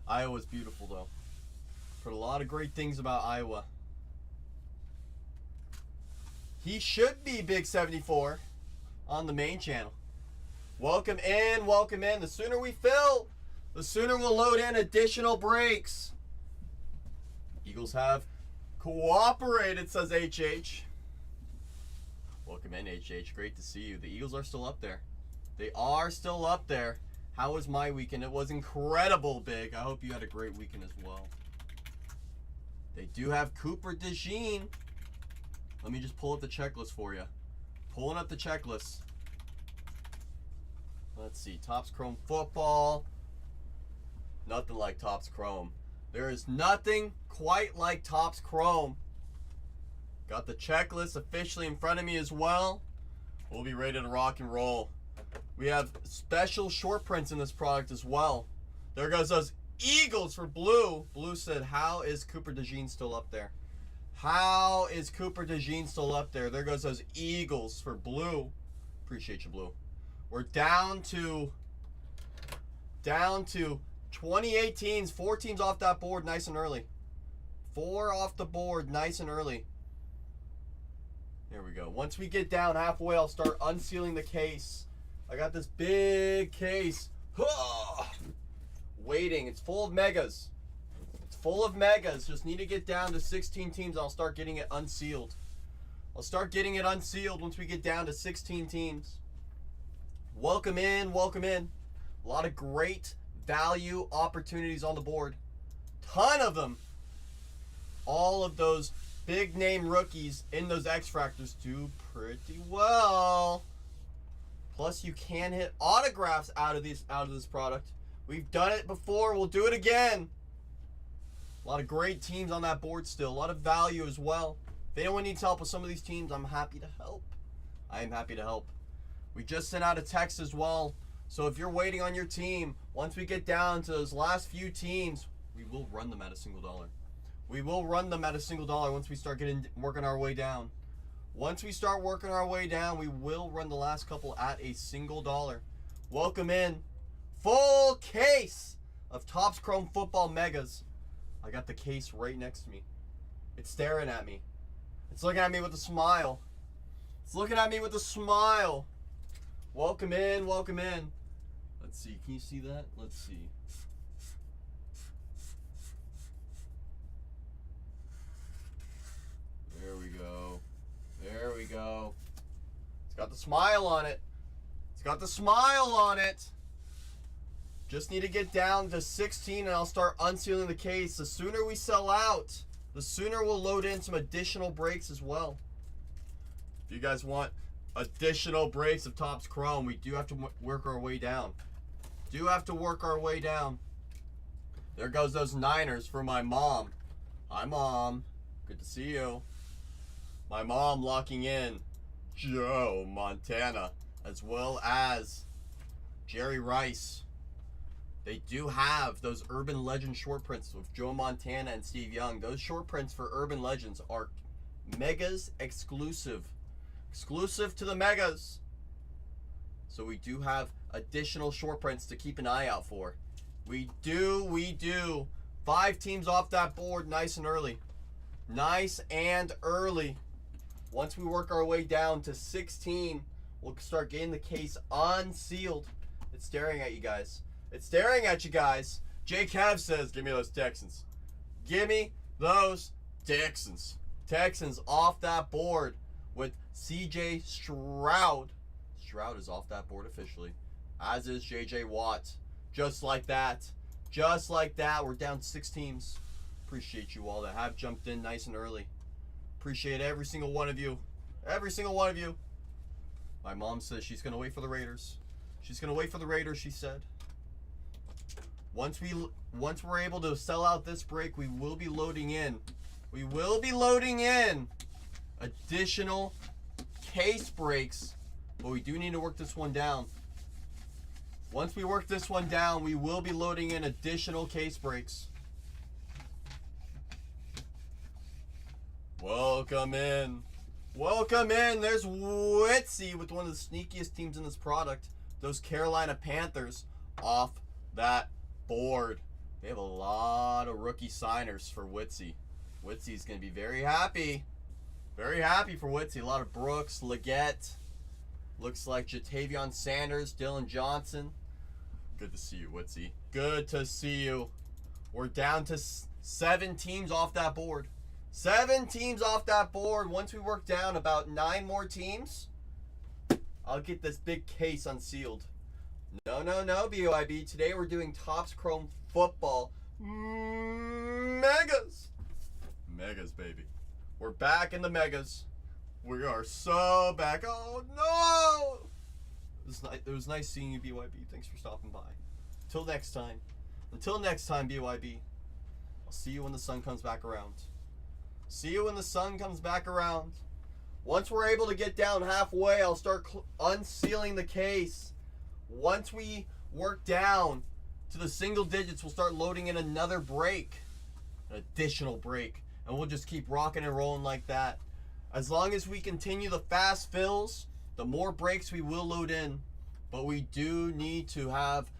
Iowa's beautiful, though. Heard a lot of great things about Iowa. He should be Big 74 on the main channel. Welcome in, welcome in. The sooner we fill, the sooner we'll load in additional breaks. Eagles have cooperated, says HH. Welcome in, HH. Great to see you. The Eagles are still up there. They are still up there. How was my weekend? It was incredible, Big. I hope you had a great weekend as well. They do have Cooper DeJean. Let me just pull up the checklist for you. Pulling up the checklist. Let's see. Topps Chrome football. Nothing like Topps Chrome. There is nothing quite like Topps Chrome. Got the checklist officially in front of me as well. We'll be ready to rock and roll. We have special short prints in this product as well. There goes those Eagles for Blue. Blue said, how is Cooper DeJean still up there? How is Cooper DeJean still up there? There goes those Eagles for Blue. Appreciate you, Blue. We're down to 28 teams. 4 teams off that board nice and early. 4 off the board nice and early. There we go. Once we get down halfway, I'll start unsealing the case. I got this big case. Waiting. It's full of megas. It's full of megas. Just need to get down to 16 teams. I'll start getting it unsealed. I'll start getting it unsealed once we get down to 16 teams. Welcome in. Welcome in. A lot of great value opportunities on the board. Ton of them. All of those big name rookies in those X-Fractors do pretty well. Plus you can hit autographs out of this product. We've done it before, we'll do it again. A lot of great teams on that board still. A lot of value as well. If anyone needs help with some of these teams, I'm happy to help. I am happy to help. We just sent out a text as well. So if you're waiting on your team, once we get down to those last few teams, we will run them at a $1. We will run them at a $1 once we start working our way down. Once we start working our way down, we will run the last couple at a $1. Welcome in. Full case of Topps Chrome Football Megas. I got the case right next to me. It's staring at me. It's looking at me with a smile. It's looking at me with a smile. Welcome in, welcome in. Let's see, can you see that? Let's see. There we go. There we go. It's got the smile on it. It's got the smile on it. Just need to get down to 16 and I'll start unsealing the case. The sooner we sell out, the sooner we'll load in some additional breaks as well. If you guys want additional breaks of Topps Chrome, we do have to work our way down. Do have to work our way down. There goes those Niners for my mom. Hi, Mom. Good to see you. My mom locking in Joe Montana as well as Jerry Rice. They do have those Urban Legend short prints with Joe Montana and Steve Young. Those short prints for Urban Legends are Megas exclusive. Exclusive to the Megas. So we do have additional short prints to keep an eye out for. We do. 5 teams off that board nice and early. Nice and early. Once we work our way down to 16, we'll start getting the case unsealed. It's staring at you guys. It's staring at you guys. Jay Cav says, give me those Texans. Give me those Texans. Texans off that board with CJ Stroud. Stroud is off that board officially. As is JJ Watt. Just like that. Just like that. We're down 6 teams. Appreciate you all that have jumped in nice and early. Appreciate every single one of you. Every single one of you. My mom says she's going to wait for the Raiders. She's going to wait for the Raiders, she said. Once we're able to sell out this break, we will be loading in. We will be loading in additional case breaks, but we do need to work this one down. Once we work this one down, we will be loading in additional case breaks. Welcome in. Welcome in. There's Witsy with one of the sneakiest teams in this product. Those Carolina Panthers off that board. They have a lot of rookie signers for Witsy. Witsy's going to be very happy. Very happy for Witsy. A lot of Brooks, Leggett. Looks like Jatavion Sanders, Dylan Johnson. Good to see you, Witsy. Good to see you. We're down to 7 teams off that board. 7 teams off that board. Once we work down about 9 more teams, I'll get this big case unsealed. No, BYB. Today we're doing Topps Chrome Football Megas. Megas, baby. We're back in the Megas. We are so back. Oh, no! It was nice seeing you, BYB. Thanks for stopping by. Until next time, BYB. I'll see you when the sun comes back around. See you when the sun comes back around. Once we're able to get down halfway, I'll start unsealing the case. Once we work down to the single digits, we'll start loading in another break. An additional break. And we'll just keep rocking and rolling like that. As long as we continue the fast fills, the more breaks we will load in. But we do need to have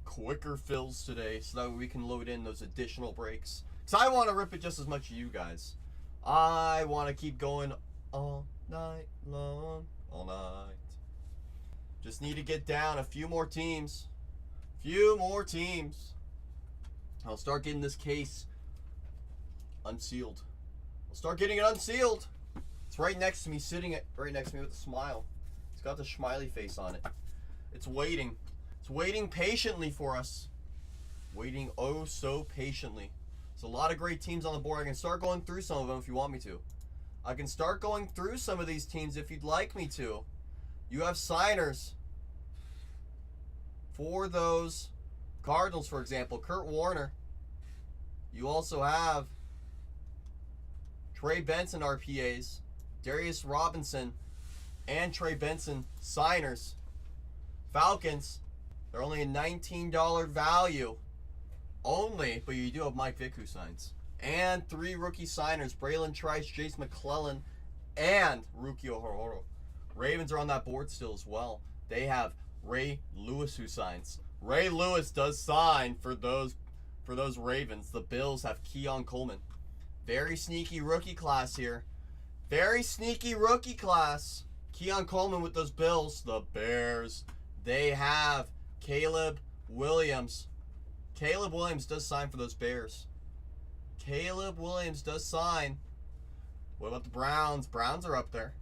quicker fills today so that we can load in those additional breaks. Because I want to rip it just as much as you guys. I want to keep going all night long. All night. Just need to get down a few more teams. I'll start getting this case unsealed. I'll start getting it unsealed. It's right next to me, right next to me with a smile. It's got the smiley face on it. It's waiting. It's waiting patiently for us. Waiting oh so patiently. There's a lot of great teams on the board. I can start going through some of them if you want me to. I can start going through some of these teams if you'd like me to. You have signers for those Cardinals, for example. Kurt Warner. You also have Trey Benson RPAs, Darius Robinson, and Trey Benson signers. Falcons, they're only a $19 value. Only, but you do have Mike Vick who signs. And 3 rookie signers, Braylon Trice, Jace McClellan, and Rookie Ohoro. Ravens are on that board still as well. They have Ray Lewis who signs. Ray Lewis does sign for those Ravens. The Bills have Keon Coleman. Very sneaky rookie class here. Very sneaky rookie class. Keon Coleman with those Bills. The Bears, they have Caleb Williams. Caleb Williams does sign for those Bears. Caleb Williams does sign. What about the Browns? Browns are up there.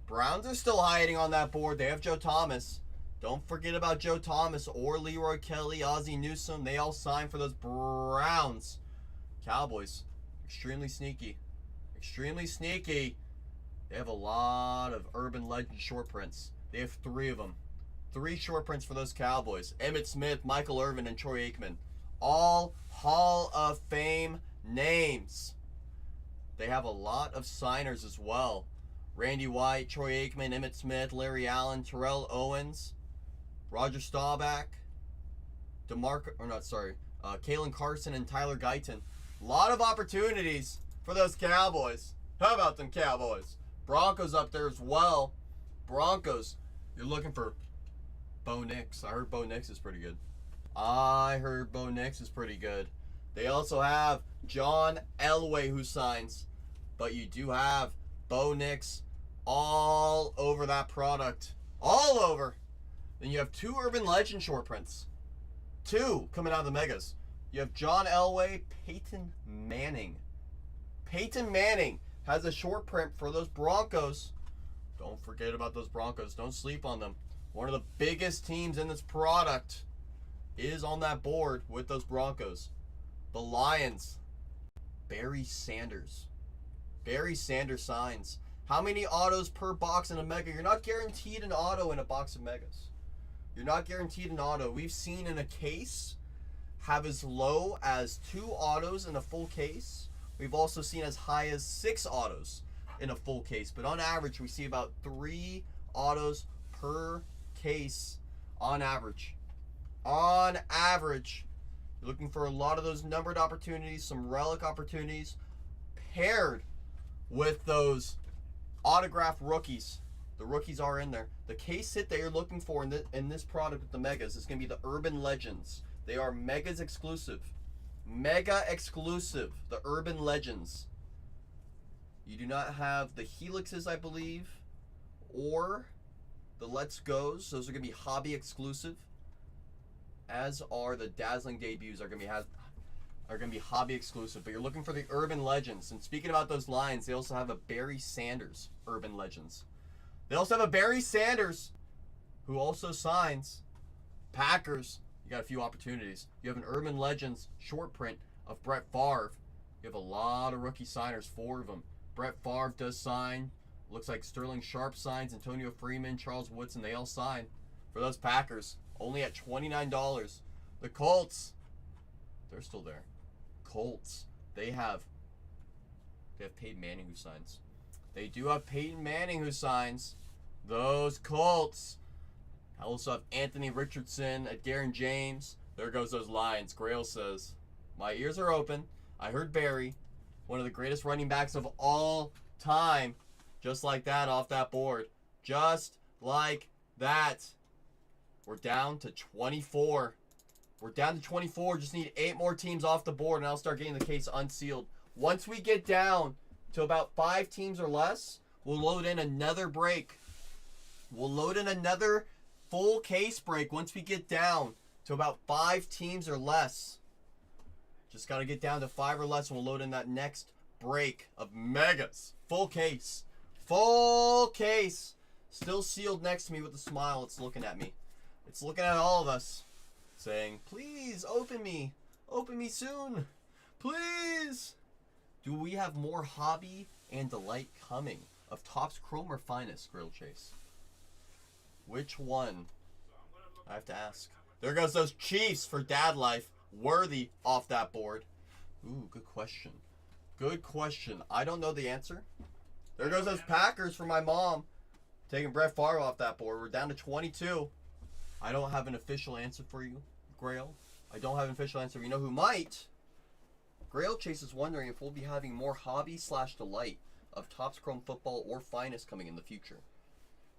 Browns are still hiding on that board. They have Joe Thomas. Don't forget about Joe Thomas or Leroy Kelly, Ozzie Newsome. They all signed for those Browns. Cowboys, extremely sneaky. Extremely sneaky. They have a lot of urban legend short prints. They have 3 of them. 3 short prints for those Cowboys. Emmitt Smith, Michael Irvin, and Troy Aikman. All Hall of Fame names. They have a lot of signers as well. Randy White, Troy Aikman, Emmitt Smith, Larry Allen, Terrell Owens, Roger Staubach, Kalen Carson, and Tyler Guyton. A lot of opportunities for those Cowboys. How about them Cowboys? Broncos up there as well. Broncos, you're looking for Bo Nix. I heard Bo Nix is pretty good. They also have John Elway who signs. But you do have Bo Nix all over that product. All over. Then you have 2 urban legend short prints. 2 coming out of the Megas. You have John Elway, Peyton Manning. Peyton Manning has a short print for those Broncos. Don't forget about those Broncos. Don't sleep on them. One of the biggest teams in this product is on that board with those Broncos. The Lions. Barry Sanders. Barry Sanders signs. How many autos per box in a Mega? You're not guaranteed an auto in a box of Megas. You're not guaranteed an auto. We've seen in a case have as low as 2 autos in a full case. We've also seen as high as 6 autos in a full case. But on average, we see about 3 autos per case on average. On average. You're looking for a lot of those numbered opportunities, some relic opportunities, paired with those autographed rookies. The rookies are in there. The case hit that you're looking for in this product with the Megas is going to be the Urban Legends. They are Megas exclusive. Mega exclusive. The Urban Legends. You do not have the Helixes, I believe, or the Let's Goes. Those are going to be hobby exclusive. As are the Dazzling Debuts are going to be hobby exclusive. But you're looking for the Urban Legends. And speaking about those lines, they also have a Barry Sanders Urban Legends. They also have a Barry Sanders who also signs Packers. You got a few opportunities. You have an Urban Legends short print of Brett Favre. You have a lot of rookie signers, 4 of them. Brett Favre does sign. Looks like Sterling Sharp signs, Antonio Freeman, Charles Woodson, they all sign for those Packers. Only at $29. The Colts, they're still there. Colts, they have Peyton Manning who signs. They do have Peyton Manning who signs. Those Colts. I also have Anthony Richardson, Darren James. There goes those lines. Grail says, my ears are open. I heard Barry, one of the greatest running backs of all time. Just like that off that board. Just like that. We're down to 24. We're down to 24. Just need 8 more teams off the board, and I'll start getting the case unsealed. Once we get down to about 5 teams or less, we'll load in another break. We'll load in another full case break once we get down to about 5 teams or less. Just got to get down to 5 or less, and we'll load in that next break of megas. Full case. Full case. Still sealed next to me with a smile. It's looking at me. It's looking at all of us. Saying, please, open me. Open me soon. Please. Do we have more hobby and delight coming of Topps Chrome or Finest, Grill Chase? Which one? I have to ask. There goes those Chiefs for Dad Life. Worthy off that board. Ooh, good question. Good question. I don't know the answer. There goes those Packers for my mom. Taking Brett Favre off that board. We're down to 22. I don't have an official answer for you, Grail. I don't have an official answer. You know who might? Grail Chase is wondering if we'll be having more hobby/delight of Topps Chrome Football or Finest coming in the future.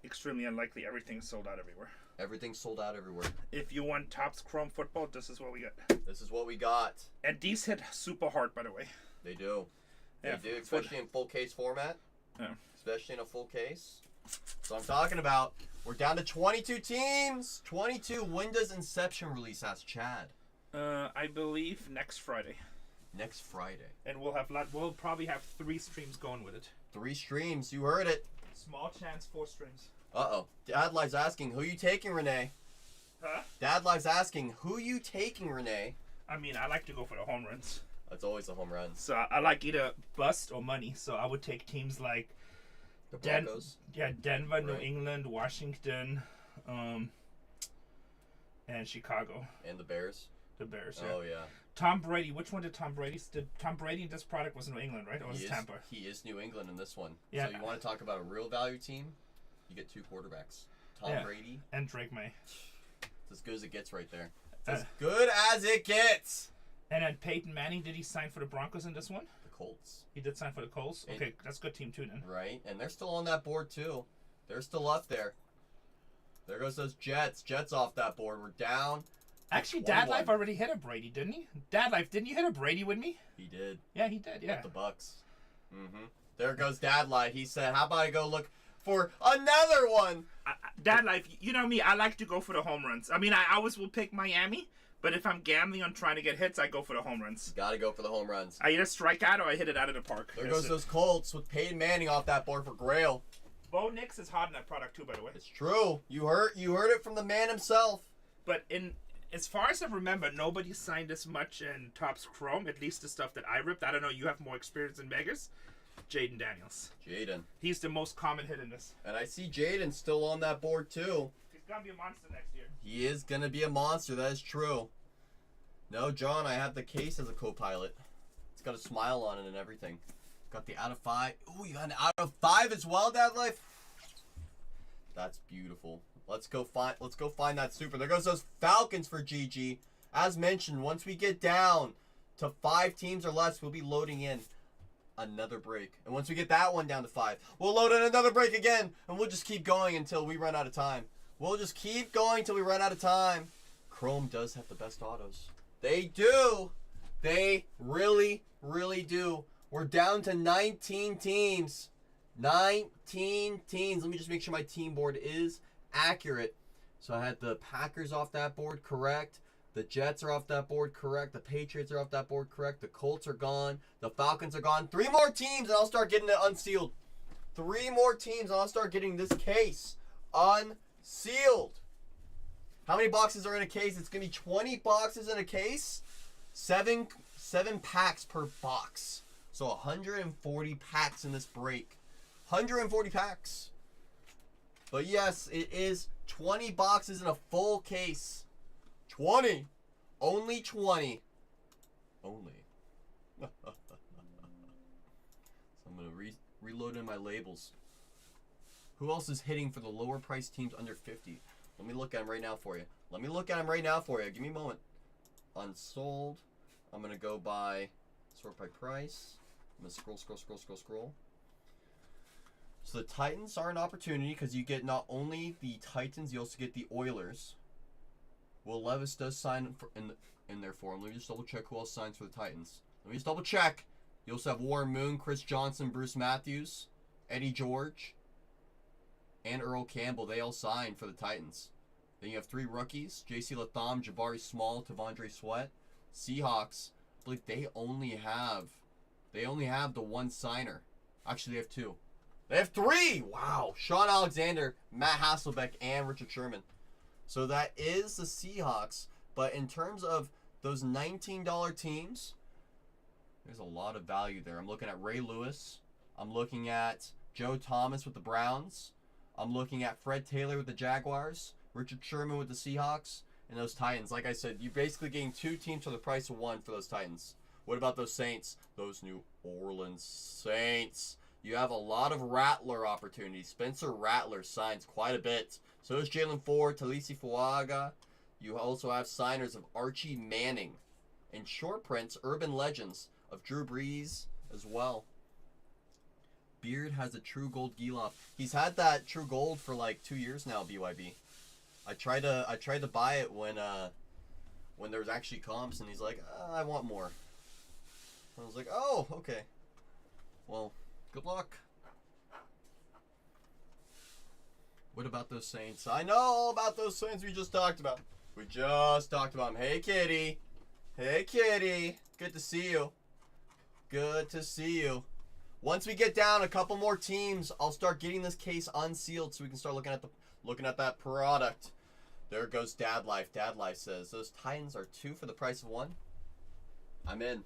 Extremely unlikely. Everything's sold out everywhere. Everything's sold out everywhere. If you want Topps Chrome Football, this is what we got. This is what we got. And these hit super hard, by the way. They do. Yeah, they do, especially in full case format. Yeah. Especially in a full case. So I'm talking about. We're down to 22 teams. 22. When does Inception release? Asked Chad. I believe next Friday. Next Friday. And we'll probably have 3 streams going with it. 3 streams. You heard it. Small chance, 4 streams. Uh-oh. Dad Live's asking, who you taking, Renee? Huh? Dad Live's asking, who you taking, Renee? I mean, I like to go for the home runs. That's always a home run. So I like either bust or money. So I would take teams like The Broncos. Denver, Right. New England, Washington, and Chicago. And the Bears. The Bears. Yeah. Oh, yeah. Tom Brady. Which one did Tom Brady? Tom Brady in this product was New England, right? Or was it Tampa? He is New England in this one. Yeah. So you want to talk about a real value team? You get 2 quarterbacks. Tom Brady. And Drake May. It's as good as it gets right there. It's as good as it gets. And then Peyton Manning, did he sign for the Broncos in this one? The Colts. He did sign for the Colts? Okay, that's a good team too then. Right, and they're still on that board too. They're still up there. There goes those Jets. Jets off that board. We're down. Actually, Dad Life already hit a Brady, didn't he? Dad Life, didn't you hit a Brady with me? He did. Yeah, he did, yeah. With the Bucks. Mm-hmm. There goes Dad Life. He said, how about I go look for another one? Dad Life, you know me, I like to go for the home runs. I mean, I always will pick Miami, but if I'm gambling on trying to get hits, I go for the home runs. Gotta go for the home runs. I either strike out or I hit it out of the park. There goes those Colts with Peyton Manning off that board for Grail. Bo Nix is hot in that product too, by the way. It's true. You heard it from the man himself. But as far as I remember, nobody signed as much in Topps Chrome, at least the stuff that I ripped. I don't know, you have more experience in Vegas. Jaden Daniels. Jaden. He's the most common hit in this. And I see Jaden still on that board too. He's gonna be a monster next year. He is gonna be a monster, that is true. No, John, I have the case as a co-pilot. It's got a smile on it and everything. Got the out of 5. Ooh, you got an out of 5 as well, Dad Life. That's beautiful. Let's go find that super. There goes those Falcons for GG. As mentioned, once we get down to 5 teams or less, we'll be loading in another break. And once we get that one down to 5, we'll load in another break again. And we'll just keep going until we run out of time. We'll just keep going till we run out of time. Chrome does have the best autos. They do. They really, really do. We're down to 19 teams. 19 teams. Let me just make sure my team board is accurate. So I had the Packers off that board, correct. The Jets are off that board, correct. The Patriots are off that board, correct. The Colts are gone. The Falcons are gone. 3 more teams and I'll start getting it unsealed. 3 more teams and I'll start getting this case unsealed. How many boxes are in a case? It's going to be 20 boxes in a case. 7 packs per box. So 140 packs in this break. 140 packs. But yes, it is 20 boxes in a full case. 20. Only 20. Only. So I'm going to reload in my labels. Who else is hitting for the lower price teams under 50? Let me look at them right now for you. Give me a moment. Unsold. I'm going to go by, sort by price. I'm going to scroll. So the Titans are an opportunity because you get not only the Titans, you also get the Oilers. Will Levis does sign in there for him. Let me just double check who else signs for the Titans. You also have Warren Moon, Chris Johnson, Bruce Matthews, Eddie George, and Earl Campbell. They all signed for the Titans. Then you have 3 rookies: J.C. Latham, Jabari Small, Tavondre Sweat. Seahawks, I believe they only have the 1 signer. Actually, they have 2. They have 3! Wow. Sean Alexander, Matt Hasselbeck, and Richard Sherman. So that is the Seahawks. But in terms of those $19 teams, there's a lot of value there. I'm looking at Ray Lewis. I'm looking at Joe Thomas with the Browns. I'm looking at Fred Taylor with the Jaguars. Richard Sherman with the Seahawks. And those Titans. Like I said, you're basically getting 2 teams for the price of 1 for those Titans. What about those Saints? Those New Orleans Saints. You have a lot of Rattler opportunities. Spencer Rattler signs quite a bit. So does Jalen Ford, Talisi Fuaga. You also have signers of Archie Manning. And short prints, urban legends of Drew Brees as well. Beard has a True Gold Geloff. He's had that True Gold for like 2 years now, BYB. I tried to buy it when there was actually comps, and he's like, I want more. I was like, oh, okay. Well, good luck. What about those Saints? I know all about those Saints we just talked about. Them. Hey, Kitty. Hey, Kitty. Good to see you. Good to see you. Once we get down a couple more teams, I'll start getting this case unsealed so we can start looking at that product. There goes Dad Life. Dad Life says those Titans are 2 for the price of 1. I'm in.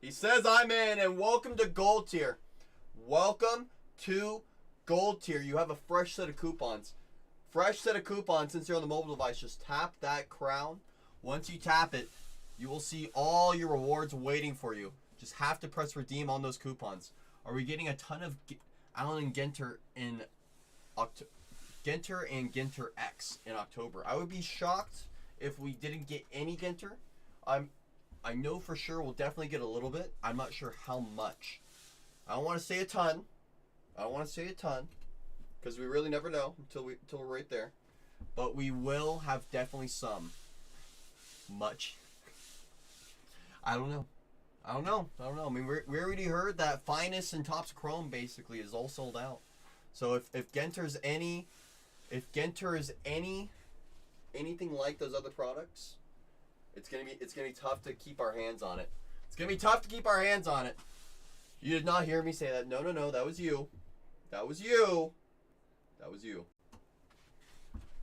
He says I'm in, and welcome to Gold Tier. Welcome to Gold Tier. You have a fresh set of coupons. Since you're on the mobile device. Just tap that crown. Once you tap it, you will see all your rewards waiting for you. Just have to press redeem on those coupons. Are we getting a ton of Allen and Ginter in October? Ginter and Ginter X in October. I would be shocked if we didn't get any Ginter. I know for sure we'll definitely get a little bit. I'm not sure how much. I don't want to say a ton. Because we really never know until we're right there. But we will have definitely some. Much. I don't know. I mean, we already heard that Finest and Topps Chrome basically is all sold out. So if Ginter is anything like those other products, it's gonna be tough to keep our hands on it. You did not hear me say that. No, that was you.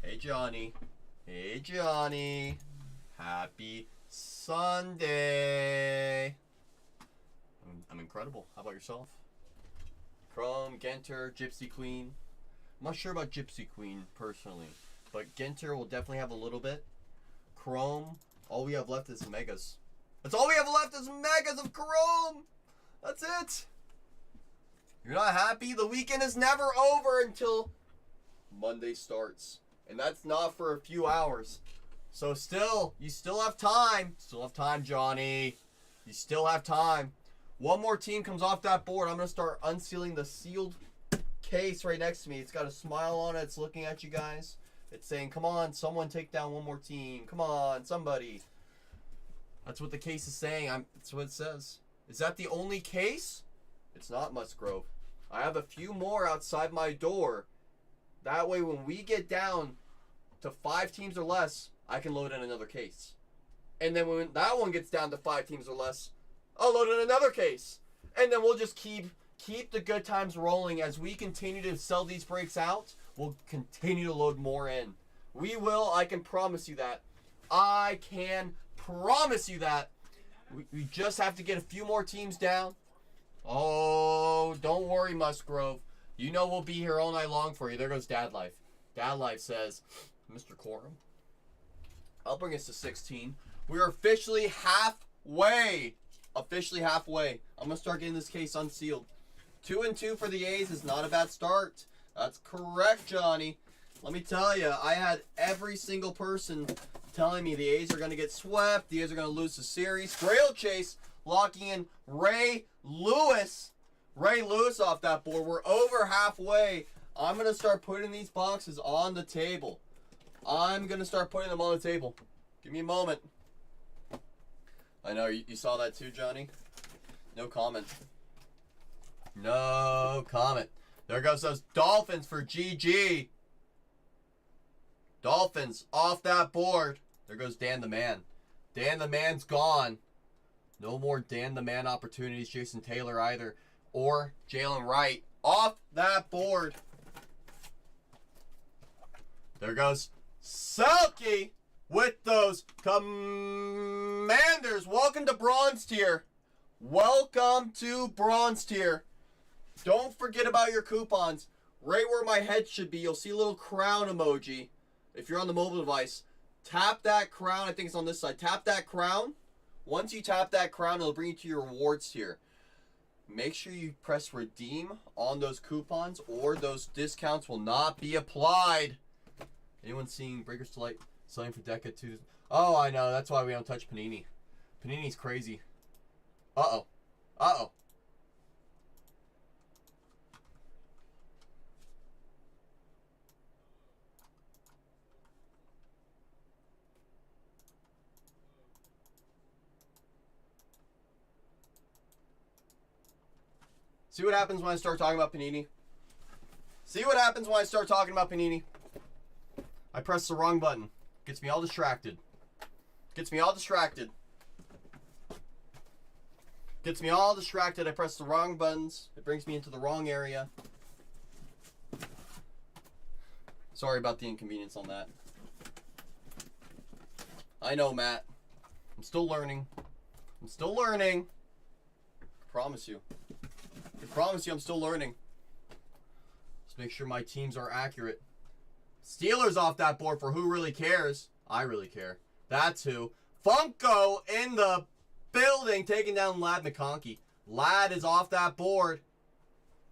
Hey Johnny. Happy Sunday. I'm incredible. How about yourself? Chrome, Ginter, Gypsy Queen. I'm not sure about Gypsy Queen personally, but Ginter will definitely have a little bit. Chrome, all we have left is Megas. That's all we have left is Megas of Chrome. That's it. You're not happy? The weekend is never over until Monday starts. And that's not for a few hours. So you still have time. Johnny. You still have time. One more team comes off that board. I'm going to start unsealing the sealed case right next to me. It's got a smile on it. It's looking at you guys. It's saying, come on, someone take down one more team. Come on, somebody. That's what the case is saying. That's what it says. Is that the only case? It's not, Musgrove. I have a few more outside my door. That way, when we get down to 5 teams or less, I can load in another case. And then when that one gets down to 5 teams or less, I'll load in another case. And then we'll just keep the good times rolling. As we continue to sell these breaks out, we'll continue to load more in. We will. I can promise you that. I can promise you that. We just have to get a few more teams down. Oh, don't worry, Musgrove. You know we'll be here all night long for you. There goes Dad Life. Dad Life says, Mr. Corum, I'll bring us to 16. We're officially halfway. Officially halfway. I'm going to start getting this case unsealed. 2-2 for the A's is not a bad start. That's correct, Johnny. Let me tell you, I had every single person telling me the A's are going to get swept. The A's are going to lose the series. Grail Chase locking in Ray Lewis. Ray Lewis off that board. We're over halfway. I'm going to start putting these boxes on the table. I'm going to start putting them on the table. Give me a moment. I know, you saw that too, Johnny? No comment. No comment. There goes those Dolphins for GG. Dolphins off that board. There goes Dan the Man. Dan the Man's gone. No more Dan the Man opportunities. Jason Taylor either. Or Jalen Wright off that board. There goes Selke with those Commanders. Welcome to Bronze Tier. Welcome to Bronze Tier. Don't forget about your coupons. Right where my head should be, you'll see a little crown emoji. If you're on the mobile device, tap that crown. I think it's on this side. Tap that crown. Once you tap that crown, it'll bring you to your rewards tier. Make sure you press redeem on those coupons or those discounts will not be applied. Anyone seeing Breakers to Light selling for Deca 2? Oh, I know. That's why we don't touch Panini. Panini's crazy. Uh-oh. Uh-oh. See what happens when I start talking about Panini? See what happens when I start talking about Panini? I press the wrong button. Gets me all distracted. Gets me all distracted. Gets me all distracted. I press the wrong buttons. It brings me into the wrong area. Sorry about the inconvenience on that. I know, Matt. I'm still learning. I'm still learning. I promise you. I promise you I'm still learning. Let's make sure my teams are accurate. Steelers off that board for who really cares. I really care. That's who. Funko in the building taking down Lad McConkey. Lad is off that board.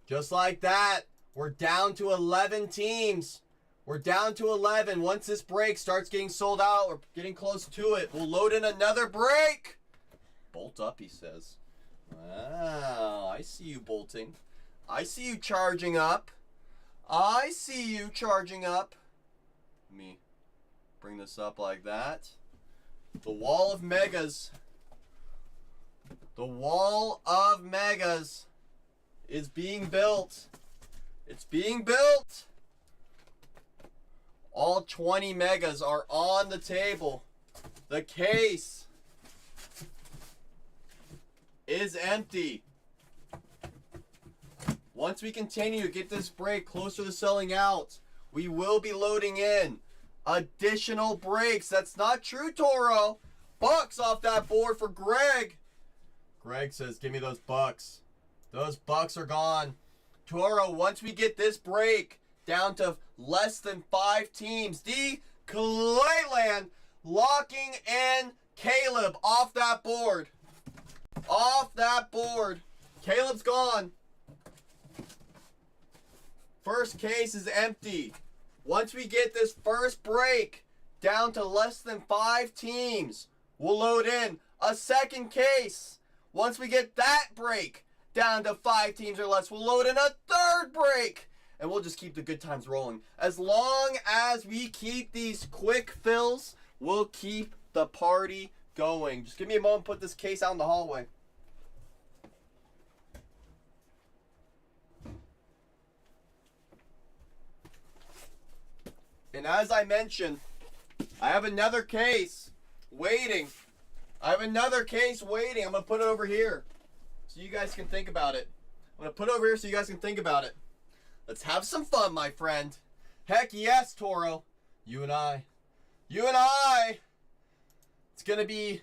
Just like that. We're down to 11 teams. We're down to 11. Once this break starts getting sold out, we're getting close to it. We'll load in another break. Bolt up, he says. Wow, I see you bolting. I see you charging up. I see you charging up. Let me bring this up like that. The wall of megas. The wall of megas is being built. It's being built. All 20 megas are on the table. The case is empty. Once we continue to get this break closer to selling out, we will be loading in additional breaks. That's not true, Toro. Bucks off that board for Greg. Greg says, give me those bucks. Those bucks are gone. Toro, once we get this break down to less than 5 teams, D. Clayland locking in Caleb off that board. Off that board. Caleb's gone. First case is empty. Once we get this first break down to less than 5 teams, we'll load in a second case. Once we get that break down to 5 teams or less, we'll load in a third break. And we'll just keep the good times rolling. As long as we keep these quick fills, we'll keep the party going. Just give me a moment to put this case out in the hallway. And as I mentioned, I have another case waiting. I'm going to put it over here so you guys can think about it. Let's have some fun, my friend. Heck yes, Toro. You and I. It's going to be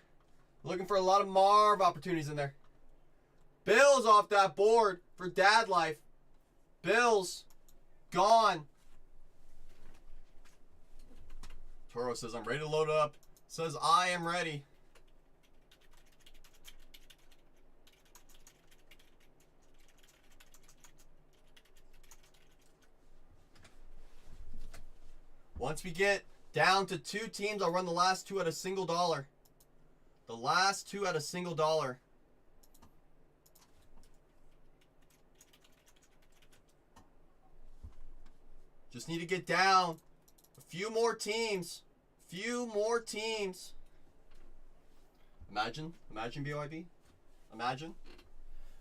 looking for a lot of Marv opportunities in there. Bills off that board for Dad Life. Bills gone. Toro says, I'm ready to load up. Says, I am ready. Once we get down to 2 teams, I'll run the last 2 at a single dollar. Just need to get down a few more teams. Imagine BYB. Imagine.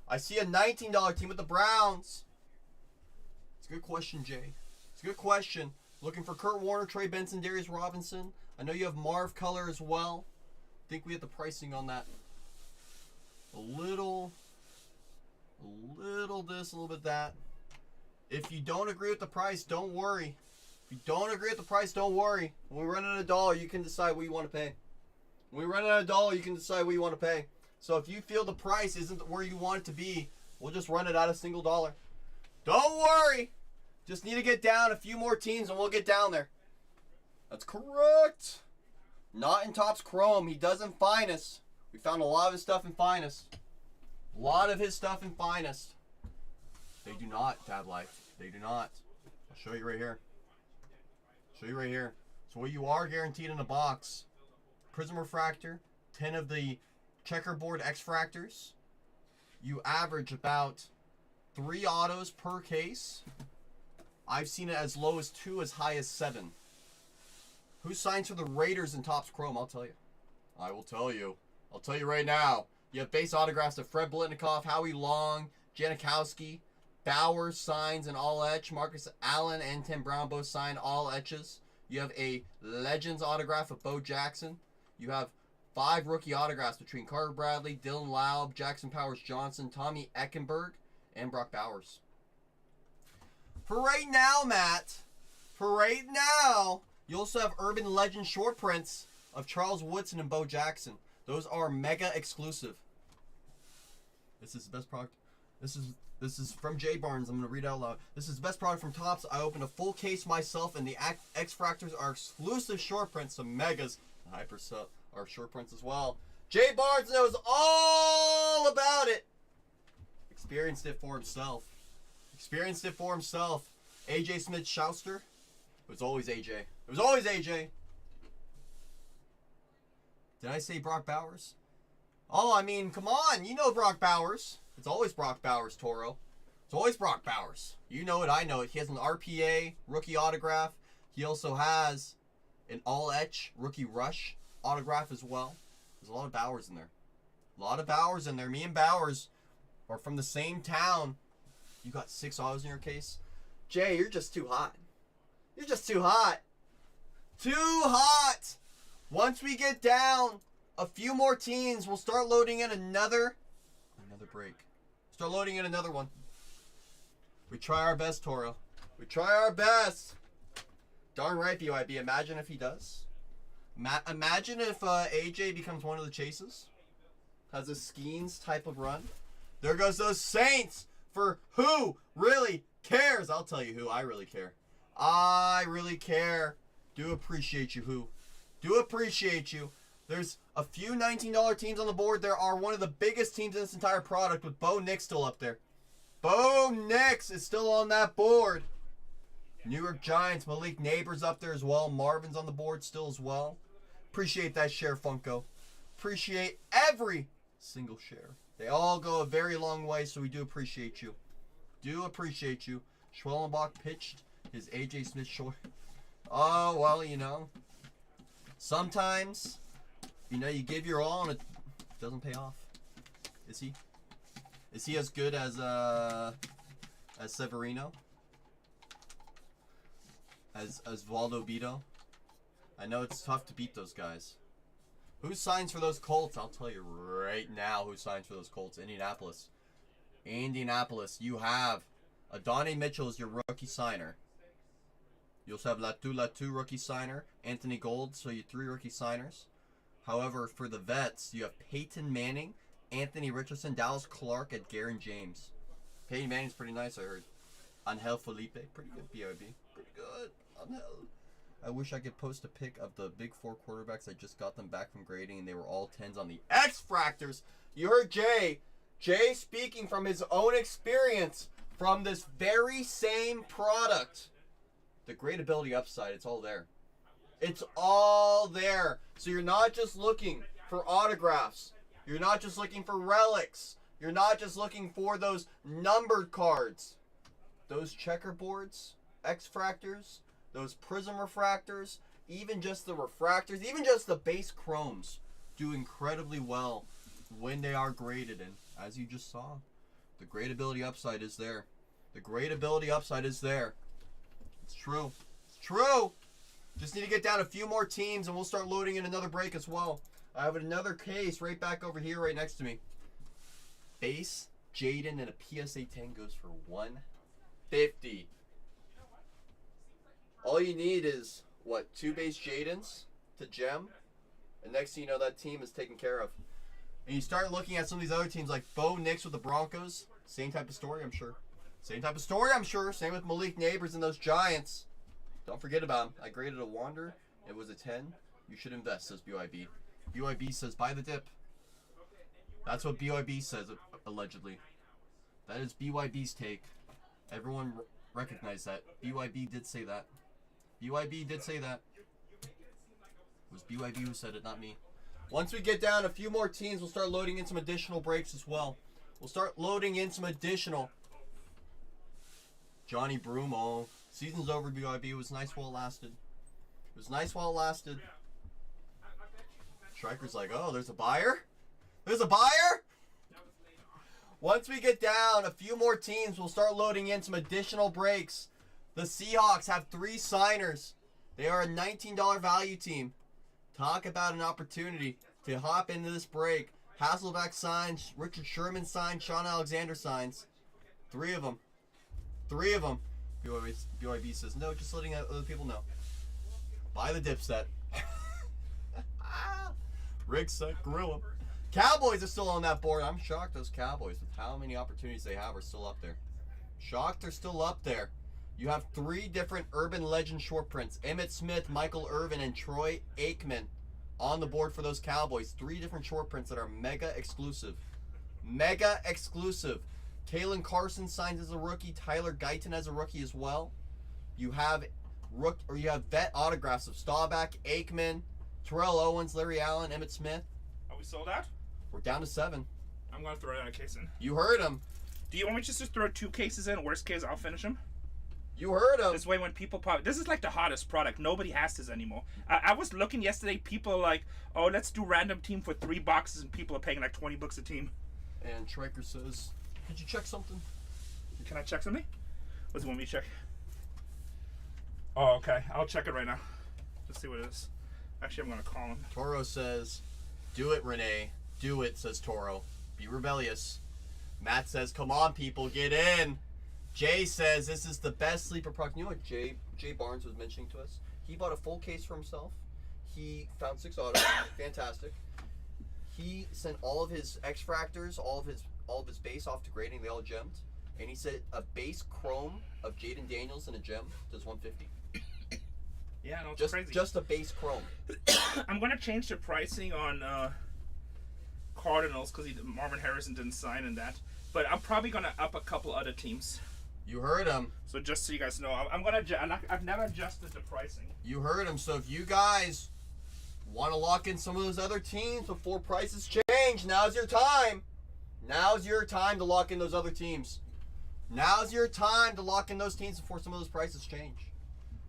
I see a $19 team with the Browns. It's a good question, Jay. It's a good question. Looking for Kurt Warner, Trey Benson, Darius Robinson. I know you have Marv Color as well. I think we have the pricing on that. A little this, a little bit that. If you don't agree with the price, don't worry. When we run out of $1, you can decide what you want to pay. So if you feel the price isn't where you want it to be, we'll just run it at a single dollar. Don't worry. Just need to get down a few more teams and we'll get down there. That's correct. Not in Topps Chrome. He does in Finest. We found a lot of his stuff in Finest. They do not, Dad Life. They do not. I'll show you right here. So what you are guaranteed in a box. Prism Refractor. 10 of the checkerboard X-Fractors. You average about 3 autos per case. I've seen it as low as 2, as high as 7. Who signs for the Raiders in Topps Chrome? I'll tell you. I will tell you. I'll tell you right now. You have base autographs of Fred Blitnikoff, Howie Long, Janikowski, Bowers signs and all etch. Marcus Allen and Tim Brown both sign all etches. You have a Legends autograph of Bo Jackson. You have 5 rookie autographs between Carter Bradley, Dylan Laub, Jackson Powers Johnson, Tommy Eckenberg, and Brock Bowers. For right now, Matt, you also have Urban Legend short prints of Charles Woodson and Bo Jackson. Those are mega exclusive. This is the best product. This is from Jay Barnes. I'm going to read out loud. This is the best product from Topps. I opened a full case myself, and the X-Fractors are exclusive short prints. Some megas. The Hyper are short prints as well. Jay Barnes knows all about it. Experienced it for himself. AJ Smith-Schuster. It was always AJ. Did I say Brock Bowers? Oh, I mean, come on. You know Brock Bowers. It's always Brock Bowers, Toro. It's always Brock Bowers. You know it, I know it. He has an RPA rookie autograph. He also has an all-etch rookie rush autograph as well. There's a lot of Bowers in there. Me and Bowers are from the same town. You got 6 autos in your case? Jay, you're just too hot. Too hot! Once we get down a few more teams, we'll start loading in another break. Start loading in another one. We try our best, Toro. Darn right, BYB. Imagine if he does. Imagine if AJ becomes one of the chases. Has a Skeens type of run. There goes those Saints for who really cares. I'll tell you who. I really care. Do appreciate you, who. There's a few $19 teams on the board. There are one of the biggest teams in this entire product with Bo Nix still up there. Bo Nix is still on that board. New York Giants, Malik Neighbors up there as well. Marvin's on the board still as well. Appreciate that share, Funko. Appreciate every single share. They all go a very long way, so we do appreciate you. Schwellenbach pitched his AJ Smith short. Oh, well, you know. Sometimes You know, you give your all and it doesn't pay off. Is he? Is he as good as Severino? As Valdo Beto? I know it's tough to beat those guys. Who signs for those Colts? I'll tell you right now who signs for those Colts. Indianapolis. Indianapolis. You have Adonai Mitchell as your rookie signer. You also have Latu rookie signer. Anthony Gold, so you 3 rookie signers. However, for the vets, you have Peyton Manning, Anthony Richardson, Dallas Clark, and Garen James. Peyton Manning's pretty nice, I heard. Angel Felipe, pretty good BRB. Pretty good. Angel. I wish I could post a pic of the big 4 quarterbacks. I just got them back from grading, and they were all 10s on the X-Fractors. You heard Jay. Jay speaking from his own experience from this very same product. The gradability upside, it's all there. It's all there. So you're not just looking for autographs. You're not just looking for relics. You're not just looking for those numbered cards. Those checkerboards, X-Fractors, those prism refractors, even just the refractors, even just the base chromes do incredibly well when they are graded. And as you just saw, the gradability upside is there. The gradability upside is there. It's true. It's true. Just need to get down a few more teams and we'll start loading in another break as well. I have another case right back over here right next to me. Base, Jaden, and a PSA 10 goes for $150. All you need is, what, 2 base Jadens to gem? And next thing you know, that team is taken care of. And you start looking at some of these other teams like Bo Nix with the Broncos. Same type of story, I'm sure. Same type of story, I'm sure. Same with Malik Neighbors and those Giants. Don't forget about him. I graded a Wander. It was a 10. You should invest, says BYB. BYB says, buy the dip. That's what BYB says, allegedly. That is BYB's take. Everyone recognize that. BYB did say that. BYB did say that. It was BYB who said it, not me. Once we get down a few more teams, we'll start loading in some additional breaks as well. We'll start loading in some additional. Johnny Brumo. Season's over, BYB. It was nice while it lasted. It was nice while it lasted. Striker's like, oh, there's a buyer? There's a buyer? Once we get down a few more teams, we'll start loading in some additional breaks. The Seahawks have 3 signers. They are a $19 value team. Talk about an opportunity to hop into this break. Hasselbeck signs, Richard Sherman signs, Sean Alexander signs. 3 of them. 3 of them. BYB says, no, just letting other people know. Buy the dip set. Rick set, grill 'em. Cowboys are still on that board. I'm shocked those Cowboys with how many opportunities they have are still up there. Shocked they're still up there. You have 3 different urban legend short prints. Emmitt Smith, Michael Irvin, and Troy Aikman on the board for those Cowboys. 3 different short prints that are mega exclusive. Mega exclusive. Kalen Carson signs as a rookie. Tyler Guyton as a rookie as well. You have vet autographs of Staubach, Aikman, Terrell Owens, Larry Allen, Emmitt Smith. Are we sold out? We're down to 7. I'm going to throw another case in. You heard him. Do you want me to just throw 2 cases in? Worst case, I'll finish them. You heard him. This way, when people pop, this is like the hottest product. Nobody has this anymore. I was looking yesterday. People are like, oh, let's do random team for 3 boxes, and people are paying like $20 a team. And Schreiker says, "Could you check something?" Can I check something? What do you want me to check? Oh, okay. I'll check it right now. Let's see what it is. Actually, I'm gonna call him. Toro says, "Do it, Renee. Do it," says Toro. "Be rebellious." Matt says, "Come on, people, get in." Jay says, "This is the best sleeper product." You know what Jay Barnes was mentioning to us? He bought a full case for himself. He found 6 autos. Fantastic. He sent all of his X-Fractors, all of his base off to grading. They all gemmed. And he said a base chrome of Jaden Daniels and a gem does $150. Yeah, no, it's crazy. Just a base chrome. I'm gonna change the pricing on Cardinals because Marvin Harrison didn't sign in that. But I'm probably gonna up a couple other teams. You heard him. So just so you guys know, I've never adjusted the pricing. You heard him. So if you guys want to lock in some of those other teams before prices change, now's your time. Now's your time to lock in those other teams. Now's your time to lock in those teams before some of those prices change.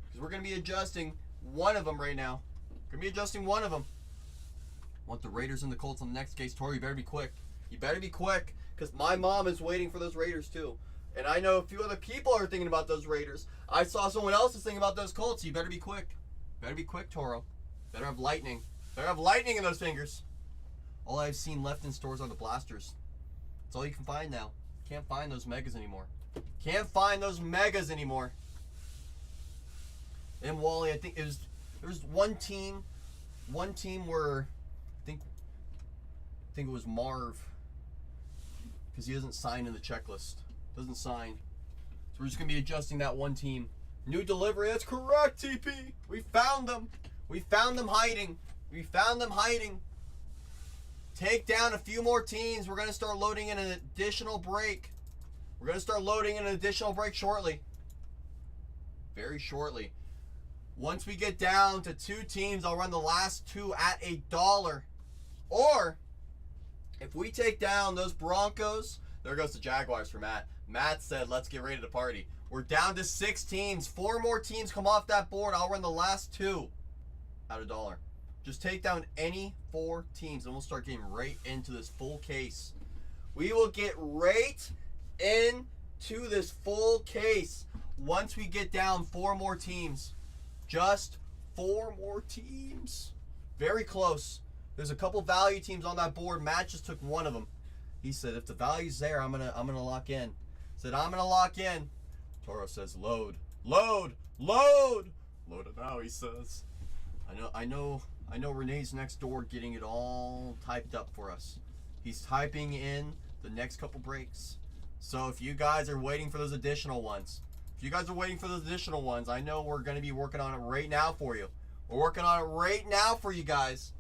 Because we're going to be adjusting one of them right now. We're going to be adjusting one of them. Want the Raiders and the Colts on the next case. Tori, you better be quick. You better be quick, because my mom is waiting for those Raiders too. And I know a few other people are thinking about those Raiders. I saw someone else is thinking about those Colts. You better be quick. Better be quick, Toro. Better have lightning. Better have lightning in those fingers. All I've seen left in stores are the blasters. That's all you can find now. Can't find those megas anymore. Can't find those megas anymore. And Wally, I think there was one team where I think it was Marv, because he doesn't sign in the checklist. Doesn't sign. So we're just gonna be adjusting that one team. New delivery. That's correct, TP. We found them. We found them hiding. We found them hiding. Take down a few more teams. We're gonna start loading in an additional break. We're gonna start loading in an additional break shortly. Very shortly. Once we get down to 2 teams, I'll run the last 2 at $1. Or if we take down those Broncos, there goes the Jaguars for Matt. Matt said, let's get ready to party. We're down to 6 teams. 4 more teams come off that board. I'll run the last 2 at $1. Just take down any 4 teams, and we'll start getting right into this full case. We will get right into this full case once we get down 4 more teams. Just 4 more teams. Very close. There's a couple value teams on that board. Matt just took one of them. He said, if the value's there, I'm gonna lock in. Said, I'm gonna lock in. Toro says, load, load, load. Load it now, he says. I know Renee's next door getting it all typed up for us. He's typing in the next couple breaks. So if you guys are waiting for those additional ones, I know we're going to be working on it right now for you. We're working on it right now for you guys.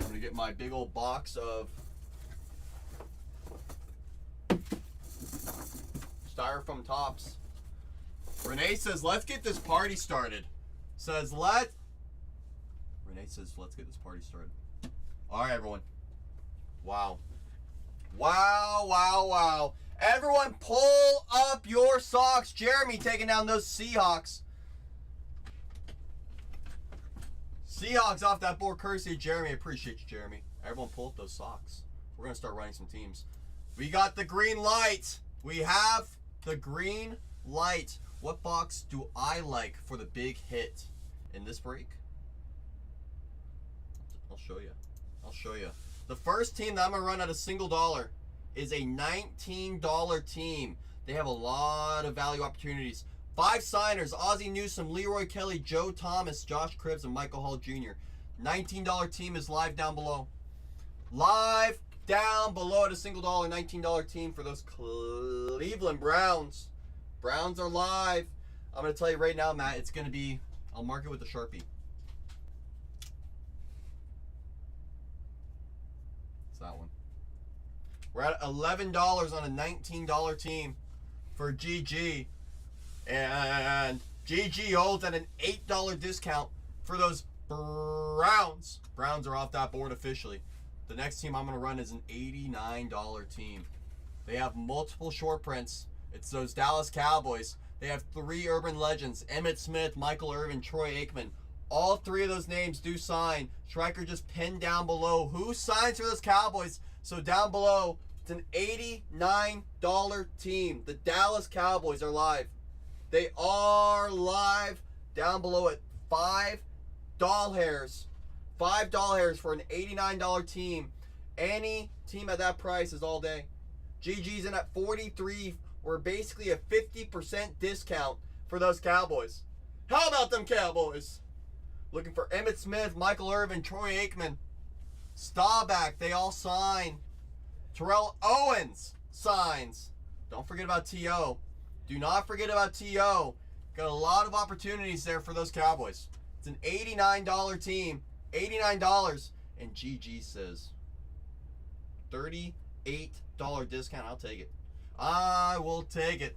I'm going to get my big old box of Styrofoam Tops. Renee says, let's get this party started. Renee says, let's get this party started. All right, everyone. Wow. Wow, wow, wow. Everyone pull up your socks. Jeremy taking down those Seahawks. Seahawks off that board courtesy of Jeremy. I appreciate you, Jeremy. Everyone pull up those socks. We're going to start running some teams. We got the green light. We have the green light. What box do I like for the big hit in this break? I'll show you. The first team that I'm going to run at $1 is a $19 team. They have a lot of value opportunities. 5 signers: Ozzie Newsome, Leroy Kelly, Joe Thomas, Josh Cribbs, and Michael Hall Jr. $19 team is live down below. Live down below at $1, $19 team for those Cleveland Browns. Browns are live. I'm going to tell you right now, Matt, it's going to be, I'll mark it with a Sharpie. It's that one. We're at $11 on a $19 team for GG. And GG holds at an $8 discount for those Browns. Browns are off that board officially. The next team I'm going to run is an $89 team. They have multiple short prints. It's those Dallas Cowboys. They have 3 urban legends: Emmitt Smith, Michael Irvin, Troy Aikman. All 3 of those names do sign. Striker just pinned down below who signs for those Cowboys. So down below, it's an $89 team. The Dallas Cowboys are live. They are live down below at $5 hairs. $5 hairs for an $89 team. Any team at that price is all day. GG's in at 43, or basically a 50% discount for those Cowboys. How about them Cowboys? Looking for Emmitt Smith, Michael Irvin, Troy Aikman, Staubach, they all sign. Terrell Owens signs. Don't forget about T.O. Do not forget about T.O. Got a lot of opportunities there for those Cowboys. It's an $89 team. $89. And GG says $38 discount. I'll take it. I will take it.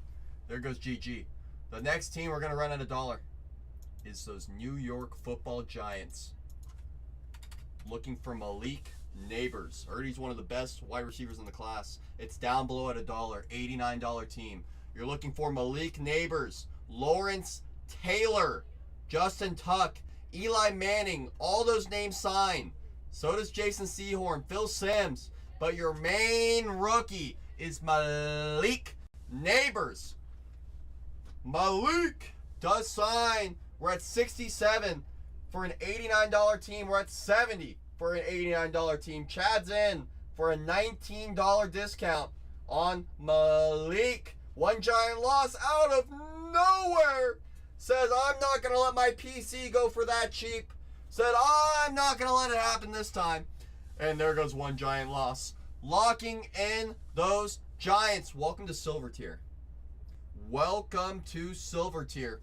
There goes GG. The next team we're going to run at $1 is those New York Football Giants. Looking for Malik Neighbors. Heard he's one of the best wide receivers in the class. It's down below at $1. $89 team. You're looking for Malik Neighbors, Lawrence Taylor, Justin Tuck, Eli Manning, all those names sign. So does Jason Sehorn, Phil Simms. But your main rookie is Malik Neighbors. Malik does sign. We're at 67 for an $89 team. We're at 70 for an $89 team. Chad's in for a $19 discount on Malik. One giant loss out of nowhere. Says, I'm not going to let my PC go for that cheap. Said, I'm not going to let it happen this time. And there goes one giant loss. Locking in those Giants. Welcome to Silver Tier. Welcome to Silver Tier.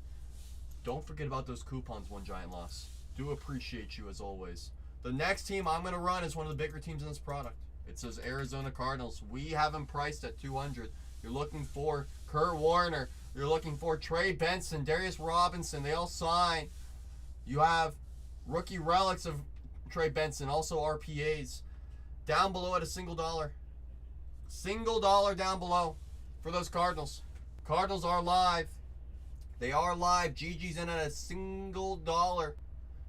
Don't forget about those coupons, one giant loss. Do appreciate you as always. The next team I'm going to run is one of the bigger teams in this product. It says Arizona Cardinals. We have them priced at $200. You're looking for Kurt Warner. You're looking for Trey Benson, Darius Robinson. They all sign. You have rookie relics of Trey Benson, also RPAs. Down below at a $1. $1 down below for those Cardinals. Cardinals are live. They are live. Gigi's in at a $1.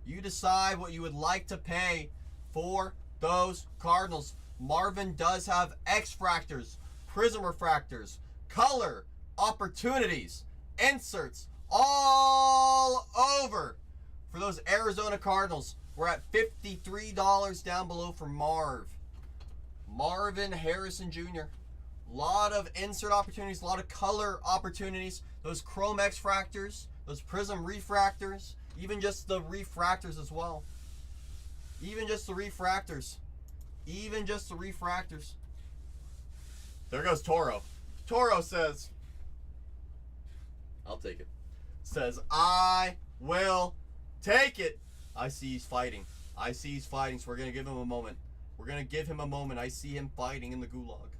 You decide what you would like to pay for those Cardinals. Marvin does have X-Fractors, Prism Refractors, color, opportunities, inserts, all over for those Arizona Cardinals. We're at $53 down below for Marvin Harrison Jr. A lot of insert opportunities, a lot of color opportunities. Those Chrome X-Fractors, those Prism Refractors, even just the refractors as well. Even just the refractors. There goes Toro. Toro says, I'll take it. Says, I will take it. I see he's fighting. So we're going to give him a moment. I see him fighting in the gulag.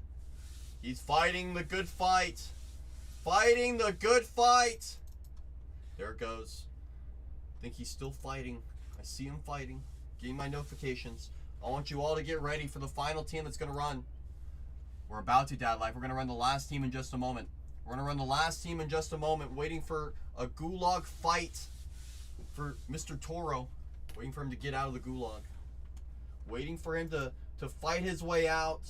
He's fighting the good fight. There it goes. I think he's still fighting. I see him fighting. Getting my notifications. I want you all to get ready for the final team that's going to run. We're about to, Dad Life. We're going to run the last team in just a moment. Waiting for a gulag fight for Mr. Toro. Waiting for him to get out of the gulag. Waiting for him to fight his way out.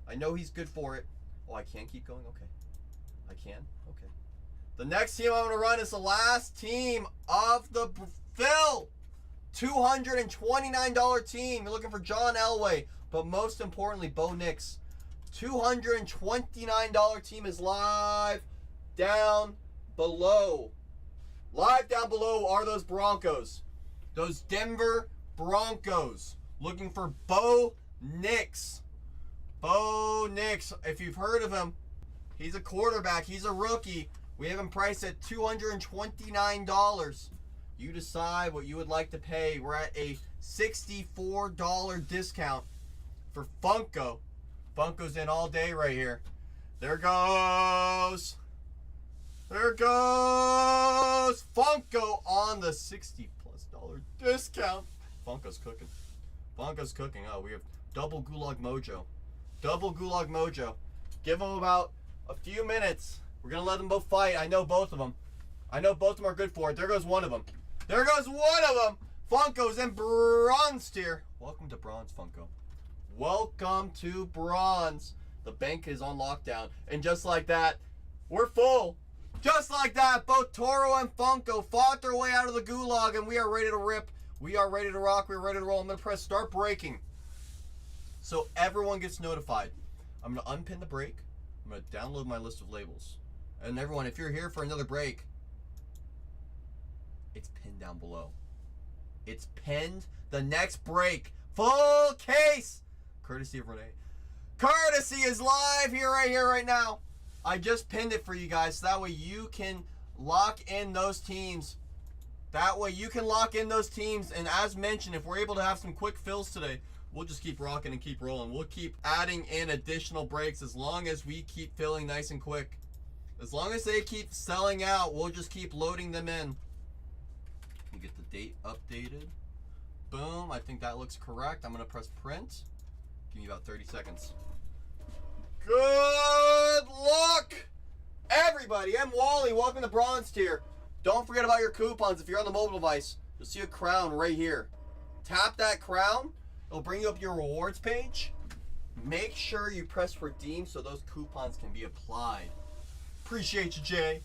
I know he's good for it. Oh, I can keep going? Okay. I can? Okay. The next team I'm going to run is the last team of the fill. $229 team. You're looking for John Elway. But most importantly, Bo Nix. $229 team is live down below. Live down below are those Broncos. Those Denver Broncos. Looking for Bo Nix. If you've heard of him, he's a quarterback. He's a rookie. We have him priced at $229. You decide what you would like to pay. We're at a $64 discount for Funko. Funko's in all day right here. There goes Funko on the $60+ discount. Funko's cooking. Oh, we have double Gulag Mojo. Give them about a few minutes. We're going to let them both fight. I know both of them are good for it. There goes one of them. Funko's in bronze tier. Welcome to bronze, Funko. Welcome to bronze. The bank is on lockdown. And just like that, we're full. Just like that, both Toro and Funko fought their way out of the gulag, and we are ready to rip. We are ready to rock. We're ready to roll. I'm going to press start breaking so everyone gets notified. I'm going to unpin the break. I'm going to download my list of labels. And everyone, if you're here for another break, it's pinned down below. It's pinned. The next break. Full case. Courtesy of Renee. Courtesy is live right here, right now. I just pinned it for you guys so that way you can lock in those teams. And as mentioned, if we're able to have some quick fills today, we'll just keep rocking and keep rolling. We'll keep adding in additional breaks as long as we keep filling nice and quick. As long as they keep selling out, we'll just keep loading them in. You get the date updated. Boom. I think that looks correct. I'm going to press print. Give me about 30 seconds. Good luck, everybody. I'm Wally. Welcome to bronze tier. Don't forget about your coupons if you're on the mobile device. You'll see a crown right here. Tap that crown. It'll bring you up your rewards page. Make sure you press redeem so those coupons can be applied. Appreciate you, Jay.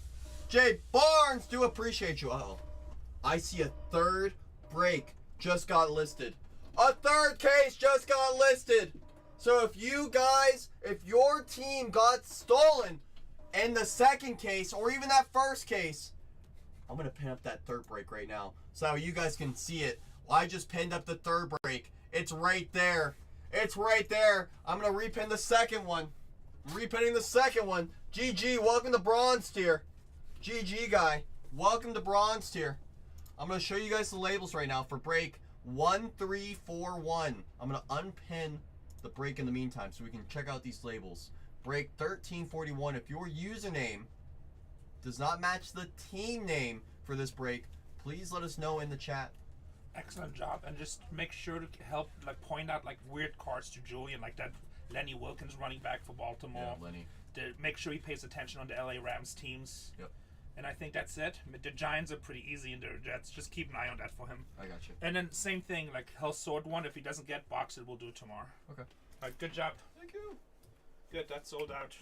Jay Barnes, do appreciate you. Uh-oh. I see a third break just got listed. A third case just got listed. So if you guys, if your team got stolen in the second case or even that first case, I'm going to pin up that third break right now so you guys can see it. I just pinned up the third break. It's right there. It's right there. I'm going to repin the second one. Repinning the second one. GG, welcome to Bronze Tier. GG, guy. Welcome to Bronze Tier. I'm going to show you guys the labels right now for break 1341. I'm going to unpin the break in the meantime so we can check out these labels. Break 1341. If your username does not match the team name for this break, please let us know in the chat. Excellent job, and just make sure to help, like, point out like weird cards to Julian, like that Lenny Wilkins running back for Baltimore. Yeah, Lenny. To make sure he pays attention on the LA Rams teams. Yep. And I think that's it. The Giants are pretty easy in their Jets. Just keep an eye on that for him. I got you. And then same thing, like Hell's Sword one. If he doesn't get boxed, we'll do it tomorrow. Okay. All right, good job. Thank you. Good, that's sold out.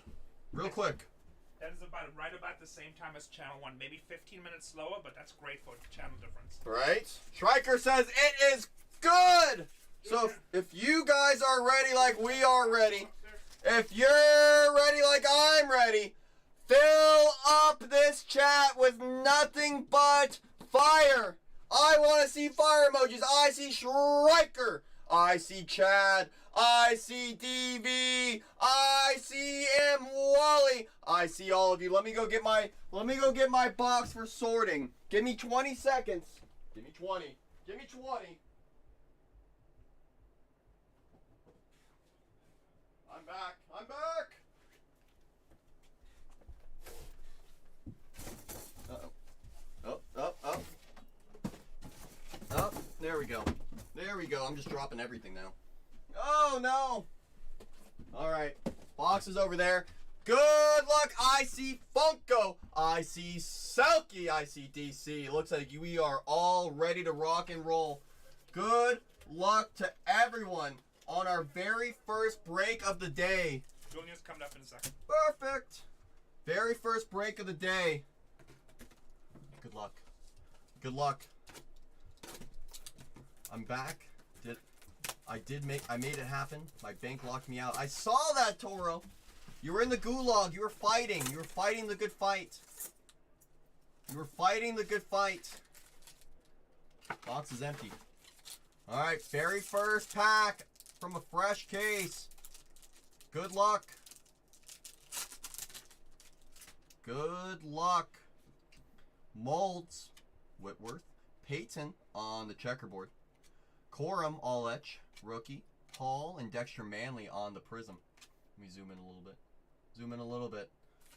Real quick. That is right about the same time as Channel 1. Maybe 15 minutes slower, but that's great for channel difference. Right? Striker says it is good. So if you guys are ready like we are ready, if you're ready like I'm ready, fill up this chat with nothing but fire. I want to see fire emojis. I see Striker. I see Chad. I see DV. I see M Wally. I see all of you. Let me go get my box for sorting. Give me 20 seconds. Give me 20. Give me 20. I'm back. I'm back. Uh-oh. Oh. Oh, there we go. There we go. I'm just dropping everything now. Oh, no. All right. Box is over there. Good luck. I see Funko. I see Selkie. I see DC. Looks like we are all ready to rock and roll. Good luck to everyone on our very first break of the day. Julian's coming up in a second. Perfect. Very first break of the day. Good luck. Good luck. I'm back. I made it happen. My bank locked me out. I saw that, Toro. You were in the gulag. You were fighting. You were fighting the good fight. You were fighting the good fight. Box is empty. Alright, very first pack from a fresh case. Good luck. Good luck. Molds, Whitworth, Peyton on the checkerboard. Corum, All-Etch, rookie. Paul and Dexter Manley on the prism. Let me zoom in a little bit. Zoom in a little bit.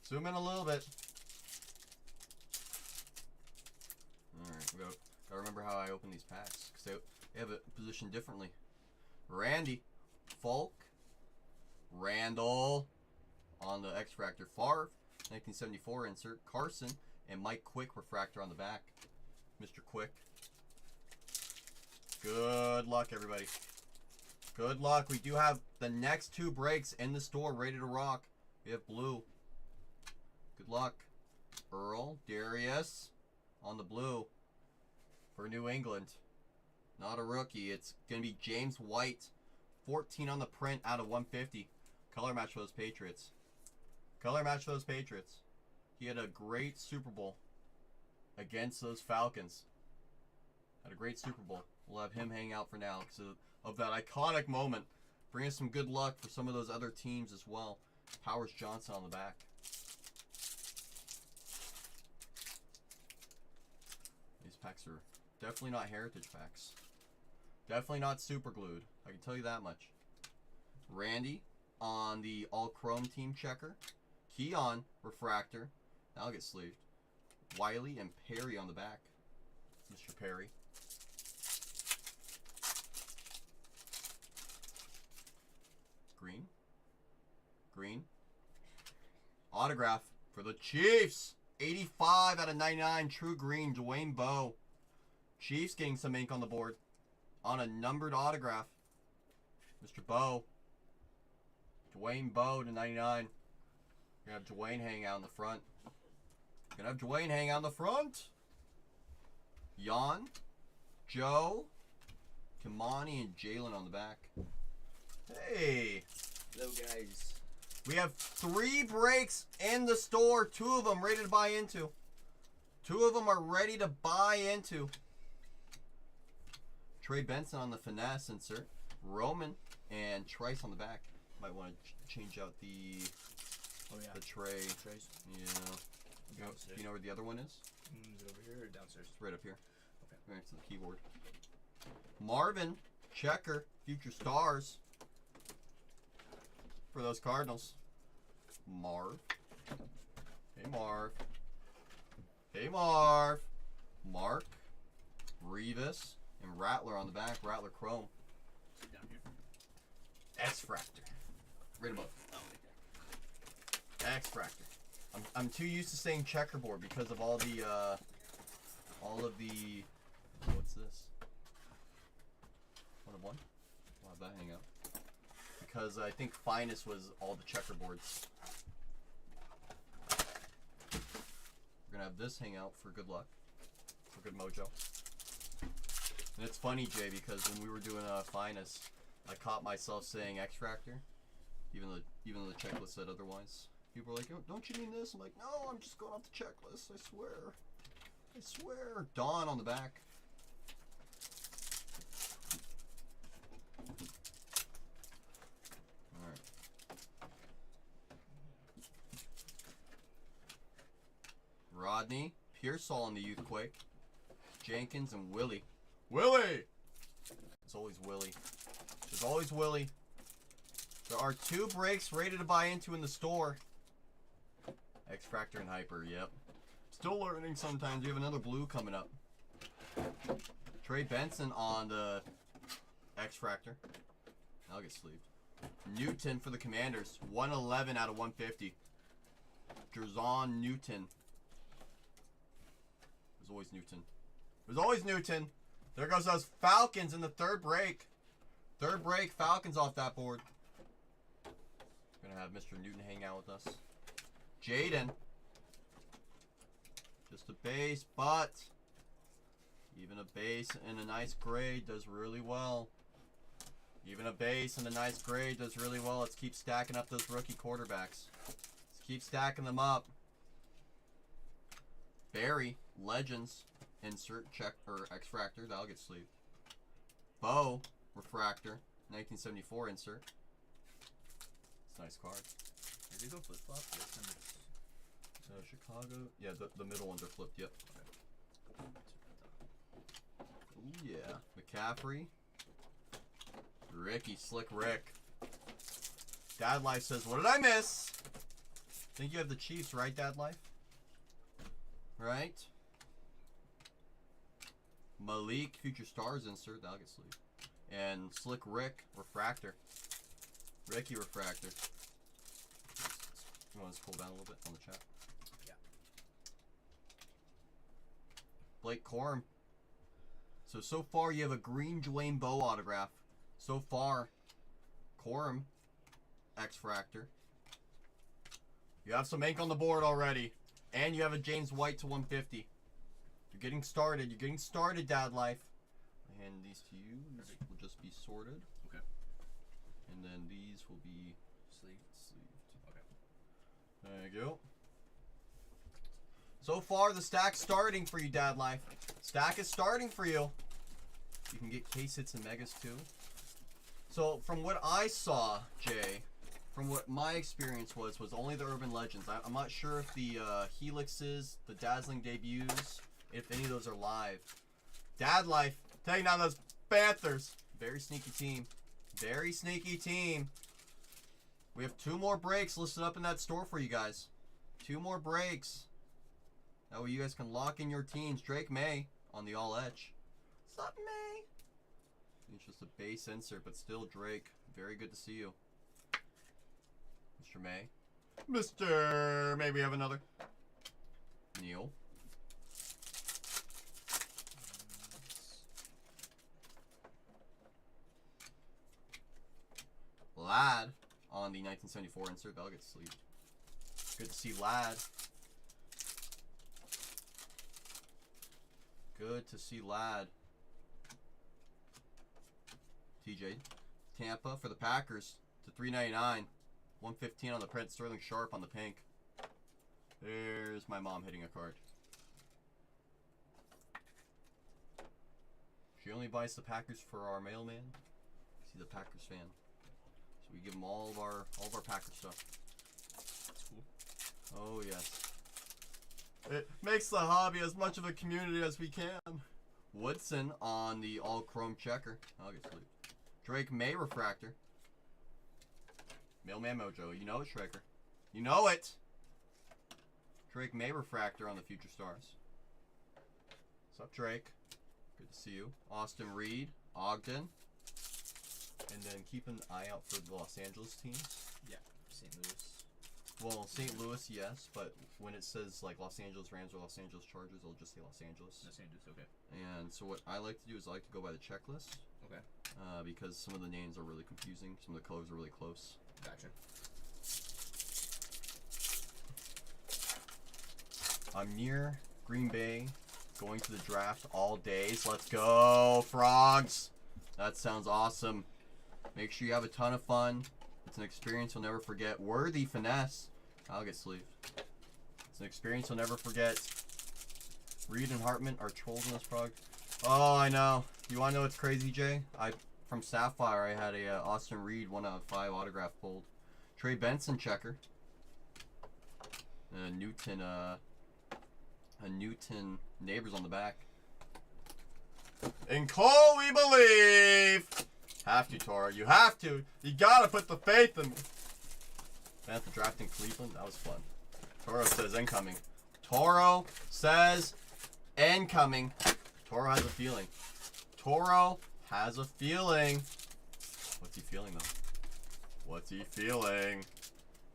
Zoom in a little bit. Alright, gotta remember how I open these packs, because they have it positioned differently. Randy, Falk, Randall on the X-Fractor. Favre, 1974 insert. Carson and Mike Quick refractor on the back. Mr. Quick. Good luck, everybody. Good luck. We do have the next two breaks in the store ready to rock. We have blue. Good luck. Earl, Darius on the blue for New England. Not a rookie. It's going to be James White. 14 on the print out of 150. Color match for those Patriots. Color match for those Patriots. He had a great Super Bowl against those Falcons. Had a great Super Bowl. We'll have him hang out for now because of that iconic moment. Bring us some good luck for some of those other teams as well. Powers Johnson on the back. These packs are definitely not heritage packs. Definitely not super glued. I can tell you that much. Randy on the all chrome team checker. Keon refractor. That'll get sleeved. Wiley and Perry on the back. Mr. Perry. Green. Green. Autograph for the Chiefs. 85 out of 99. True green. Dwayne Bowe. Chiefs getting some ink on the board. On a numbered autograph. Mr. Bowe. Dwayne Bowe to 99. You're going to have Dwayne hang out in the front. You're going to have Dwayne hang out in the front. Jan, Joe, Kimani, and Jalen on the back. Hey. Hello, guys. We have 3 breaks in the store. 2 of them ready to buy into. 2 of them are ready to buy into. Trey Benson on the finesse insert. Roman and Trice on the back. Might want to change out the the tray. Trays. Yeah. Do you know where the other one is? Is it over here or downstairs? It's right up here. Okay. Right next to the keyboard. Marvin, checker, future stars. For those Cardinals. Marv. Hey, Marv. Hey, Marv. Mark. Revis. And Rattler on the back. Rattler Chrome. Down here. X-Fractor. Right above. Oh, right there. X-Fractor. I'm too used to saying checkerboard because of all of the what's this? 1 of 1? We'll have that hang out. Because I think finest was all the checkerboards. We're gonna have this hang out for good luck. For good mojo. And it's funny, Jay, because when we were doing finest, I caught myself saying X-Fractor, even though the checklist said otherwise. People were like, oh, don't you mean this? I'm like, no, I'm just going off the checklist, I swear. I swear. Dawn on the back. Alright. Rodney, Pearsall on the Youthquake. Jenkins and Willie. Willie! It's always Willie. There's always Willie. There are 2 breaks ready to buy into in the store. X-Fractor and Hyper, yep. Still learning sometimes. We have another blue coming up. Trey Benson on the X-Fractor. That'll get sleeved. Newton for the Commanders. 111 out of 150. Jerzon Newton. There's always Newton. There's always Newton. There goes those Falcons in the 3rd break. 3rd break, Falcons off that board. Gonna have Mr. Newton hang out with us. Jaden. Just a base, but even a base and a nice grade does really well. Even a base and a nice grade does really well. Let's keep stacking up those rookie quarterbacks. Let's keep stacking them up. Barry, Legends, insert check or X-Fractor, that'll get sleeved. Bo, Refractor, 1974 insert. It's a nice card. Did they go flip flop? Chicago. Yeah, the middle ones are flipped. Yep. Ooh, yeah. McCaffrey. Ricky, Slick Rick. Dad Life says, what did I miss? Think you have the Chiefs, right, Dad Life? Right? Malik, Future Stars insert. That'll get sleeved. And Slick Rick, Refractor. Ricky Refractor. You want to scroll down a little bit on the chat? Yeah. Blake Corum. So far you have a green Dwayne Bowe autograph. So far, Corum, X-Fractor. You have some ink on the board already. And you have a James White to 150. You're getting started. You're getting started, Dad Life. And these to you. These will just be sorted. Okay. And then these will be Sleeve. sleeved. Okay. There you go. So far, the stack's starting for you, Dad Life. Stack is starting for you. You can get case hits and megas too. So from what I saw, Jay, from what my experience was only the Urban Legends. I'm not sure if the Helixes, the Dazzling Debuts, if any of those are live. Dad Life, taking down those Panthers. Very sneaky team. Very sneaky team. We have 2 more breaks listed up in that store for you guys. 2 more breaks. That way you guys can lock in your teams. Drake May on the All Etch. What's up, May? It's just a base insert, but still Drake. Very good to see you. Mr. May. Mr. May, we have another. Neil. Lad on the 1974 insert. That'll get sleeved. Good to see Lad. Good to see Lad. TJ. Tampa for the Packers to 399. 115 on the print. Sterling Sharp on the pink. There's my mom hitting a card. She only buys the Packers for our mailman. He's a Packers fan, so we give him all of our Packers stuff. That's cool. Oh yes. It makes the hobby as much of a community as we can. Woodson on the all chrome checker. I'll get sleep. Drake May refractor. Mailman Mojo. You know it, Schraker. You know it. Drake May refractor on the Future Stars. What's up, Drake? Good to see you. Austin Reed, Ogden. And then keep an eye out for the Los Angeles teams. Yeah, St. Louis. Well, St. Louis, yes, but when it says like Los Angeles Rams or Los Angeles Chargers, it'll just say Los Angeles. Los Angeles, okay. And so what I like to do is I like to go by the checklist. Okay. Because some of the names are really confusing. Some of the colors are really close. Gotcha. I'm near Green Bay, going to the draft all days. Let's go, Frogs! That sounds awesome. Make sure you have a ton of fun. It's an experience you'll never forget. Worthy finesse. I'll get sleeved. It's an experience you'll never forget. Reed and Hartman are trolls in this frog. Oh, I know. You want to know what's crazy, Jay? From Sapphire, I had a Austin Reed 1 out of 5 autograph pulled. Trey Benson checker. And a Newton Neighbors on the back. In Cole we believe. Have to, Toro. You have to. You gotta put the faith in me. At the draft in Cleveland, that was fun. Toro says incoming. Toro says incoming. Toro has a feeling. Toro has a feeling. What's he feeling though? What's he feeling?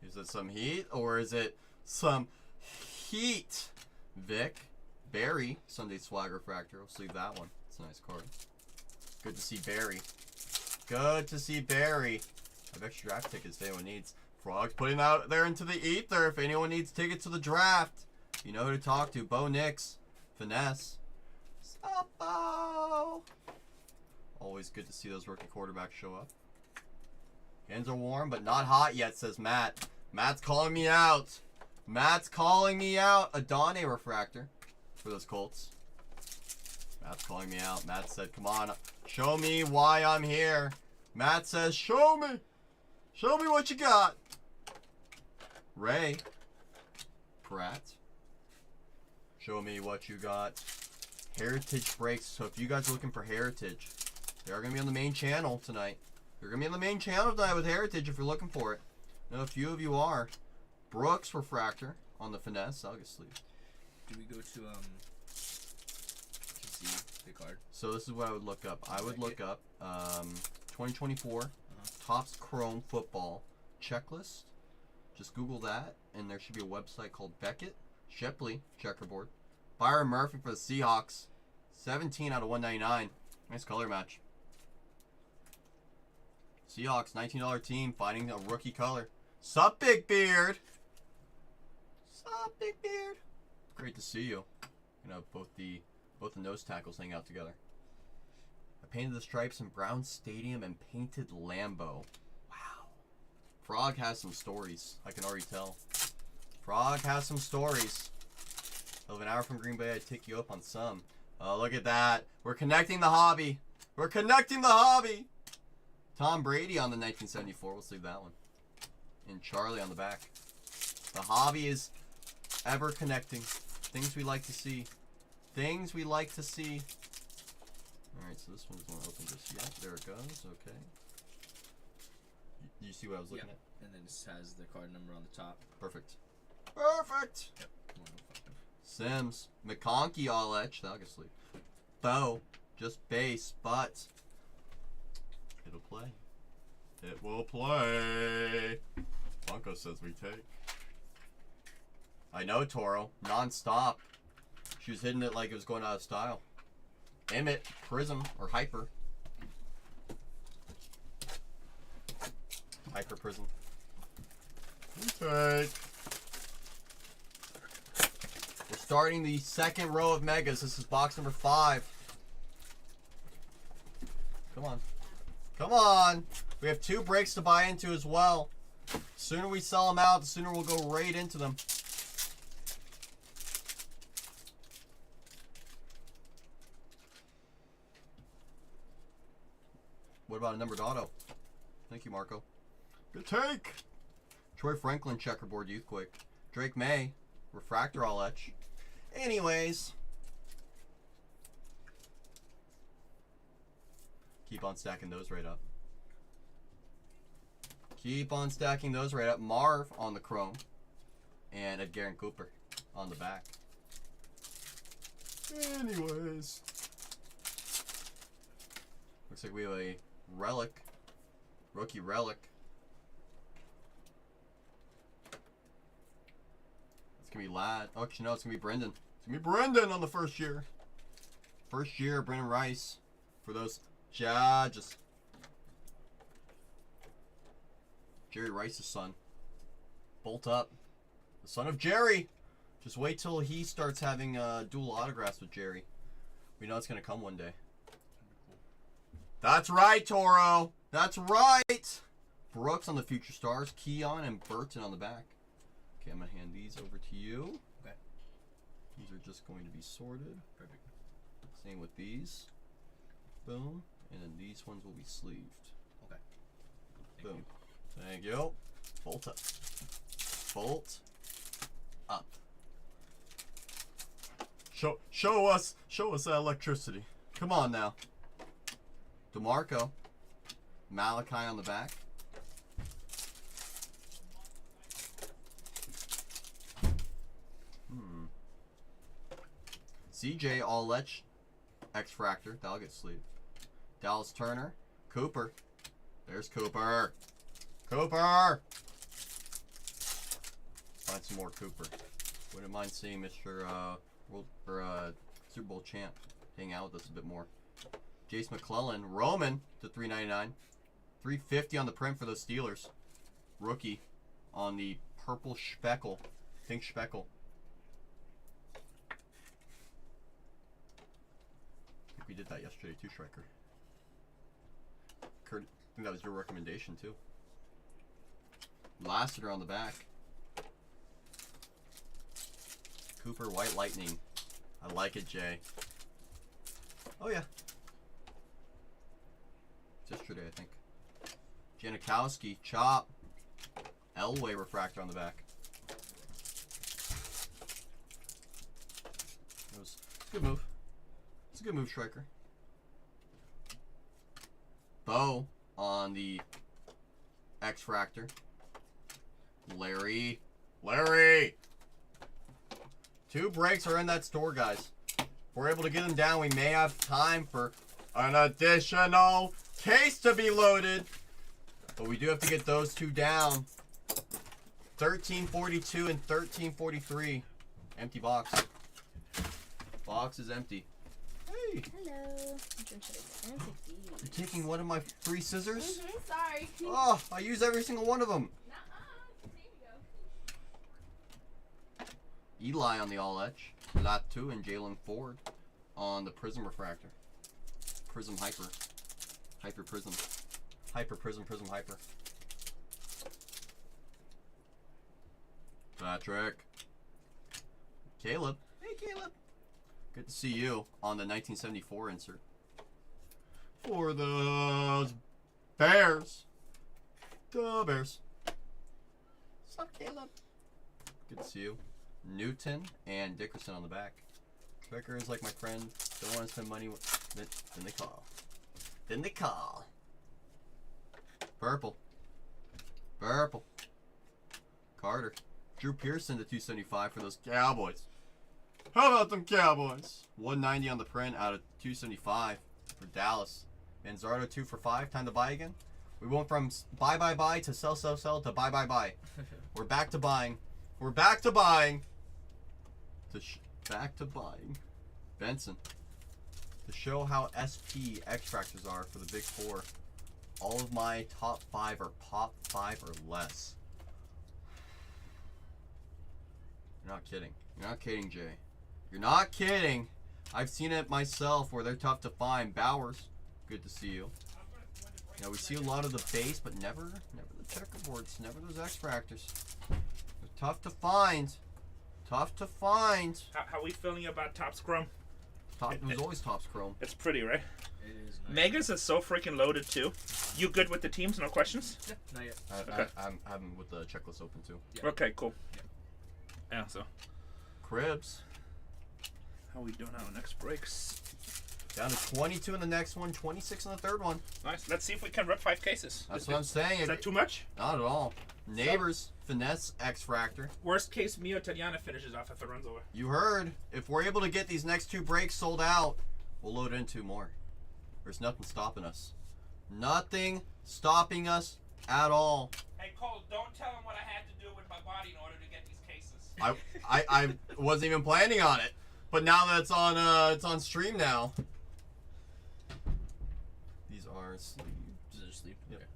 Is it some heat or is it some heat? Vic, Barry, Sunday Swag Refractor. We'll sleeve that one. It's a nice card. Good to see Barry. Good to see Barry. I have extra draft tickets if anyone needs. Frog's putting out there into the ether. If anyone needs tickets to the draft, you know who to talk to. Bo Nix, Finesse. Sup, Bo? Always good to see those rookie quarterbacks show up. Hands are warm, but not hot yet, says Matt. Matt's calling me out. Matt's calling me out. Adane refractor for those Colts. Matt's calling me out. Matt said, come on, show me why I'm here. Matt says, show me. Show me what you got. Ray Pratt. Show me what you got. Heritage breaks. So if you guys are looking for Heritage, they are going to be on the main channel tonight. They're going to be on the main channel tonight with Heritage if you're looking for it. I know a few of you are. Brooks refractor on the finesse. I'll get sleeved. Do we go to see the card? So this is what I would look up. I would look up 2024 Topps Chrome Football Checklist. Just Google that, and there should be a website called Beckett Shepley Checkerboard. Byron Murphy for the Seahawks. 17 out of 199. Nice color match. Seahawks, $19 team, finding a rookie color. Sup, Big Beard? Sup, Big Beard? Great to see you. You know, both the nose tackles hang out together. I painted the stripes in Brown Stadium and painted Lambeau. Wow. Frog has some stories. I can already tell. Frog has some stories. I live an hour from Green Bay. I'd take you up on some. Oh, look at that. We're connecting the hobby. We're connecting the hobby. Tom Brady on the 1974. We'll leave that one. And Charlie on the back. The hobby is ever connecting. Things we like to see. Things we like to see. Alright, so this one doesn't open just yet. There it goes. Okay. You see what I was looking at? And then it has the card number on the top. Perfect. Perfect! Yep. Come on, no fucking. Sims. McConkey all etched. That'll get sleep. Bo. Just base, but it'll play. It will play. Funko says we take. I know, Toro. Non-stop. She was hitting it like it was going out of style. Emmett, Prism, or Hyper. Hyper Prism. Okay. We're starting the second row of Megas. This is box number 5. Come on. Come on. We have 2 breaks to buy into as well. The sooner we sell them out, the sooner we'll go right into them. What about a numbered auto? Thank you, Marco. Good take. Troy Franklin, Checkerboard Youthquake. Drake May, Refractor All Etch. Anyways. Keep on stacking those right up. Keep on stacking those right up. Marv on the chrome. And Edgar Cooper on the back. Anyways. Looks like we have a relic. Rookie relic. It's going to be Lad. Oh, actually, no, it's going to be Brendan. It's going to be Brendan on the first year. First year, Brendan Rice. For those judges. Jerry Rice's son. Bolt up. The son of Jerry. Just wait till he starts having dual autographs with Jerry. We know it's going to come one day. That's right, Toro. That's right. Brooks on the Future Stars. Keon and Burton on the back. Okay, I'm going to hand these over to you. Okay. These are just going to be sorted. Perfect. Same with these. Boom. And then these ones will be sleeved. Okay. Boom. Thank you. Bolt up. Bolt up. Show us that electricity. Come on now. DeMarco. Malachi on the back. CJ All Etch. X-Fractor. That'll get sleeved. Dallas Turner. Cooper. There's Cooper. Cooper! Find some more Cooper. Wouldn't mind seeing Mr. Super Bowl champ hang out with us a bit more. Jace McClellan. Roman to $3.99. $3.50 on the print for those Steelers. Rookie on the purple speckle. Pink speckle. I think we did that yesterday too, Striker. Kurt, I think that was your recommendation too. Lassiter on the back. Cooper White Lightning. I like it, Jay. Oh yeah. Yesterday, I think. Janikowski, Chop. Elway Refractor on the back. It's a good move. It's a good move, Striker. Bo on the X-Fractor. Larry. 2 breaks are in that store, guys. If we're able to get them down, we may have time for an additional case to be loaded. But we do have to get those 2 down. 1342 and 1343. Empty box. Box is empty. Hey. Hello. Which one should I get? You're taking one of my free scissors? Sorry. Oh, I use every single one of them. Eli on the All Etch. Latu and Jalen Ford on the Prism Refractor. Prism Hyper. Hyper Prism. Hyper Prism Prism Hyper. Patrick. Caleb. Hey, Caleb. Good to see you on the 1974 insert. For those Bears. The Bears. What's up, Caleb? Good to see you. Newton and Dickerson on the back. Becker is like my friend. Don't want to spend money. Then they call. Then they call. Purple. Purple. Carter. Drew Pearson to 275 for those Cowboys. How about them Cowboys? 190 on the print out of 275 for Dallas. Manzardo 2 for 5. Time to buy again. We went from buy to sell to buy. We're back to buying. We're back to buying. Back to buying. Benson. To show how SP X-Fractors are for the Big 4. all of my top 5 are pop 5 or less. You're not kidding. You're not kidding, Jay. You're not kidding. I've seen it myself where they're tough to find. Bowers, good to see you. Now we see a lot of the base, but never the checkerboards, never those X-Fractors. They're tough to find. Tough to find. How we feeling about Topps Chrome? It was always Topps Chrome. It's pretty, right? It is nice. Megas is so freaking loaded too. You good with the teams? No questions? Yeah, not yet. Okay. I'm with the checklist open too. Yeah. Okay, cool. Yeah, so Cribs. how we doing on next breaks? Down to 22 in the next one, 26 in the third one. Nice. Let's see if we can rip 5 cases. That's what I'm saying. Is that too much? Not at all. Neighbors, finesse, X-Fractor. Worst case, Mio Tatiana finishes off if it runs over. You heard. If we're able to get these next 2 breaks sold out, we'll load in 2 more. There's nothing stopping us. Nothing stopping us at all. Hey Cole, don't tell him what I had to do with my body in order to get these cases. I wasn't even planning on it, but now that it's on stream now. These are sleeves. Is it sleep? Yep. Okay.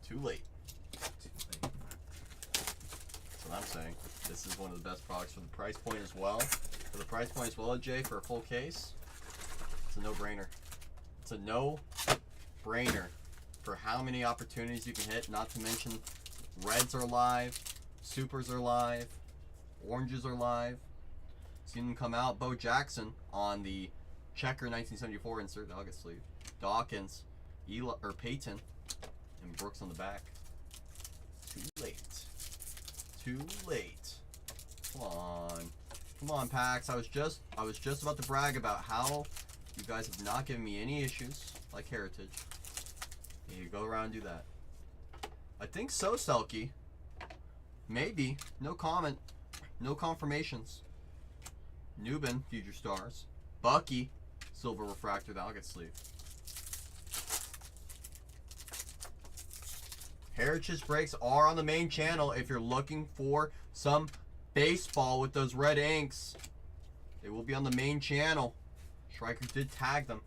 Too late. That's what I'm saying. This is one of the best products for the price point as well. For the price point as well, Jay, for a full case, it's a no-brainer. It's a no-brainer for how many opportunities you can hit, not to mention reds are live, supers are live, oranges are live. Seen them come out. Bo Jackson on the Checker 1974 insert August sleeve. Dawkins, Peyton, and Brooks on the back. Too late. Too late. Come on. Come on, Pax. I was just about to brag about how you guys have not given me any issues like Heritage. You go around and do that. I think so, Selkie. Maybe. No comment. No confirmations. Newbin, Future Stars. Bucky, Silver Refractor, the August sleeve. Heritage breaks are on the main channel if you're looking for some baseball with those red inks. They will be on the main channel. Striker did tag them.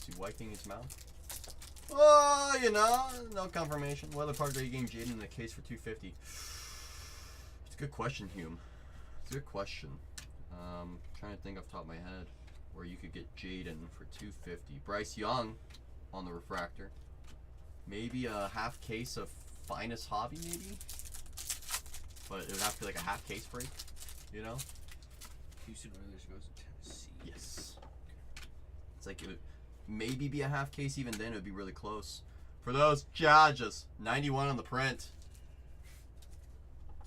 Is he wiping his mouth? Oh, you know, no confirmation. What other part are you getting Jaden in the case for 250? It's a good question, Hume. It's a good question. Trying to think off the top of my head where you could get Jaden for 250. Bryce Young on the refractor. Maybe a half case of Finest Hobby, maybe? But it would have to be like a half case break, you know? Houston Oilers goes to Tennessee. Yes. It's like it would maybe be a half case, even then it would be really close. For those judges, 91 on the print.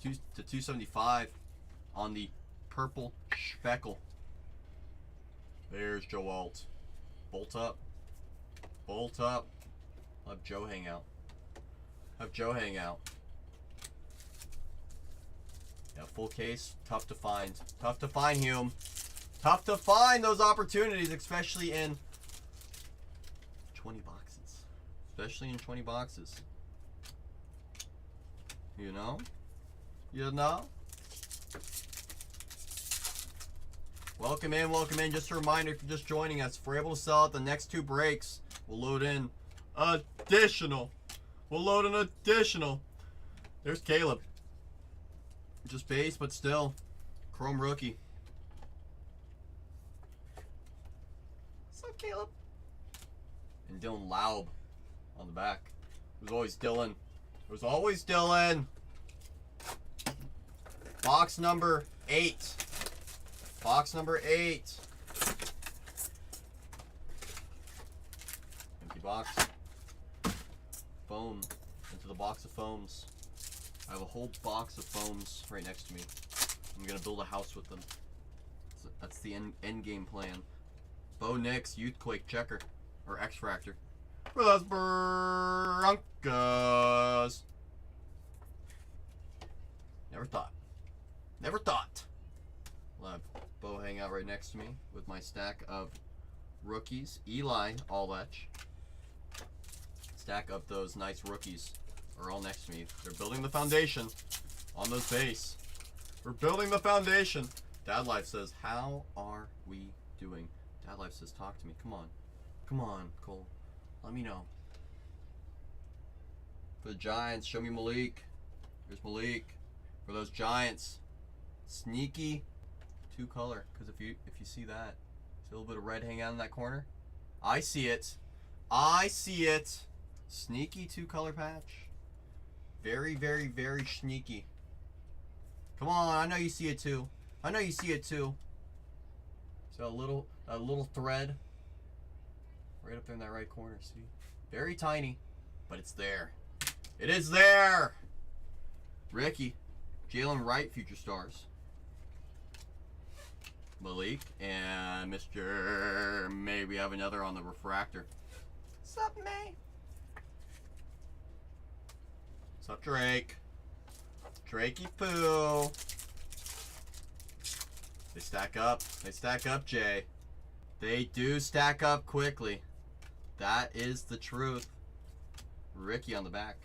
2 to 275 on the purple speckle. There's Joe Alt. Bolt up. Bolt up. Have Joe hang out. Have Joe hang out. Yeah, full case. Tough to find. Tough to find, Hume. Tough to find those opportunities, especially in 20 boxes. Especially in 20 boxes. You know? You know? Welcome in, welcome in. Just a reminder, if you're just joining us, if we're able to sell out the next 2 breaks, we'll load in additional. We'll load an additional. There's Caleb. Just base, but still. Chrome rookie. What's up, Caleb? And Dylan Laub on the back. It was always Dylan. It was always Dylan. Box number 8. Box number 8. Empty box. Foam. Into the box of foams. I have a whole box of foams right next to me. I'm going to build a house with them. So that's the end game plan. Bo Nix, Youthquake Checker. Or X-Fractor. For those Broncos. Never thought. Never thought. I'll have Bo hang out right next to me with my stack of rookies. Eli Allech. Stack of those nice rookies are all next to me. They're building the foundation on those base. We're building the foundation. Dad Life says, how are we doing? Dad Life says, talk to me. Come on. Come on, Cole. Let me know. For the Giants, show me Malik. Here's Malik. For those Giants, sneaky 2-color. Because if you see that, see a little bit of red hanging out in that corner. I see it. I see it. Sneaky 2-color patch. Very, very, very sneaky. Come on, I know you see it too. I know you see it too. So a little thread right up there in that right corner. See, very tiny, but it's there. It is there. Ricky, Jalen Wright, future stars. Malik and Mr. May. We have another on the refractor. What's up, May? What's up, Drake? Drakey poo. They stack up. They stack up, Jay. They do stack up quickly. That is the truth. Ricky on the back.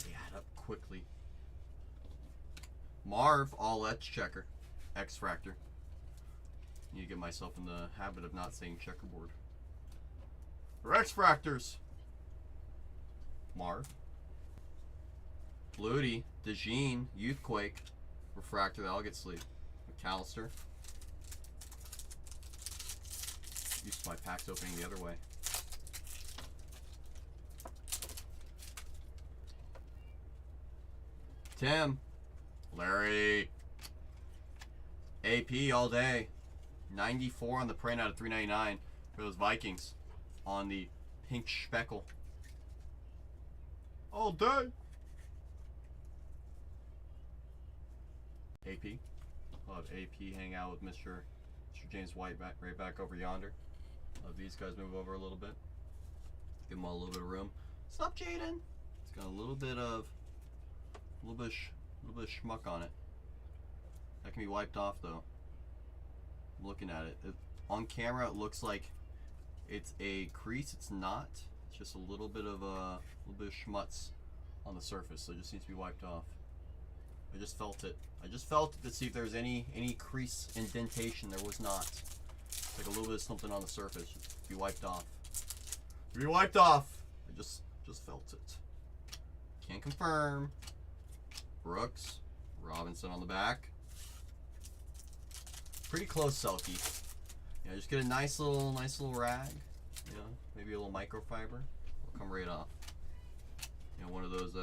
They add up quickly. Marv, all X checker. X Fractor. Need to get myself in the habit of not saying checkerboard. X Fractors. Marv. Flutie, DeJean, Youthquake, Refractor, that'll get sleep. McAllister. Used to my packs opening the other way. Tim. Larry. AP all day. 94 on the print out of 399 for those Vikings on the pink speckle. All day. AP. I'll have AP hang out with Mr. James White right back over yonder. I'll have these guys move over a little bit. Give them all a little bit of room. What's up, Jaden? It's got a little bit of schmuck on it. That can be wiped off though. I'm looking at it. On camera it looks like it's a crease. It's not. It's just a little bit of schmutz on the surface, so it just needs to be wiped off. I just felt it. I just felt it to see if there was any crease indentation. There was not. Like a little bit of something on the surface. Just be wiped off. Be wiped off. I just felt it. Can't confirm. Brooks, Robinson on the back. Pretty close, Selkie. Yeah, just get a nice little rag. You know, maybe a little microfiber. It'll come right off. You know, one of those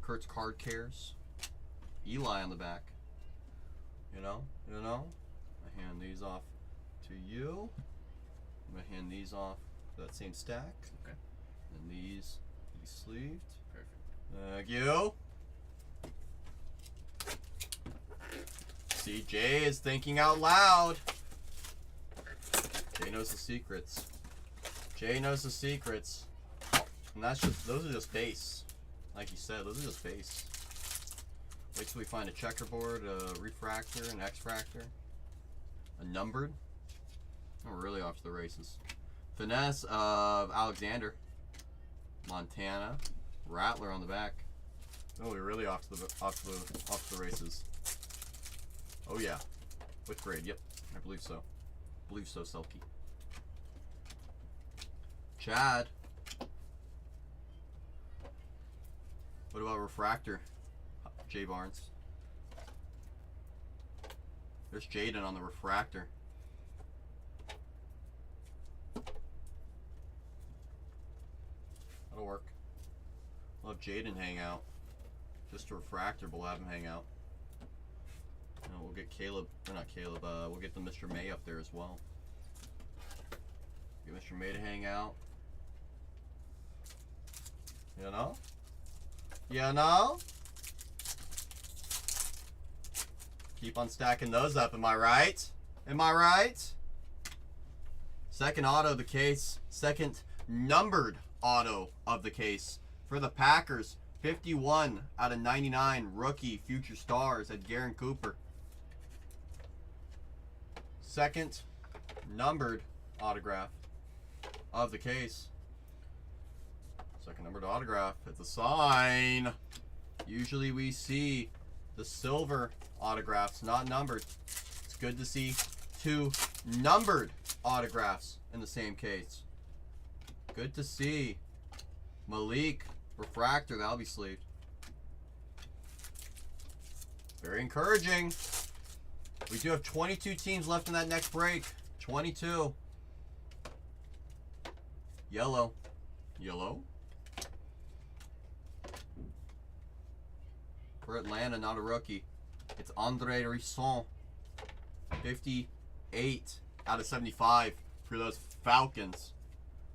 Kurt's Card Cares. Eli on the back. You know. I hand these off to you. I'm gonna hand these off to that same stack. Okay. And these sleeved. Perfect. Thank you. See, Jay is thinking out loud. Jay knows the secrets. Jay knows the secrets. And those are just base. Like you said, those are just base. Wait till we find a checkerboard, a refractor, an X-fractor, a numbered. Oh, we're really off to the races. Finesse of Alexander, Montana, Rattler on the back. Oh, we're really off to the races. Oh yeah, with grade. Yep, I believe so. Believe so, Selkie. Chad. What about refractor? Jay Barnes. There's Jaden on the refractor. That'll work. We'll have Jaden hang out. Just a refractor, but we'll have him hang out. And we'll get Caleb, or not Caleb, we'll get the Mr. May up there as well. Get Mr. May to hang out. You know? You know? Keep on stacking those up, am I right? Am I right? Second auto of the case. Second numbered auto of the case. For the Packers, 51 out of 99 rookie future stars at Garen Cooper. Second numbered autograph of the case. Second numbered autograph. It's a sign. Usually we see the silver autographs, not numbered. It's good to see 2 numbered autographs in the same case. Good to see. Malik, refractor, that'll be sleeved. Very encouraging. We do have 22 teams left in that next break. 22. Yellow. Yellow. For Atlanta, not a rookie. It's Andre Risson. 58 out of 75 for those Falcons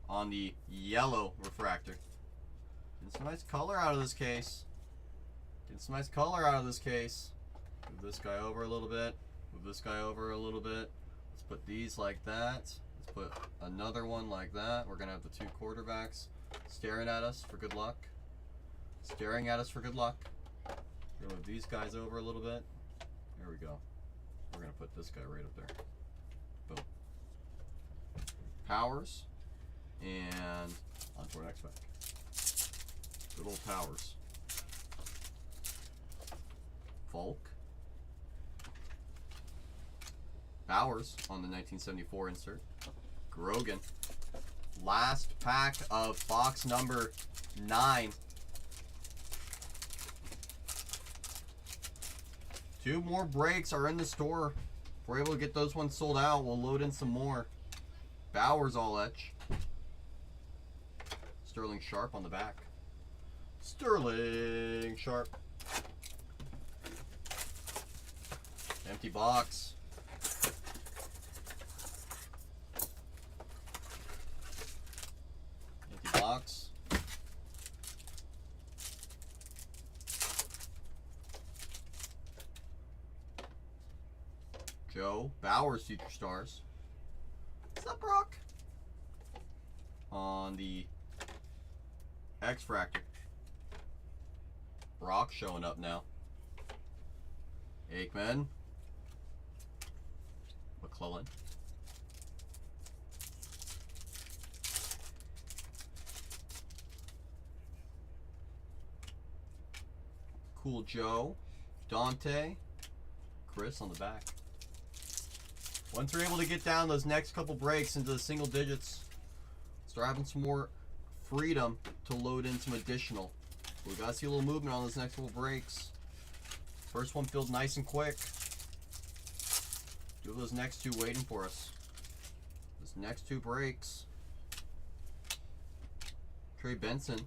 on the yellow refractor. Getting some nice color out of this case. Getting some nice color out of this case. Move this guy over a little bit. Move this guy over a little bit. Let's put these like that. Let's put another one like that. We're going to have the 2 quarterbacks staring at us for good luck. Staring at us for good luck. We're going to move these guys over a little bit. There we go. We're going to put this guy right up there. Boom. Powers. And on to our next pack. Good old Powers. Falk. Bowers on the 1974 insert. Grogan. Last pack of box number 9. 2 more breaks are in the store. If we're able to get those ones sold out, we'll load in some more. Bowers all etch. Sterling Sharp on the back. Sterling Sharp. Empty box. Empty box. Joe Bowers, Future Stars. What's up, Brock? On the X-Fractor. Brock showing up now. Aikman. McClellan. Cool Joe. Dante. Chris on the back. Once we're able to get down those next couple breaks into the single digits, start having some more freedom to load in some additional. We gotta see a little movement on those next couple breaks. First one filled nice and quick. Do those next 2 waiting for us. Those next 2 breaks. Trey Benson,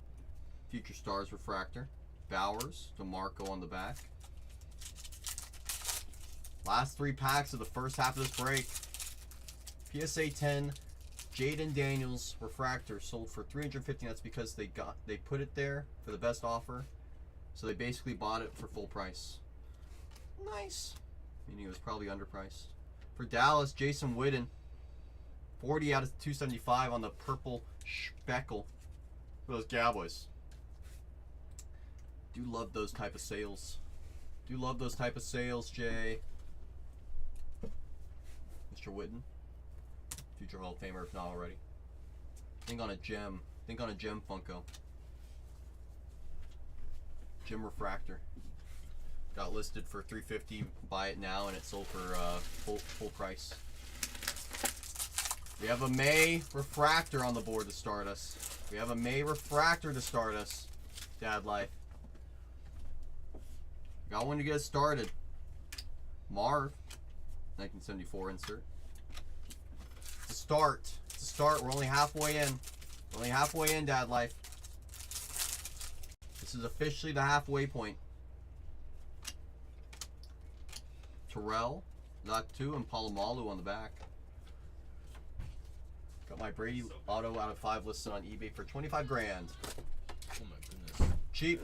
Future Stars refractor. Bowers, DeMarco on the back. Last 3 packs of the first half of this break. PSA 10, Jaden Daniels refractor sold for $350. That's because they put it there for the best offer, so they basically bought it for full price. Nice, meaning it was probably underpriced. For Dallas, Jason Witten, 40 out of 275 on the purple speckle for those Cowboys. Do love those type of sales. Do love those type of sales, Jay. Mr. Witten, future Hall of Famer if not already. Think on a gem. Think on a gem Funko. Gem refractor. Got listed for $350. Buy it now, and it sold for full price. We have a May refractor on the board to start us. We have a May refractor to start us. Dad life. Got one to get us started. Marv, 1974 insert. It's a start. It's a start. We're only halfway in. We're only halfway in, Dad life. This is officially the halfway point. Terrell, not 2, and Palomalu on the back. Got my Brady auto out of 5 listed on eBay for 25 grand. Oh my goodness. Cheap.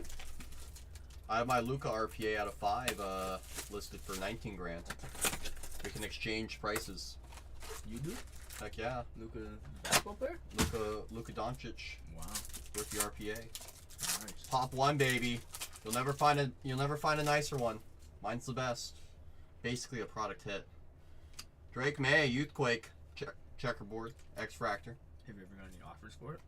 I have my Luca RPA out of 5 listed for 19 grand. We can exchange prices. You do? Heck yeah. Luka basketball player? Luka Doncic. Wow. Rookie RPA. Nice. Pop 1, baby. You'll never find a nicer one. Mine's the best. Basically a product hit. Drake May, Youthquake, checkerboard, X-Fractor. Have you ever got any offers for it?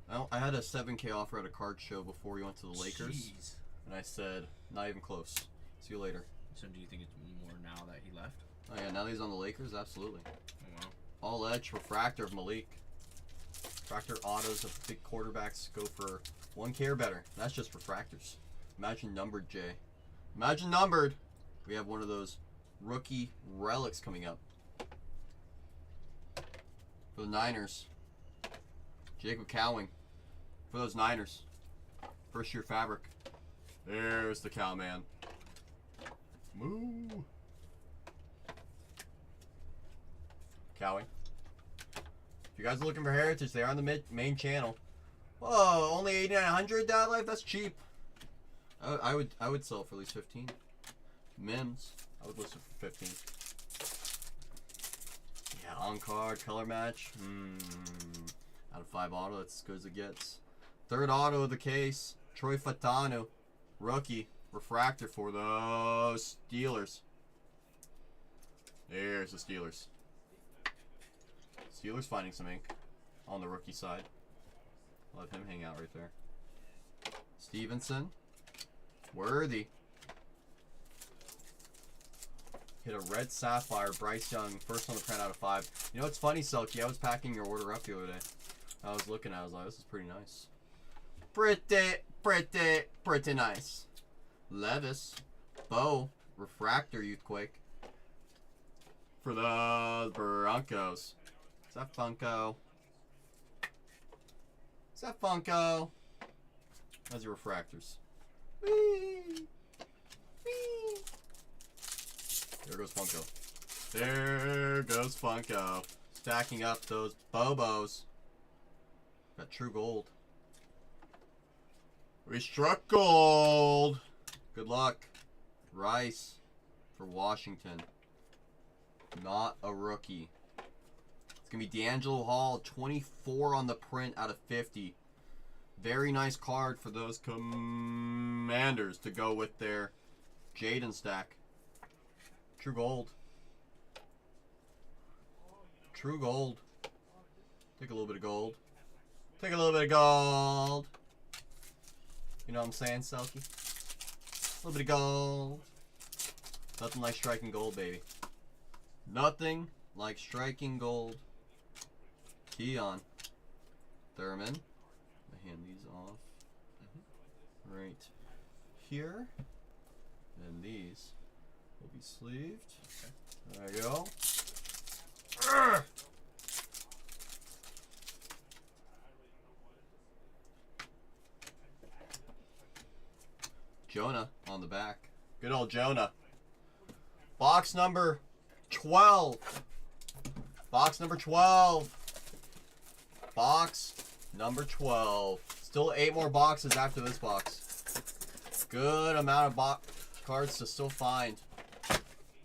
Well, I had a 7K offer at a card show before we went to the Lakers. Jeez. And I said, not even close. See you later. So do you think it's more now that he left? Oh yeah, now that he's on the Lakers, absolutely. Oh, wow. All edge refractor of Malik. Refractor autos of big quarterbacks go for 1K or better. That's just refractors. Imagine numbered, Jay. Imagine numbered. We have one of those rookie relics coming up. For the Niners. Jacob Cowing. For those Niners. First year fabric. There's the Cowman. Moo. Cowing. If you guys are looking for Heritage, they are on the main channel. Whoa, only 8,900 that life? That's cheap. I would sell it for at least 15. Mims, I would list it for 15. Yeah, on card, color match. Out of 5 auto, that's as good as it gets. Third auto of the case, Troy Fatanu, rookie, refractor for those Steelers. There's the Steelers. Steelers finding some ink on the rookie side. Let him hang out right there. Stevenson. Worthy. Hit a red sapphire. Bryce Young. First on the print out of 5. You know what's funny, Selkie? I was packing your order up the other day. I was looking at it. I was like, this is pretty nice. Pretty nice. Levis. Bo. Refractor Youthquake. For the Broncos. Is that Funko? Is that Funko? How's your refractors? Whee! Whee! There goes Funko. There goes Funko. Stacking up those Bobos. Got true gold. We struck gold. Good luck. Rice for Washington. Not a rookie. It's going to be D'Angelo Hall, 24 on the print out of 50. Very nice card for those Commanders to go with their Jaden stack. True gold. True gold. Take a little bit of gold. Take a little bit of gold. You know what I'm saying, Selkie? A little bit of gold. Nothing like striking gold, baby. Nothing like striking gold. Keon. Thurman. I hand these off. Right here. And these will be sleeved. There you go. Urgh! Jonah on the back. Good old Jonah. Box number 12. Box number 12. Box number 12. Still 8 more boxes after this box. Good amount of cards to still find.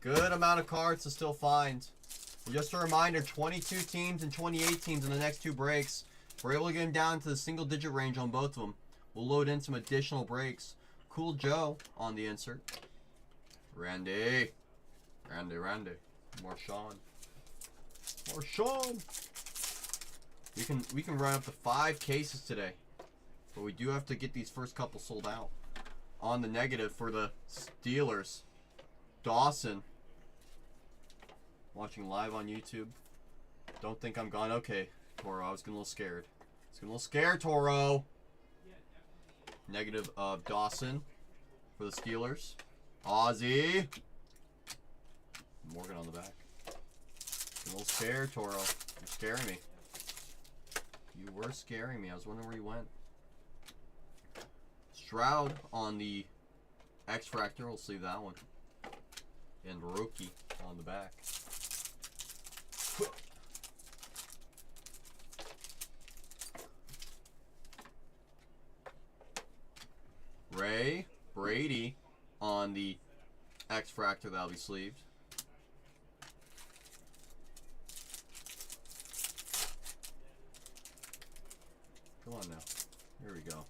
Good amount of cards to still find. And just a reminder, 22 teams and 28 teams in the next 2 breaks. If we're able to get them down to the single-digit range on both of them, we'll load in some additional breaks. Cool Joe on the insert. Randy. Marshawn. We can run up to 5 cases today. But we do have to get these first couple sold out. On the negative for the Steelers. Dawson. Watching live on YouTube. Don't think I'm gone. Okay, Toro. I was getting a little scared. Toro. Negative of Dawson for the Steelers. Ozzy. Morgan on the back. A little scared, Toro. You're scaring me. You were scaring me. I was wondering where you went. Stroud on the X-Fractor. We'll see that one. And Rookie on the back. Ray Brady on the X-Fractor. That'll be sleeved. Come on now. Here we go.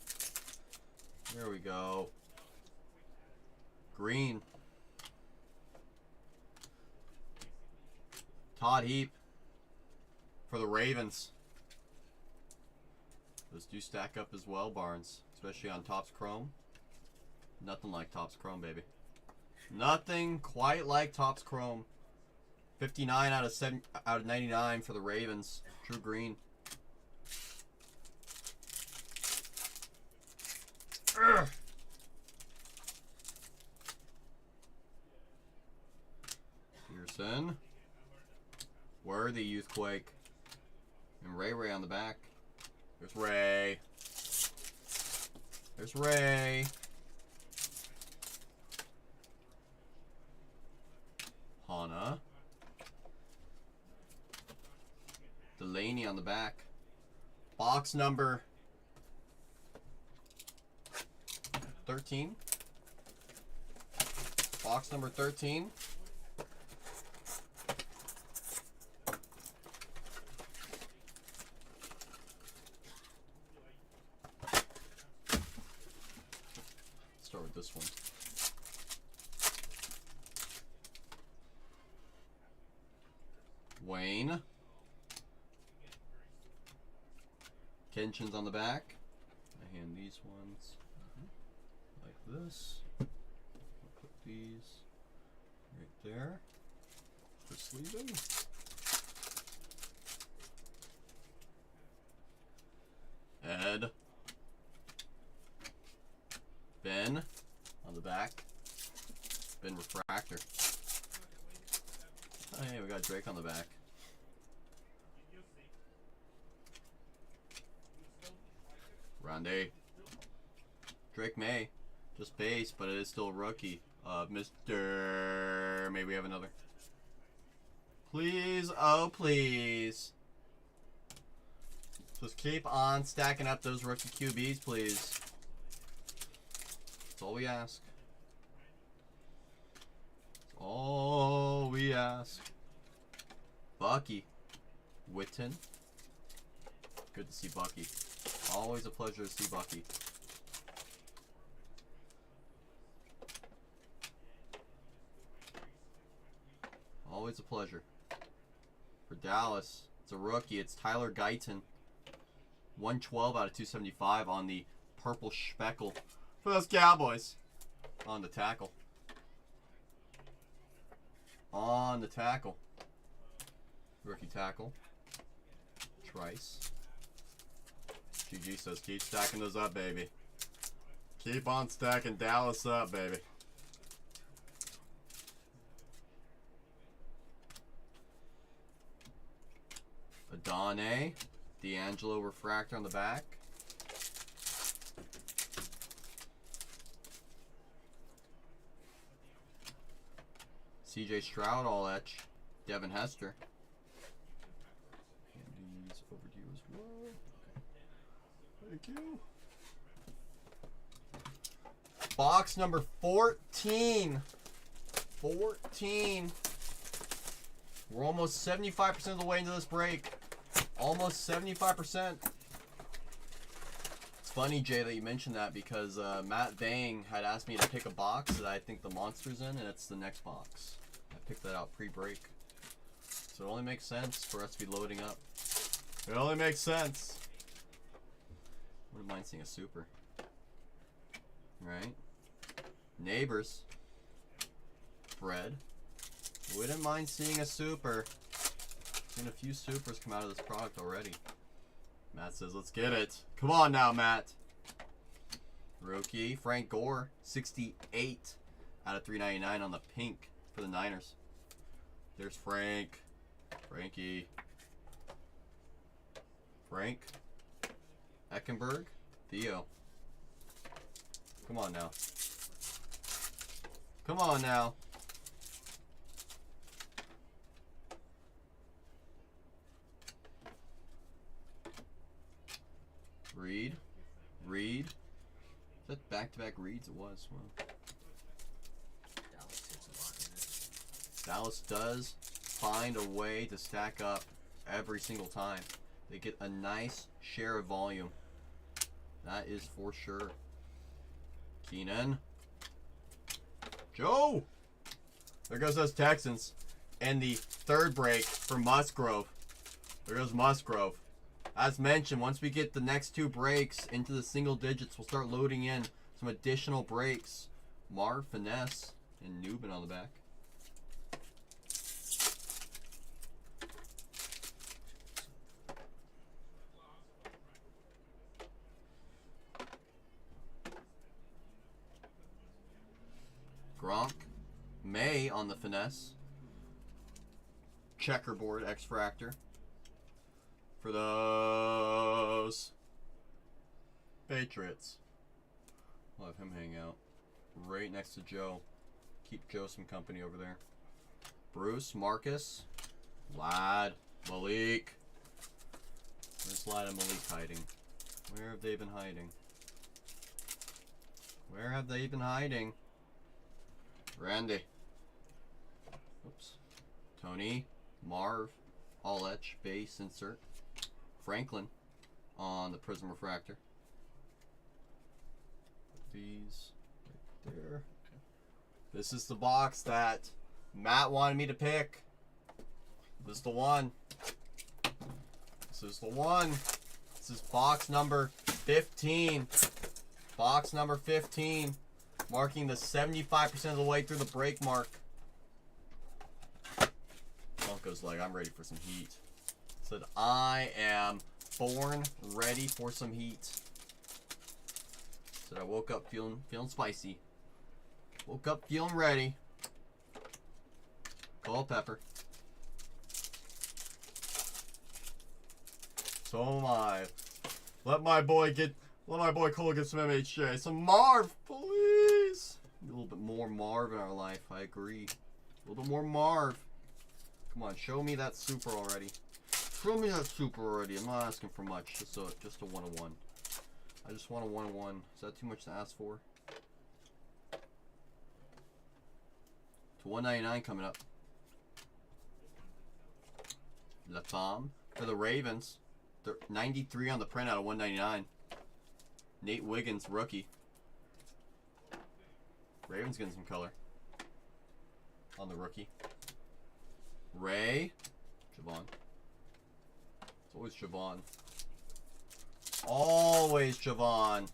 There we go. Green. Todd Heap for the Ravens. Those do stack up as well, Barnes, especially on Topps Chrome. Nothing like Topps Chrome, baby. Nothing quite like Topps Chrome. 59 out of 99 for the Ravens. True green. Ugh. Pearson. Worthy, Youthquake. And Ray on the back. There's Ray. There's Ray. Hana. Delaney on the back. Box number 13. Box number 13. Start with this one. Wayne. Kenshin's on the back. I hand these ones like this. I'll put these right there for sleeving. Ed. Ben on the back. Ben Refractor. Oh, hey, we got Drake on the back. Rondé. Drake May. Just base, but it is still a rookie. Mr. May we have another? Please, oh please. Just keep on stacking up those rookie QBs, please. That's all we ask. That's all we ask. Bucky. Witten. Good to see Bucky. Always a pleasure to see Bucky. Always a pleasure. For Dallas, it's a rookie. It's Tyler Guyton. 112 out of 275 on the purple speckle for those Cowboys. On the tackle. On the tackle. Rookie tackle. Trice. GG says keep stacking those up, baby. Keep on stacking Dallas up, baby. Adane. D'Angelo Refractor on the back. CJ Stroud all etch. Devin Hester. And these over to you as well. Thank you. Box number 14. 14. We're almost 75% of the way into this break. Almost 75%. It's funny, Jay, that you mentioned that because Matt Bang had asked me to pick a box that I think the monster's in, and it's the next box. I picked that out pre-break. So it only makes sense for us to be loading up. It only makes sense. Wouldn't mind seeing a super. Right? Neighbors. Fred. Wouldn't mind seeing a super. Seen a few supers come out of this product already. Matt says, let's get it. Come on now, Matt. Rookie. Frank Gore. 68 out of 399 on the pink for the Niners. There's Frank. Frankie. Frank. Eckenberg. Theo. Come on now. Come on now. Reed. Reed. Is that back-to-back reads? It was. Well, Dallas takes a lot in it. Dallas does find a way to stack up every single time. They get a nice share of volume. That is for sure. Keenan. Joe! There goes those Texans. And the third break for Musgrove. There goes Musgrove. As mentioned, once we get the next two breaks into the single digits, we'll start loading in some additional breaks Marv, Finesse, and Newman on the back. Gronk, May on the Finesse. Checkerboard, X-Fractor. For those Patriots. We'll have him hang out right next to Joe. Keep Joe some company over there. Bruce, Marcus, Lad, Malik. Where's Lad and Malik hiding? Where have they been hiding? Where have they been hiding? Randy. Oops. Tony, Marv, all etch, base, insert. Franklin on the Prism Refractor. These right there. This is the box that Matt wanted me to pick. This is the one. This is the one. This is box number 15. Box number 15. Marking the 75% of the way through the break mark. Funko's like, I'm ready for some heat. Said, I am born ready for some heat. Said, I woke up feeling spicy. Woke up feeling ready. Call Pepper. So am I. Let my boy Cole get some MHJ. Some Marv, please. A little bit more Marv in our life. I agree. A little bit more Marv. Come on, show me that super already. Show me that super already. I'm not asking for much. Just a 101. I just want a 101. Is that too much to ask for? To 199 coming up. Latham for the Ravens. They're 93 on the print out of 199. Nate Wiggins, rookie. Ravens getting some color on the rookie. Ray, Javon. It's always Javon. Always Javon.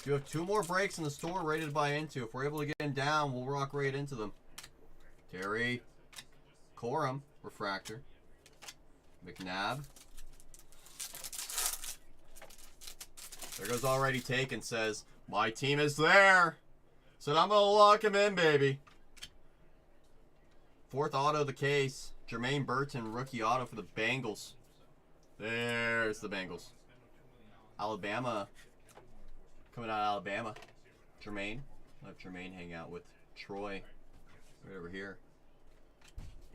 You have 2 more breaks in the store ready to buy into. If we're able to get them down, we'll rock right into them. Terry, Corum, refractor. McNabb. There goes already taken, says, my team is there. Said, I'm going to lock him in, baby. 4th auto of the case. Jermaine Burton, rookie auto for the Bengals. There's the Bengals. Alabama. Coming out of Alabama. Jermaine. Let Jermaine hang out with Troy. Right over here.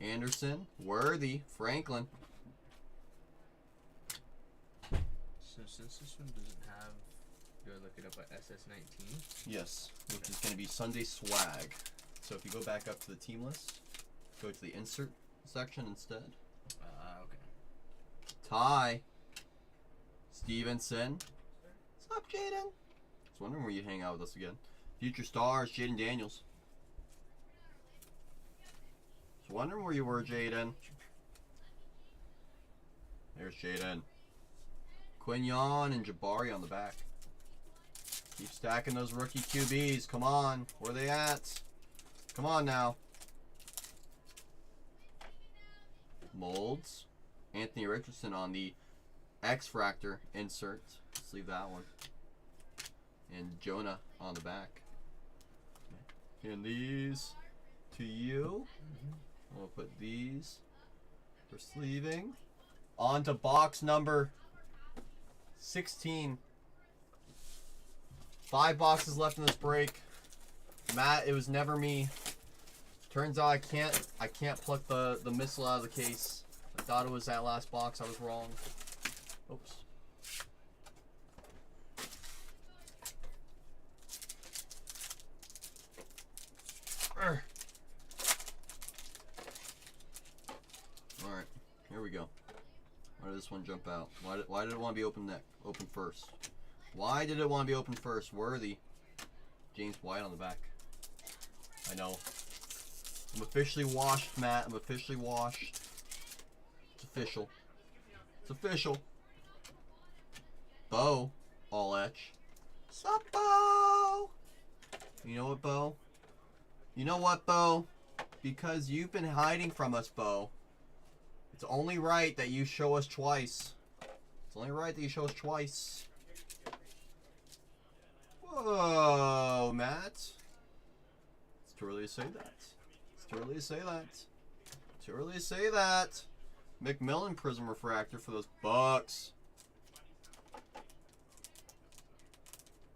Anderson. Worthy. Franklin. So since this one doesn't have, do I look it up at SS19? Yes, which is going to be Sunday swag. So if you go back up to the team list, go to the insert section instead. Okay. Ty Stevenson. What's up, Jaden? I was wondering where you'd hang out with us again. Future Stars, Jaden Daniels. I was wondering where you were, Jaden. There's Jaden. Quignon and Jabari on the back. Keep stacking those rookie QBs. Come on. Where are they at? Come on now. Molds. Anthony Richardson on the X-Fractor insert. Let's leave that one. And Jonah on the back. And these to you. We'll put these for sleeving. On to box number 16. 5 boxes left in this break. Matt, it was never me. Turns out I can't pluck the missile out of the case. I thought it was that last box. I was wrong. Oops. Alright, here we go. Why did this one jump out? Why did it want to be open first? Why did it want to be open first? Worthy. James White on the back. I know. I'm officially washed, Matt. I'm officially washed. It's official. It's official. Bo. All etch. Sup, Bo? You know what, Bo? You know what, Bo? Because you've been hiding from us, Bo. It's only right that you show us twice. It's only right that you show us twice. Whoa, Matt. It's too early to say that. It's too early to say that. Too early to say that. McMillan Prism Refractor for those Bucks.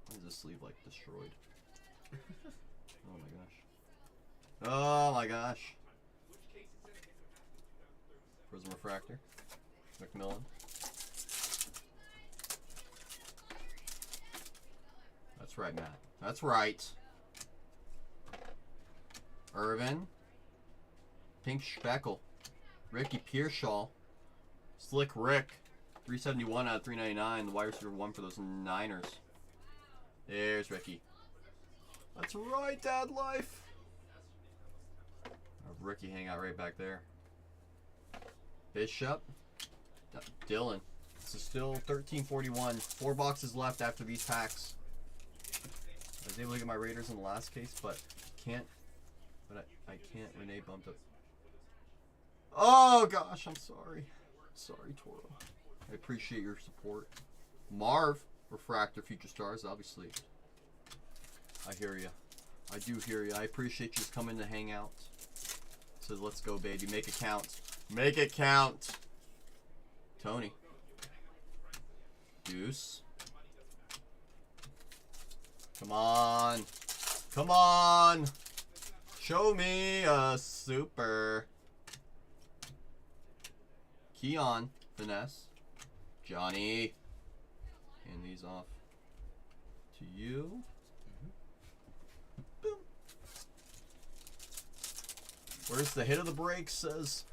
Why is this sleeve like destroyed? Oh my gosh. Oh my gosh. Prism Refractor. McMillan. That's right, Matt. That's right. Irvin. Pink Speckle. Ricky Pearsall. Slick Rick. 371 out of 399. The wide receiver 1 for those Niners. There's Ricky. That's right, Dad Life. Have Ricky hang out right back there. Bishop. Dylan. This is still 1341. 4 boxes left after these packs. I was able to get my Raiders in the last case, but can't. But I can't. Renee bumped up. Oh gosh, I'm sorry. Sorry, Toro. I appreciate your support. Marv, Refractor, Future Stars, obviously. I hear you. I do hear you. I appreciate you coming to hang out. So let's go, baby. Make it count. Make it count. Tony. Deuce. Come on. Come on. Show me a super. Keon. Finesse. Johnny. Hand these off to you. Boom. Where's the hit of the break? Says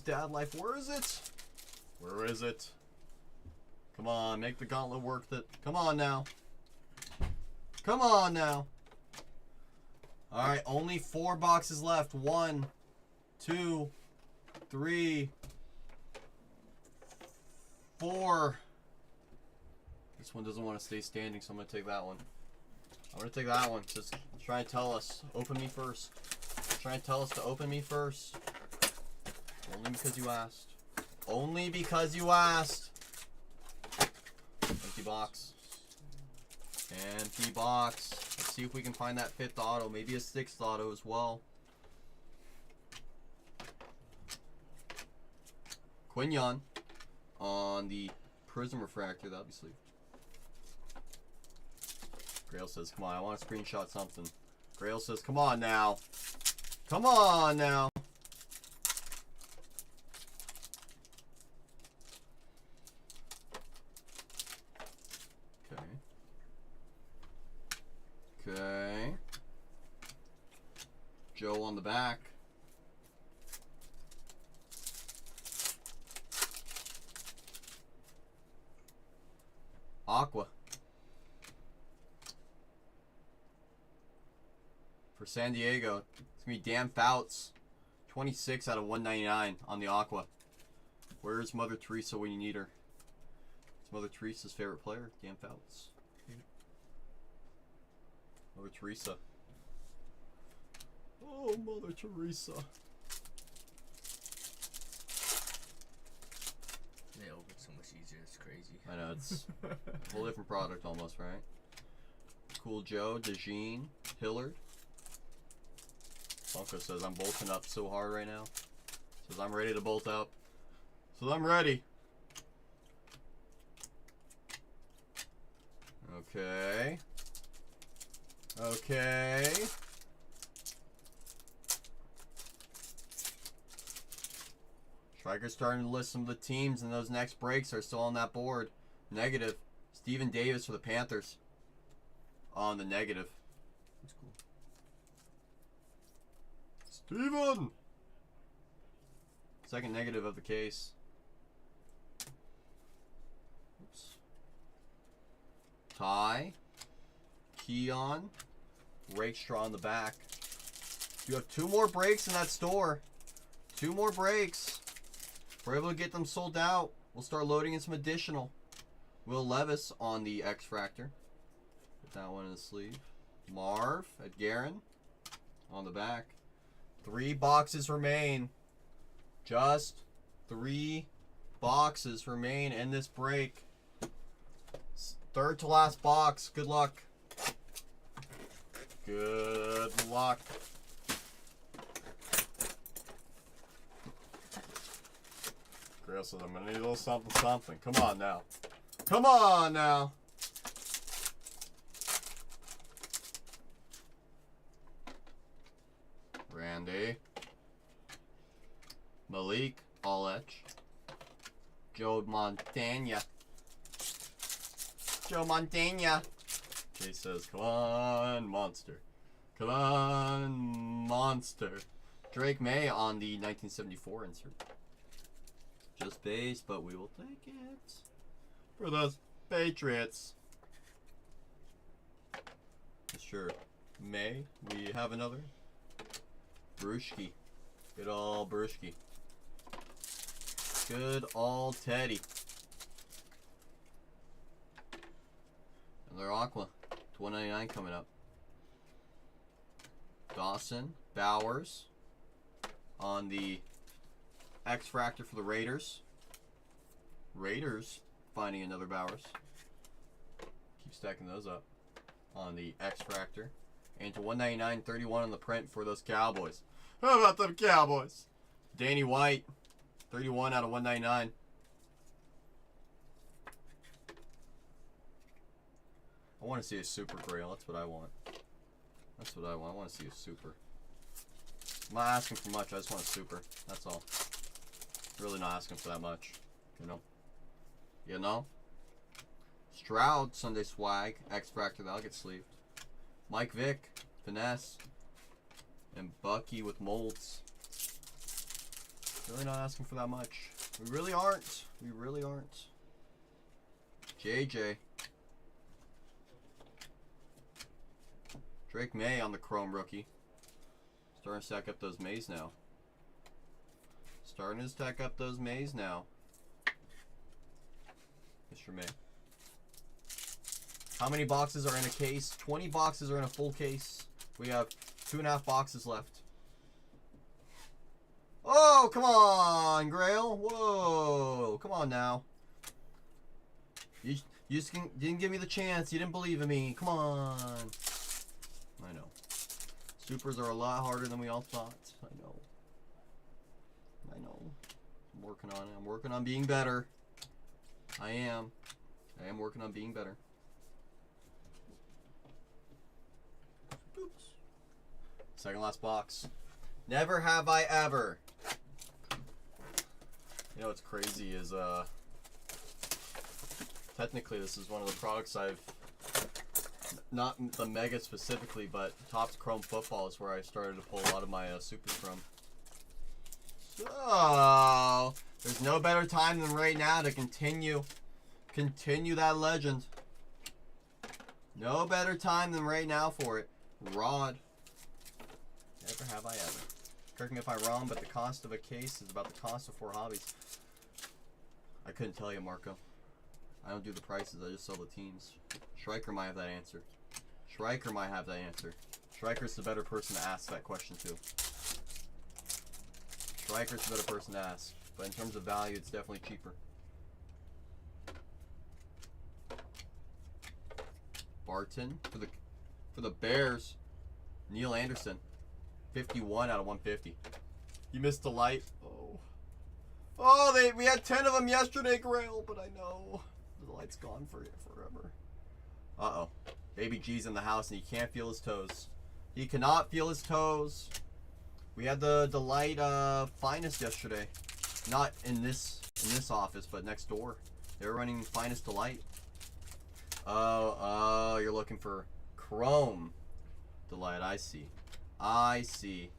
Dad Life. Where is it? Where is it? Come on, make the gauntlet worth it. Come on now. Come on now. Alright, only 4 boxes left. 1, 2, 3, 4. This one doesn't want to stay standing, so I'm going to take that one. I'm going to take that one. Just try and tell us. Open me first. Try and tell us to open me first. Only because you asked. Only because you asked. Empty box. Empty box. Let's see if we can find that 5th auto. Maybe a 6th auto as well. Quinyon on the Prism Refractor. That'll be sleeved. Grail says, come on, I want to screenshot something. Grail says, come on now. Come on now. Okay. Joe on the back. Aqua. For San Diego, it's going to be Dan Fouts. 26 out of 199 on the Aqua. Where's Mother Teresa when you need her? It's Mother Teresa's favorite player, Dan Fouts. Mother Teresa. Oh, Mother Teresa. They open so much easier, it's crazy. I know, it's a whole different product almost, right? Cool Joe, DeJean, Hillard. Funko says I'm bolting up so hard right now. Says I'm ready to bolt up. So I'm ready. Okay. Okay. Striker's starting to list some of the teams, and those next breaks are still on that board. Negative. Steven Davis for the Panthers. On the negative. That's cool. Steven! Second negative of the case. Oops. Ty. Keon. Rakestraw on the back. You have 2 more breaks in that store. 2 more breaks. If we're able to get them sold out, we'll start loading in some additional. Will Levis on the X-Fractor. Put that one in the sleeve. Marv at Garen on the back. 3 boxes remain. Just 3 boxes remain in this break. Third to last box. Good luck. Good luck. Grail says I'm gonna need a little something something. Come on now. Come on now. Randy. Malik Olich. Joe Montana. Joe Montana. He says, come on, monster. Come on, monster. Drake May on the 1974 insert. Just base, but we will take it. For those Patriots. Mr. May, we have another. Brewski. Good old Brewski. Good old Teddy. Another Aqua. To 199 coming up. Dawson. Bowers. On the X-Fractor for the Raiders. Raiders finding another Bowers. Keep stacking those up. On the X-Fractor. And to 199, 31 on the print for those Cowboys. How about them Cowboys? Danny White. 31 out of 199. I want to see a super grail. That's what I want. That's what I want. I want to see a super. I'm not asking for much. I just want a super. That's all. Really not asking for that much. You know? You know? Stroud, Sunday Swag. X-Fractor. That'll get sleeved. Mike Vick. Finesse. And Bucky with molds. Really not asking for that much. We really aren't. We really aren't. JJ. Drake May on the Chrome rookie. Starting to stack up those Mays now. Starting to stack up those Mays now. Mr. May. How many boxes are in a case? 20 boxes are in a full case. We have 2.5 boxes left. Oh, come on, Grail. Whoa. Come on now. You just didn't give me the chance. You didn't believe in me. Come on. I know. Supers are a lot harder than we all thought. I know. I know. I'm working on it. I'm working on being better. I am. I am working on being better. Oops. Second last box. Never have I ever. You know what's crazy is technically this is one of the products I've, not the Mega specifically, but Topps Chrome Football is where I started to pull a lot of my supers from. So there's no better time than right now to continue that legend. No better time than right now for it. Rod. Never have I ever. Correct me if I'm wrong, but the cost of a case is about the cost of 4 hobbies. I couldn't tell you, Marco. I don't do the prices, I just sell the teams. Schreiker might have that answer. Schreiker might have that answer. Schreiker's the better person to ask that question to. Schreiker's the better person to ask. But in terms of value, it's definitely cheaper. Barton for the Bears. Neil Anderson. 51 out of 150. You missed the light. Oh. Oh, we had 10 of them yesterday, Grail, but I know. The light's gone forever. Uh-oh. Baby G's in the house and he can't feel his toes. He cannot feel his toes. We had the light Finest yesterday. Not in this office, but next door. They were running Finest Delight. Oh, you're looking for Chrome Delight. I see. I see.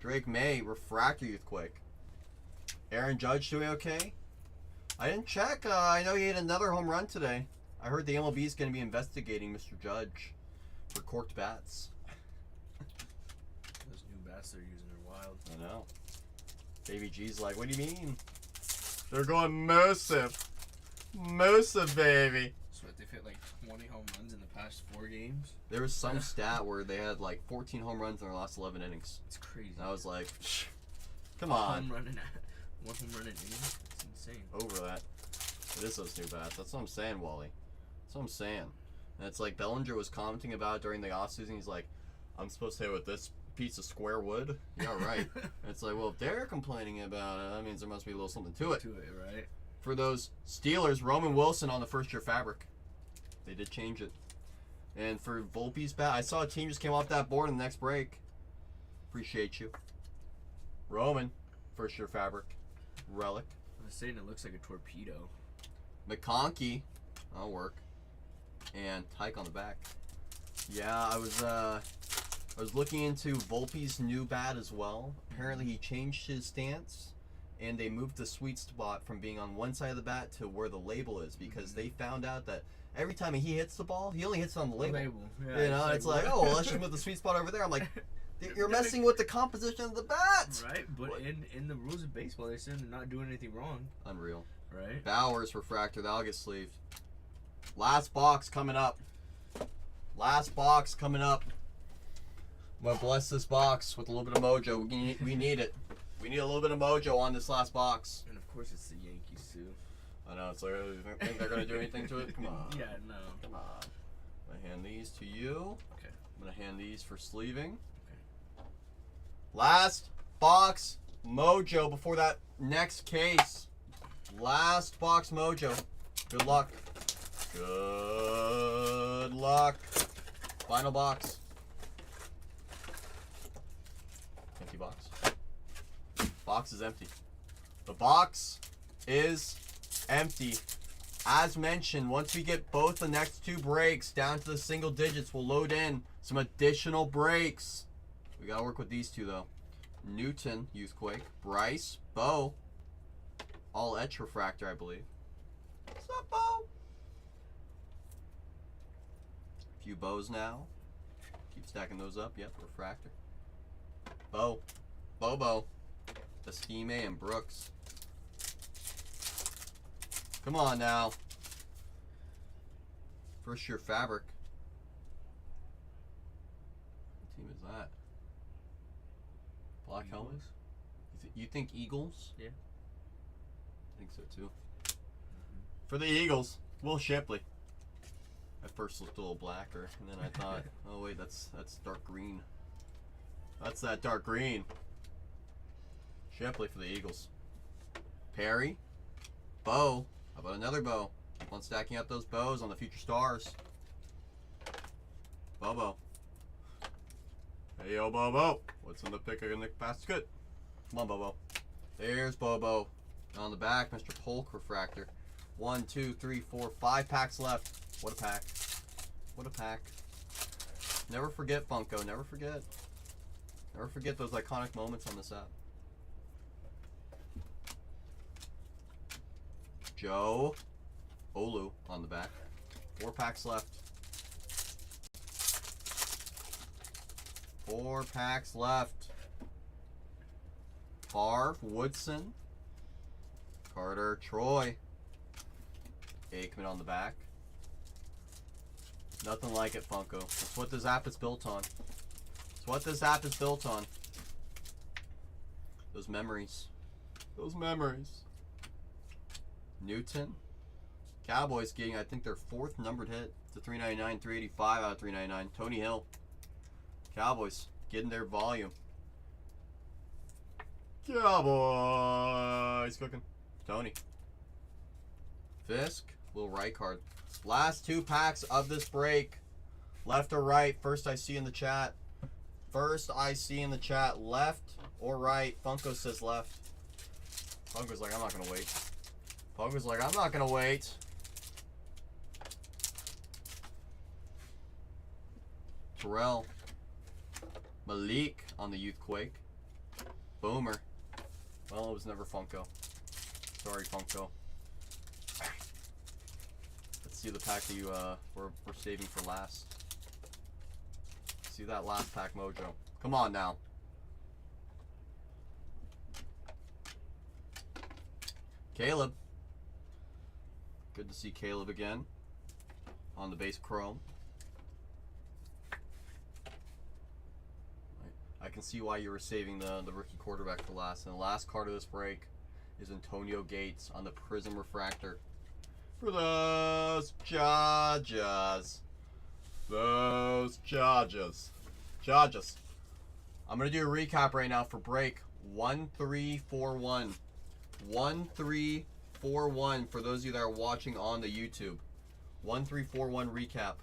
Drake May, Refractor Youthquake. Aaron Judge doing okay? I didn't check. I know he had another home run today. I heard the MLB is going to be investigating Mr. Judge for corked bats. Those new bats they're using are wild. I know. Baby G's like, what do you mean? They're going Mosive. Mosive, baby. That's what what, they've hit like 20 home runs in the past 4 games. There was some stat where they had like 14 home runs in their last 11 innings. It's crazy. And I was like, come on. One home run an inning. It's insane. Over that. It is those new bats. That's what I'm saying, Wally. That's what I'm saying. And it's like Bellinger was commenting about during the offseason. He's like, I'm supposed to hit with this piece of square wood? Yeah, right. And it's like, well, if they're complaining about it, that means there must be a little something to it. Right? For those Steelers, Roman Wilson on the first-year fabric. They did change it. And for Volpe's bat, I saw a team just came off that board in the next break. Appreciate you. Roman, first-year fabric. Relic. I was saying it looks like a torpedo. McConkey, that'll work. And Tyke on the back. Yeah, I was looking into Volpe's new bat as well. Apparently he changed his stance and they moved the sweet spot from being on one side of the bat to where the label is because they found out that every time he hits the ball, he only hits it on the label. Yeah, You know, it's like, oh, well, let's just move the sweet spot over there. I'm like, you're messing with the composition of the bat. Right, but in the rules of baseball, they said they're not doing anything wrong. Unreal. Right? Bowers refractor, that'll get sleeved. Last box coming up. Last box coming up. I'm gonna bless this box with a little bit of mojo. We need it. We need a little bit of mojo on this last box. And of course, it's the Yankees too. I know, it's like, you think they're gonna do anything to it? Come on. Yeah, no. Come on. I'm gonna hand these to you. Okay. I'm gonna hand these for sleeving. Okay. Last box mojo before that next case. Last box mojo. Good luck. Good luck. Final box. Empty box. Box is empty. The box is empty. As mentioned, once we get both the next 2 breaks down to the single digits, we'll load in some additional breaks. We gotta work with these 2 though. Newton, Youthquake. Bryce, Bo. All etch refractor, I believe. What's up, Bo? A few bows now. Keep stacking those up. Yep, refractor. Bo. Bobo. Estime and Brooks. Come on now. First year fabric. What team is that? Black Eagles? helmets? You think Eagles? Yeah. I think so too. For the Eagles, Will Shipley. At first looked a little blacker, and then I thought, oh wait, that's dark green. That's that dark green. Shipley for the Eagles. Perry. Bo. How about another Bo? Keep on stacking up those bows on the future stars. Bobo. Hey yo, Bobo. What's in the pick of the basket? Come on, Bobo. There's Bobo. On the back, Mr. Polk refractor. 1, 2, 3, 4, 5 packs left. What a pack. What a pack. Never forget, Funko. Never forget. Never forget those iconic moments on this app. Joe Olu on the back. 4 packs left. 4 packs left. Favre, Woodson, Carter, Troy. Aikman on the back. Nothing like it, Funko. That's what this app is built on. It's what this app is built on. Those memories. Those memories. Newton. Cowboys getting, I think, their 4th numbered hit to 399, 385 out of 399. Tony Hill. Cowboys getting their volume. Cowboys cooking. Tony. Fisk. Little right card. Last 2 packs of this break. Left or right? First I see in the chat. First I see in the chat. Left or right? Funko says left. Funko's like, I'm not going to wait. Funko's like, I'm not going to wait. Terrell. Malik on the Youthquake. Boomer. Well, it was never Funko. Sorry, Funko. Let's see the pack that you we're saving for last. See that last pack, Mojo. Come on now. Caleb. Good to see Caleb again. on the base chrome. I can see why you were saving the rookie quarterback for last. And the last card of this break is Antonio Gates on the Prism Refractor for those Chargers. Those Chargers. Chargers. I'm going to do a recap right now for break 1341. 1341 for those of you that are watching on the YouTube. 1341 recap.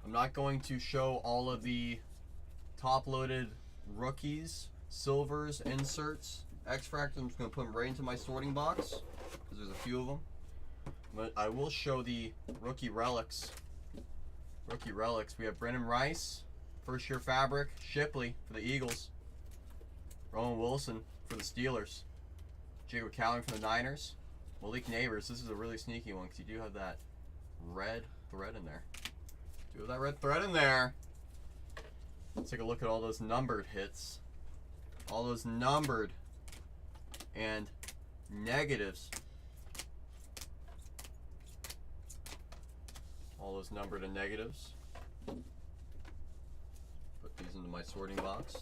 I'm not going to show all of the top-loaded rookies, silvers, inserts, X-Fractors. I'm just going to put them right into my sorting box because there's a few of them. But I will show the rookie relics. Rookie relics. We have Brennan Rice, first-year fabric. Shipley for the Eagles. Rowan Wilson for the Steelers. Jacob Cowling for the Niners. Malik Neighbors. This is a really sneaky one because you do have that red thread in there. Do have that red thread in there. Let's take a look at all those numbered hits. All those numbered and negatives. All those numbered and negatives. Put these into my sorting box.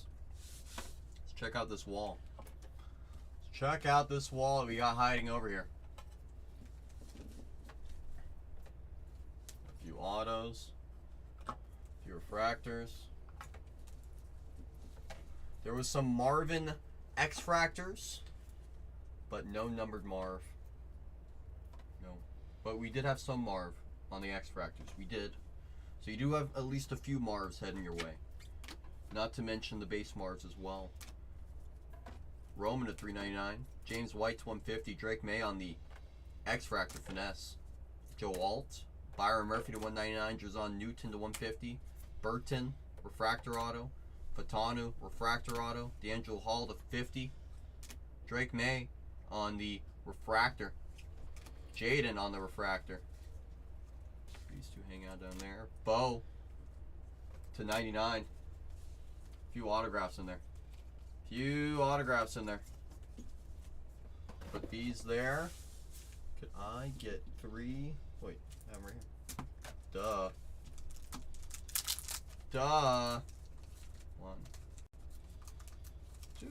Let's check out this wall. Let's check out this wall that we got hiding over here. A few autos. A few refractors. There was some Marvin X-Fractors, but no numbered Marv. No. But we did have some Marv on the X-Fractors. We did. So you do have at least a few Marvs heading your way. Not to mention the base Marvs as well. Roman at $3.99. James White to $150. Drake May on the X-Fractor Finesse. Joe Alt. Byron Murphy to $199. Jazon Newton to $150. Burton Refractor Auto. Fatanu Refractor Auto. D'Angelo Hall to $50. Drake May on the Refractor. Jaden on the Refractor. These two hang out down there. Bo to $99. Few autographs in there. Few autographs in there. Put these there. Could I get 3? Wait, I have them right here. Duh. Duh. 1, 2.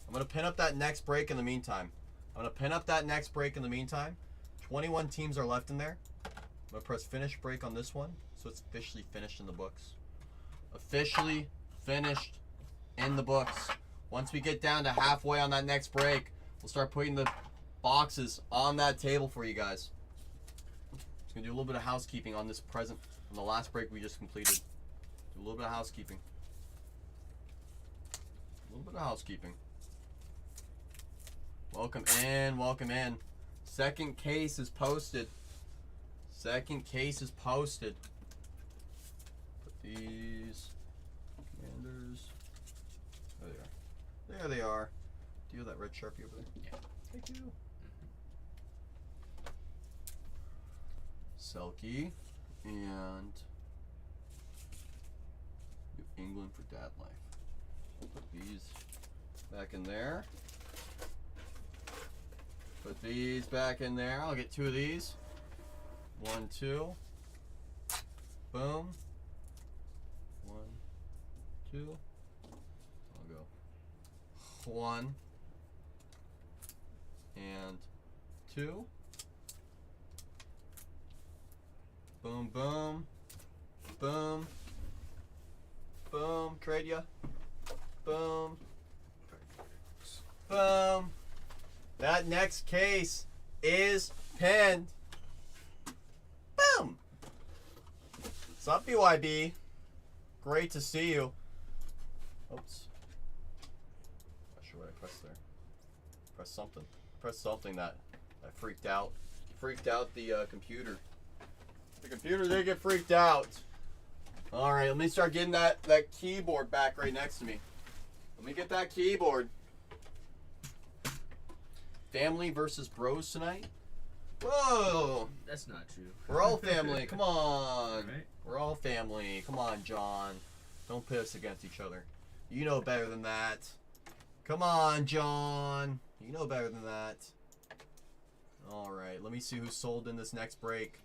I'm going to pin up that next break in the meantime. 21 teams are left in there. I'm going to press finish break on this one. So it's officially finished in the books. Officially finished in the books. Once we get down to halfway on that next break, we'll start putting the boxes on that table for you guys. Just going to do a little bit of housekeeping on this present. On the last break we just completed. Do a little bit of housekeeping. Welcome in, welcome in. Second case is posted. Put these Commanders. There they are. Do you have that red Sharpie over there? Yeah. Thank you. Selkie and New England for Dad Life. Put these back in there. Put these back in there. I'll get 2 of these. 1, 2. Boom. 1, 2. I'll go 1 and 2. Boom, boom, boom, boom. Trade ya. Boom, boom. That next case is pinned. Boom. What's up, BYB? Great to see you. Oops. Not sure what I pressed there. Press something that freaked out. Freaked out the computer. The computer did get freaked out. Alright, let me start getting that keyboard back right next to me. Let me get that keyboard. Family versus bros tonight? Whoa! That's not true. We're all family. Come on. Right? We're all family. Come on, John. Don't pit us against each other. You know better than that. Come on, John. You know better than that. All right, let me see who's sold in this next break.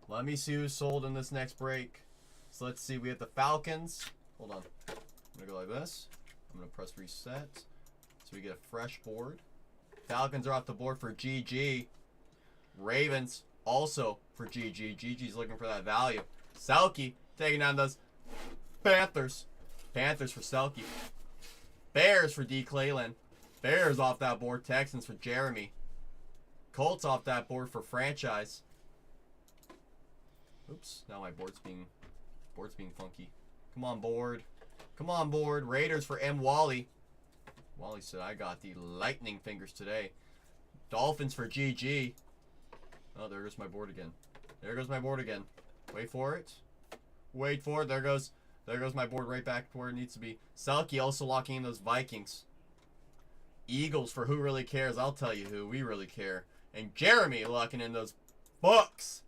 Let me see who's sold in this next break. So let's see. We have the Falcons. Hold on. I'm going to go like this. I'm going to press reset. So we get a fresh board. Falcons are off the board for GG. Ravens also for GG. GG's looking for that value. Selkie taking down those Panthers. Panthers for Selkie. Bears for D. Clayland. Bears off that board. Texans for Jeremy. Colts off that board for Franchise. Oops, now my board's being funky. Come on, board. Come on, board. Raiders for M. Wally. Wally said, I got the lightning fingers today. Dolphins for GG. Oh, there goes my board again. There goes my board again. Wait for it. Wait for it. There goes my board right back to where it needs to be. Selkie also locking in those Vikings. Eagles for Who Really Cares. I'll tell you who. We really care. And Jeremy locking in those Bucks.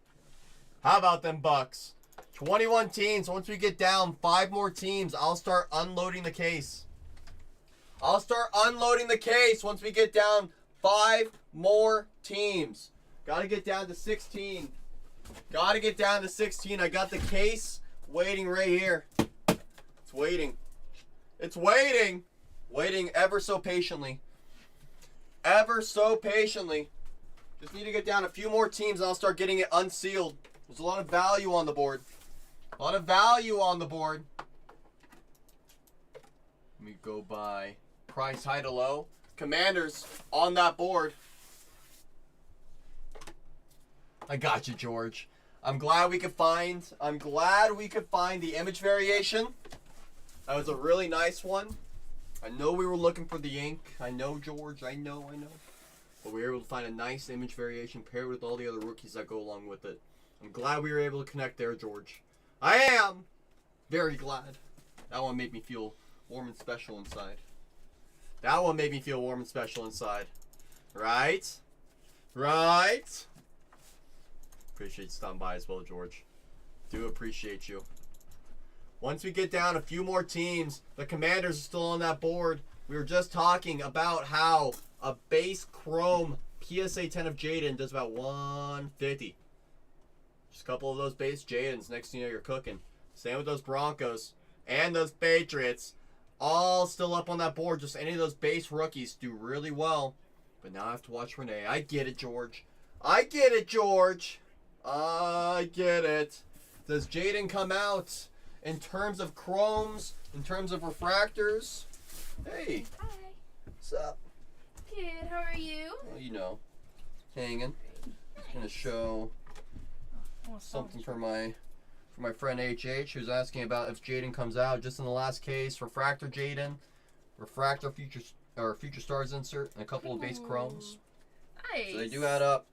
How about them Bucks? 21 teams. Once we get down 5 more teams, I'll start unloading the case. I'll start unloading the case once we get down 5 more teams. Got to get down to 16. Got to get down to 16. I got the case waiting right here. It's waiting. It's waiting. Waiting ever so patiently. Ever so patiently. Just need to get down a few more teams and I'll start getting it unsealed. There's a lot of value on the board. A lot of value on the board. Let me go by price high to low. Commanders on that board. I got you, George. I'm glad we could find the image variation. That was a really nice one. I know we were looking for the ink. I know, George. I know. But we were able to find a nice image variation paired with all the other rookies that go along with it. I'm glad we were able to connect there, George. I am very glad. That one made me feel warm and special inside. That one made me feel warm and special inside. Right? Right? Appreciate you stopping by as well, George. Do appreciate you. Once we get down a few more teams, the Commanders are still on that board. We were just talking about how a base chrome PSA 10 of Jaden does about 150. Just a couple of those base Jadens. Next thing you know, you're cooking. Same with those Broncos and those Patriots. All still up on that board. Just any of those base rookies do really well. But now I have to watch Renee. I get it, George. I get it, George. I get it. Does Jaden come out in terms of chromes, in terms of refractors? Hey. Hi. What's up? Good, how are you? Well, you know, hanging. Just gonna show something for my friend HH, who's asking about if Jaden comes out. Just in the last case, refractor Jaden, refractor future stars insert, and a couple of base chromes. Nice. So they do add up.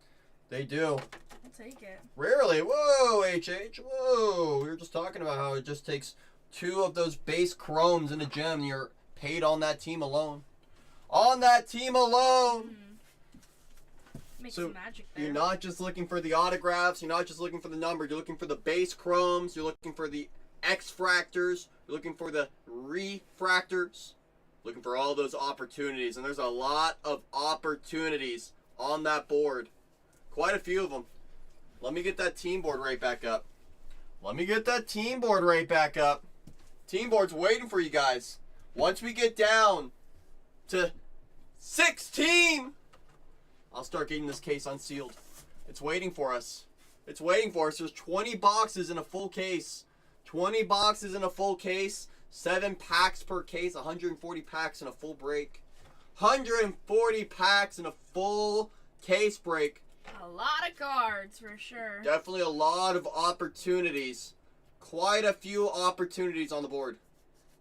They do. I'll take it. Rarely. Whoa, HH. Whoa. We were just talking about how it just takes 2 of those base chromes in a gem and you're paid on that team alone. On that team alone. Make So some magic there. you're not just looking for the autographs. You're not just looking for the number. You're looking for the base chromes. You're looking for the X-fractors. You're looking for the refractors. Looking for all those opportunities. And there's a lot of opportunities on that board. Quite a few of them. Let me get that team board right back up. Let me get that team board right back up. Team board's waiting for you guys. Once we get down to 16, I'll start getting this case unsealed. It's waiting for us. It's waiting for us. There's 20 boxes in a full case. 20 boxes in a full case. 7 packs per case. 140 packs in a full break. 140 packs in a full case break. A lot of cards for sure. Definitely a lot of opportunities. Quite a few opportunities on the board.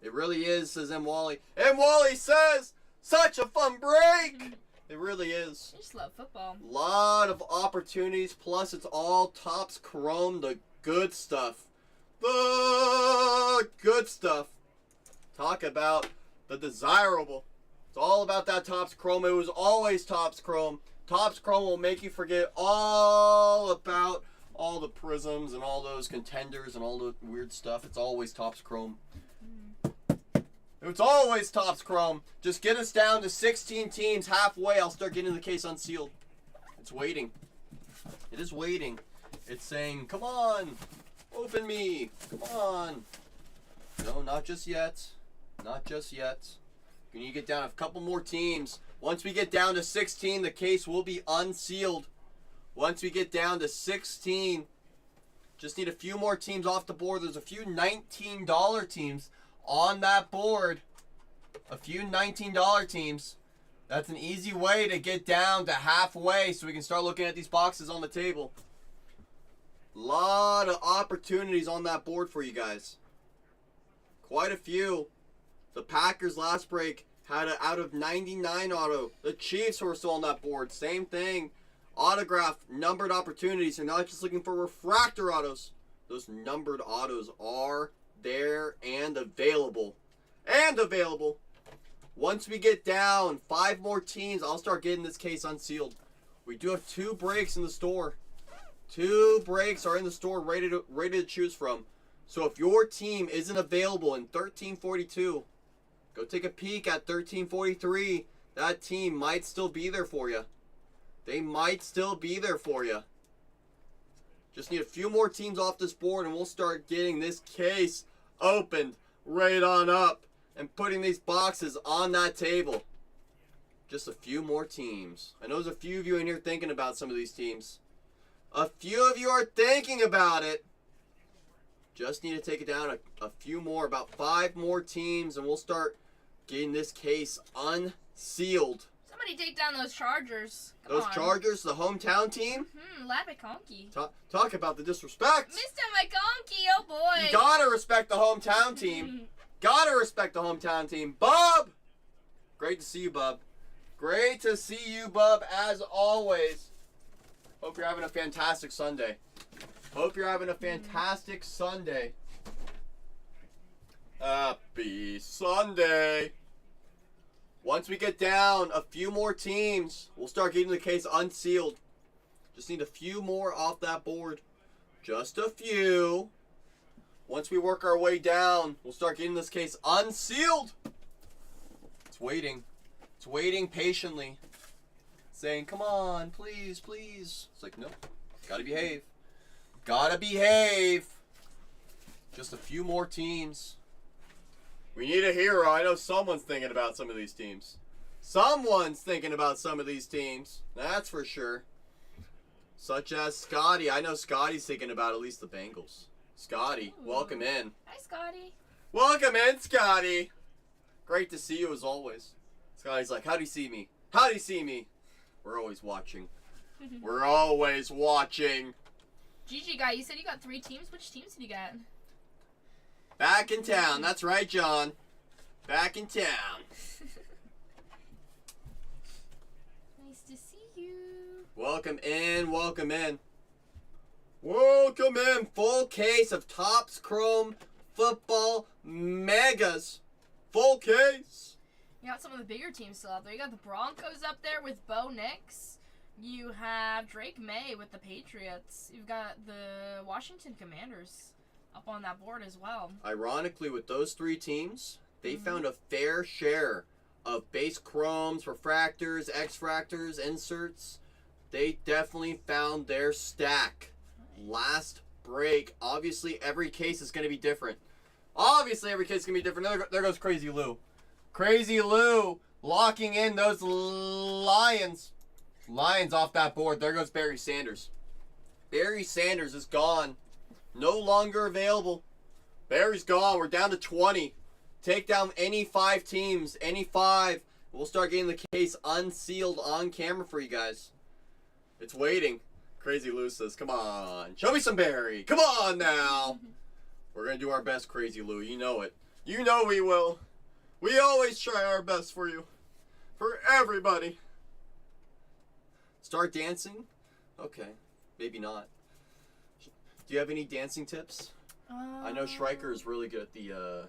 It really is, says M. Wally. M. Wally says, such a fun break! It really is. I just love football. Lot of opportunities, plus it's all Topps Chrome, the good stuff. The good stuff. Talk about the desirable. It's all about that Topps Chrome. It was always Topps Chrome. Topps Chrome will make you forget all about all the prisms and all those contenders and all the weird stuff. It's always Topps Chrome. It's always Topps Chrome. Just get us down to 16 teams halfway. I'll start getting the case unsealed. It's waiting. It is waiting. It's saying, come on, open me. Come on. No, not just yet. Not just yet. We need to get down a couple more teams. Once we get down to 16, the case will be unsealed. Once we get down to 16, just need a few more teams off the board. There's a few $19 teams on that board. A few $19 teams. That's an easy way to get down to halfway so we can start looking at these boxes on the table. Lot of opportunities on that board for you guys. Quite a few. The Packers last break had an out of 99 auto. The Chiefs were still on that board. Same thing. Autograph, numbered opportunities. You're not just looking for refractor autos. Those numbered autos are there and available. Once we get down 5 more teams, I'll start getting this case unsealed. We do have 2 breaks in the store. 2 breaks are in the store ready to choose from. So if your team isn't available in 1342, go take a peek at 1343. That team might still be there for you. They might still be there for you. Just need a few more teams off this board and we'll start getting this case opened right on up and putting these boxes on that table. Just a few more teams. I know there's a few of you in here thinking about some of these teams. A few of you are thinking about it. Just need to take it down a few more, about 5 more teams, and we'll start getting this case unsealed. Somebody take down those Chargers. Come Those on. Chargers, the hometown team. Lad McConkey. Talk about the disrespect. Mr. McConkey, oh boy. You gotta respect the hometown team. Gotta respect the hometown team. Bub! Great to see you, Bub. Great to see you, Bub, as always. Hope you're having a fantastic Sunday. Hope you're having a fantastic Sunday. Happy Sunday. Once we get down a few more teams, we'll start getting the case unsealed. Just need a few more off that board. Just a few. Once we work our way down, we'll start getting this case unsealed. It's waiting. It's waiting patiently. Saying, come on, please, please. It's like, no, gotta behave. Gotta behave. Just a few more teams. We need a hero. I know someone's thinking about some of these teams. Someone's thinking about some of these teams. That's for sure. Such as Scotty. I know Scotty's thinking about at least the Bengals. Scotty, welcome in. Hi, Scotty. Welcome in, Scotty. Great to see you as always. Scotty's like, how do you see me? How do you see me? We're always watching. We're always watching. Gigi guy, you said you got 3 teams. Which teams did you get? Back in town. That's right, John. Back in town. Nice to see you. Welcome in. Welcome in. Welcome in. Full case of Topps Chrome Football Megas. Full case. You got some of the bigger teams still out there. You got the Broncos up there with Bo Nix. You have Drake May with the Patriots. You've got the Washington Commanders up on that board as well. Ironically, with those 3 teams, they found a fair share of base chromes, refractors, X-fractors, inserts. They definitely found their stack. Last break. Obviously, every case is going to be different. There goes Crazy Lou. Crazy Lou locking in those Lions. Lions off that board. There goes Barry Sanders. Barry Sanders is gone. No longer available. Barry's gone. We're down to 20. Take down any 5 teams. Any 5. We'll start getting the case unsealed on camera for you guys. It's waiting. Crazy Lou says, come on. Show me some Barry. Come on now. We're going to do our best, Crazy Lou. You know it. You know we will. We always try our best for you. For everybody. Start dancing? Okay. Maybe not. Do you have any dancing tips? I know Schreiker is really good at the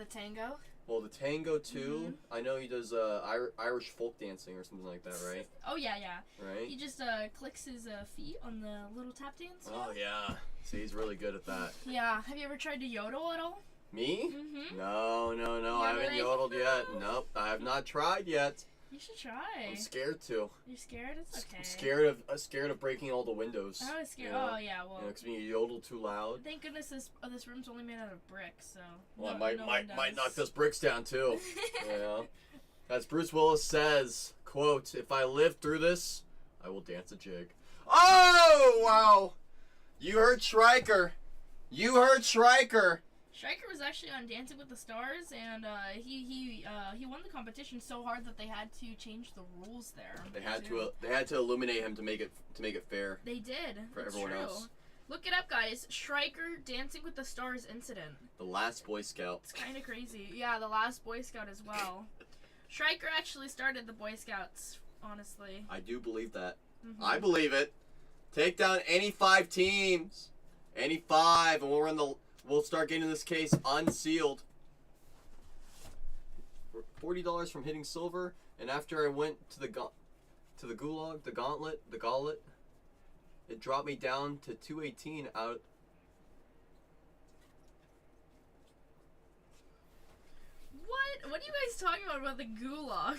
tango? Well, the tango too. I know he does Irish folk dancing or something like that, right? Oh, yeah. Right? He just clicks his feet on the little tap dance. Oh, yeah. See, he's really good at that. Yeah. Have you ever tried to yodel at all? Me? Mm-hmm. No. I haven't yodeled yet. Nope, I have not tried yet. You should try. I'm scared to. You're scared? It's okay. I'm scared of breaking all the windows. I was scared. You know? Oh yeah, well. Because you yodel too loud. Thank goodness this room's only made out of brick, so. Well, no, I no one might does. knock those bricks down too. You know? As Bruce Willis says, quote, "If I live through this, I will dance a jig." Oh wow! You heard Stryker. You heard Stryker. Stryker was actually on Dancing with the Stars, and he won the competition so hard that they had to change the rules there. They had to illuminate him to make it fair. They did. For It's everyone true. else. Look it up, guys. Stryker Dancing with the Stars incident. The last Boy Scout. It's kind of crazy. Yeah, the last Boy Scout as well. Stryker actually started the Boy Scouts, honestly. I do believe that. Mhm. I believe it. Take down any 5 teams. Any 5, and we'll start getting this case unsealed. $40 from hitting silver, and after I went to the gulag, the gauntlet, it dropped me down to 218 out. What are you guys talking about the gulag?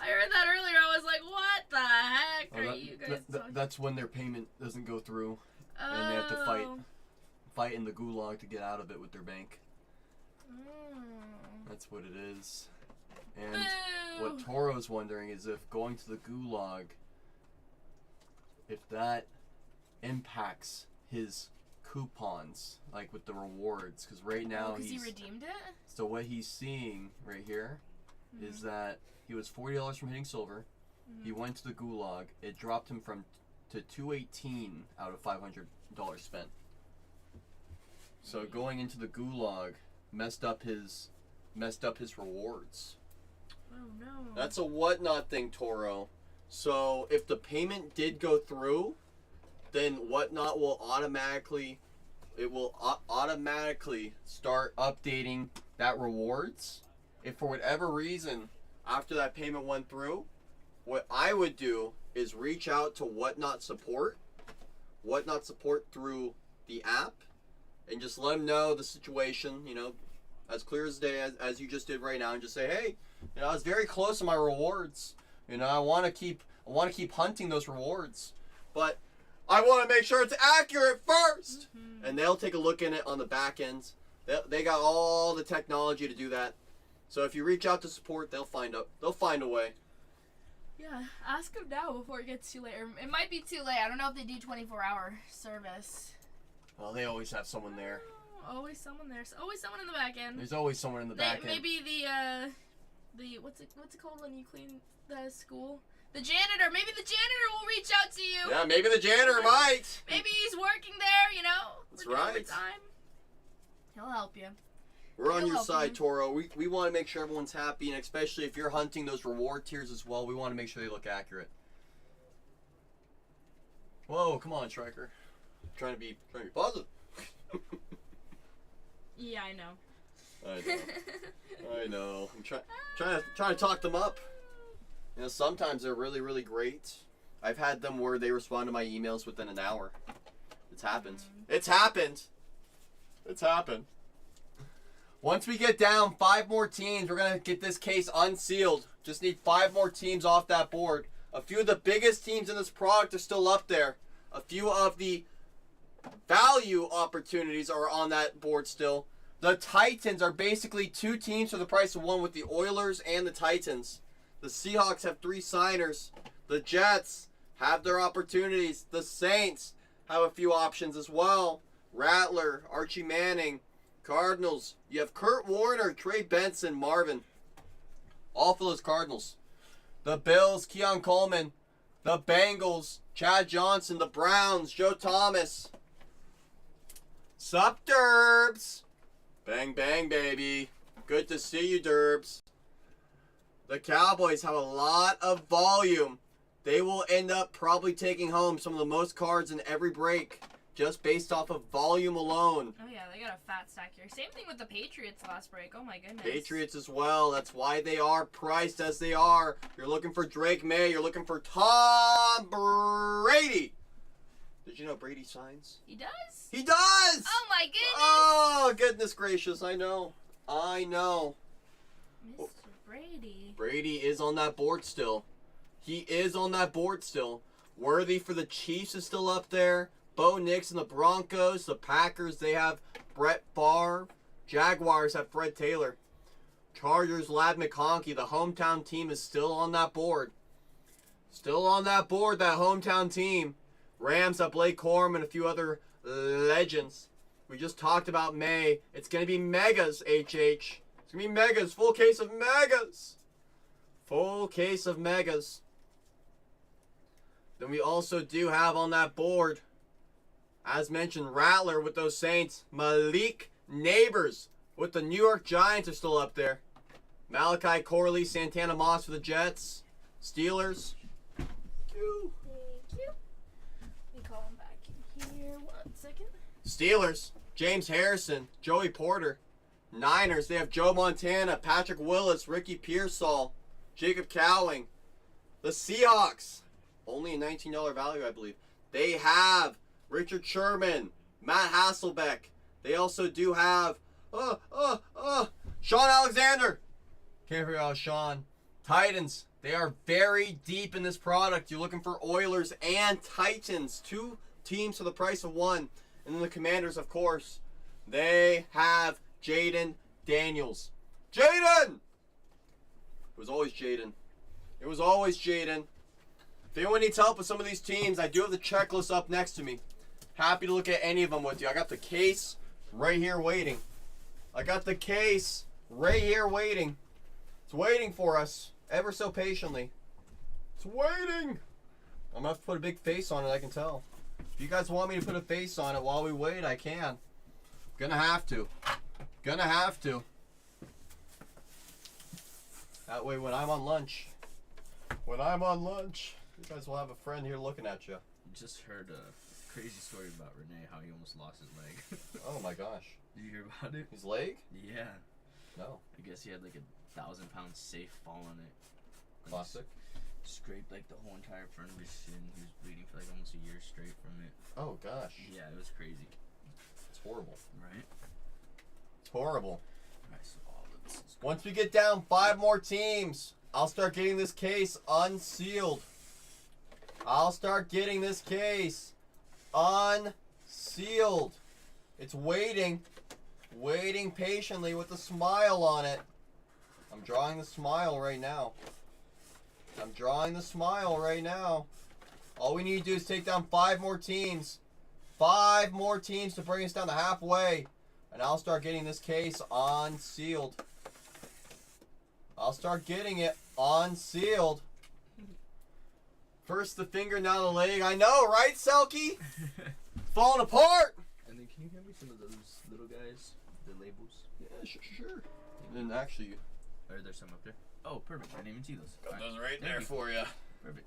I heard that earlier. I was like, what the heck are you guys talking? That's when their payment doesn't go through, and they have to fight in the gulag to get out of it with their bank. Oh. That's what it is. And Boo. what Toro's wondering is if going to the gulag, if that impacts his coupons, like with the rewards, because right now because he redeemed it. so what he's seeing right here is that he was $40 from hitting silver. He went to the gulag. It dropped him to 218 out of $500 spent. So going into the gulag messed up his rewards. Oh no. That's a whatnot thing, Toro. So if the payment did go through, then whatnot will automatically start updating that rewards. If for whatever reason after that payment went through, what I would do is reach out to whatnot support through the app, and just let them know the situation, you know, as clear as day as you just did right now, and just say, hey, you know, I was very close to my rewards. You know, I want to keep hunting those rewards, but I want to make sure it's accurate first. And they'll take a look in it on the back end. They got all the technology to do that. So if you reach out to support, they'll find a way. Yeah, ask them now before it gets too late. Or it might be too late. I don't know if they do 24-hour service. Well, they always have someone there. Oh, always someone there. Always someone in the back end. There's always someone in the back end. Maybe the what's it called when you clean the school? The janitor. Maybe the janitor will reach out to you. Yeah, maybe the janitor might. Maybe he's working there. You know. That's working right. overtime. He'll help you. We're on He'll your help side, you. Toro. We want to make sure everyone's happy, and especially if you're hunting those reward tiers as well, we want to make sure they look accurate. Whoa, come on, Stryker. Trying to be positive. Yeah, I know. I know. I'm trying to talk them up. You know, sometimes they're really, really great. I've had them where they respond to my emails within an hour. It's happened. It's happened. It's happened. Once we get down 5 more teams, we're going to get this case unsealed. Just need 5 more teams off that board. A few of the biggest teams in this product are still up there. A few of the value opportunities are on that board still. The Titans are basically 2 teams for the price of 1 with the Oilers and the Titans. The Seahawks have 3 signers. The Jets have their opportunities. The Saints have a few options as well. Rattler, Archie Manning, Cardinals. You have Kurt Warner, Trey Benson, Marvin. All for those Cardinals. The Bills, Keon Coleman. The Bengals, Chad Johnson. The Browns, Joe Thomas. Sup, Derbs? Bang, bang, baby. Good to see you, Derbs. The Cowboys have a lot of volume. They will end up probably taking home some of the most cards in every break, just based off of volume alone. Oh yeah, they got a fat stack here. Same thing with the Patriots last break. Oh my goodness. Patriots as well. That's why they are priced as they are. You're looking for Drake May. You're looking for Tom Brady. Did you know Brady signs? He does? He does! Oh my goodness! Oh, goodness gracious. I know. Mr. Brady. Brady is on that board still. He is on that board still. Worthy for the Chiefs is still up there. Bo Nix and the Broncos. The Packers, they have Brett Favre. Jaguars have Fred Taylor. Chargers, Lad McConkey. The hometown team is still on that board. Still on that board, that hometown team. Rams have Blake Corum and a few other legends. We just talked about May. It's going to be megas, HH. It's going to be megas. Full case of megas. Full case of megas. Then we also do have on that board, as mentioned, Rattler with those Saints. Malik Neighbors with the New York Giants are still up there. Malachi Corley, Santana Moss for the Jets. Steelers. Thank you. Let me call him back in here. 1 second. Steelers. James Harrison. Joey Porter. Niners. They have Joe Montana, Patrick Willis, Ricky Pearsall, Jacob Cowling. The Seahawks. Only a $19 value, I believe. They have Richard Sherman, Matt Hasselbeck. They also do have Sean Alexander. Can't figure out Sean. Titans. They are very deep in this product. You're looking for Oilers and Titans. 2 teams for the price of 1. And then the Commanders, of course. They have Jaden Daniels. Jaden! It was always Jaden. It was always Jaden. If anyone needs help with some of these teams, I do have the checklist up next to me. Happy to look at any of them with you. I got the case right here waiting. I got the case right here waiting. It's waiting for us ever so patiently. It's waiting. I'm going to have to put a big face on it, I can tell. If you guys want me to put a face on it while we wait, I can. Gonna have to. Gonna have to. That way when I'm on lunch, you guys will have a friend here looking at you. Just heard a crazy story about Renee, how he almost lost his leg. Oh my gosh. Did you hear about it? His leg? Yeah. No. I guess he had like a 1,000-pound safe fall on it. And Classic. Scraped like the whole entire front of his shin. He was bleeding for like almost a year straight from it. Oh gosh. Yeah, it was crazy. It's horrible. Right? It's horrible. Alright, so all of this is Once we get down 5 more teams, I'll start getting this case unsealed. I'll start getting this case unsealed. It's waiting patiently with a smile on it. I'm drawing the smile right now. All we need to do is take down 5 more teams. 5 more teams to bring us down to halfway. And I'll start getting this case unsealed. I'll start getting it unsealed. First the finger, now the leg. I know, right, Selkie? Falling apart. And then can you hand me some of those little guys? The labels? Yeah, sure. And then actually, Are there some up there? Oh, perfect. I didn't even see those. got Alright. those right Thank there you. for you. Perfect.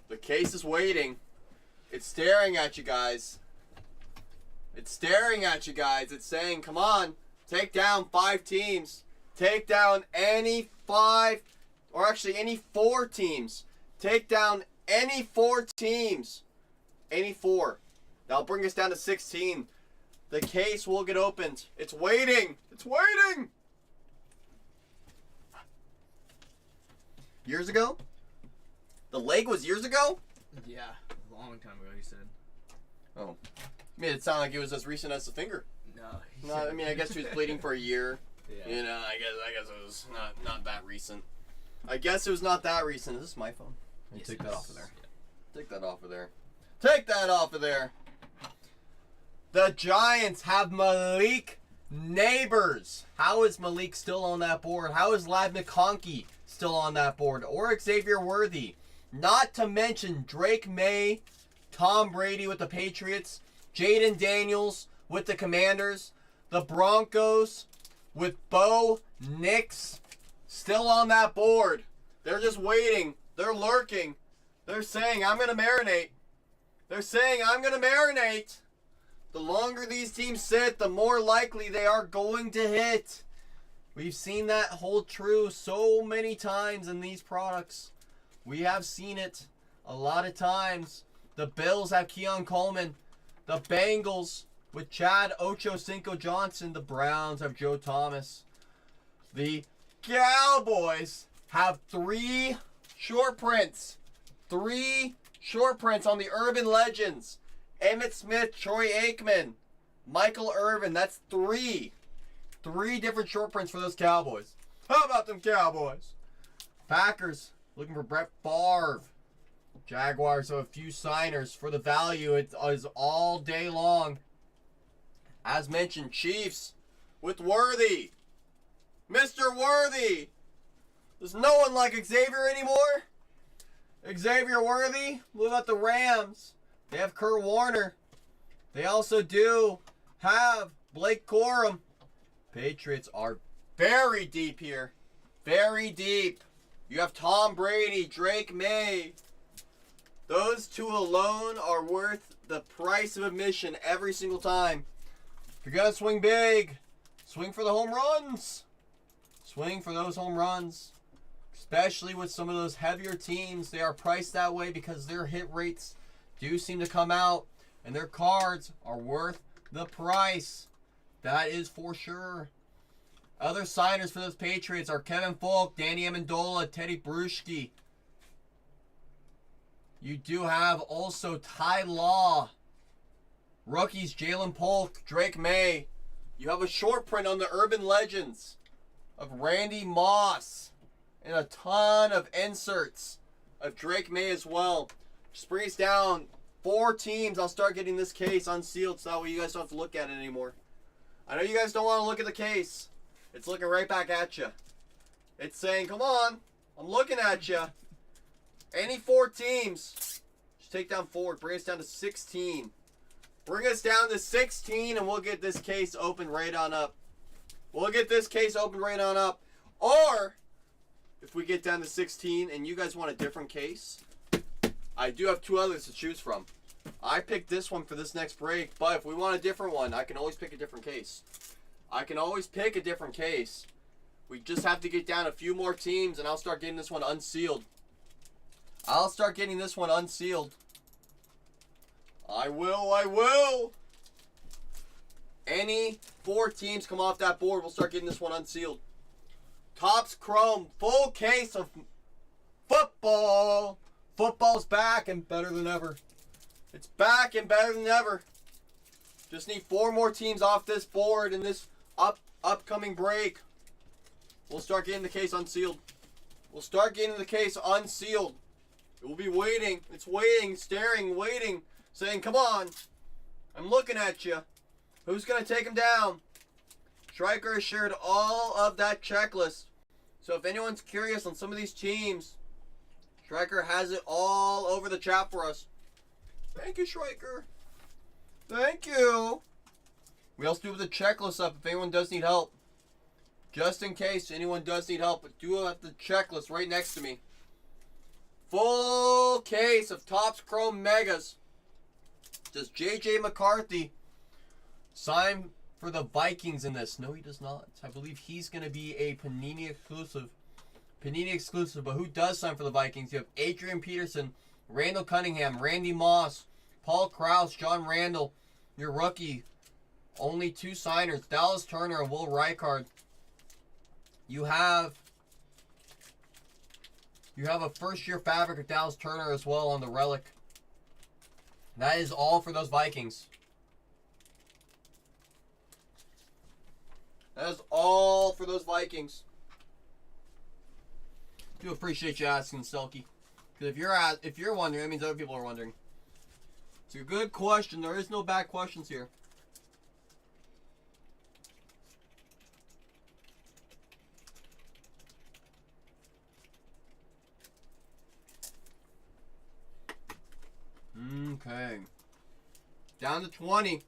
The case is waiting. It's staring at you guys. It's staring at you guys. It's saying, come on, take down 5 teams. Take down any 5, or actually any 4 teams. Take down any 4 teams. Any 4. That'll bring us down to 16. The case will get opened. It's waiting. It's waiting. Years ago? The leg was years ago? Yeah, a long time ago, he said. Oh. I mean, it sounded like it was as recent as the finger. No. No, I mean, I guess he was bleeding for a year. Yeah. You know, I guess it was not that recent. I guess it was not that recent. Is this my phone? Yes, Take it that is. off of there. Yeah. Take that off of there. Take that off of there. The Giants have Malik Neighbors. How is Malik still on that board? How is Lad McConkey still on that board? Or Xavier Worthy? Not to mention Drake May, Tom Brady with the Patriots, Jaden Daniels with the Commanders, the Broncos with Bo Nix still on that board. They're just waiting. They're lurking. They're saying, I'm going to marinate. They're saying, I'm going to marinate. The longer these teams sit, the more likely they are going to hit. We've seen that hold true so many times in these products. We have seen it a lot of times. The Bills have Keon Coleman. The Bengals with Chad Ochocinco Johnson. The Browns have Joe Thomas. The Cowboys have 3 short prints. 3 short prints on the Urban Legends. Emmitt Smith, Troy Aikman, Michael Irvin. That's 3. 3 different short prints for those Cowboys. How about them Cowboys? Packers looking for Brett Favre. Jaguars have a few signers for the value. It is all day long. As mentioned, Chiefs with Worthy. Mr. Worthy. There's no one like Xavier anymore. Xavier Worthy. What about the Rams? They have Kurt Warner. They also do have Blake Corum. Patriots are very deep here. Very deep. You have Tom Brady, Drake May. Those 2 alone are worth the price of admission every single time. If you're going to swing big, swing for the home runs. Swing for those home runs. Especially with some of those heavier teams. They are priced that way because their hit rates do seem to come out. And their cards are worth the price. That is for sure. Other signers for those Patriots are Kevin Falk, Danny Amendola, Teddy Bruschi. You do have also Ty Law. Rookies, Jalen Polk, Drake May. You have a short print on the Urban Legends of Randy Moss. And a ton of inserts of Drake May as well. Just bring us down 4 teams. I'll start getting this case unsealed so that way you guys don't have to look at it anymore. I know you guys don't want to look at the case. It's looking right back at you. It's saying, come on, I'm looking at you. Any 4 teams, just take down 4. Bring us down to 16. Bring us down to 16 and we'll get this case open right on up. We'll get this case open right on up. Or, if we get down to 16 and you guys want a different case, I do have 2 others to choose from. I picked this one for this next break, but if we want a different one, I can always pick a different case. I can always pick a different case. We just have to get down a few more teams and I'll start getting this one unsealed. I'll start getting this one unsealed. I will. Any 4 teams come off that board, we'll start getting this one unsealed. Topps Chrome, full case of football. Football's back and better than ever. It's back and better than ever. Just need 4 more teams off this board in this upcoming break. We'll start getting the case unsealed. We'll start getting the case unsealed. It will be waiting. It's waiting, staring, waiting, saying, come on. I'm looking at you. Who's going to take him down? Striker has shared all of that checklist. So if anyone's curious on some of these teams, Striker has it all over the chat for us. Thank you, Striker. Thank you. We also do have the checklist up if anyone does need help. Just in case anyone does need help, but do have the checklist right next to me. Full case of Topps Chrome Megas. Does J.J. McCarthy sign for the Vikings in this? No, he does not. I believe he's going to be a Panini exclusive. Panini exclusive, but who does sign for the Vikings? You have Adrian Peterson, Randall Cunningham, Randy Moss, Paul Krause, John Randall. Your rookie. Only 2 signers, Dallas Turner and Will Reichard. You have a first-year fabric of Dallas Turner as well on the relic. That is all for those Vikings. That is all for those Vikings. Do appreciate you asking, Selkie. Because if you're wondering, that means other people are wondering. It's a good question. There is no bad questions here. Okay. Down to 20.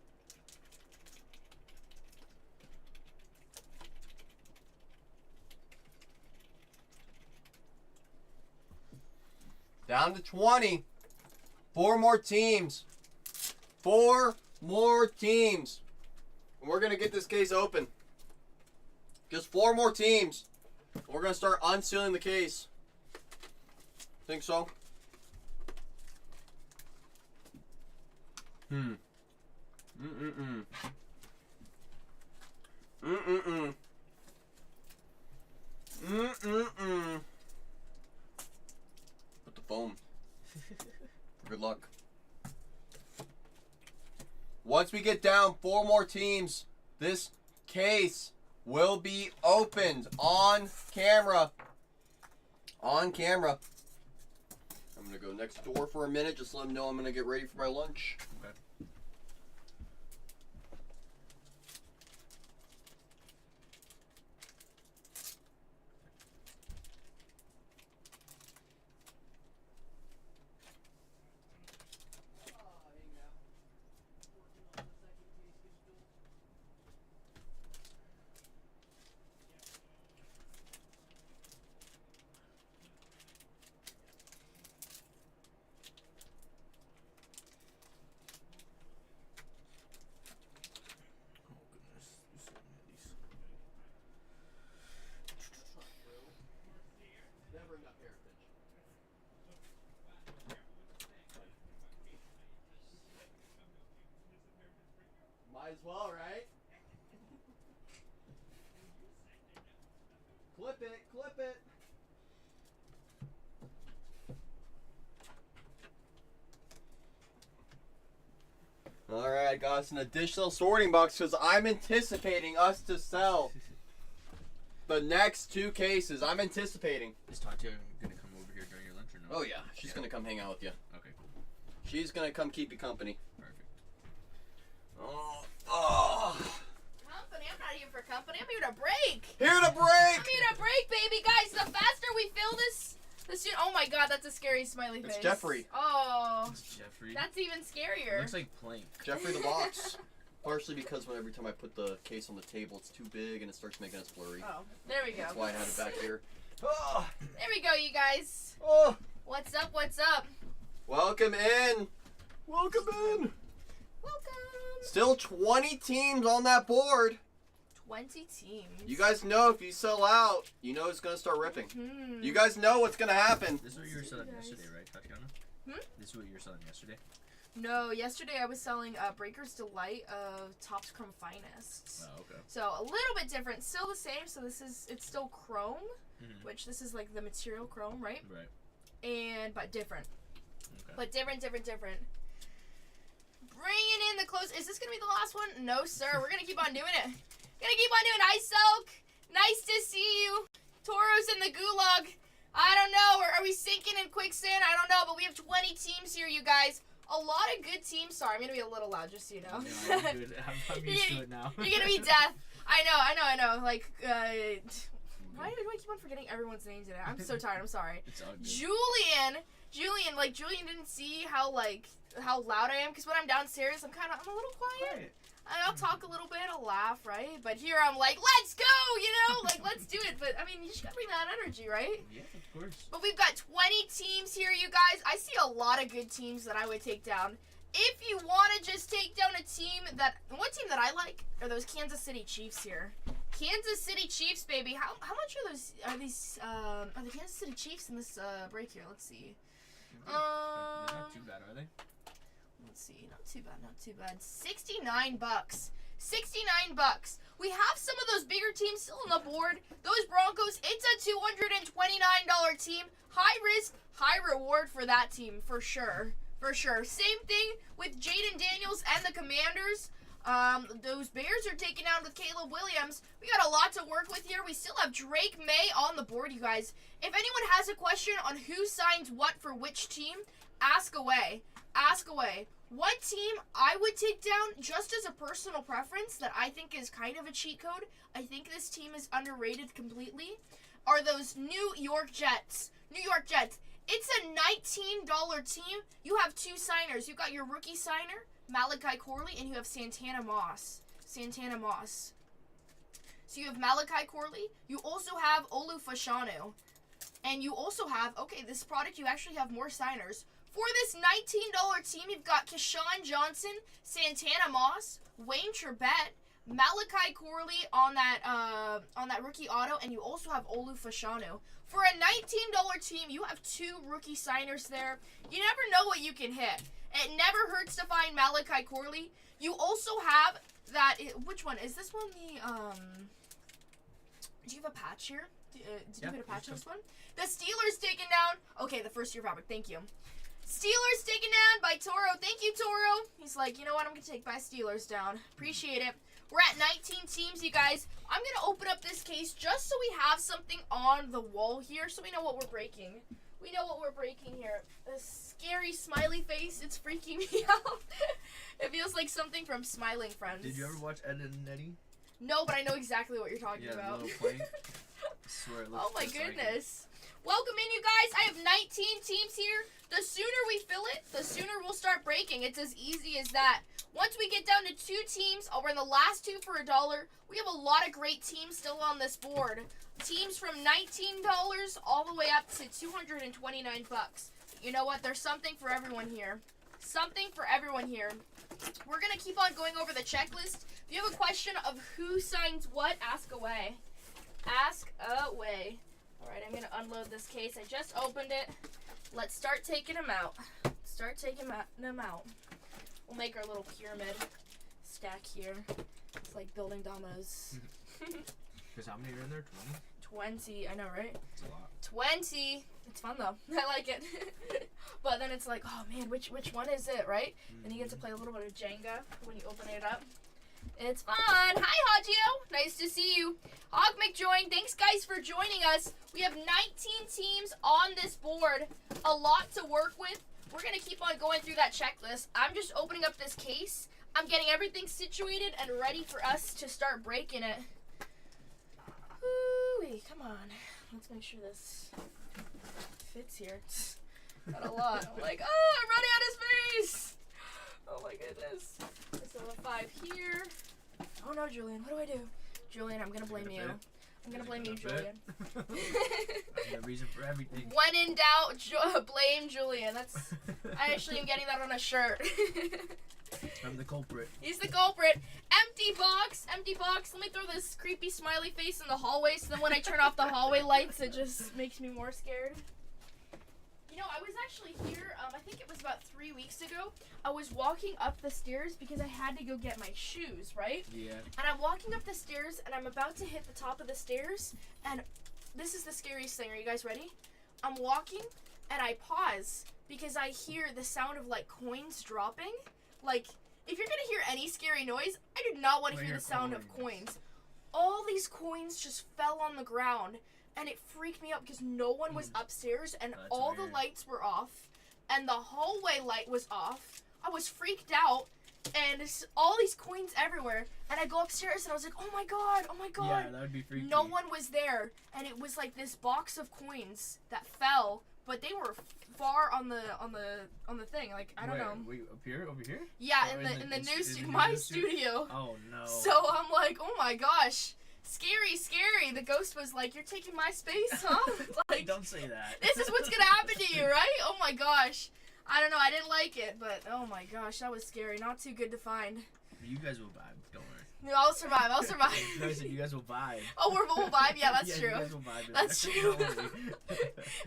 Down to 20. 4 more teams. 4 more teams. And we're going to get this case open. Just 4 more teams. We're going to start unsealing the case. Think so? Put the foam. Good luck. Once we get down 4 more teams, this case will be opened on camera. On camera. I'm going to go next door for a minute. Just let them know I'm going to get ready for my lunch. Okay. Oh goodness, there's so many of these. Never enough heritage. Might as well, right? Clip it, clip it. Alright, I got us an additional sorting box because I'm anticipating us to sell the next 2 cases. I'm anticipating. Is Tatya gonna come over here during your lunch or no? Oh yeah, she's gonna come hang out with you. Okay, cool. She's gonna come keep you company. Perfect. Oh. Company? I'm not here for company. I'm here to break. Here to I'm break! here to break, baby. Guys, the faster we fill this oh my god, that's a scary smiley face. It's Jeffrey. Oh, It's Jeffrey. that's even scarier. Looks like Plank. Jeffrey the box. Partially because every time I put the case on the table, it's too big and it starts making us blurry. Oh, there we go. That's why I had it back here. Oh, There we go, you guys. oh, What's up? What's up? welcome in. Welcome in. Welcome. Still 20 teams on that board. 20 teams. You guys know if you sell out, you know it's going to start ripping. Hmm. You guys know what's going to happen. This is what you were selling Guys. yesterday, right, Tatiana? This is what you were selling yesterday? No, yesterday I was selling Breaker's Delight of Topps Chrome Finest. Oh, okay. So a little bit different, still the same. So it's still chrome, Mhm. which this is like the material chrome, right? Right. But different. Okay. But different. Bringing in the close. Is this gonna be the last one? No, sir. We're gonna keep on doing it. Gonna keep on doing Ice Elk. Nice to see you. Toros in the gulag. I don't know. Are we sinking in quicksand? I don't know. But we have 20 teams here, you guys. A lot of good teams. Sorry, I'm gonna be a little loud, just so you know. No, I'm good. I'm used to it now. You're gonna be deaf. I know. Like, why do I keep on forgetting everyone's name today? I'm so tired. I'm sorry. It's all good. Julian didn't see how loud I am because when I'm downstairs, I'm a little quiet. I'll talk a little bit, I'll laugh, right? But here I'm like, let's go, let's do it. But I mean, you just gotta bring that energy, right? Yeah, of course. But we've got 20 teams here, you guys. I see a lot of good teams that I would take down. If you want to just take down one team that I like are those Kansas City Chiefs here. Kansas City Chiefs, baby. How much are the Kansas City Chiefs in this break here? Let's see. They're not too bad, are they? Let's see. Not too bad. $69. $69. We have some of those bigger teams still on the board. Those Broncos, it's a $229 team. High risk, high reward for that team, for sure. For sure. Same thing with Jaden Daniels and the Commanders. Those Bears are taken out with Caleb Williams. We got a lot to work with here. We still have Drake May on the board, you guys. If anyone has a question on who signs what for which team, ask away. Ask away. One team I would take down, just as a personal preference, that I think is kind of a cheat code, I think this team is underrated completely, are those New York Jets. New York Jets. It's a $19 team. You have 2 signers. You've got your rookie signer, Malachi Corley, and you have Santana Moss. So you have Malachi Corley. You also have Olu Fashanu. And you also have, this product, you actually have more signers. For this $19 team, you've got Keshawn Johnson, Santana Moss, Wayne Trebet, Malachi Corley on that rookie auto, and you also have Olu Fashanu. For a $19 team, you have 2 rookie signers there. You never know what you can hit. It never hurts to find Malachi Corley. You also have which one? Is this one the, do you have a patch here? Did you Yeah, put a patch on let's this one? The Steelers taken down. Okay, the first year fabric. Thank you. Steelers taken down by Toro. Thank you, Toro. He's like, you know what? I'm going to take my Steelers down. Appreciate it. We're at 19 teams, you guys. I'm going to open up this case just so we have something on the wall here so we know what we're breaking. We know what we're breaking here. A scary smiley face. It's freaking me out. It feels like something from Smiling Friends. Did you ever watch Ed and Eddie? No, but I know exactly what you're talking Yeah, the about. little plane. I swear it looks Oh my just like it. goodness. Welcome in, you guys. I have 19 teams here. The sooner we fill it, the sooner we'll start breaking. It's as easy as that. Once we get down to 2 teams, I'll run the last 2 for $1. We have a lot of great teams still on this board. Teams from $19 all the way up to $229. You know what? There's something for everyone here. Something for everyone here. We're going to keep on going over the checklist. If you have a question of who signs what, ask away. Ask away. Alright, I'm going to unload this case. I just opened it. Let's start taking them out. Start taking them out. We'll make our little pyramid stack here. It's like building dominoes. Because how many are in there? 20? 20. I know, right? That's a lot. 20. It's fun, though. I like it. But then it's like, oh, man, which one is it, right? Then you get to play a little bit of Jenga when you open it up. It's fun. Hi, Hagio. Nice to see you. Hog McJoin, thanks, guys, for joining us. We have 19 teams on this board. A lot to work with. We're going to keep on going through that checklist. I'm just opening up this case. I'm getting everything situated and ready for us to start breaking it. Woo-wee, come on. Let's make sure this fits here. Got a lot. I'm like, oh, I'm running out of space. Oh my goodness. So a 5 here. Oh no, Julian, what do? Julian, I'm gonna blame you. I'm gonna blame you, Julian. I'm the reason for everything. When in doubt, blame Julian. I actually am getting that on a shirt. I'm the culprit. He's the culprit. Empty box. Let me throw this creepy smiley face in the hallway so then when I turn off the hallway lights, it just makes me more scared. You know, I was actually here, I think it was about 3 weeks ago. I was walking up the stairs because I had to go get my shoes, right? Yeah. And I'm walking up the stairs and I'm about to hit the top of the stairs. And this is the scariest thing. Are you guys ready? I'm walking and I pause because I hear the sound of like coins dropping. Like, if you're gonna hear any scary noise, I do not want to hear the sound of coins. All these coins just fell on the ground. And it freaked me out because no one was upstairs and That's all weird. the lights were off and the hallway light was off. I was freaked out and all these coins everywhere. And I go upstairs and I was like, oh my god. Yeah, that would be freaky. No one was there. And it was like this box of coins that fell, but they were far on the thing. Like, I don't know. Wait, up here? Over here? Yeah, Or in the new news studio. Oh no. So I'm like, oh my gosh. Scary. The ghost was like, you're taking my space, huh? Like, Don't say that. this is what's gonna happen to you, right? Oh my gosh. I don't know, I didn't like it, but oh my gosh, that was scary. Not too good to find. You guys will vibe. Don't worry. No, I'll survive. You guys said you guys will vibe. Oh, we'll vibe? Yeah, that's Yeah, true. You guys will vibe. That's true. Don't worry.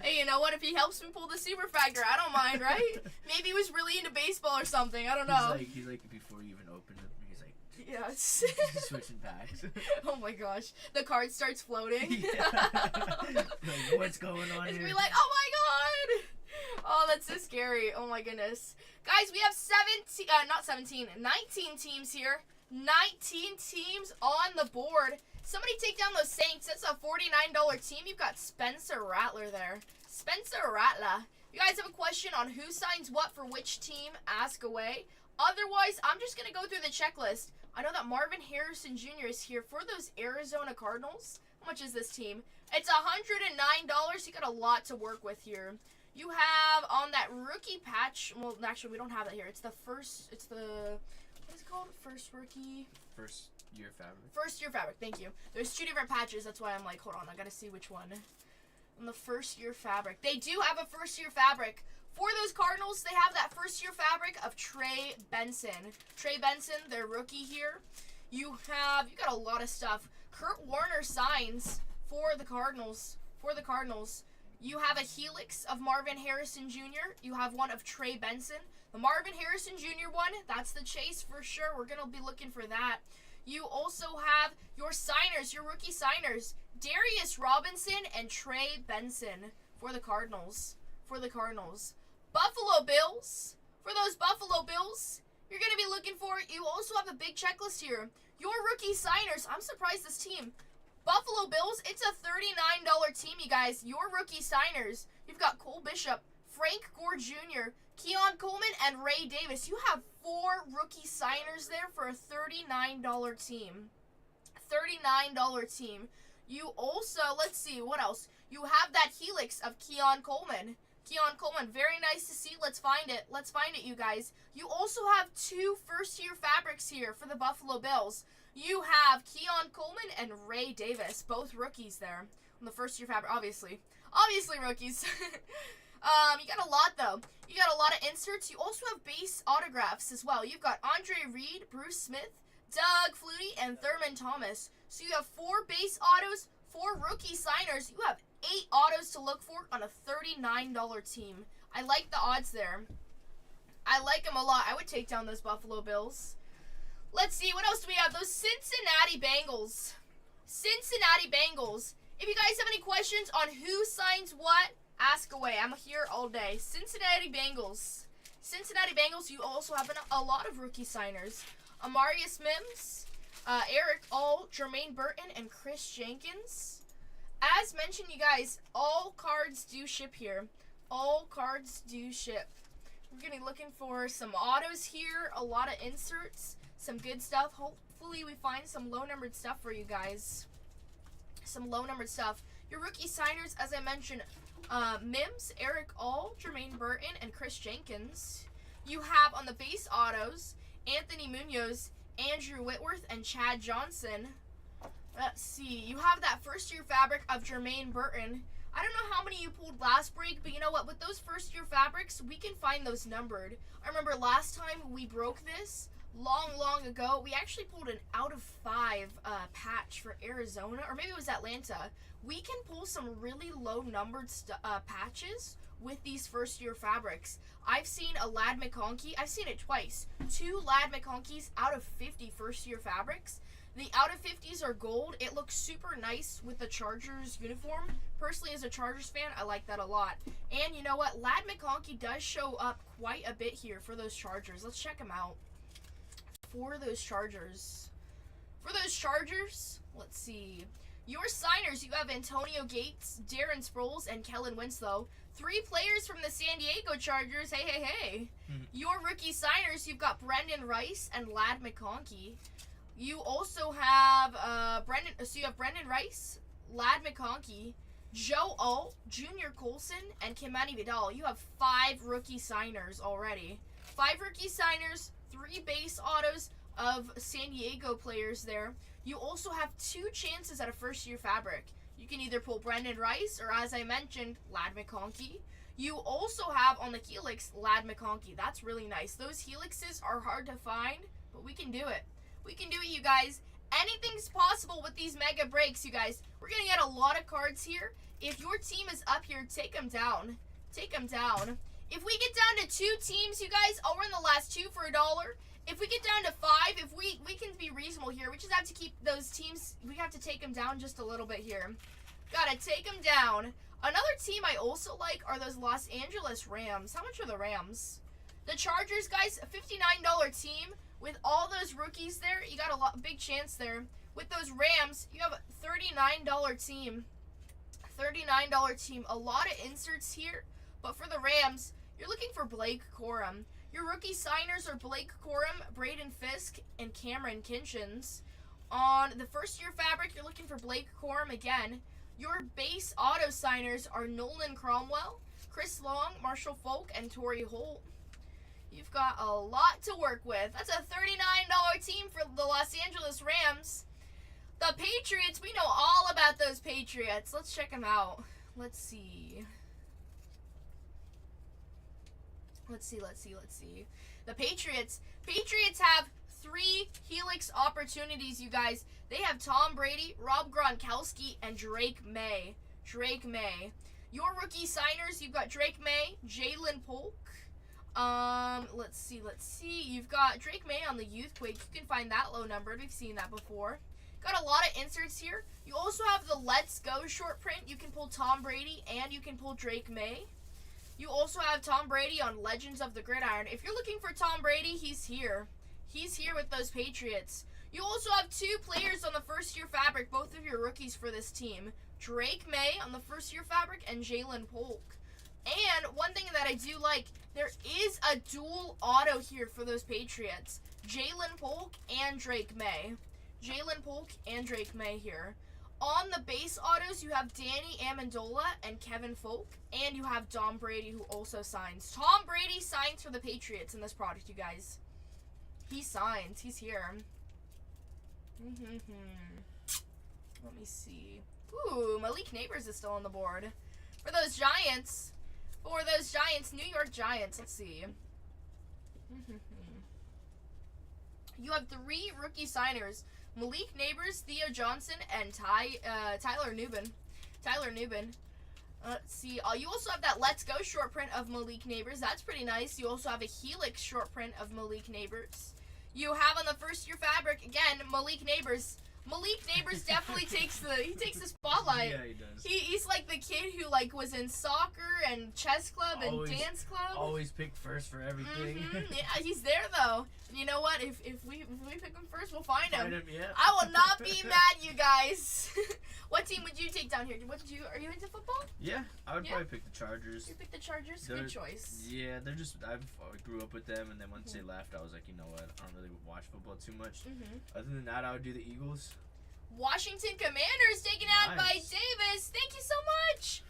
Hey, you know what? If he helps me pull the super factor, I don't mind, right? Maybe he was really into baseball or something. I don't know. He's like before you even opened it, he's like Yes. he's switching packs. Oh my gosh. The card starts floating. Yeah. Like, what's going on It's here? gonna be like, oh my god! Oh, that's so scary. Oh my goodness. Guys, we have 19 teams here. 19 teams on the board. Somebody take down those Saints. That's a $49 team. You've got Spencer Rattler there. Spencer Rattler. You guys have a question on who signs what for which team, ask away. Otherwise, I'm just going to go through the checklist. I know that Marvin Harrison Jr. is here for those Arizona Cardinals. How much is this team? It's $109. You got a lot to work with here. You have on that rookie patch, well, actually, we don't have that here. It's the, what is it called? First rookie? First year fabric. First year fabric, thank you. There's 2 different patches, that's why I'm like, hold on, I gotta see which one. On the first year fabric. They do have a first year fabric. For those Cardinals, they have that first year fabric of Trey Benson. Trey Benson, their rookie here. You got a lot of stuff. Kurt Warner signs for the Cardinals. You have a helix of Marvin Harrison Jr. You have one of Trey Benson. The Marvin Harrison Jr. one, that's the chase for sure. We're going to be looking for that. You also have your signers, your rookie signers, Darius Robinson and Trey Benson for the Cardinals. Buffalo Bills. For those Buffalo Bills, you're going to be looking for, you also have a big checklist here. Your rookie signers, I'm surprised this team. Buffalo Bills, it's a $39 team, you guys. Your rookie signers, you've got Cole Bishop, Frank Gore Jr., Keon Coleman, and Ray Davis. You have 4 rookie signers there for a $39 team. $39 team. You also, let's see, what else? You have that helix of Keon Coleman. Keon Coleman, very nice to see. Let's find it. Let's find it, you guys. You also have 2 first-year fabrics here for the Buffalo Bills. You have Keon Coleman and Ray Davis, both rookies there on the first-year fabric. Obviously rookies. You got a lot, though. You got a lot of inserts. You also have base autographs as well. You've got Andre Reed, Bruce Smith, Doug Flutie, and Thurman Thomas. So you have 4 base autos, 4 rookie signers. You have 8 autos to look for on a $39 team. I like the odds there. I like them a lot. I would take down those Buffalo Bills. Let's see, what else do we have? Those Cincinnati Bengals. Cincinnati Bengals. If you guys have any questions on who signs what, ask away. I'm here all day. Cincinnati Bengals. Cincinnati Bengals, you also have a lot of rookie signers. Amarius Mims, Eric All, Jermaine Burton, and Chris Jenkins. As mentioned, you guys, all cards do ship here. All cards do ship. We're going to be looking for some autos here, a lot of inserts, some good stuff. Hopefully we find some low-numbered stuff for you guys. Some low-numbered stuff. Your rookie signers, as I mentioned, Mims, Eric All, Jermaine Burton, and Chris Jenkins. You have on the base autos, Anthony Munoz, Andrew Whitworth, and Chad Johnson. Let's see. You have that first-year fabric of Jermaine Burton. I don't know how many you pulled last break, but you know what? With those first-year fabrics, we can find those numbered. I remember last time we broke this, long ago, we actually pulled an out of 5 patch for Arizona, or maybe it was Atlanta. We can pull some really low-numbered patches with these first-year fabrics. I've seen a Ladd McConkey. I've seen it twice. 2 Ladd McConkeys out of 50 first-year fabrics. The out of 50s are gold. It looks super nice with the Chargers uniform. Personally, as a Chargers fan, I like that a lot. And you know what? Ladd McConkey does show up quite a bit here for those Chargers. Let's check them out. For those Chargers, let's see. Your signers, you have Antonio Gates, Darren Sproles, and Kellen Winslow. 3 players from the San Diego Chargers. Hey. Your rookie signers, you've got Brendan Rice and Ladd McConkey. You also have Brendan Rice, Ladd McConkey, Joe Alt, Junior Colson, and Kimani Vidal. You have 5 rookie signers already. 5 rookie signers, 3 base autos of San Diego players there. You also have 2 chances at a first-year fabric. You can either pull Brendan Rice or, as I mentioned, Ladd McConkey. You also have on the helix Ladd McConkey. That's really nice. Those helixes are hard to find, but we can do it. We can do it, you guys. Anything's possible with these mega breaks, you guys. We're going to get a lot of cards here. If your team is up here, take them down. Take them down. If we get down to 2 teams, you guys, I'll run the last 2 for $1. If we get down to 5, if we can be reasonable here. We just have to keep those teams, we have to take them down just a little bit here. Gotta take them down. Another team I also like are those Los Angeles Rams. How much are the Rams? The Chargers, guys, a $59 team. With all those rookies there, you got a big chance there. With those Rams, you have a $39 team. $39 team. A lot of inserts here. But for the Rams, you're looking for Blake Corum. Your rookie signers are Blake Corum, Braden Fisk, and Cameron Kinchins. On the first-year fabric, you're looking for Blake Corum again. Your base auto signers are Nolan Cromwell, Chris Long, Marshall Falk, and Torrey Holt. You've got a lot to work with. That's a $39 team for the Los Angeles Rams. The Patriots, we know all about those Patriots. Let's check them out. Let's see. The Patriots have 3 helix opportunities, you guys. They have Tom Brady, Rob Gronkowski, and Drake May. Your rookie signers, you've got Drake May, Jalen Polk, Let's see. You've got Drake May on the Youth Quake. You can find that low numbered. We've seen that before. Got a lot of inserts here. You also have the Let's Go short print. You can pull Tom Brady and you can pull Drake May. You also have Tom Brady on Legends of the Gridiron. If you're looking for Tom Brady, he's here. He's here with those Patriots. You also have 2 players on the first year fabric, both of your rookies for this team. Drake May on the first year fabric and Jalen Polk. And one thing that I do like, there is a dual auto here for those Patriots. Jalen Polk and Drake May. Jalen Polk and Drake May here. On the base autos, you have Danny Amendola and Kevin Folk. And you have Tom Brady, who also signs. Tom Brady signs for the Patriots in this product, you guys. He signs. He's here. Let me see. Ooh, Malik Neighbors is still on the board. For those Giants, New York Giants, let's see. You have 3 rookie signers. Malik Neighbors, Theo Johnson, and Tyler Nubin. Let's see. You also have that Let's Go short print of Malik Neighbors. That's pretty nice. You also have a Helix short print of Malik Neighbors. You have on the first year fabric, again, Malik Neighbors. Malik Neighbors definitely takes the spotlight. Yeah, he does. He's like the kid who was in soccer and chess club and Always- dance club. Always pick first for everything. Yeah, he's there though. And you know what? If we pick him first, we'll find him. Find him, yeah. I will not be mad, you guys. What team would you take down here? Are you into football? Yeah, I would Yeah. probably pick the Chargers. You pick the Chargers. They're- Good choice. Yeah, they're just, I grew up with them, and then once they left, I was like, you know what, I don't really watch football too much. Other than that, I would do the Eagles. Washington Commanders taken out by Nice. Davis. Thank you so much.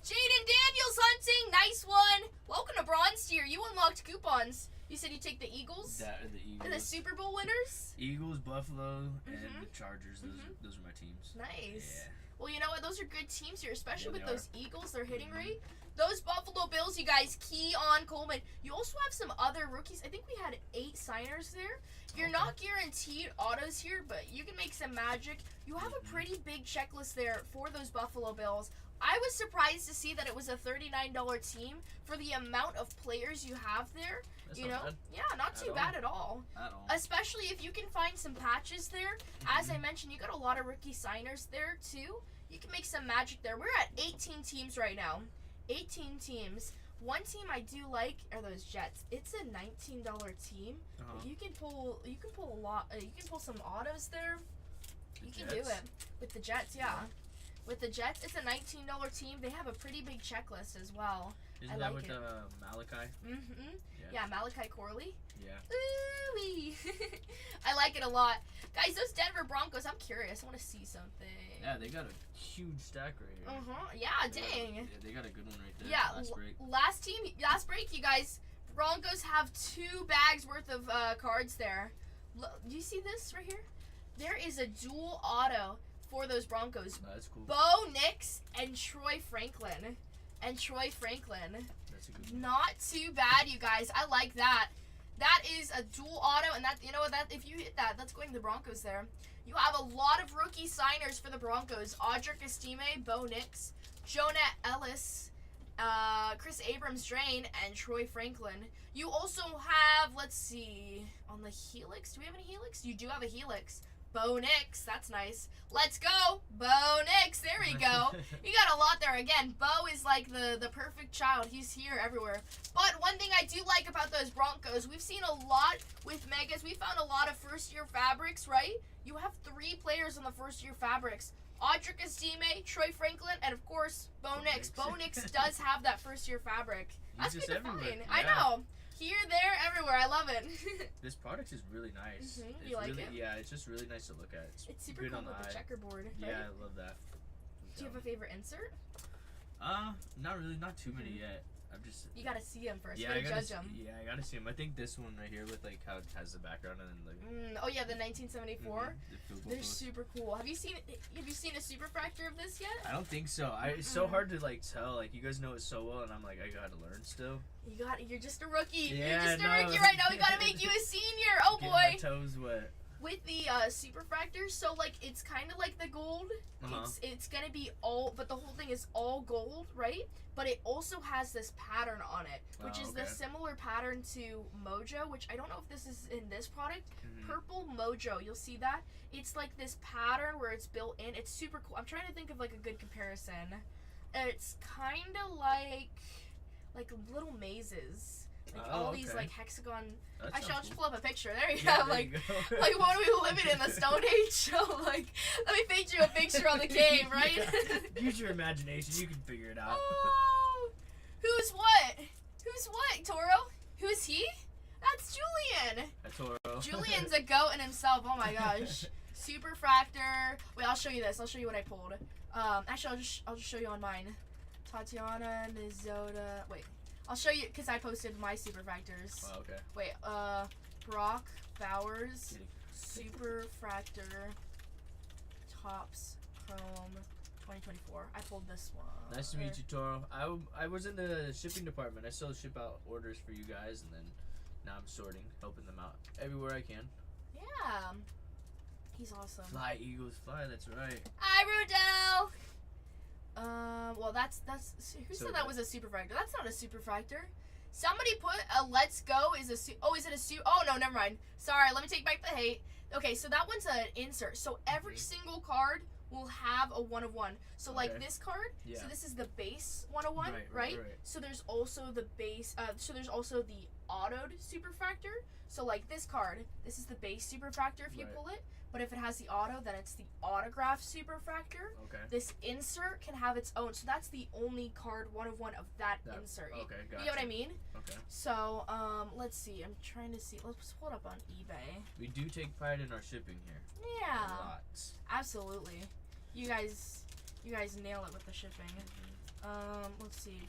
Jaden Daniels hunting. Nice one. Welcome to Bronze Tier. You unlocked coupons. You said you take the Eagles? That or the Eagles. And the Super Bowl winners? Eagles, Buffalo, and Mhm. the Chargers. Those are my teams. Nice. Yeah. Well, you know what? Those are good teams here, especially Yeah, with they those Eagles, their hitting rate. Those Buffalo Bills, you guys, Keon Coleman. You also have some other rookies. I think we had 8 signers there. You're Okay. not guaranteed autos here, but you can make some magic. You have a pretty big checklist there for those Buffalo Bills. I was surprised to see that it was a $39 team for the amount of players you have there. That's You not know? bad Yeah, not At too all. bad at all. at all. Especially if you can find some patches there. As I mentioned, you got a lot of rookie signers there too. You can make some magic there. We're at 18 teams right now. 18 teams. One team I do like are those Jets. It's a $19 team. Uh-huh. You can pull a lot. You can pull some autos there. The You can do Jets? it with the Jets. Yeah. With the Jets, it's a $19 team. They have a pretty big checklist as well. Isn't I that like with it. Malachi? Yeah, Malachi Corley. Yeah. Ooh-wee. I like it a lot. Guys, those Denver Broncos, I'm curious. I want to see something. Yeah, they got a huge stack right here. Yeah, dang. Yeah, they got a good one right there. Yeah, Last break. last break, you guys. Broncos have 2 bags worth of cards there. Do you see this right here? There is a dual auto for those Broncos. Oh, that's cool. Bo Nix and Troy Franklin. That's a good one. Not too bad, you guys. I like that. That is a dual auto, and that, you know what, that if you hit that, that's going to the Broncos there. You have a lot of rookie signers for the Broncos. Audric Estime, Bo Nix, Jonah Ellis, Chris Abrams-Drain, and Troy Franklin. You also have, let's see, on the Helix. Do we have any Helix? You do have a Helix. Bo Nix, that's nice. Let's go, Bo Nix. There we go. You got a lot there. Again, Bo is like the perfect child. He's here everywhere. But one thing I do like about those Broncos, we've seen a lot with Megas. We found a lot of first-year fabrics, right? You have 3 players on the first-year fabrics. Audric Estime, Troy Franklin, and of course, Bo Nix. Bo Nix does have that first-year fabric. That's just pretty fine. everywhere. I Yeah. know. Here, there, everywhere. I love it. This product is really nice. Mhm, It's you like really, it? Yeah, it's just really nice to look at. It's super good cool on with the eye. checkerboard. Yeah, Right? I love that. Do you have a favorite insert? Not really, not too many yet. I'm just. You gotta see him first. Yeah, you I gotta gotta judge him. Yeah, I gotta see him. I think this one right here with like how it has the background and then like. Oh yeah, the 1974. The field goal They're post. super cool. Have you seen a superfractor of this yet? I don't think so. It's so hard to like tell. Like you guys know it so well, and I'm like I gotta learn still. You're just a rookie. Yeah, You're just a no. rookie right now. We gotta make you a senior. Oh Getting my boy. toes wet. with the superfractor, so like it's kind of like the gold. Uh-huh. It's gonna be all, but the whole thing is all gold, right? But it also has this pattern on it, which is the okay. similar pattern to Mojo, which I don't know if this is in this product. Mhm. Purple Mojo, you'll see that. It's like this pattern where it's built in. It's super cool. I'm trying to think of like a good comparison. It's kind of like little mazes. Like all these okay. like hexagon. That Actually, I'll sounds just cool. pull up a picture. There you Yeah, go. there Like, you go. like what are we living in the Stone Age? So like, let me paint you a picture on the cave, right? Yeah. Use your imagination. You can figure it out. Oh, who's what? Who's what, Toro? Who's he? That's Julian. Toro. Julian's a goat in himself. Oh my gosh. Superfractor. Wait, I'll show you this. I'll show you what I pulled. Actually, I'll just show you on mine. Tatiana, Nizota. Wait, I'll show you because I posted my superfractors. Oh, okay. Wait, Brock Bowers, Superfractor, Tops Chrome, 2024. I pulled this one. Nice to meet you, Toro. I was in the shipping department. I still ship out orders for you guys, and then now I'm sorting, helping them out everywhere I can. Yeah, he's awesome. Fly, Eagles, fly. That's right. Hi, Rodell. Well, that's who So said that was a superfractor? That's not a superfractor. Somebody put a let's go is a oh, is it a oh no, never mind. Sorry, let me take back the hate. Okay, so that one's an insert. So every single card will have a 1 of 1. So like Okay. this card, Yeah. so this is the base 1 of 1, Right. So there's also the base so there's also the autoed superfractor. So like this card, this is the base superfractor if you Right. pull it, but if it has the auto, then it's the autograph superfractor. Okay. This insert can have its own, so that's the only card 1 of 1 of that insert. Okay, gotcha. You know what I mean? Okay. So, let's see. I'm trying to see. Let's pull it up on eBay. We do take pride in our shipping here. Yeah, Lots. absolutely. You guys nail it with the shipping. Let's see.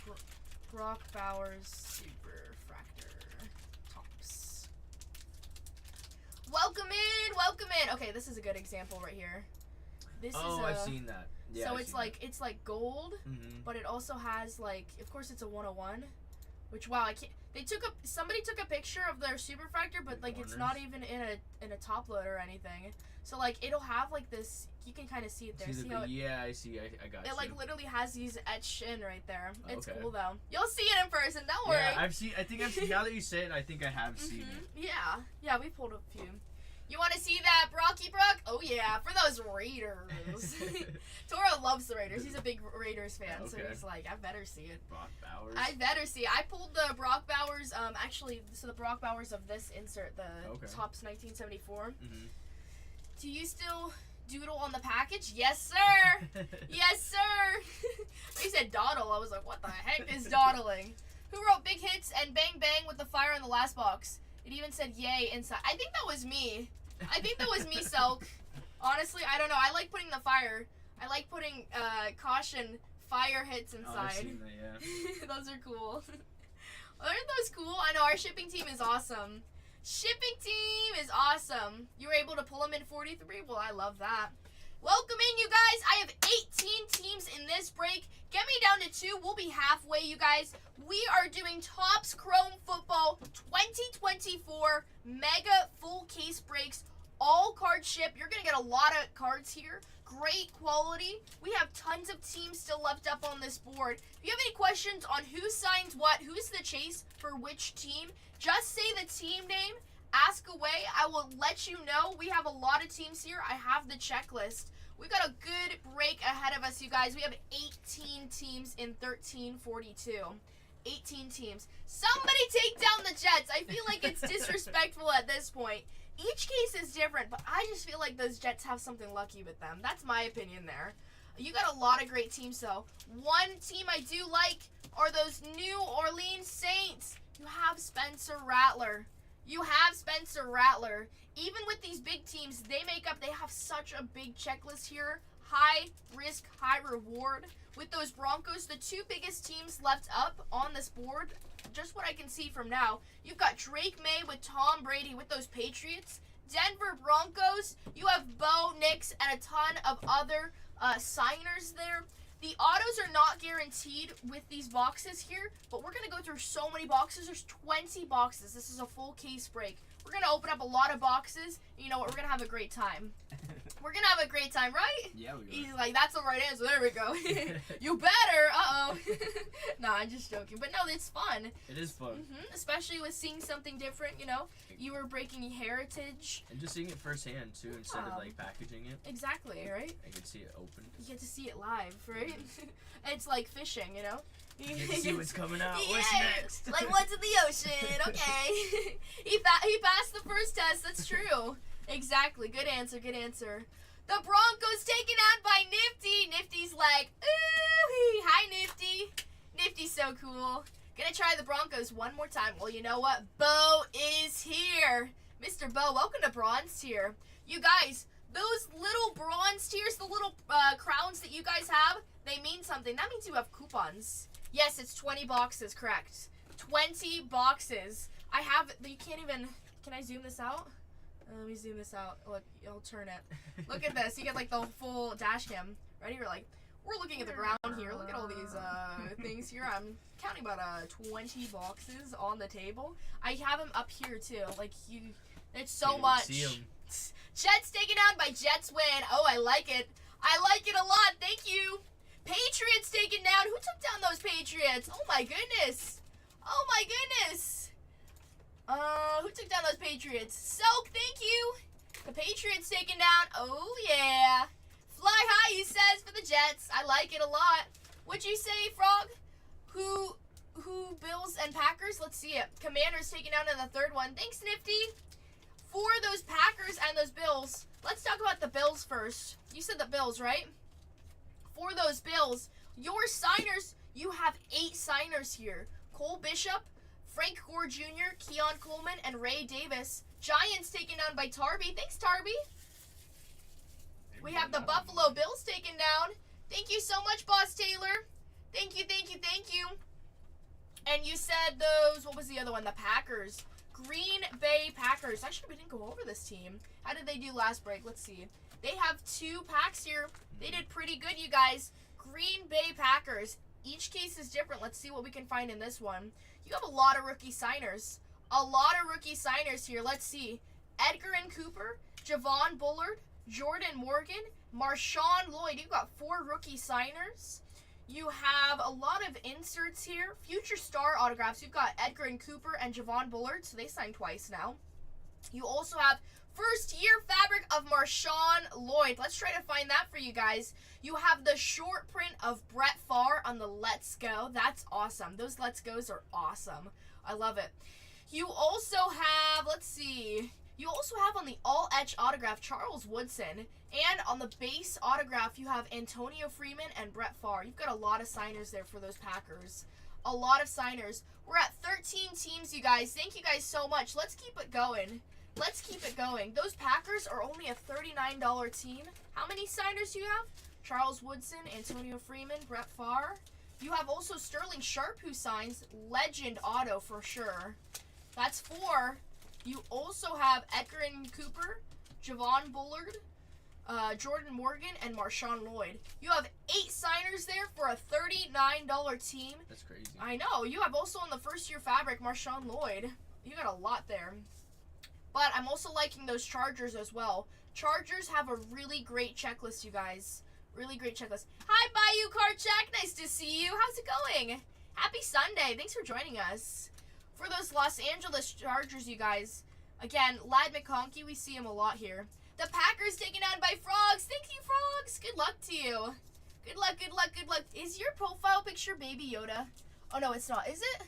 Brock Bowers Superfractor Tops. Welcome in. Okay, this is a good example right here. This is I've seen that. Yeah, so I've it's seen like it's like gold, Mm-hmm. but it also has like, of course, it's a 101. Which wow, I can't. Somebody took a picture of their superfractor, but like it's not even in a top load or anything. So like it'll have like this. You can kind of see it there. See how Yeah, I see. I got it you. like literally has these etched in right there. It's Okay. cool though. You'll see it in person. Don't worry. Yeah, I've seen. I think I've seen. Now that you say it, I think I have seen it. Yeah, we pulled a few. You want to see that Brocky Brock? Oh yeah, for those Raiders. Toro loves the Raiders. He's a big Raiders fan, so Okay. he's like, I better see it. Brock Bowers. I better see it. I pulled the Brock Bowers. Actually, so the Brock Bowers of this insert, the Topps 1974. Mm-hmm. Do you still doodle on the package? Yes, sir. Yes, sir. He said dawdle. I was like, what the heck is dawdling? Who wrote big hits and bang bang with the fire in the last box? It even said yay inside. I think that was me. Selk. Honestly, I don't know. I like putting the fire. I like putting caution fire hits Oh, I've inside. seen that, yeah. Those are cool. Aren't those cool? I know, our shipping team is awesome. You were able to pull them in 43? Well, I love that. Welcome in, you guys. I have 18 teams in this break. Get me down to 2. We'll be halfway, you guys. We are doing Topps Chrome Football 2024 Mega Full Case Breaks. All card ship. You're going to get a lot of cards here. Great quality. We have tons of teams still left up on this board. If you have any questions on who signs what, who's the chase for which team, just say the team name. Ask away. I will let you know. We have a lot of teams here. I have the checklist. We've got a good break ahead of us, you guys. We have 18 teams in 1342. 18 teams. Somebody take down the Jets. I feel like it's disrespectful at this point. Each case is different, but I just feel like those Jets have something lucky with them. That's my opinion there. You got a lot of great teams, though. One team I do like are those New Orleans Saints. You have Spencer Rattler. Even with these big teams, they have such a big checklist here. High risk, high reward. With those Broncos, the 2 biggest teams left up on this board, just what I can see from now, you've got Drake May with Tom Brady with those Patriots. Denver Broncos, you have Bo Nix and a ton of other signers there. The autos are not guaranteed with these boxes here, but we're going to go through so many boxes. There's 20 boxes. This is a full case break. We're going to open up a lot of boxes. You know what? We're going to have a great time. We're going to have a great time, right? Yeah, we He's like, that's the right answer. There we go. You better. Uh-oh. Nah, I'm just joking. But no, it's fun. It is fun. Especially with seeing something different, you know. You were breaking heritage. And just seeing it firsthand, too, instead of, Yeah. like, packaging it. Exactly, right? I could see it opened. You get to see it live, right? It's like fishing, you know? You get to see what's coming out. What's Yeah, next? like what's in the ocean? Okay. he passed the first test. That's true. Exactly. Good answer. Good answer. The Broncos taken out by Nifty. Nifty's like, ooh, hi Nifty. Nifty's so cool. Gonna try the Broncos one more time. Well, you know what? Bo is here. Mr. Bo, welcome to Bronze Tier. You guys, those little bronze tiers, the little crowns that you guys have, they mean something. That means you have coupons. Yes, it's 20 boxes, correct. 20 boxes. I have, you can't even, can I zoom this out? Let me zoom this out. Look, I'll turn it. Look at this. You get like the full dash cam. Ready? We're looking at the ground here. Look at all these things here. I'm counting about 20 boxes on the table. I have them up here too. Like it's so Can't much. see 'em. Jets taken out by Jets win. Oh, I like it. I like it a lot. Thank you. Patriots taken down. Who took down those Patriots? Oh my goodness. Oh my goodness. Who took down those Patriots? Soak, thank you. The Patriots taken down. Oh yeah. Fly high, he says, for the Jets. I like it a lot. What'd you say, Frog? Who Bills and Packers? Let's see it. Commanders taken down in the third one. Thanks, Nifty. For those Packers and those Bills, let's talk about the Bills first. You said the Bills, right? For those Bills, your signers, you have 8 signers here. Cole Bishop, Frank Gore Jr., Keon Coleman, and Ray Davis. Giants taken down by Tarby. Thanks, Tarby. We have the Buffalo Bills taken down. Thank you so much, Boss Taylor. Thank you, thank you, thank you. And you said those, what was the other one? The Packers. Green Bay Packers. Actually, we didn't go over this team. How did they do last break? Let's see. They have 2 packs here. They did pretty good, you guys. Green Bay Packers. Each case is different. Let's see what we can find in this one. You have a lot of rookie signers. A lot of rookie signers here. Let's see. Edgar and Cooper, Javon Bullard, Jordan Morgan, Marshawn Lloyd. You've got 4 rookie signers. You have a lot of inserts here. Future star autographs. You've got Edgar and Cooper and Javon Bullard, so they signed twice now. You also have first year fabric of Marshawn Lloyd. Let's try to find that for you guys. You have the short print of Brett Favre on the Let's Go. That's awesome. Those Let's Go's are awesome. I love it. You also have, let's see, you also have on the all-etch autograph Charles Woodson. And on the base autograph, you have Antonio Freeman and Brett Favre. You've got a lot of signers there for those Packers. A lot of signers. We're at 13 teams, you guys. Thank you guys so much. Let's keep it going. Let's keep it going. Those Packers are only a $39 team. How many signers do you have? Charles Woodson, Antonio Freeman, Brett Favre. You have also Sterling Sharp, who signs legend auto for sure. That's 4. You also have Edgar and Cooper, Javon Bullard, Jordan Morgan, and Marshawn Lloyd. You have 8 signers there for a $39 team. That's crazy. I know. You have also on the first year fabric Marshawn Lloyd. You got a lot there. But I'm also liking those Chargers as well. Chargers have a really great checklist, you guys. Really great checklist. Hi, Bayou Karchak. Nice to see you. How's it going? Happy Sunday. Thanks for joining us. For those Los Angeles Chargers, you guys. Again, Lad McConkey, we see him a lot here. The Packers taken out by Frogs. Thank you, Frogs. Good luck to you. Good luck, good luck, good luck. Is your profile picture Baby Yoda? Oh, no, it's not. Is it?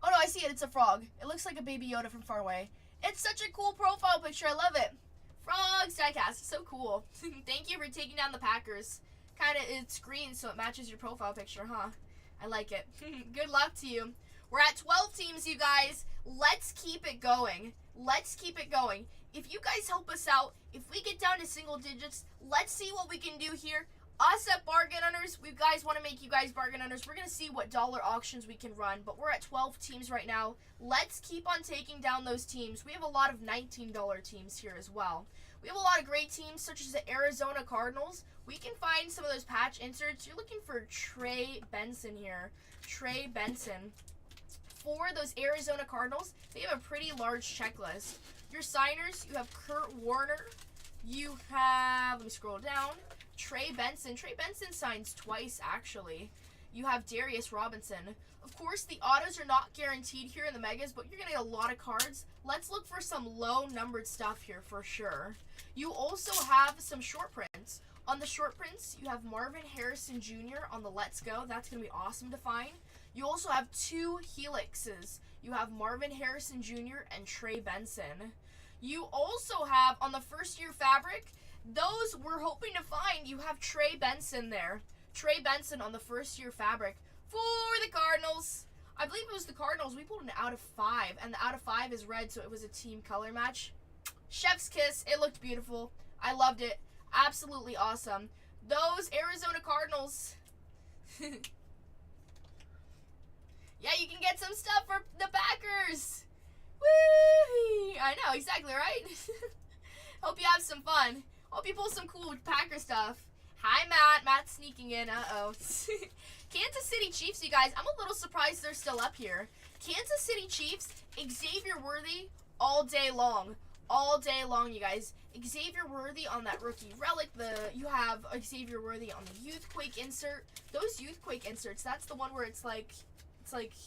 Oh, no, I see it. It's a frog. It looks like a Baby Yoda from far away. It's such a cool profile picture. I love it. Frogs Diecast. So cool. Thank you for taking down the Packers. Kind of, it's green, so it matches your profile picture, huh? I like it. Good luck to you. We're at 12 teams, you guys. Let's keep it going. Let's keep it going. If you guys help us out, if we get down to single digits, let's see what we can do here. Us at Bargain Hunters, we guys want to make you guys bargain hunters. We're going to see what dollar auctions we can run, but we're at 12 teams right now. Let's keep on taking down those teams. We have a lot of $19 teams here as well. We have a lot of great teams, such as the Arizona Cardinals. We can find some of those patch inserts. You're looking for Trey Benson here. Trey Benson. For those Arizona Cardinals, they have a pretty large checklist. Your signers, you have Kurt Warner. You have, let me scroll down, Trey Benson. Trey Benson signs twice, actually. You have Darius Robinson. Of course, the autos are not guaranteed here in the Megas, but you're going to get a lot of cards. Let's look for some low-numbered stuff here for sure. You also have some short prints. On the short prints, you have Marvin Harrison Jr. on the Let's Go. That's going to be awesome to find. You also have two helixes. You have Marvin Harrison Jr. and Trey Benson. You also have, on the first-year fabric, those we're hoping to find, you have Trey Benson there. Trey Benson on the first-year fabric for the Cardinals. I believe it was the Cardinals. We pulled an out of 5, and the out of 5 is red, so it was a team color match. Chef's kiss. It looked beautiful. I loved it. Absolutely awesome. Those Arizona Cardinals. Yeah, you can get some stuff for the Packers. Woo! I know, exactly, right? Hope you have some fun. Hope you pull some cool Packer stuff. Hi, Matt. Matt's sneaking in. Uh-oh. Kansas City Chiefs, you guys. I'm a little surprised they're still up here. Kansas City Chiefs, Xavier Worthy all day long. All day long, you guys. Xavier Worthy on that rookie relic. You have Xavier Worthy on the Youthquake insert. Those Youthquake inserts, that's the one where it's like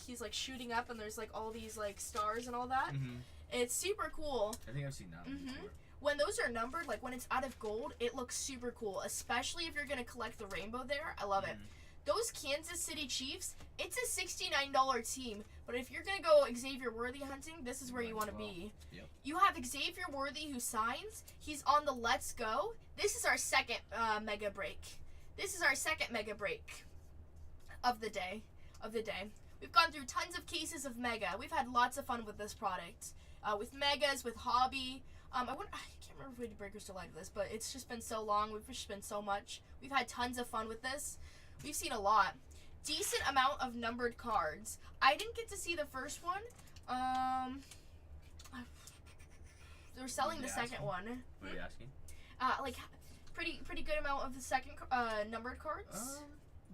he's like shooting up and there's like all these like stars and all that. Mm-hmm. It's super cool. I think I've seen that one before. When those are numbered, like when it's out of gold, it looks super cool, especially if you're going to collect the rainbow there. I love it. Those Kansas City Chiefs, it's a $69 team, but if you're going to go Xavier Worthy hunting, this is where you want to be. Yep. You have Xavier Worthy who signs. He's on the Let's Go. This is our second mega break. This is our second mega break of the day. We've gone through tons of cases of Mega. We've had lots of fun with this product. With Megas, with Hobby. I can't remember if we did Breakers Delight of this, but it's just been so long. We've just been so much. We've had tons of fun with this. We've seen a lot. Decent amount of numbered cards. I didn't get to see the first one. They were selling the second one. What are you asking? Like, pretty good amount of the second numbered cards. I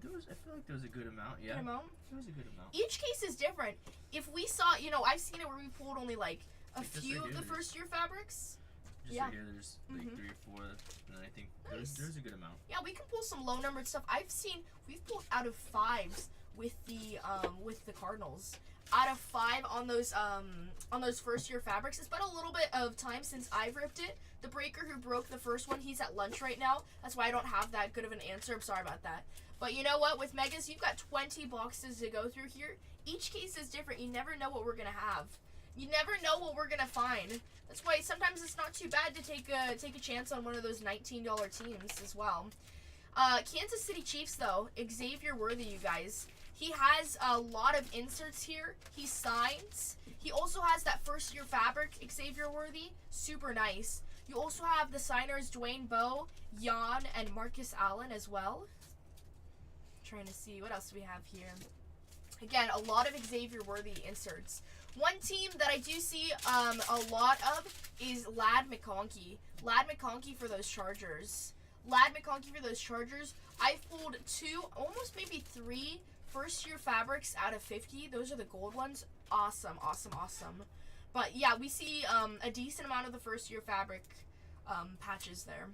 feel like there was a good amount, yeah. Good amount? There was a good amount. Each case is different. If we saw, I've seen it where we pulled only like a few of the first year fabrics. Just right here, there's like 3 or 4, and I think there's a good amount. Yeah, we can pull some low numbered stuff. We've pulled out of 5s with the Cardinals. Out of 5 on those first year fabrics. It's been a little bit of time since I've ripped it. The breaker who broke the first one, he's at lunch right now. That's why I don't have that good of an answer. I'm sorry about that. But you know what? With Megas, you've got 20 boxes to go through here. Each case is different. You never know what we're going to have. You never know what we're going to find. That's why sometimes it's not too bad to take a chance on one of those $19 teams as well. Kansas City Chiefs, though, Xavier Worthy, you guys. He has a lot of inserts here. He signs. He also has that first-year fabric, Xavier Worthy. Super nice. You also have the signers Dwayne Bowe, Jan, and Marcus Allen as well. Trying to see what else we have here. Again, a lot of Xavier Worthy inserts. One team that I do see a lot of is Ladd McConkey. Ladd McConkey for those Chargers. I've pulled 2, almost maybe 3 first-year fabrics out of 50. Those are the gold ones. Awesome. But yeah, we see a decent amount of the first-year fabric patches there.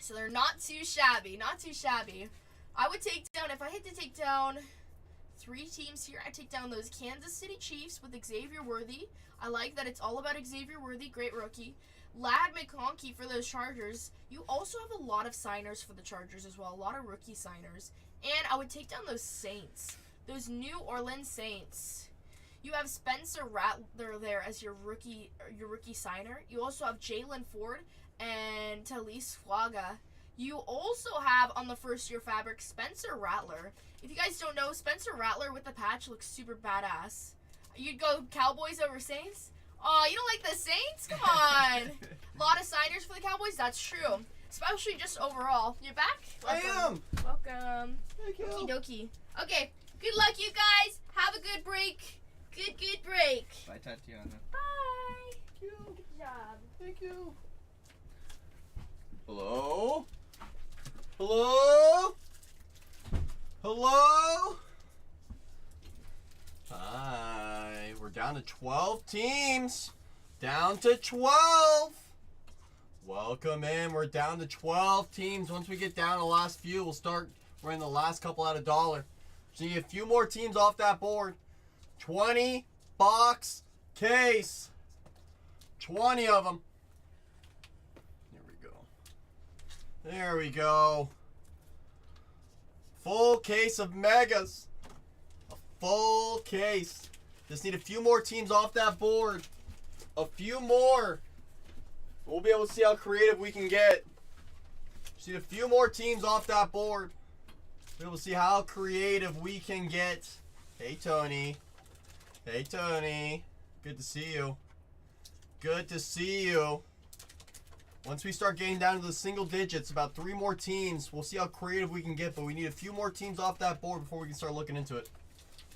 So they're not too shabby. I would take down, if I had to take down 3 teams here, I'd take down those Kansas City Chiefs with Xavier Worthy. I like that it's all about Xavier Worthy, great rookie. Ladd McConkey for those Chargers. You also have a lot of signers for the Chargers as well, a lot of rookie signers. And I would take down those Saints, those New Orleans Saints. You have Spencer Rattler there as your rookie signer. You also have Jalen Ford and Talise Fuaga. You also have on the first year fabric Spencer Rattler. If you guys don't know, Spencer Rattler with the patch looks super badass. You'd go Cowboys over Saints? Oh, you don't like the Saints? Come on. A lot of signers for the Cowboys? That's true. especially just overall. You're back? I am. Welcome. Thank Okie you. dokie. Okay, good luck, you guys. Have a good break. Good break. Bye, Tatiana. Bye. Thank you. Good job. Thank you. Hello? Hello? Hello? Hi. We're down to 12 teams. Down to 12. Welcome in. We're down to 12 teams. Once we get down to the last few, we'll start running the last couple out of $1. So you get a few more teams off that board. 20 box case. 20 of them. There we go. There we go. Full case of megas. A full case. Just need a few more teams off that board. A few more. We'll be able to see how creative we can get. Just need a few more teams off that board. We'll be able to see how creative we can get. Hey, Tony. Hey, Tony. Good to see you. Good to see you. Once we start getting down to the single digits, about 3 more teams, we'll see how creative we can get, but we need a few more teams off that board before we can start looking into it.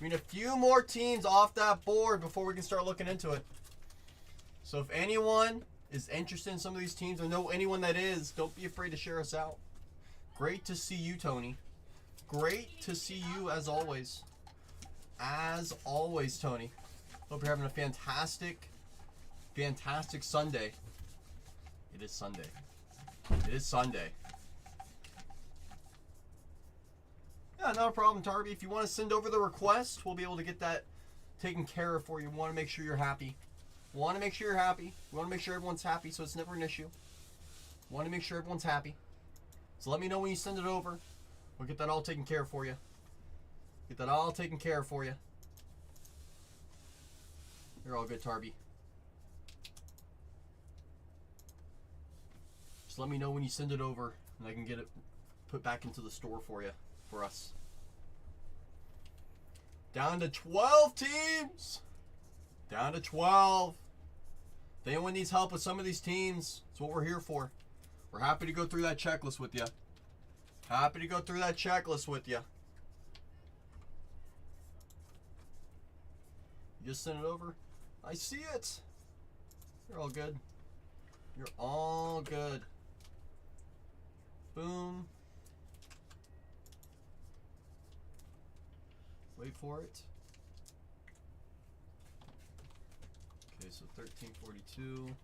We need a few more teams off that board before we can start looking into it. So if anyone is interested in some of these teams or know anyone that is, don't be afraid to share us out. Great to see you, Tony. Great to see you as always. As always, Tony. Hope you're having a fantastic Sunday. It is Sunday. It is Sunday. Yeah, not a problem, Tarby. If you want to send over the request, we'll be able to get that taken care of for you. We want to make sure you're happy. We want to make sure you're happy. We want to make sure everyone's happy, so it's never an issue. We want to make sure everyone's happy. So let me know when you send it over. We'll get that all taken care of for you. Get that all taken care of for you. You're all good, Tarby. Just let me know when you send it over, and I can get it put back into the store for you, for us. Down to 12 teams. Down to 12. If anyone needs help with some of these teams, that's what we're here for. We're happy to go through that checklist with you. Happy to go through that checklist with you. You just sent it over? I see it. You're all good. You're all good. Boom. Wait for it. Okay, so 1342.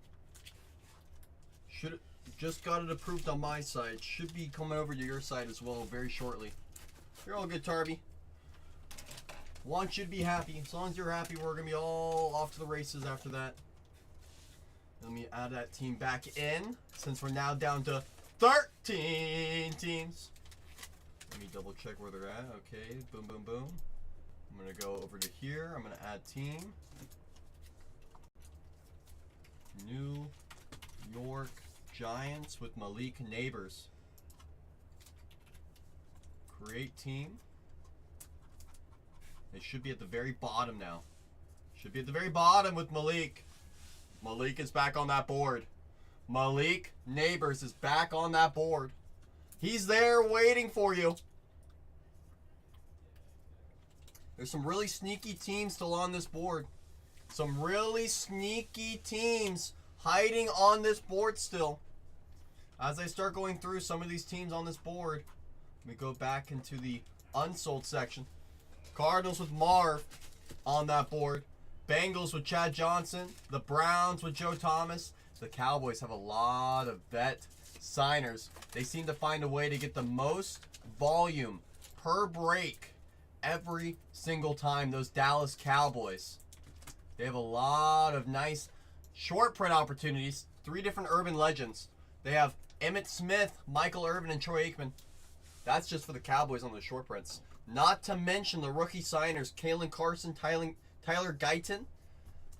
Should just got it approved on my side. Should be coming over to your side as well very shortly. You're all good, Tarby. Want you to be happy. As long as you're happy, we're gonna be all off to the races after that. Let me add that team back in, since we're now down to 13 teams. Let me double check where they're at. Okay, boom, boom, boom. I'm gonna go over to here. I'm gonna add team. New York Giants with Malik Neighbors. Create team. It should be at the very bottom now. Should be at the very bottom with Malik. Malik is back on that board. Malik Neighbors is back on that board. He's there waiting for you. There's some really sneaky teams still on this board. Some really sneaky teams hiding on this board still. As I start going through some of these teams on this board, let me go back into the unsold section. Cardinals with Marv on that board. Bengals with Chad Johnson. The Browns with Joe Thomas. The Cowboys have a lot of vet signers. They seem to find a way to get the most volume per break every single time. Those Dallas Cowboys. They have a lot of nice short print opportunities. 3 different urban legends. They have Emmitt Smith, Michael Irvin, and Troy Aikman. That's just for the Cowboys on the short prints. Not to mention the rookie signers, Kalen Carson, Tyler Guyton.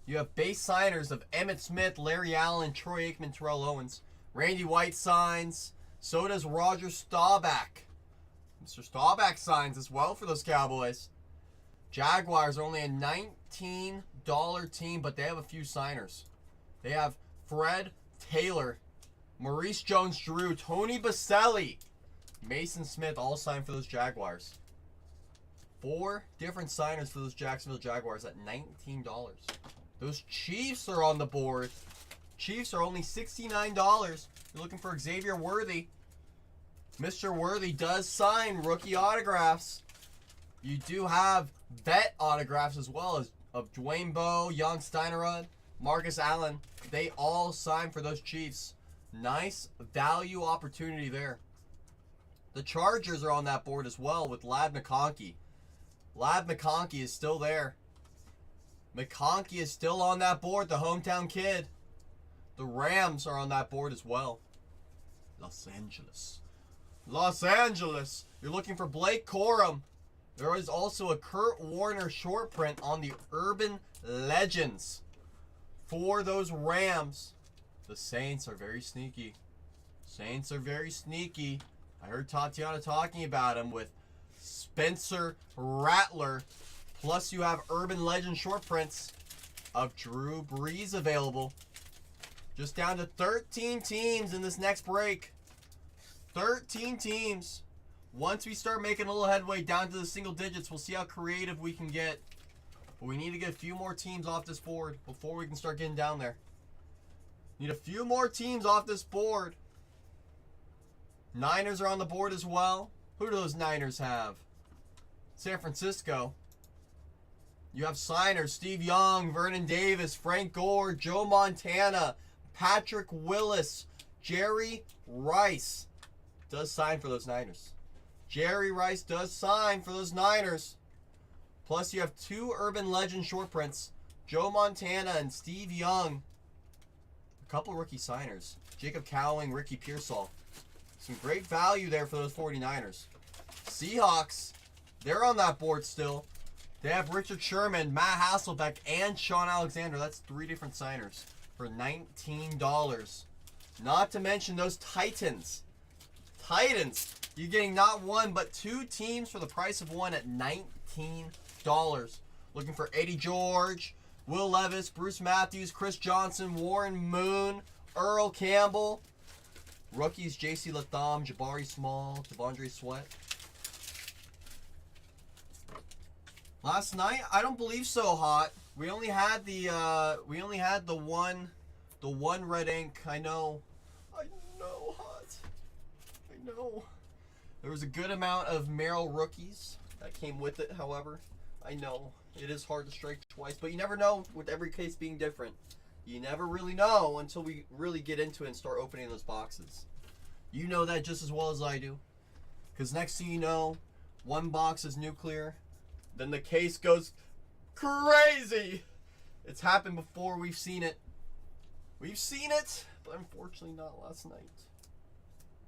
You have base signers of Emmitt Smith, Larry Allen, Troy Aikman, Terrell Owens. Randy White signs. So does Roger Staubach. Mr. Staubach signs as well for those Cowboys. Jaguars are only a $19 team, but they have a few signers. They have Fred Taylor Maurice Jones-Drew, Tony Baselli, Mason Smith, all signed for those Jaguars. 4 different signers for those Jacksonville Jaguars at $19. Those Chiefs are on the board. Chiefs are only $69. You're looking for Xavier Worthy. Mr. Worthy does sign rookie autographs. You do have vet autographs as well as of Dwayne Bowe, Jan Steinerud, Marcus Allen. They all signed for those Chiefs. Nice value opportunity there. The Chargers are on that board as well with Ladd McConkey. Ladd McConkey is still there. McConkey is still on that board, the hometown kid. The Rams are on that board as well. Los Angeles. Los Angeles. You're looking for Blake Corum. There is also a Kurt Warner short print on the Urban Legends for those Rams. The Saints are very sneaky. Saints are very sneaky. I heard Tatiana talking about him with Spencer Rattler. Plus you have Urban Legend short prints of Drew Brees available. Just down to 13 teams in this next break. 13 teams. Once we start making a little headway down to the single digits, we'll see how creative we can get. But we need to get a few more teams off this board before we can start getting down there. Need a few more teams off this board. Niners are on the board as well. Who do those Niners have? San Francisco. You have signers, Steve Young, Vernon Davis, Frank Gore, Joe Montana, Patrick Willis, Jerry Rice does sign for those Niners. Jerry Rice does sign for those Niners. Plus you have 2 Urban Legend short prints, Joe Montana and Steve Young. A couple rookie signers, Jacob Cowling, Ricky Pearsall. Some great value there for those 49ers. Seahawks, they're on that board still. They have Richard Sherman, Matt Hasselbeck, and Sean Alexander. That's 3 different signers for $19. Not to mention those Titans. Titans, you're getting not 1 but 2 teams for the price of 1 at $19. Looking for Eddie George, Will Levis, Bruce Matthews, Chris Johnson, Warren Moon, Earl Campbell. Rookies, J.C. Latham, Jabari Small, Devondre Sweat. Last night, I don't believe so hot. We only had the one red ink. I know hot. I know. There was a good amount of Merrill rookies that came with it, however. I know it is hard to strike twice, but you never know with every case being different. You never really know until we really get into it and start opening those boxes. You know that just as well as I do. Because next thing you know, one box is nuclear. Then the case goes crazy. It's happened before. We've seen it. We've seen it, but unfortunately not last night.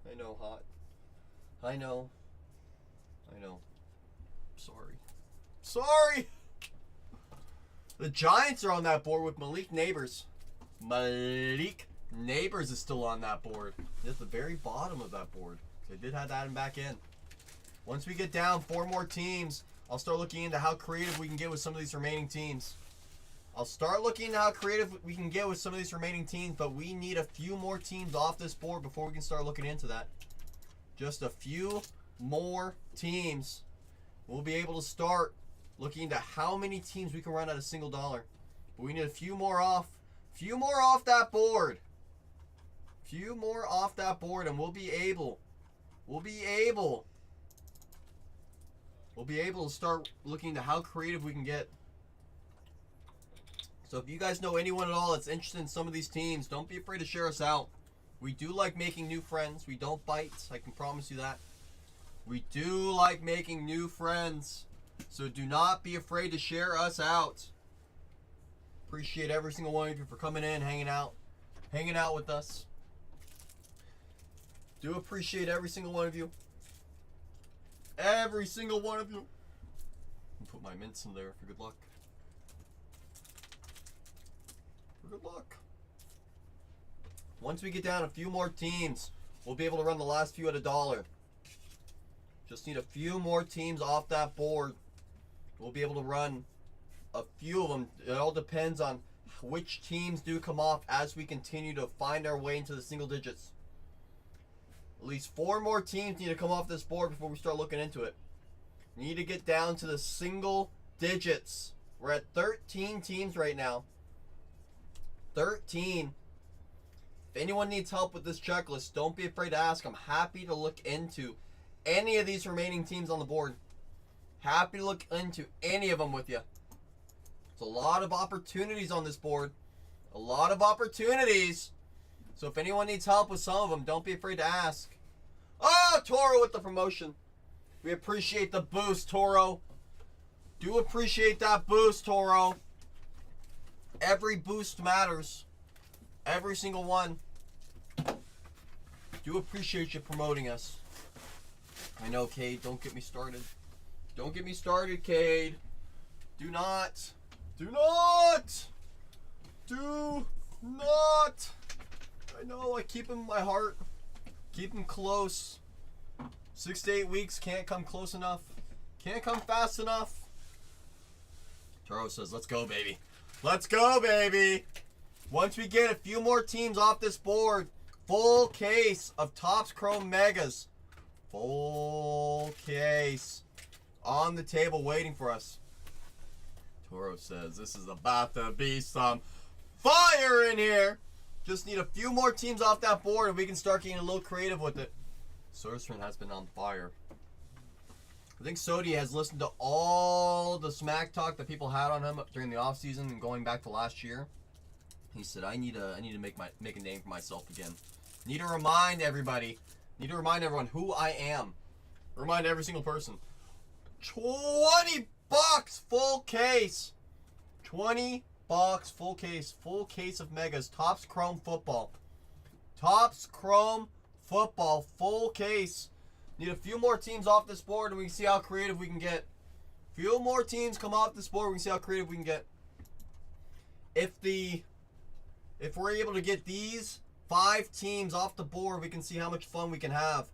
I know, hot. I know. Sorry. The Giants are on that board with Malik Neighbors. Malik Neighbors is still on that board. He's at the very bottom of that board. They did have that back in. Once we get down 4 more teams, I'll start looking into how creative we can get with some of these remaining teams. But we need a few more teams off this board before we can start looking into that. Just a few more teams. We'll be able to start looking into how many teams we can run at a single dollar. But we need a few more off that board. And we'll be able to start looking into how creative we can get. So if you guys know anyone at all that's interested in some of these teams, don't be afraid to share us out. We do like making new friends. We don't bite, I can promise you that. We do like making new friends. So do not be afraid to share us out. Appreciate every single one of you for coming in, hanging out with us. Do appreciate every single one of you. Every single one of you. Put my mints in there for good luck. Once we get down a few more teams, we'll be able to run the last few at $1. Just need a few more teams off that board. We'll be able to run a few of them. It all depends on which teams do come off as we continue to find our way into the single digits. At least 4 more teams need to come off this board before we start looking into it. Need to get down to the single digits. We're at 13 teams right now. 13. If anyone needs help with this checklist, don't be afraid to ask. I'm happy to look into any of these remaining teams on the board. Happy to look into any of them with you. There's a lot of opportunities on this board. A lot of opportunities. So if anyone needs help with some of them, don't be afraid to ask. Oh, Toro with the promotion. We appreciate the boost, Toro. Do appreciate that boost, Toro. Every boost matters. Every single one. Do appreciate you promoting us. I know, Cade. Don't get me started. Don't get me started, Cade. Do not. Do not. Do not. I know. I keep him in my heart. Keep him close. 6 to 8 weeks. Can't come close enough. Can't come fast enough. Taro says, let's go, baby. Let's go, baby. Once we get a few more teams off this board, full case of Topps Chrome Megas. Full case on the table waiting for us. Toro says, this is about to be some fire in here. Just need a few more teams off that board and we can start getting a little creative with it. Soderstrom has been on fire. I think Sodi has listened to all the smack talk that people had on him during the offseason and going back to last year. He said, I need to make a name for myself again. Need to remind everybody. Need to remind everyone who I am. Remind every single person. 20 bucks full case. 20 bucks full case. Full case of Megas. Topps Chrome Football. Topps Chrome Football. Full case. Need a few more teams off this board and we can see how creative we can get. Few more teams come off this board, we can see how creative we can get. If we're able to get these 5 teams off the board, we can see how much fun we can have.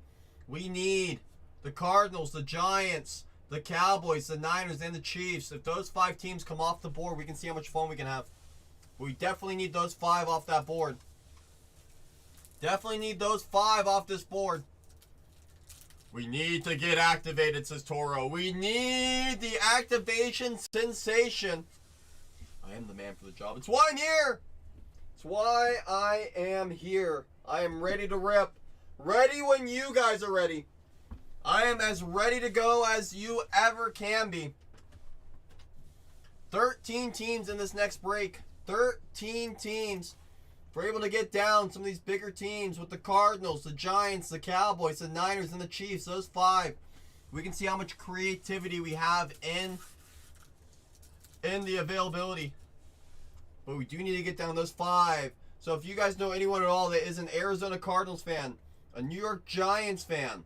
We need the Cardinals, the Giants, the Cowboys, the Niners, and the Chiefs. If those 5 teams come off the board, we can see how much fun we can have. We definitely need those 5 off that board. Definitely need those 5 off this board. We need to get activated, says Toro. We need the activation sensation. I am the man for the job. It's why I'm here. It's why I am here. I am ready to rip. Ready when you guys are ready. I am as ready to go as you ever can be. 13 teams in this next break. 13 teams. If we're able to get down some of these bigger teams with the Cardinals, the Giants, the Cowboys, the Niners, and the Chiefs, those 5, we can see how much creativity we have in the availability. But we do need to get down those 5. So if you guys know anyone at all that is an Arizona Cardinals fan, a New York Giants fan,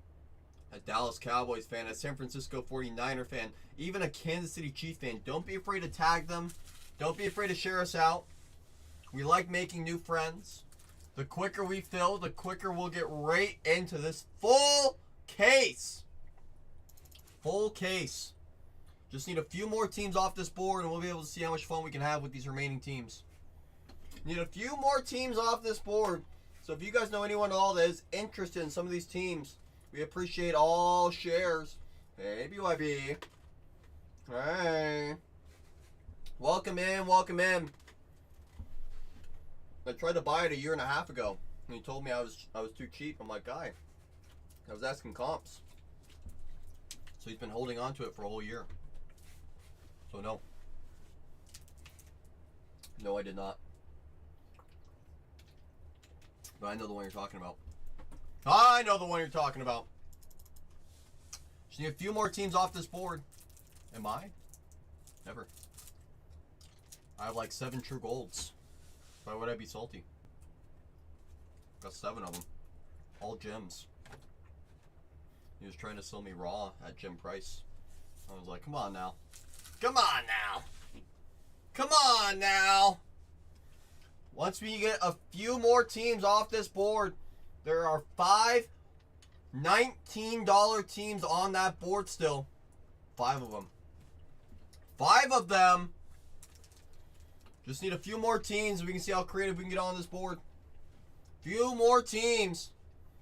a Dallas Cowboys fan, a San Francisco 49er fan, even a Kansas City Chiefs fan, don't be afraid to tag them. Don't be afraid to share us out. We like making new friends. The quicker we fill, the quicker we'll get right into this full case. Full case. Just need a few more teams off this board and we'll be able to see how much fun we can have with these remaining teams. Need a few more teams off this board. So if you guys know anyone at all that is interested in some of these teams, we appreciate all shares. Hey, BYB. Hey. Welcome in, welcome in. I tried to buy it 1.5 years ago, and he told me I was too cheap. I'm like, guy, I was asking comps. So he's been holding on to it for a whole year. So no. No, I did not. But I know the one you're talking about. I know the one you're talking about. Just need a few more teams off this board. Am I? Never. I have like 7 true golds. Why would I be salty? Got 7 of them. All gems. He was trying to sell me raw at gem price. I was like, come on now. Come on now. Come on now. Once we get a few more teams off this board, there are 5 $19 teams on that board still. 5 of them. 5 of them. Just need a few more teams so we can see how creative we can get on this board. Few more teams.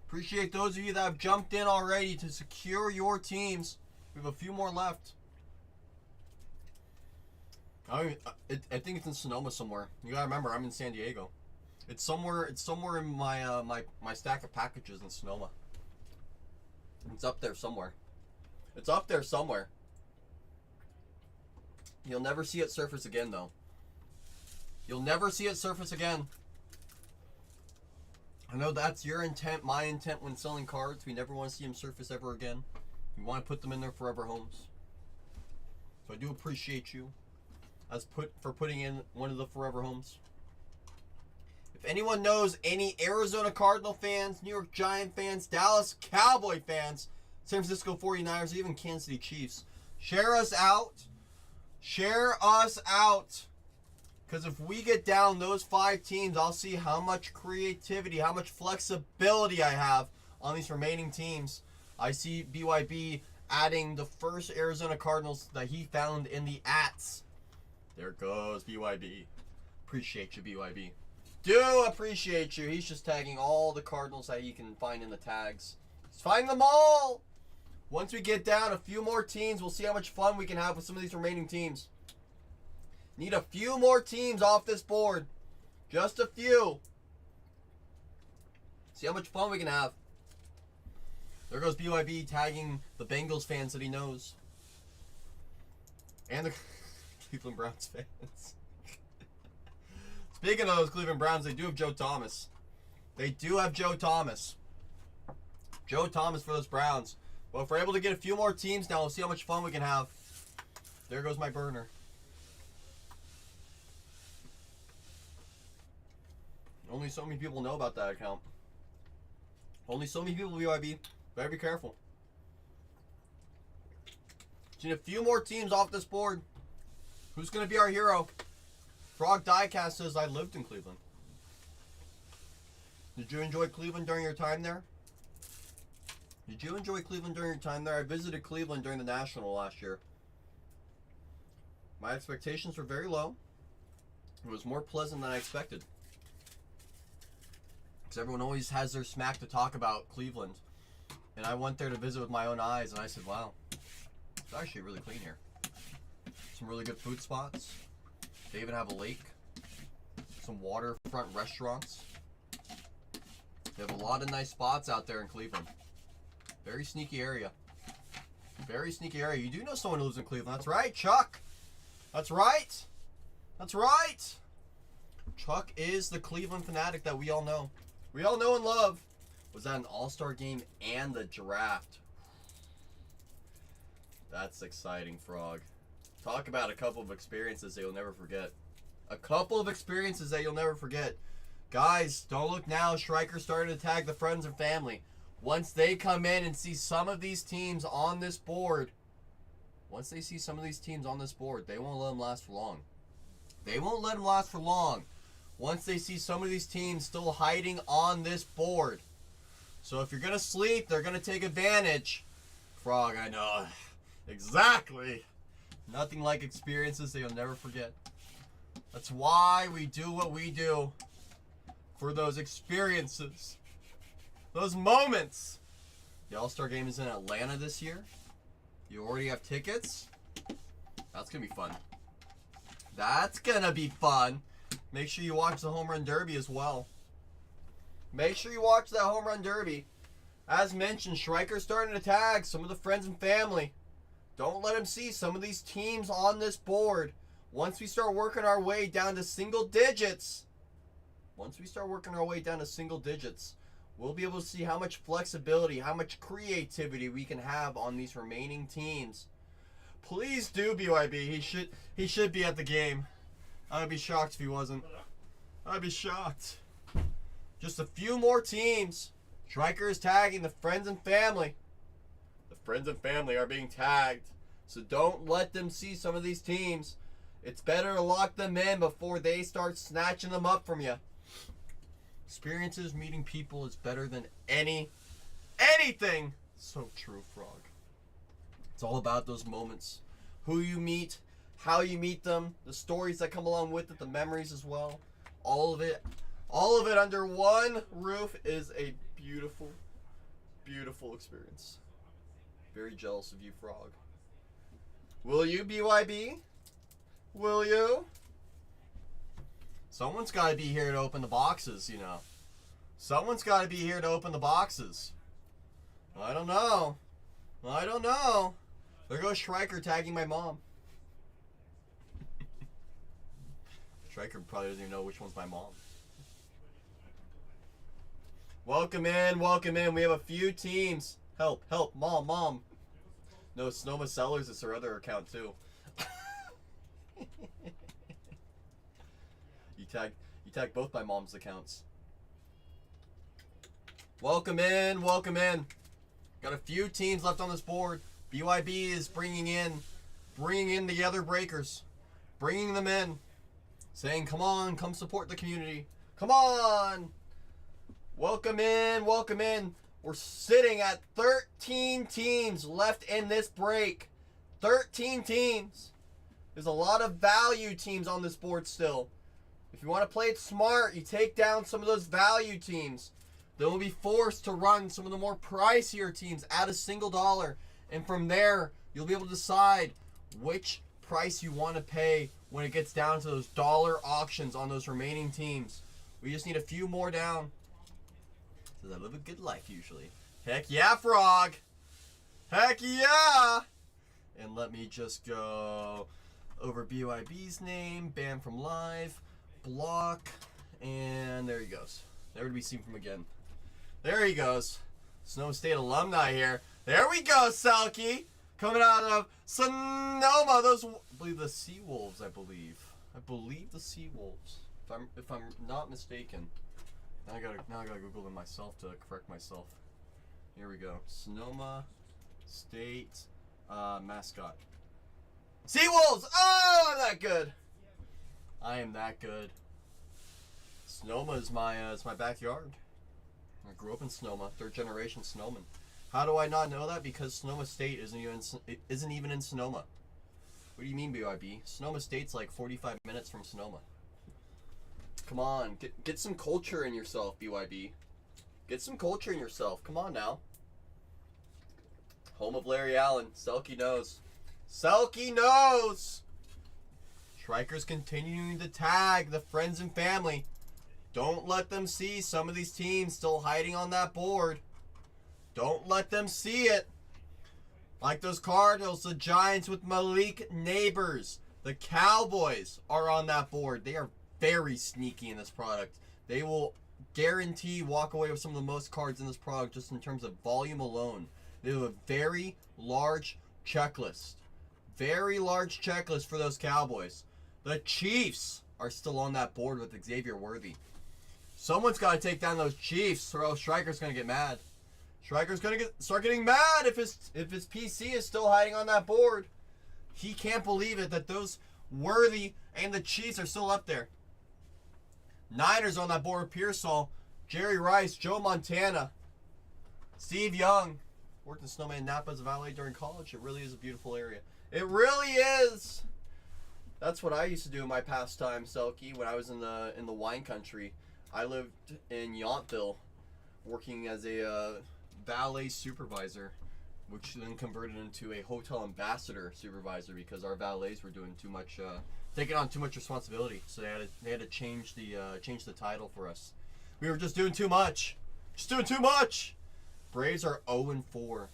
Appreciate those of you that have jumped in already to secure your teams. We have a few more left. I think it's in Sonoma somewhere. You gotta remember, I'm in San Diego. It's somewhere in my my stack of packages in Sonoma. It's up there somewhere. It's up there somewhere. You'll never see it surface again, though. You'll never see it surface again. I know that's your intent, my intent when selling cards. We never want to see them surface ever again. We want to put them in their forever homes. So I do appreciate you for putting in one of the forever homes. If anyone knows any Arizona Cardinal fans, New York Giant fans, Dallas Cowboy fans, San Francisco 49ers, even Kansas City Chiefs, share us out. Share us out. Because if we get down those 5 teams, I'll see how much creativity, how much flexibility I have on these remaining teams. I see BYB adding the first Arizona Cardinals that he found in the ats. There goes BYB. Appreciate you, BYB. Do appreciate you. He's just tagging all the Cardinals that he can find in the tags. He's finding them all. Once we get down a few more teams, we'll see how much fun we can have with some of these remaining teams. Need a few more teams off this board. Just a few. See how much fun we can have. There goes BYB tagging the Bengals fans that he knows. And the Cleveland Browns fans. Speaking of those Cleveland Browns, they do have Joe Thomas. They do have Joe Thomas. Joe Thomas for those Browns. Well, if we're able to get a few more teams now, we'll see how much fun we can have. There goes my burner. Only so many people know about that account. Only so many people, BYB. Better be careful. Need a few more teams off this board. Who's going to be our hero? Frog Diecast says, I lived in Cleveland. Did you enjoy Cleveland during your time there? Did you enjoy Cleveland during your time there? I visited Cleveland during the National last year. My expectations were very low. It was more pleasant than I expected. Because everyone always has their smack to talk about Cleveland. And I went there to visit with my own eyes, and I said, wow, it's actually really clean here. Some really good food spots. They even have a lake. Some waterfront restaurants. They have a lot of nice spots out there in Cleveland. Very sneaky area. Very sneaky area. You do know someone who lives in Cleveland. That's right, Chuck. That's right. That's right. Chuck is the Cleveland fanatic that we all know. We all know and love. Was that an all-star game and the draft? That's exciting, Frog. Talk about a couple of experiences that you'll never forget. A couple of experiences that you'll never forget. Guys, don't look now. Striker's starting to tag the friends and family. Once they come in and see some of these teams on this board, they won't let them last for long. They won't let them last for long. Once they see some of these teams still hiding on this board. So if you're going to sleep, they're going to take advantage. Frog, I know. Exactly. Nothing like experiences that you'll never forget. That's why we do what we do. For those experiences. Those moments. The All-Star Game is in Atlanta this year. You already have tickets. That's going to be fun. That's going to be fun. Make sure you watch the Home Run Derby as well. Make sure you watch that Home Run Derby. As mentioned, Striker's starting to tag some of the friends and family. Don't let him see some of these teams on this board. Once we start working our way down to single digits, we'll be able to see how much flexibility, how much creativity we can have on these remaining teams. Please do, BYB. He should be at the game. I'd be shocked if he wasn't. I'd be shocked. Just a few more teams. Striker is tagging the friends and family. The friends and family are being tagged. So don't let them see some of these teams. It's better to lock them in before they start snatching them up from you. Experiences, meeting people is better than anything. So true, Frog. It's all about those moments. Who you meet, how you meet them, the stories that come along with it, the memories as well. All of it under one roof is a beautiful, Beautiful experience. Very jealous of you, Frog. Will you, BYB? Will you? Someone's got to be here to open the boxes, you know. Someone's got to be here to open the boxes. I don't know. I don't know. There goes Schreiker tagging my mom. Schreiker probably doesn't even know which one's my mom. Welcome in, welcome in. We have a few teams. Help, help, mom, mom. No, Sonoma Sellers is her other account too. You tag both my mom's accounts. Welcome in, welcome in. Got a few teams left on this board. BYB is bringing in the other breakers, bringing them in, saying, "Come on, come support the community. Come on." Welcome in, welcome in. We're sitting at 13 teams left in this break. 13 teams. There's a lot of value teams on this board still. If you want to play it smart, you take down some of those value teams. Then we'll be forced to run some of the more pricier teams at a single dollar. And from there, you'll be able to decide which price you want to pay when it gets down to those dollar auctions on those remaining teams. We just need a few more down. Because I live a good life usually. Heck yeah, Frog! Heck yeah! And let me just go over BYB's name, ban from live, block, and there he goes. Never to be seen from again. There he goes. Sonoma State alumni here. There we go, Selkie. Coming out of Sonoma. Those, I believe the Seawolves, I believe. I believe the Seawolves. If I'm not mistaken. Now I gotta Google them myself to correct myself. Here we go. Sonoma State mascot. Seawolves! Oh, I'm that good. I am that good. Sonoma is my backyard. I grew up in Sonoma, third generation Sonoman. How do I not know that? Because Sonoma State isn't even in Sonoma. What do you mean, BYB? Sonoma State's like 45 minutes from Sonoma. Come on, get some culture in yourself, BYB. Get some culture in yourself. Come on now. Home of Larry Allen. Selkie knows. Selkie knows! Schreiker's continuing to tag the friends and family. Don't let them see some of these teams still hiding on that board. Don't let them see it. Like those Cardinals, the Giants with Malik Neighbors. The Cowboys are on that board. They are very sneaky in this product. They will guarantee walk away with some of the most cards in this product just in terms of volume alone. They have a very large checklist. Very large checklist for those Cowboys. The Chiefs are still on that board with Xavier Worthy. Someone's got to take down those Chiefs or else Schreiker's going to get mad. Schreiker's going to start getting mad if his PC is still hiding on that board. He can't believe it that those Worthy and the Chiefs are still up there. Niners on that board with Pearsall, Jerry Rice, Joe Montana, Steve Young. Worked in Sonoma and Napa as a valet during college. It really is a beautiful area. It really is. That's what I used to do in my pastime, Selkie, when I was in the wine country. I lived in Yountville, working as a valet supervisor, which then converted into a hotel ambassador supervisor because our valets were doing too much, taking on too much responsibility. So they had to change the title for us. We were just doing too much. Just doing too much. Braves are 0-4.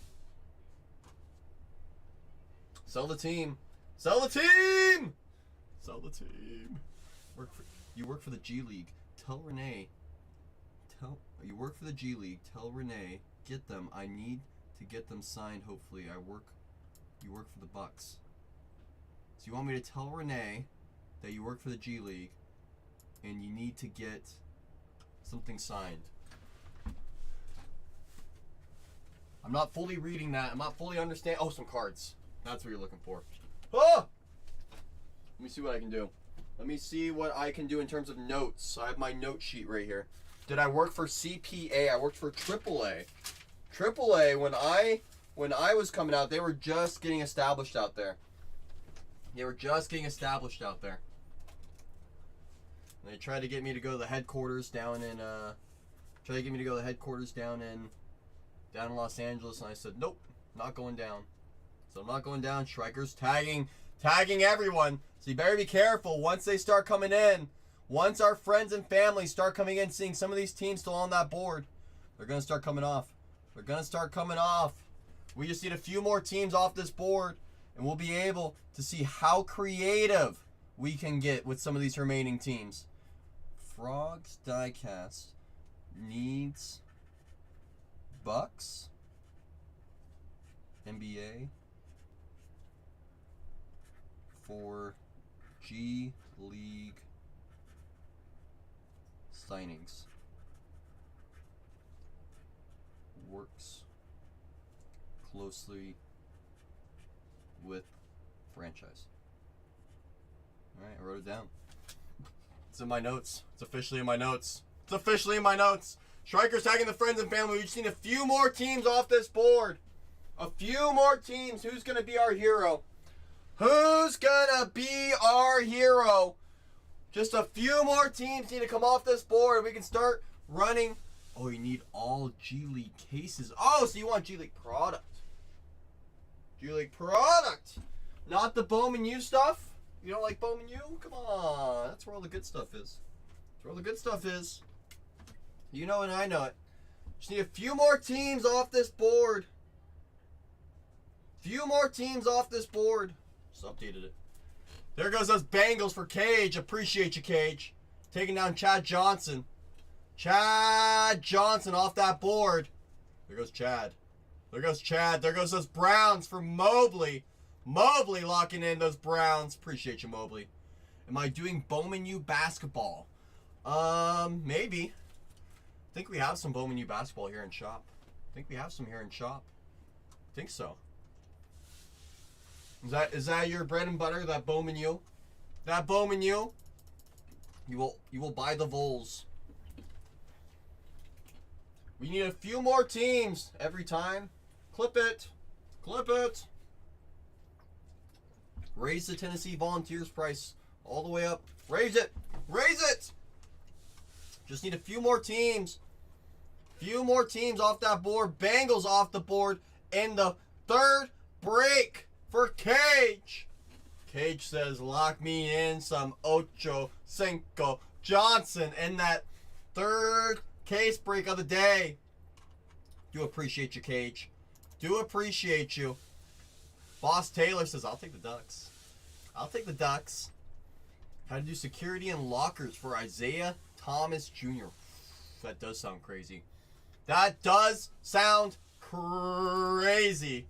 Sell the team. Sell the team. Sell the team. You work for the G League. Tell Renee. You work for the G League. Tell Renee. Get them. I need to get them signed. Hopefully, you work for the Bucks. So you want me to tell Renee that you work for the G League, and you need to get something signed. I'm not fully reading that. I'm not fully understanding. Oh, some cards. That's what you're looking for. Oh! Let me see what I can do. Let me see what I can do in terms of notes. I have my note sheet right here. Did I work for CPA? I worked for AAA. AAA, when I was coming out, they were just getting established out there. They were just getting established out there. And they tried to get me to go to the headquarters down in down in Los Angeles, and I said, nope, not going down. So I'm not going down. Strikers tagging everyone. So you better be careful once they start coming in. Once our friends and family start coming in, seeing some of these teams still on that board, they're going to start coming off. They're going to start coming off. We just need a few more teams off this board, and we'll be able to see how creative we can get with some of these remaining teams. Frogs Diecast needs Bucks, NBA, for G League signings. Works closely with franchise. Alright, I wrote it down. It's in my notes. It's officially in my notes. It's officially in my notes. Strikers tagging the friends and family. We just need a few more teams off this board. A few more teams. Who's going to be our hero? Who's going to be our hero? Just a few more teams need to come off this board. We can start running. Oh, you need all G League cases. Oh, so you want G League product. G League product. Not the Bowman U stuff? You don't like Bowman U? Come on. That's where all the good stuff is. That's where all the good stuff is. You know it and I know it. Just need a few more teams off this board. Few more teams off this board. Just updated it. There goes those Bengals for Cage. Appreciate you, Cage. Taking down Chad Johnson. Chad Johnson off that board. There goes Chad. There goes Chad. There goes those Browns for Mobley. Mobley locking in those Browns. Appreciate you, Mobley. Am I doing Bowman U basketball? Maybe. I think we have some Bowman U basketball here in shop. I think we have some here in shop. I think so. Is that your bread and butter? That Bowman U? That Bowman U? You will buy the Vols. We need a few more teams every time. Clip it. Clip it. Raise the Tennessee Volunteers price all the way up. Raise it. Raise it. Just need a few more teams. Few more teams off that board. Bengals off the board in the third break for Cage. Cage says, lock me in some Ocho Cinco Johnson in that third case break of the day. Do appreciate you, Cage. Do appreciate you. Boss Taylor says, I'll take the Ducks. I'll take the Ducks. How to do security and lockers for Isaiah Thomas Jr. That does sound crazy. That does sound crazy.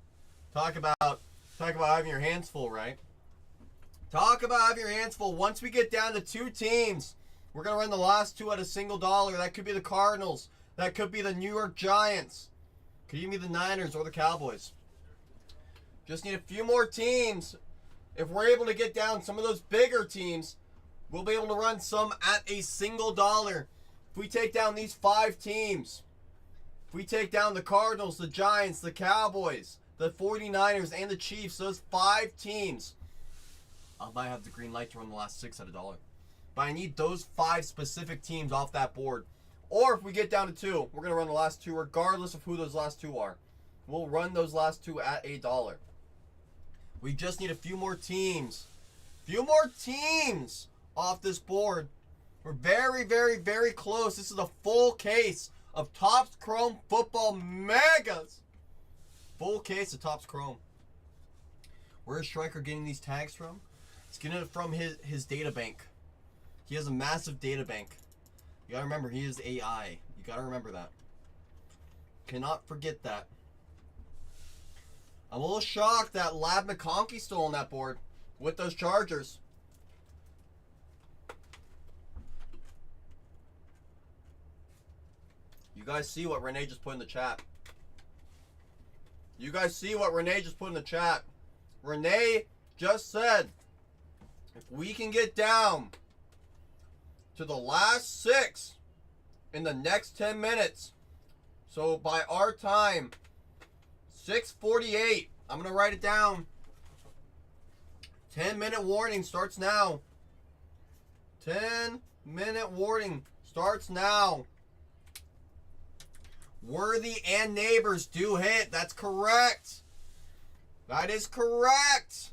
Talk about having your hands full, right? Talk about having your hands full. Once we get down to two teams, we're going to run the last two at a single dollar. That could be the Cardinals. That could be the New York Giants. Could even be the Niners or the Cowboys. Just need a few more teams. If we're able to get down some of those bigger teams, we'll be able to run some at a single dollar. If we take down these 5 teams, if we take down the Cardinals, the Giants, the Cowboys, the 49ers, and the Chiefs, those 5 teams, I might have the green light to run the last 6 at a dollar. But I need those 5 specific teams off that board. Or if we get down to 2, we're going to run the last 2 regardless of who those last 2 are. We'll run those last 2 at a dollar. We just need a few more teams. Few more teams off this board. We're very, very, very close. This is a full case of Topps Chrome Football Megas. Full case of Topps Chrome. Where is Striker getting these tags from? He's getting it from his data bank. He has a massive data bank. You gotta remember, he is AI. You gotta remember that. Cannot forget that. I'm a little shocked that Lab McConkey's still on that board with those Chargers. You guys see what Renee just put in the chat. You guys see what Renee just put in the chat. Renee just said, if we can get down to the last 6 in the next 10 minutes, so by our time, 6:48, I'm going to write it down. 10-minute warning starts now. 10-minute warning starts now. Worthy and Neighbors do hit. That's correct. That is correct.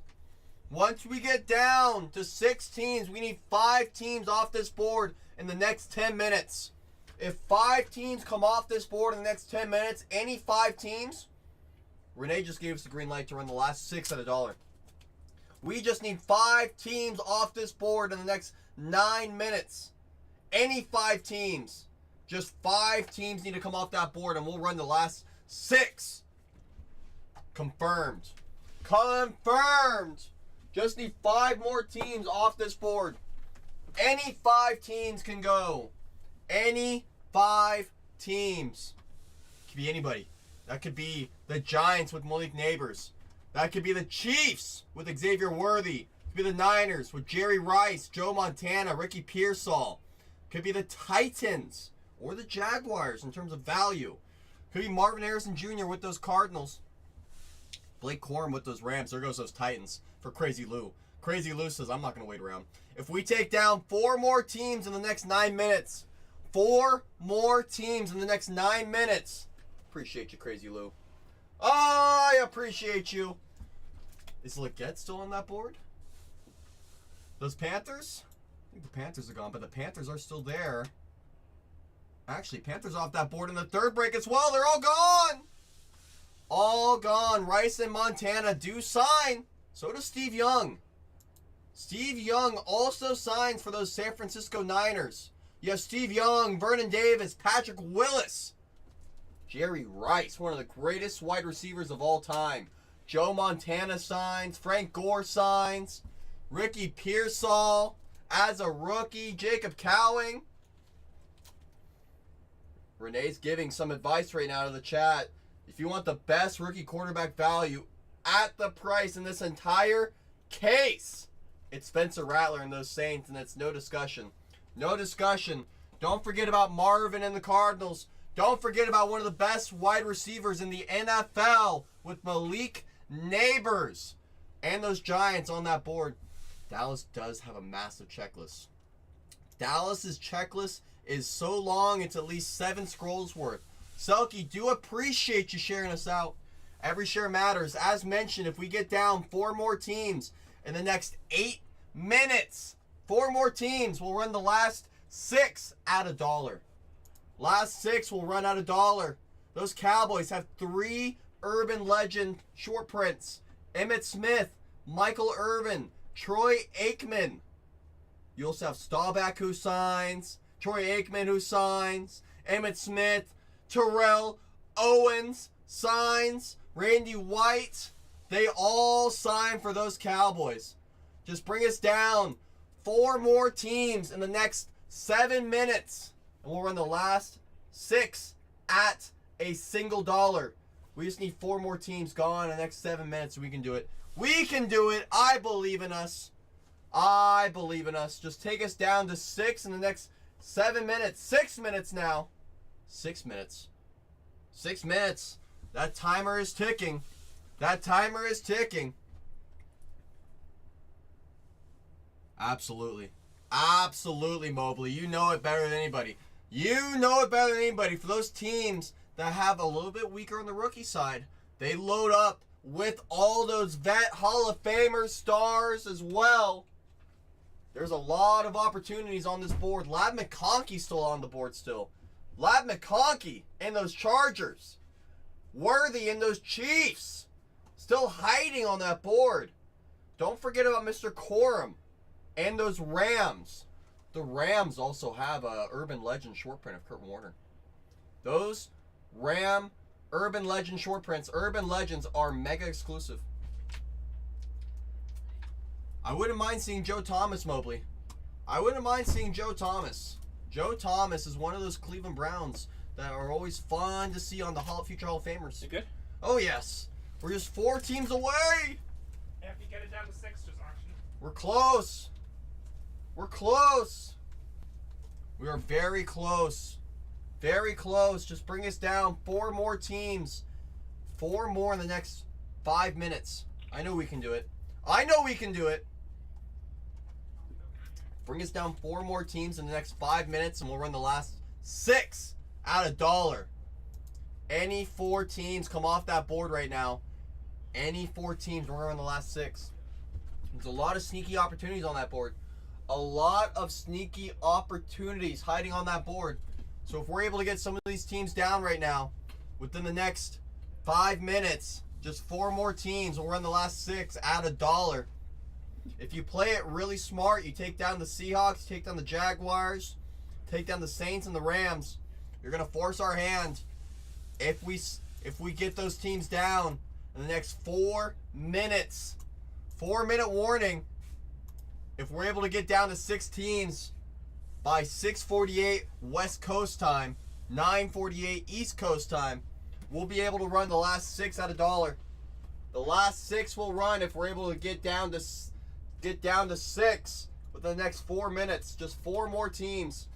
Once we get down to 6 teams, we need 5 teams off this board in the next 10 minutes. If 5 teams come off this board in the next 10 minutes, any 5 teams, Renee just gave us the green light to run the last 6 at $1. We just need 5 teams off this board in the next 9 minutes. Any 5 teams. Just 5 teams need to come off that board and we'll run the last 6. Confirmed. Confirmed. Just need 5 more teams off this board. Any 5 teams can go. Any 5 teams. Could be anybody. That could be the Giants with Malik Neighbors. That could be the Chiefs with Xavier Worthy. Could be the Niners with Jerry Rice, Joe Montana, Ricky Pearsall. Could be the Titans or the Jaguars in terms of value. Could be Marvin Harrison Jr. with those Cardinals. Blake Corum with those Rams. There goes those Titans for Crazy Lou. Crazy Lou says, I'm not going to wait around. If we take down 4 more teams in the next 9 minutes, 4 more teams in the next 9 minutes. Appreciate you, Crazy Lou. I appreciate you. Is Leggett still on that board? Those Panthers? I think the Panthers are gone, but the Panthers are still there. Actually, Panthers off that board in the 3rd break as well. They're all gone. All gone. Rice and Montana do sign. So does Steve Young. Steve Young also signs for those San Francisco Niners. You have Steve Young, Vernon Davis, Patrick Willis, Jerry Rice, one of the greatest wide receivers of all time. Joe Montana signs. Frank Gore signs. Ricky Pearsall as a rookie. Jacob Cowing. Renee's giving some advice right now to the chat. If you want the best rookie quarterback value at the price in this entire case, it's Spencer Rattler and those Saints, and it's no discussion. No discussion. Don't forget about Marvin and the Cardinals. Don't forget about one of the best wide receivers in the NFL with Malik Neighbors and those Giants on that board. Dallas does have a massive checklist. Dallas's checklist is so long, it's at least 7 scrolls worth. Selkie, do appreciate you sharing us out. Every share matters. As mentioned, if we get down 4 more teams in the next 8 minutes, 4 more teams will run the last 6 at $1. Last 6 will run at $1. Those Cowboys have 3 urban legend short prints. Emmitt Smith, Michael Irvin, Troy Aikman. You also have Staubach who signs, Troy Aikman who signs, Emmitt Smith, Terrell Owens signs, Randy White. They all sign for those Cowboys. Just bring us down 4 more teams in the next 7 minutes. And we'll run the last 6 at a single $1. We just need 4 more teams gone in the next 7 minutes. We can do it. We can do it. I believe in us. I believe in us. Just take us down to 6 in the next 7 minutes. 6 minutes now. 6 minutes. 6 minutes. That timer is ticking. That timer is ticking. Absolutely. Absolutely, Mobley. You know it better than anybody. You know it better than anybody. For those teams that have a little bit weaker on the rookie side, they load up with all those vet Hall of Famers, stars as well. There's a lot of opportunities on this board. Lab McConkey's still on the board still. Lab McConkey and those Chargers. Worthy and those Chiefs. Still hiding on that board. Don't forget about Mr. Corum and those Rams. The Rams also have a Urban Legend short print of Kurt Warner. Those Ram Urban Legend short prints, Urban Legends, are mega exclusive. I wouldn't mind seeing Joe Thomas, Mobley. I wouldn't mind seeing Joe Thomas. Joe Thomas is one of those Cleveland Browns that are always fun to see on the future Hall of Famers. You good? Oh, yes. We're just 4 teams away. Yeah, if you get it down to 6, just auction. We're close. We're close. We are very close. Very close. Just bring us down 4 more teams. 4 more in the next 5 minutes. I know we can do it. I know we can do it. Bring us down 4 more teams in the next 5 minutes, and we'll run the last 6 at $1. Any 4 teams come off that board right now. Any 4 teams. We're on the last 6. There's a lot of sneaky opportunities on that board. A lot of sneaky opportunities hiding on that board. So if we're able to get some of these teams down right now, within the next 5 minutes, just 4 more teams, we'll run the last 6 at $1. If you play it really smart, you take down the Seahawks, take down the Jaguars, take down the Saints and the Rams, you're going to force our hand. If we get those teams down in the next 4 minutes, 4-minute warning, if we're able to get down to 6 teams by 6:48 West Coast time, 9:48 East Coast time, we'll be able to run the last 6 at $1. The last 6 will run if we're able to get down to 6 within the next 4 minutes. Just 4 more teams.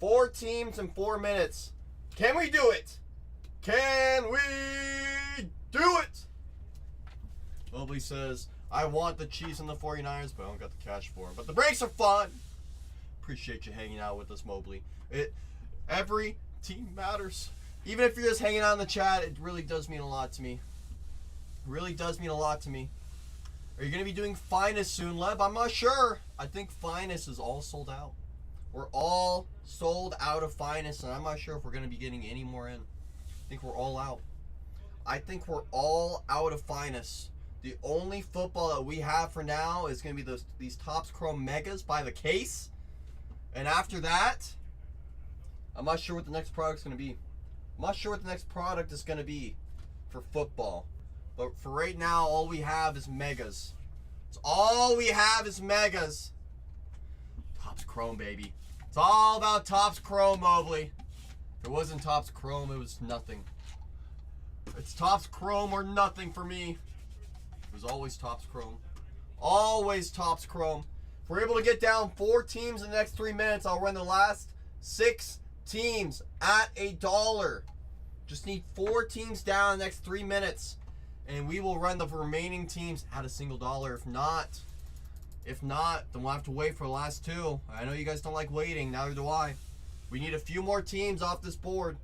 4 teams in 4 minutes. Can we do it? Can we do it? Mobley says, I want the Chiefs and the 49ers, but I don't got the cash for them. But the breaks are fun. Appreciate you hanging out with us, Mobley. Every team matters. Even if you're just hanging out in the chat, it really does mean a lot to me. It really does mean a lot to me. Are you going to be doing Finest soon, Lev? I'm not sure. I think Finest is all sold out. We're all sold out of Finest, and I'm not sure if we're going to be getting any more in. I think we're all out. I think we're all out of Finest. The only football that we have for now is going to be these Topps Chrome Megas by the case. And after that, I'm not sure what the next product's going to be. I'm not sure what the next product is going to be for football. But for right now, all we have is Megas. It's all we have is Megas. Topps Chrome, baby. It's all about Topps Chrome, Mobley. If it wasn't Topps Chrome, it was nothing. It's Topps Chrome or nothing for me. It was always Topps Chrome. Always Topps Chrome. If we're able to get down 4 teams in the next 3 minutes, I'll run the last 6 teams at $1. Just need 4 teams down in the next 3 minutes, and we will run the remaining teams at $1. If not, then we'll have to wait for the last 2. I know you guys don't like waiting, neither do I. We need a few more teams off this board.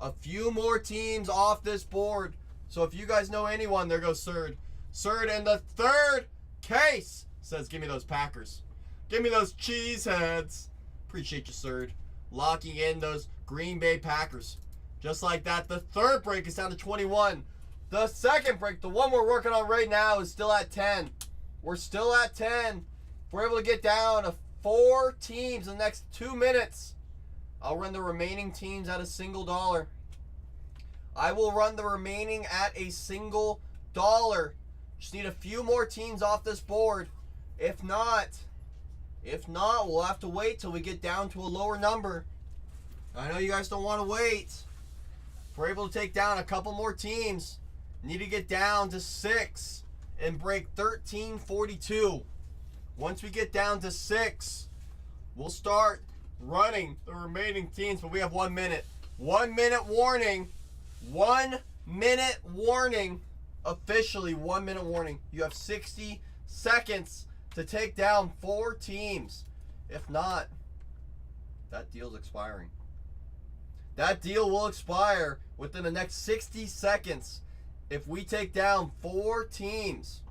A few more teams off this board. So if you guys know anyone, there goes Surd. Surd in the 3rd case says, give me those Packers. Give me those cheeseheads. Appreciate you, Surd. Locking in those Green Bay Packers. Just like that, the 3rd break is down to 21. The 2nd break, the one we're working on right now, is still at 10. We're still at 10. If we're able to get down to 4 teams in the next 2 minutes, I'll run the remaining teams at $1. I will run the remaining at $1. Just need a few more teams off this board. If not, we'll have to wait till we get down to a lower number. I know you guys don't want to wait. If we're able to take down a couple more teams, need to get down to 6 and break 1342. Once we get down to 6, we'll start running the remaining teams, but we have 1 minute. 1 minute warning. 1 minute warning. Officially 1 minute warning. You have 60 seconds to take down 4 teams. If not, that deal's expiring. That deal will expire within the next 60 seconds. If we take down 4 teams,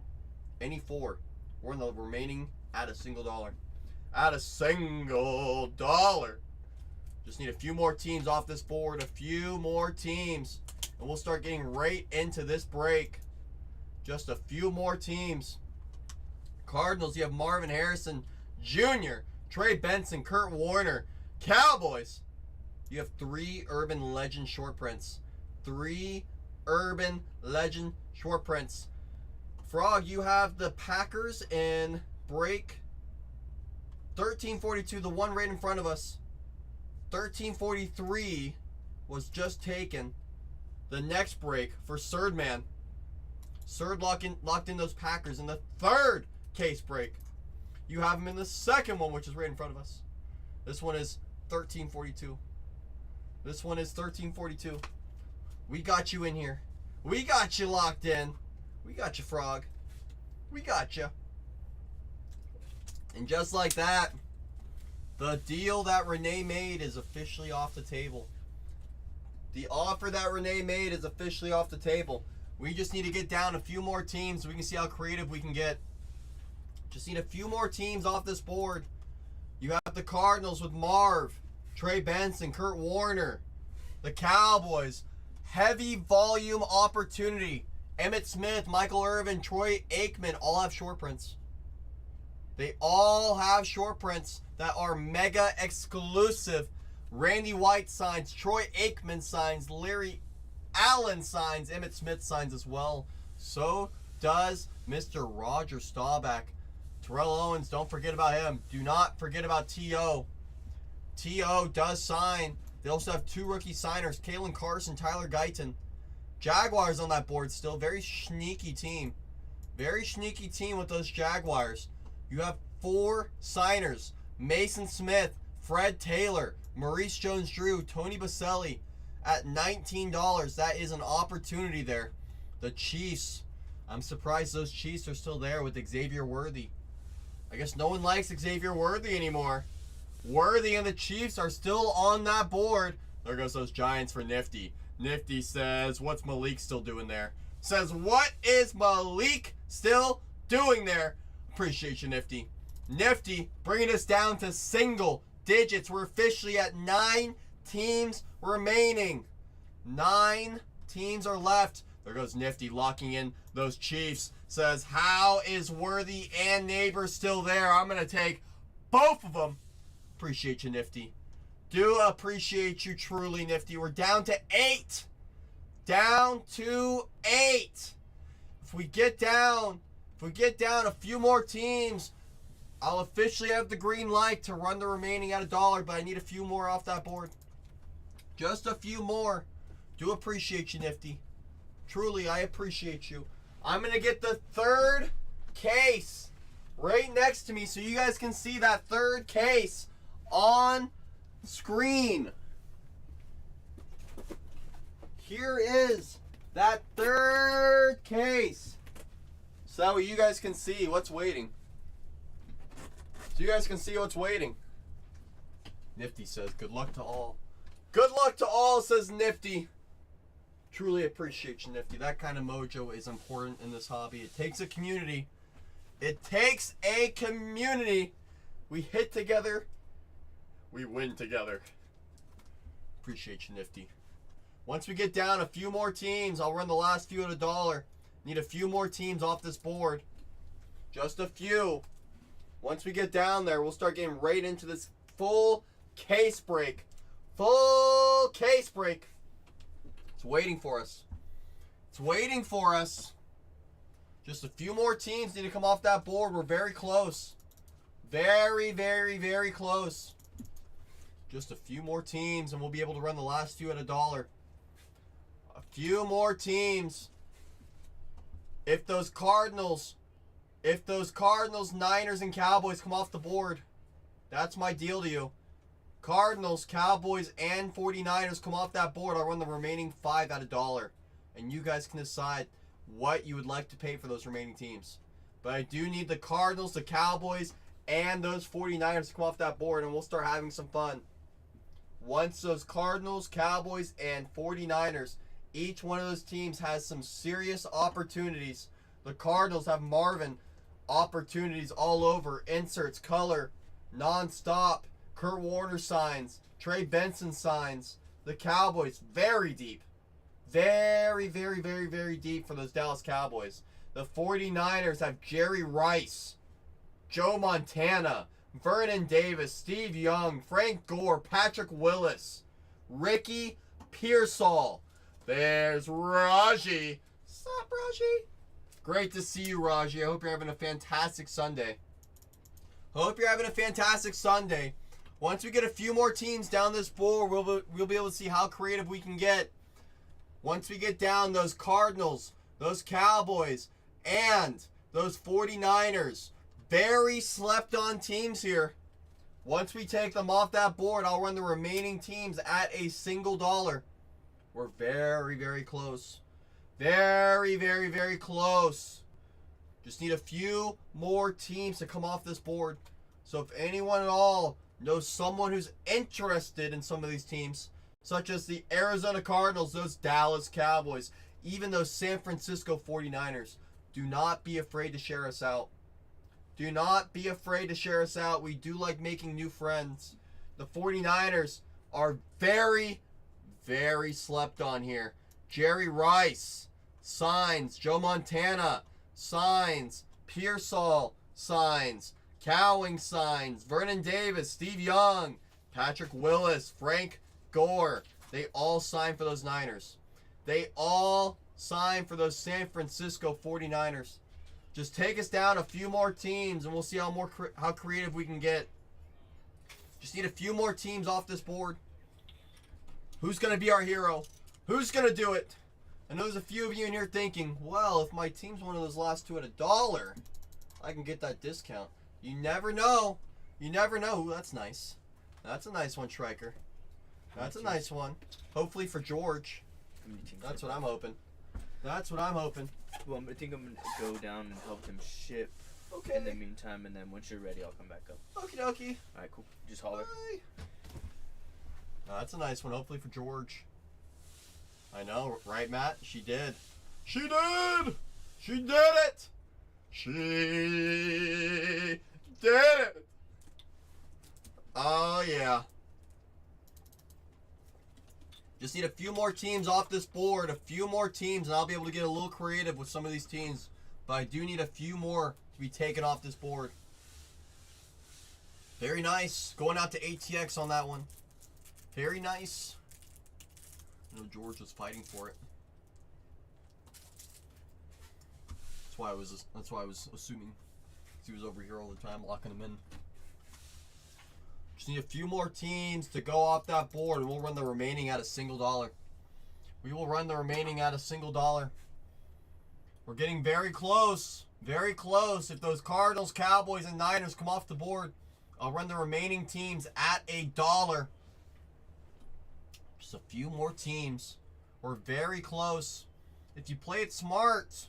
any 4, we're in the remaining at $1. At $1. Just need a few more teams off this board. A few more teams. And we'll start getting right into this break. Just a few more teams. Cardinals, you have Marvin Harrison Jr., Trey Benson, Kurt Warner. Cowboys, you have 3 Urban Legend short prints. 3 Urban Legend short prints. Frog, you have the Packers in break 1342, the one right in front of us. 1343 was just taken. The next break for Surdman. Surd locked in those Packers in the 3rd case break. You have them in the 2nd one, which is right in front of us. This one is 1342. This one is 1342. We got you in here. We got you locked in. We got you, Frog. We got you. And just like that, the deal that Renee made is officially off the table. The offer that Renee made is officially off the table. We just need to get down a few more teams so we can see how creative we can get. Just need a few more teams off this board. You have the Cardinals with Marv, Trey Benson, Kurt Warner. The Cowboys, heavy volume opportunity. Emmitt Smith, Michael Irvin, Troy Aikman all have short prints. They all have short prints that are mega exclusive. Randy White signs, Troy Aikman signs, Larry Allen signs, Emmitt Smith signs as well. So does Mr. Roger Staubach. Terrell Owens, don't forget about him. Do not forget about T.O. T.O. does sign. They also have 2 rookie signers, Kalen Carson, Tyler Guyton. Jaguars on that board still. Very sneaky team. Very sneaky team with those Jaguars. You have 4 signers. Mason Smith, Fred Taylor, Maurice Jones-Drew, Tony Baselli at $19. That is an opportunity there. The Chiefs. I'm surprised those Chiefs are still there with Xavier Worthy. I guess no one likes Xavier Worthy anymore. Worthy and the Chiefs are still on that board. There goes those Giants for Nifty. Nifty says, what's Malik still doing there? Says, what is Malik still doing there? Appreciate you, Nifty. Nifty bringing us down to single digits. We're officially at 9 teams remaining. 9 teams are left. There goes Nifty locking in those Chiefs. Says, how is Worthy and Neighbors still there? I'm going to take both of them. Appreciate you, Nifty. Do appreciate you truly, Nifty. We're down to 8. Down to 8. If we get down a few more teams, I'll officially have the green light to run the remaining at $1, but I need a few more off that board. Just a few more. Do appreciate you, Nifty. Truly, I appreciate you. I'm going to get the 3rd case right next to me so you guys can see that 3rd case on screen. Here is that 3rd case. So that way you guys can see what's waiting. So you guys can see what's waiting. Nifty says, good luck to all. Good luck to all, says Nifty. Truly appreciate you, Nifty. That kind of mojo is important in this hobby. It takes a community. It takes a community. We hit together. We win together. Appreciate you, Nifty. Once we get down a few more teams, I'll run the last few at $1. Need a few more teams off this board. Just a few. Once we get down there, we'll start getting right into this full case break. Full case break. It's waiting for us. It's waiting for us. Just a few more teams need to come off that board. We're very close. Very, very, very close. Just a few more teams and we'll be able to run the last few at $1. A few more teams. If those Cardinals, Niners, and Cowboys come off the board, that's my deal to you. Cardinals, Cowboys, and 49ers come off that board, I'll run the remaining 5 at $1. And you guys can decide what you would like to pay for those remaining teams. But I do need the Cardinals, the Cowboys, and those 49ers to come off that board, and we'll start having some fun. Once those Cardinals, Cowboys, and 49ers, each one of those teams has some serious opportunities. The Cardinals have Marvin, opportunities all over, inserts, color, non-stop. Kurt Warner signs. Trey Benson signs. The Cowboys, very deep. Very, very, very, very deep for those Dallas Cowboys. The 49ers have Jerry Rice, Joe Montana, Vernon Davis, Steve Young, Frank Gore, Patrick Willis, Ricky Pearsall. There's Raji. What's up, Raji? Great to see you, Raji. I hope you're having a fantastic Sunday. Hope you're having a fantastic Sunday. Once we get a few more teams down this board, we'll be able to see how creative we can get. Once we get down those Cardinals, those Cowboys, and those 49ers, very slept on teams here. Once we take them off that board, I'll run the remaining teams at a $1. We're very, very close. Very, very, very close. Just need a few more teams to come off this board. So if anyone at all knows someone who's interested in some of these teams, such as the Arizona Cardinals, those Dallas Cowboys, even those San Francisco 49ers. Do not be afraid to share us out. Do not be afraid to share us out. We do like making new friends. The 49ers are very, very slept on here. Jerry Rice signs. Joe Montana signs. Pearsall signs. Cowing signs. Vernon Davis, Steve Young, Patrick Willis, Frank Gore. They all sign for those Niners. They all sign for those San Francisco 49ers. Just take us down a few more teams and we'll see how creative we can get. Just need a few more teams off this board. Who's going to be our hero? Who's going to do it? I know there's a few of you in here thinking, well, if my team's one of those last two at $1, I can get that discount. You never know. You never know. Ooh, that's nice. That's a nice one, Striker. That's a nice one. Hopefully for George. That's what I'm hoping. That's what I'm hoping. Well, I think I'm going to go down and help him ship Okay. in the meantime, and then once you're ready, I'll come back up. Okie dokie. Alright, cool. Just holler. Bye. That's a nice one. Hopefully for George. I know, right, Matt? She did. She did! She did it! She did it! Oh, yeah. Just need a few more teams off this board. A few more teams, and I'll be able to get a little creative with some of these teams. But I do need a few more to be taken off this board. Very nice. Going out to ATX on that one. Very nice. I know George was fighting for it. That's why I was assuming he was over here all the time, locking him in. Just need a few more teams to go off that board, and we'll run the remaining at $1. We will run the remaining at $1. We're getting very close. Very close. If those Cardinals, Cowboys, and Niners come off the board, I'll run the remaining teams at $1. Just a few more teams. We're very close. If you play it smart,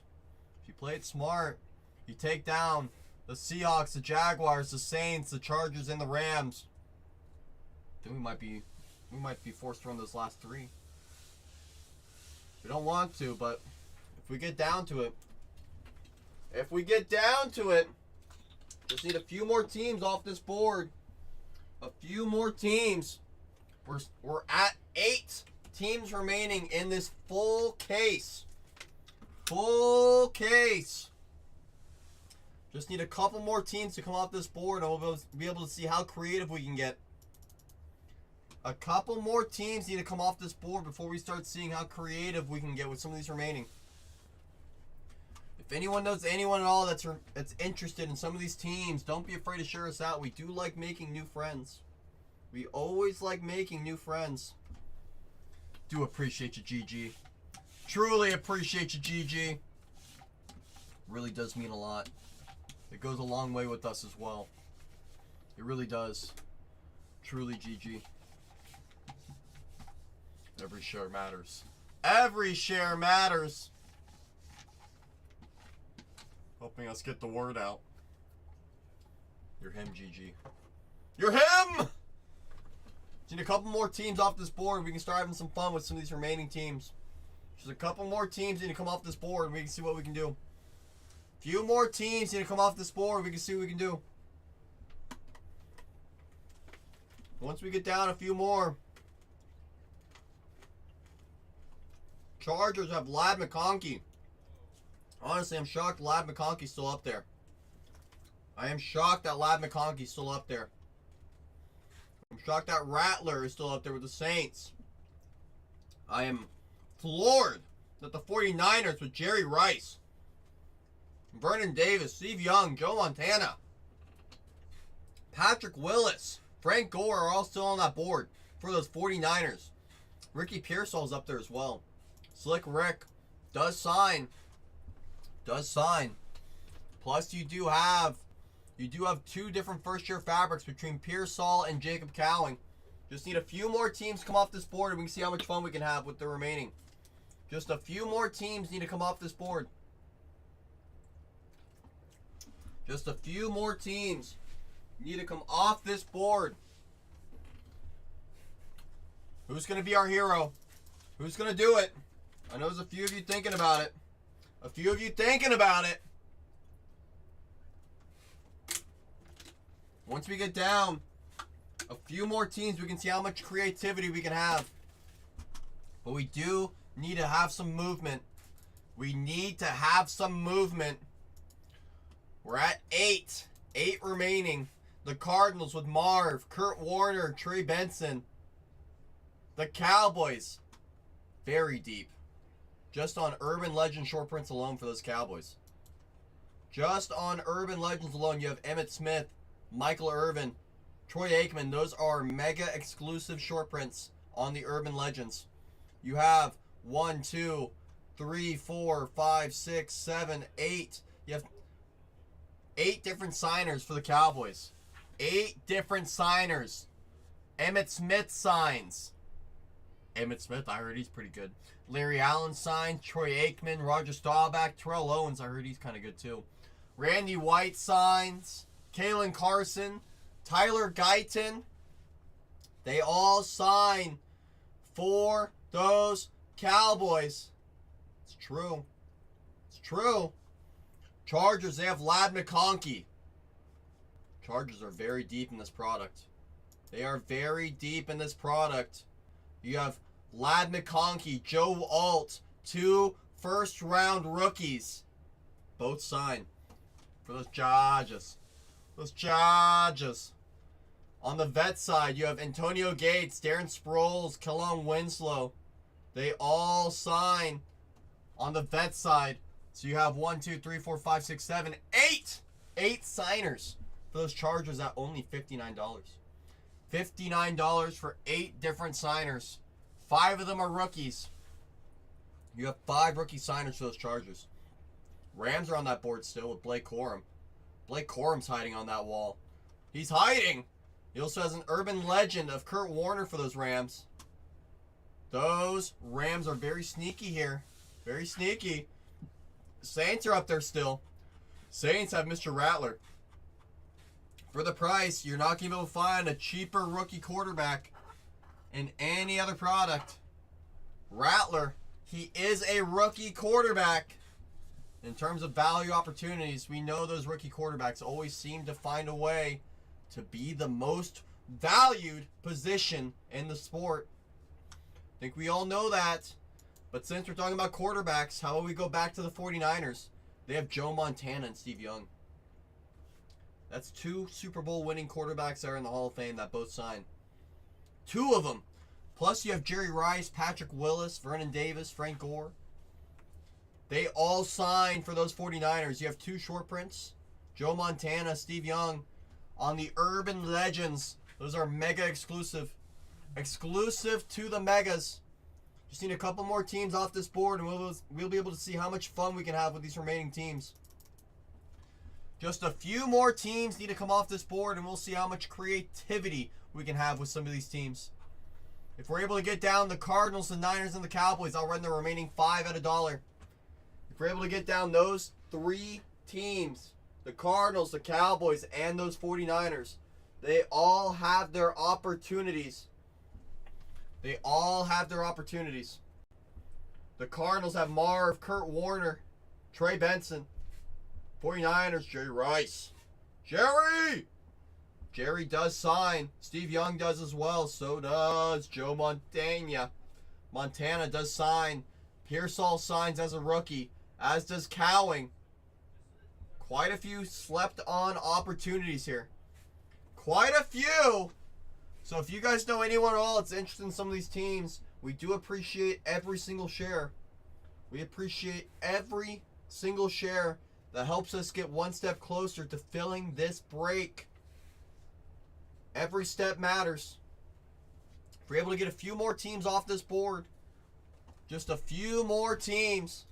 you take down the Seahawks, the Jaguars, the Saints, the Chargers, and the Rams. Then we might be forced to run those last three. We don't want to, but if we get down to it, just need a few more teams off this board. A few more teams. We're at 8 teams remaining in this full case. Full case. Just need a couple more teams to come off this board, and we'll be able to see how creative we can get. A couple more teams need to come off this board before we start seeing how creative we can get with some of these remaining. If anyone knows anyone at all that's interested in some of these teams, don't be afraid to share us out. We do like making new friends. We always like making new friends. Do appreciate you, GG. Truly appreciate you, GG. Really does mean a lot. It goes a long way with us as well. It really does. Truly, GG. Every share matters. Every share matters. Helping us get the word out. You're him, GG. You're him! Just need a couple more teams off this board. We can start having some fun with some of these remaining teams. Just a couple more teams need to come off this board and we can see what we can do. Few more teams need to come off this board. We can see what we can do. Once we get down a few more. Chargers have Ladd McConkey. Honestly, I'm shocked Ladd McConkey's still up there. I am shocked that Ladd McConkey's still up there. I'm shocked that Rattler is still up there with the Saints. I am floored that the 49ers with Jerry Rice, Vernon Davis, Steve Young, Joe Montana, Patrick Willis, Frank Gore are all still on that board for those 49ers. Ricky Pearsall's up there as well. Slick Rick does sign. Plus you do have 2 different first-year fabrics between Pearsall and Jacob Cowing. Just need a few more teams come off this board and we can see how much fun we can have with the remaining. Just a few more teams need to come off this board. Just a few more teams need to come off this board. Who's going to be our hero? Who's going to do it? I know there's a few of you thinking about it. A few of you thinking about it. Once we get down a few more teams, we can see how much creativity we can have. But we do need to have some movement. We need to have some movement. We're at 8. 8 remaining. The Cardinals with Marv, Kurt Warner, Trey Benson. The Cowboys, very deep. Just on Urban Legend short prints alone for those Cowboys. Just on Urban Legends alone, you have Emmitt Smith, Michael Irvin, Troy Aikman. Those are mega exclusive short prints on the Urban Legends. You have 1, 2, 3, 4, 5, 6, 7, 8. You have 8 different signers for the Cowboys. 8 different signers. Emmitt Smith signs. Emmitt Smith, I heard he's pretty good. Larry Allen signs. Troy Aikman, Roger Staubach, Terrell Owens, I heard he's kind of good too. Randy White signs. Kalen Carson, Tyler Guyton. They all sign for those Cowboys. It's true. It's true. Chargers, they have Lad McConkey. Chargers are very deep in this product. They are very deep in this product. You have Lad McConkey, Joe Alt, 2 first-round rookies. Both signed for those Chargers. Those Chargers. On the vet side, you have Antonio Gates, Darren Sproles, Kellen Winslow. They all sign on the vet side. So you have 1, 2, 3, 4, 5, 6, 7, 8. 8 signers for those Chargers at only $59. $59 for 8 different signers. 5 of them are rookies. You have 5 rookie signers for those Chargers. Rams are on that board still with Blake Corum. Blake Corum's hiding on that wall. He's hiding. He also has an urban legend of Kurt Warner for those Rams. Those Rams are very sneaky here. Very sneaky. Saints are up there still. Saints have Mr. Rattler. For the price, you're not going to be able to find a cheaper rookie quarterback in any other product. Rattler, he is a rookie quarterback. In terms of value opportunities, we know those rookie quarterbacks always seem to find a way to be the most valued position in the sport. I think we all know that. But since we're talking about quarterbacks, how about we go back to the 49ers? They have Joe Montana and Steve Young. That's 2 Super Bowl winning quarterbacks there in the Hall of Fame that both signed. 2 of them. Plus you have Jerry Rice, Patrick Willis, Vernon Davis, Frank Gore. They all signed for those 49ers. You have 2 short prints. Joe Montana, Steve Young. On the Urban Legends. Those are mega exclusive. Exclusive to the megas. Just need a couple more teams off this board and we'll be able to see how much fun we can have with these remaining teams. Just a few more teams need to come off this board and we'll see how much creativity we can have with some of these teams. If we're able to get down the Cardinals, the Niners, and the Cowboys, I'll run the remaining 5 at $1. If we're able to get down those 3 teams, the Cardinals, the Cowboys, and those 49ers, they all have their opportunities. They all have their opportunities. The Cardinals have Marv, Kurt Warner, Trey Benson. 49ers, Jerry Rice. Jerry does sign. Steve Young does as well. So does Joe Montana. Montana does sign. Pearsall signs as a rookie. As does Cowing. Quite a few slept on opportunities here. Quite a few. So if you guys know anyone at all that's interested in some of these teams, we do appreciate every single share. We appreciate every single share that helps us get one step closer to filling this break. Every step matters. If we're able to get a few more teams off this board, just a few more teams,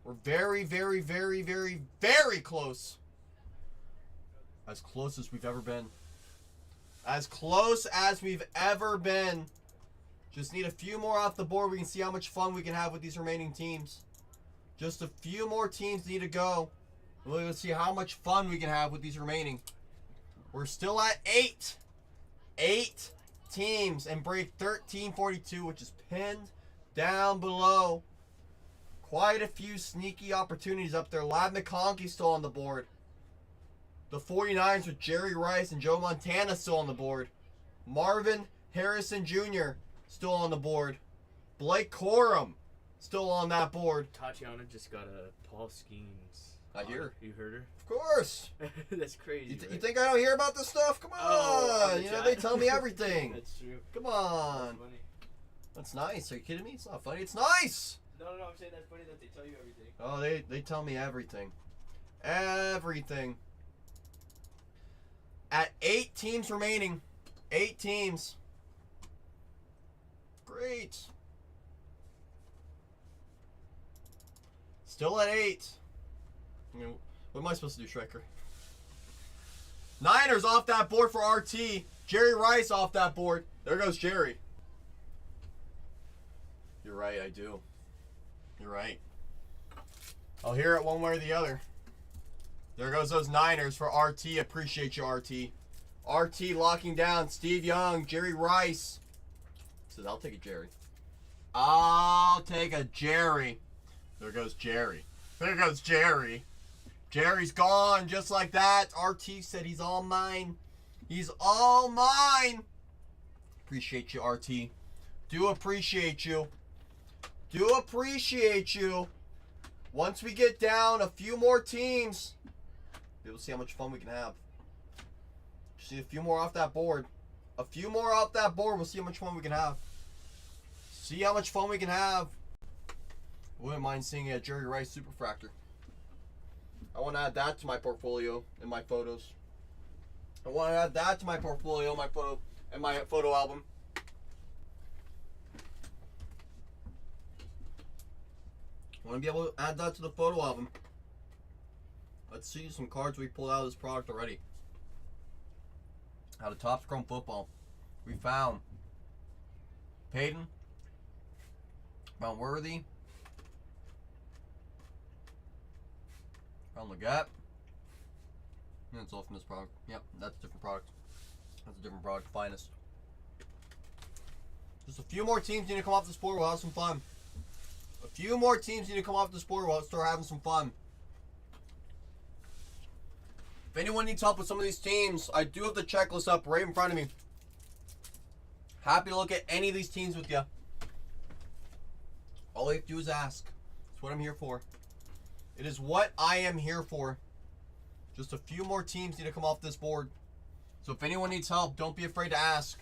we're very, very, very, very, very close. As close as we've ever been. As close as we've ever been. Just need a few more off the board. We can see how much fun we can have with these remaining teams. Just a few more teams need to go. We'll see how much fun we can have with these remaining. We're still at 8. 8 teams in break 1342, which is pinned down below. Quite a few sneaky opportunities up there. Lab McConkey still on the board. The 49ers with Jerry Rice and Joe Montana still on the board. Marvin Harrison Jr. still on the board. Blake Corum still on that board. Tatiana just got a Paul Skeens. I hear. You heard her? Of course. That's crazy. You think I don't hear about this stuff? Come on. Oh, you know, they tell me everything. That's true. Come on. That's funny. That's nice. Are you kidding me? It's not funny. It's nice. No, I'm saying that's funny that they tell you everything. Oh, they tell me everything. Everything. At 8 teams remaining. 8 teams. Great. Still at 8. You know, what am I supposed to do, Shrekker? Niners off that board for RT. Jerry Rice off that board. There goes Jerry. You're right, I do. You're right. I'll hear it one way or the other. There goes those Niners for RT. Appreciate you, RT. RT locking down Steve Young, Jerry Rice. Says, I'll take a Jerry. I'll take a Jerry. There goes Jerry. There goes Jerry. Jerry's gone just like that. RT said he's all mine. He's all mine. Appreciate you, RT. Do appreciate you. Do appreciate you. Once we get down a few more teams, we'll see how much fun we can have. Just need a few more off that board. A few more off that board, we'll see how much fun we can have. See how much fun we can have. Wouldn't mind seeing a Jerry Rice Superfractor. I want to add that to my portfolio in my photos. I want to add that to my portfolio, my photo album. I want to be able to add that to the photo album. Let's see some cards we pulled out of this product already. Out of Topps Chrome Football, we found Peyton, found Worthy, found Leggett. That's all from this product. Yep, that's a different product. That's a different product, finest. Just a few more teams need to come off this board. We'll have some fun. A few more teams need to come off this board. We'll start having some fun. If anyone needs help with some of these teams, I do have the checklist up right in front of me. Happy to look at any of these teams with you. All you have to do is ask. That's what I'm here for. It is what I am here for. Just a few more teams need to come off this board. So if anyone needs help, don't be afraid to ask.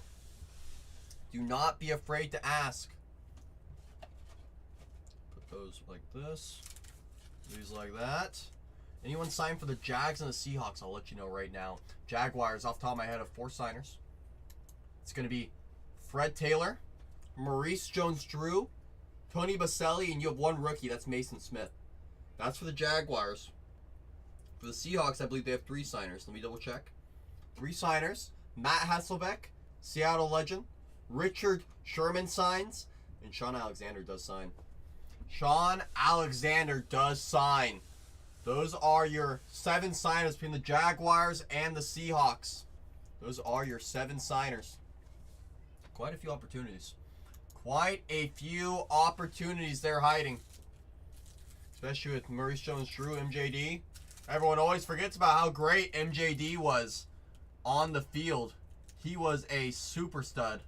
Do not be afraid to ask. Put those like this. These like that. Anyone sign for the Jags and the Seahawks, I'll let you know right now. Jaguars, off the top of my head, have 4 signers. It's going to be Fred Taylor, Maurice Jones-Drew, Tony Baselli, and you have 1 rookie. That's Mason Smith. That's for the Jaguars. For the Seahawks, I believe they have 3 signers. Let me double check. 3 signers. Matt Hasselbeck, Seattle legend. Richard Sherman signs. And Sean Alexander does sign. Sean Alexander does sign. Those are your 7 signers between the Jaguars and the Seahawks. Those are your 7 signers. Quite a few opportunities. Quite a few opportunities they're hiding. Especially with Maurice Jones-Drew, MJD. Everyone always forgets about how great MJD was on the field. He was a super stud.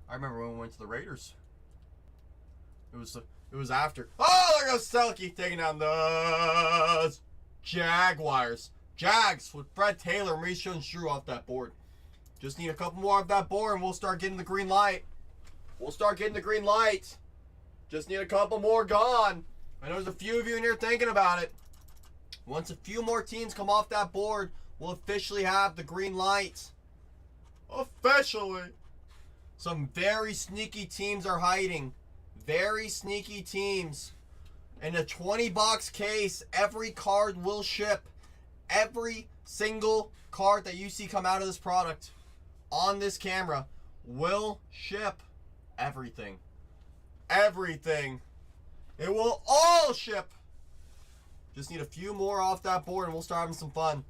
I remember when we went to the Raiders. It was after. Oh, there goes Selke taking down the Jaguars. Jags with Fred Taylor and Maurice Jones-Drew off that board. Just need a couple more off that board and we'll start getting the green light. We'll start getting the green light. Just need a couple more gone. I know there's a few of you in here thinking about it. Once a few more teams come off that board, we'll officially have the green light. Officially. Some very sneaky teams are hiding. Very sneaky teams. In a 20-box case, every card will ship. Every single card that you see come out of this product on this camera will ship. Everything. Everything. It will all ship. Just need a few more off that board and we'll start having some fun.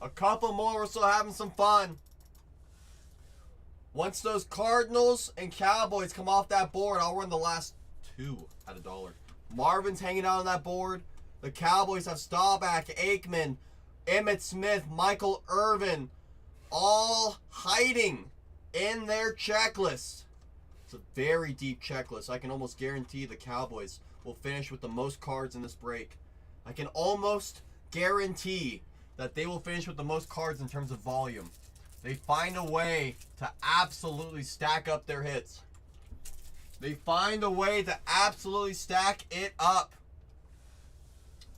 A couple more, we're still having some fun. Once those Cardinals and Cowboys come off that board, I'll run the last 2 at $1. Marvin's hanging out on that board. The Cowboys have Staubach, Aikman, Emmitt Smith, Michael Irvin, all hiding in their checklist. It's a very deep checklist. I can almost guarantee the Cowboys will finish with the most cards in this break. I can almost guarantee that they will finish with the most cards in terms of volume. They find a way to absolutely stack up their hits. They find a way to absolutely stack it up.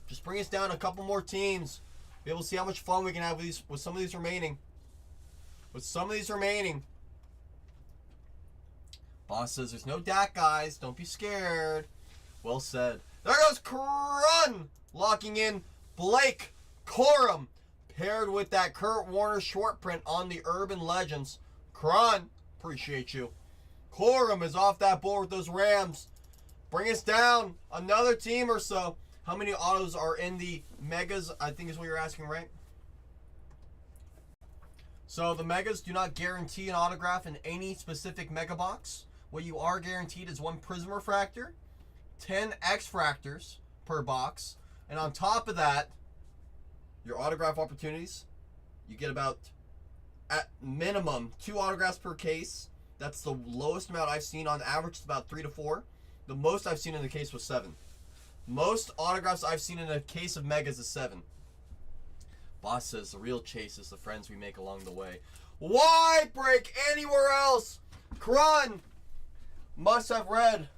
Just bring us down a couple more teams. Be able to see how much fun we can have with some of these remaining. Boss says there's no Dak, guys. Don't be scared. Well said. There goes Crun locking in Blake Corum, paired with that Kurt Warner short print on the Urban Legends. Crun, appreciate you. Corum is off that board with those Rams. Bring us down another team or so. How many autos are in the Megas? I think is what you're asking, right? So the Megas do not guarantee an autograph in any specific Mega box. What you are guaranteed is 1 Prism Refractor, 10 X-Fractors per box, and on top of that, your autograph opportunities, you get about, at minimum, 2 autographs per case. That's the lowest amount I've seen. On average, it's about 3 to 4. The most I've seen in the case was 7. Most autographs I've seen in a case of Megas is 7. Boss says the real chase is the friends we make along the way. Why break anywhere else? Crun must have read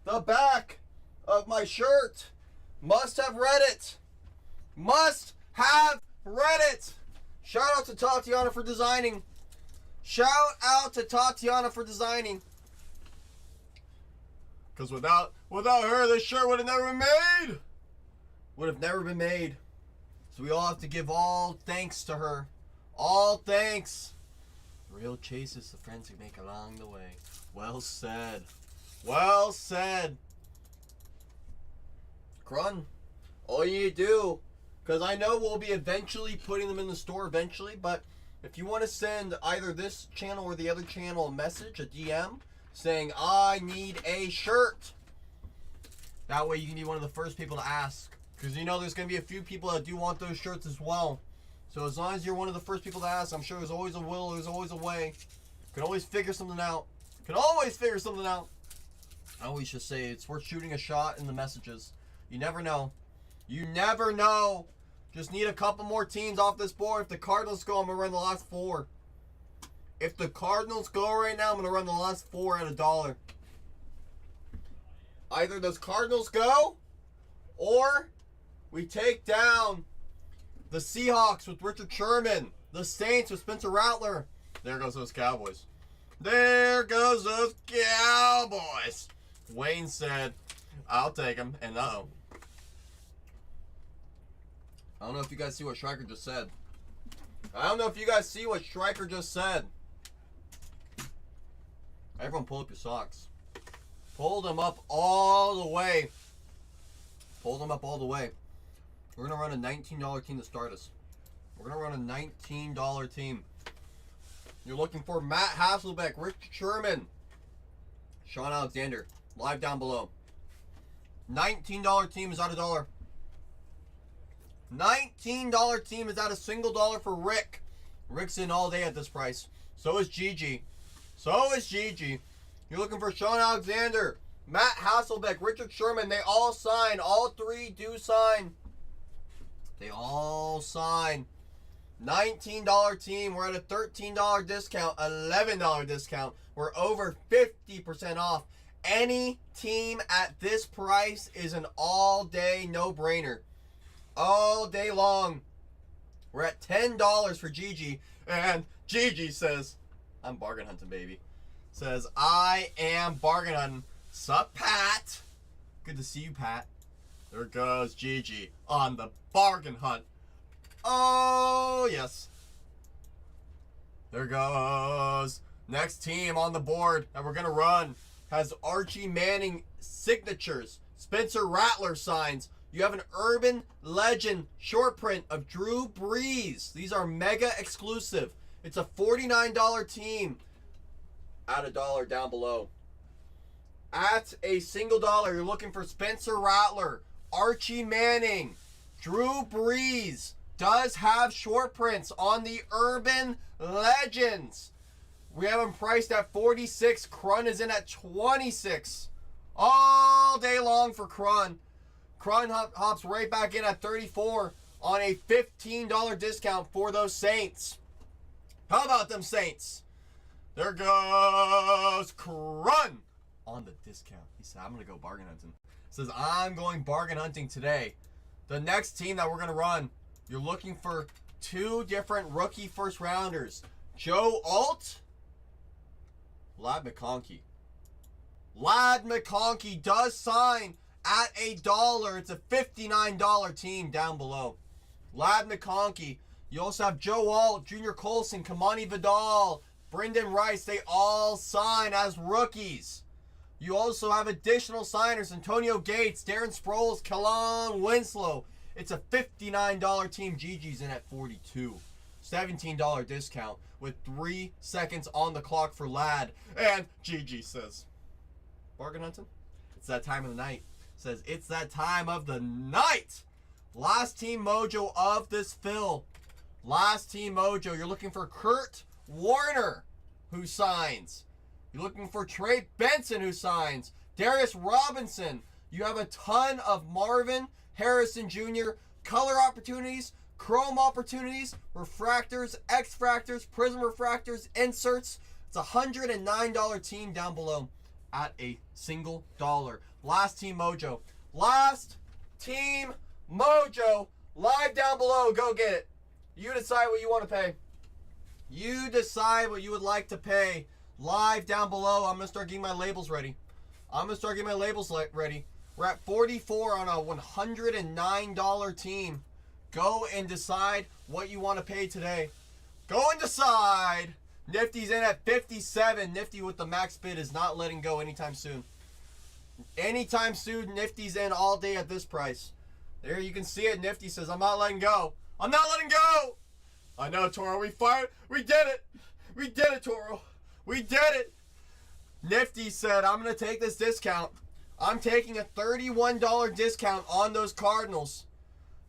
the back of my shirt. Must have read it. Must have read it. Shout out to Tatiana for designing. Shout out to Tatiana for designing. Because without her, this shirt would have never been made. Would have never been made. So we all have to give all thanks to her. All thanks. Real chase is the friends we make along the way. Well said. Well said. Crun, all you do, because I know we'll be eventually putting them in the store eventually, but if you want to send either this channel or the other channel a message, a DM, saying, I need a shirt. That way you can be one of the first people to ask. Because you know there's going to be a few people that do want those shirts as well. So as long as you're one of the first people to ask, I'm sure there's always a will, there's always a way. Can always figure something out. Can always figure something out. I always just say it's worth shooting a shot in the messages. You never know. You never know. Just need a couple more teams off this board. If the Cardinals go, I'm going to run the last 4. If the Cardinals go right now, I'm going to run the last 4 at $1. Either those Cardinals go, or we take down the Seahawks with Richard Sherman, the Saints with Spencer Rattler. There goes those Cowboys. There goes those Cowboys. Wayne said, I'll take them. And uh-oh. I don't know if you guys see what Striker just said. Everyone pull up your socks. Pull them up all the way. Pull them up all the way. We're going to run a $19 team to start us. We're going to run a $19 team. You're looking for Matt Hasselbeck, Richard Sherman, Sean Alexander. Live down below. $19 team is at $1. $19 team is at a single dollar for Rick. Rick's in all day at this price. So is Gigi. You're looking for Sean Alexander, Matt Hasselbeck, Richard Sherman. They all sign. All 3 do sign. They all sign. $19 team. We're at a $13 discount, $11 discount. We're over 50% off. Any team at this price is an all-day no-brainer. All day long. We're at $10 for Gigi. And Gigi says, I'm bargain hunting, baby. Says, I am bargain hunting. Sup, Pat? Good to see you, Pat. There goes Gigi on the bargain hunt. Oh, yes. There goes. Next team on the board that we're going to run has Archie Manning signatures. Spencer Rattler signs. You have an Urban Legend short print of Drew Brees. These are mega exclusive. It's a $49 team. at $1 down below. At a single dollar, you're looking for Spencer Rattler, Archie Manning, Drew Brees. Does have short prints on the Urban Legends. We have him priced at 46. Crun is in at 26. All day long for Crun. Crun hops right back in at 34 on a $15 discount for those Saints. How about them Saints? There goes Crun on the discount. He said, I'm going to go bargain hunting. Says, I'm going bargain hunting today. The next team that we're going to run, you're looking for two different rookie first rounders. Joe Alt, Ladd McConkey. Ladd McConkey does sign at $1. It's a $59 team down below. Ladd McConkey. You also have Joe Alt, Junior Colson, Kamani Vidal, Brendan Rice. They all sign as rookies. You also have additional signers. Antonio Gates, Darren Sproles, Kellen Winslow. It's a $59 team. Gigi's in at 42. $17 discount with 3 seconds on the clock for Ladd. And Gigi says, bargain hunting? It's that time of the night. Says, it's that time of the night. Last team mojo of this fill. Last team mojo. You're looking for Kurt Warner, who signs. You're looking for Trey Benson, who signs. Darius Robinson. You have a ton of Marvin Harrison Jr. color opportunities, chrome opportunities, refractors, X-fractors, prism refractors, inserts. It's a $109 team down below at a single dollar. Last team mojo. Last team mojo. Live down below. Go get it. You decide what you want to pay. You decide what you would like to pay. Live down below. I'm going to start getting my labels ready. We're at 44 on a $109 team. Go and decide what you want to pay today. Go and decide. Nifty's in at 57. Nifty with the max bid is not letting go anytime soon. Anytime soon, Nifty's in all day at this price. There you can see it. Nifty says, I'm not letting go. I'm not letting go. I know, Toro. We did it. We did it, Toro. We did it. Nifty said, I'm going to take this discount. I'm taking a $31 discount on those Cardinals.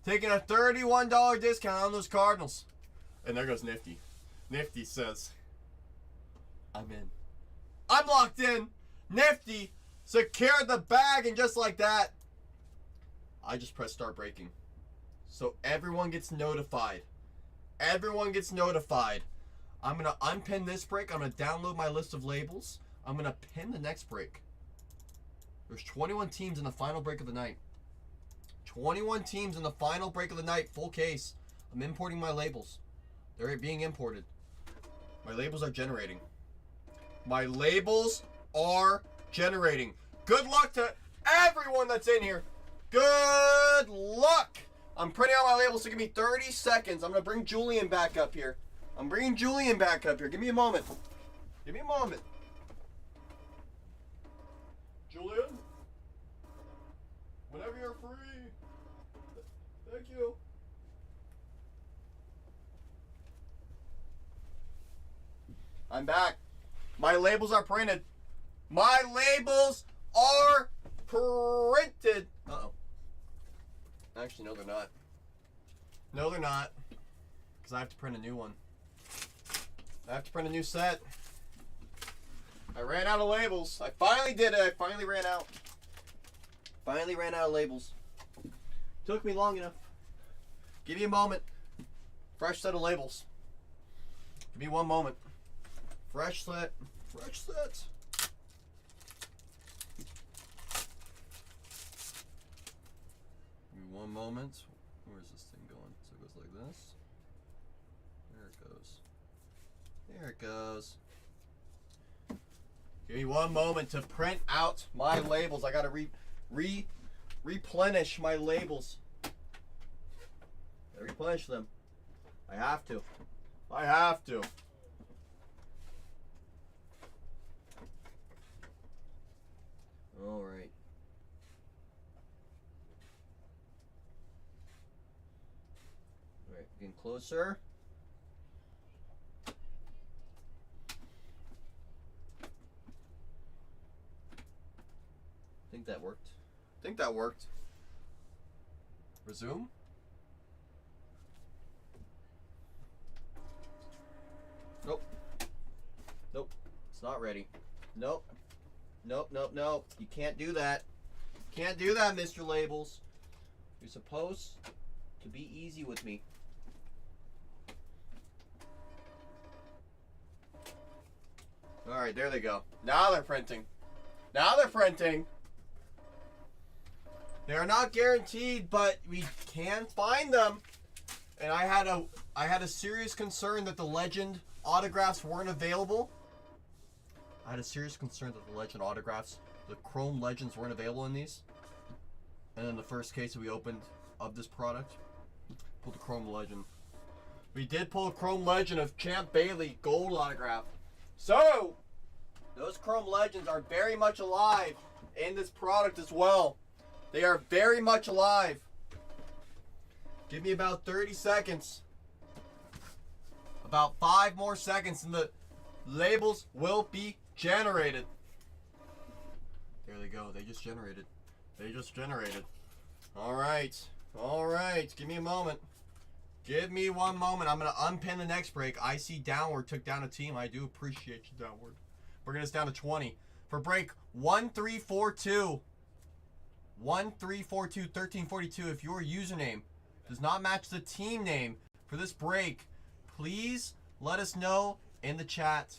Taking a $31 discount on those Cardinals. And there goes Nifty. Nifty says, I'm in. I'm locked in. Nifty secured the bag, and just like that, I just press start breaking. So everyone gets notified. Everyone gets notified. I'm going to unpin this break. I'm going to download my list of labels. I'm going to pin the next break. There's 21 teams in the final break of the night. 21 teams in the final break of the night. Full case. I'm importing my labels. They're being imported. My labels are generating. My labels are generating. Good luck to everyone that's in here. Good luck. I'm printing out my labels, so give me 30 seconds. I'm going to bring Julian back up here. I'm bringing Julian back up here. Give me a moment. Give me a moment. Julian? Whenever you're free. Thank you. I'm back. My labels are printed. My labels are printed. Uh-oh. Actually, no, they're not. No, they're not. Because I have to print a new one. I have to print a new set. I ran out of labels. I finally did it. I finally ran out. Finally ran out of labels. Took me long enough. Give me a moment. Fresh set of labels. Give me one moment. Fresh set. Fresh set. Give me one moment. Where's this thing going? So it goes like this. There it goes. There it goes. Give me one moment to print out my labels. I gotta replenish my labels. Gotta replenish them. I have to. I have to. All right. All right, getting closer. think that worked. Think that worked. Resume. Nope. Nope. It's not ready. Nope. Nope, nope, nope. You can't do that. Can't do that, Mr. Labels. You're supposed to be easy with me. Alright, there they go. Now they're printing. Now they're printing. They are not guaranteed, but we can find them. And I had a serious concern that the legend autographs weren't available. I had a serious concern that the legend autographs, the Chrome Legends, weren't available in these. And then the first case that we opened of this product, pulled the Chrome Legend. We did pull a Chrome Legend of Champ Bailey gold autograph. So, those Chrome Legends are very much alive in this product as well. They are very much alive. Give me about 30 seconds. About 5 more seconds and the labels will be generated. There they go. They just generated. They just generated. Alright. Alright. Give me a moment. Give me one moment. I'm going to unpin the next break. I see Downward took down a team. I do appreciate you, Downward. We're going to down to 20. For break 1342. 1342 1342. If your username does not match the team name for this break, please let us know in the chat.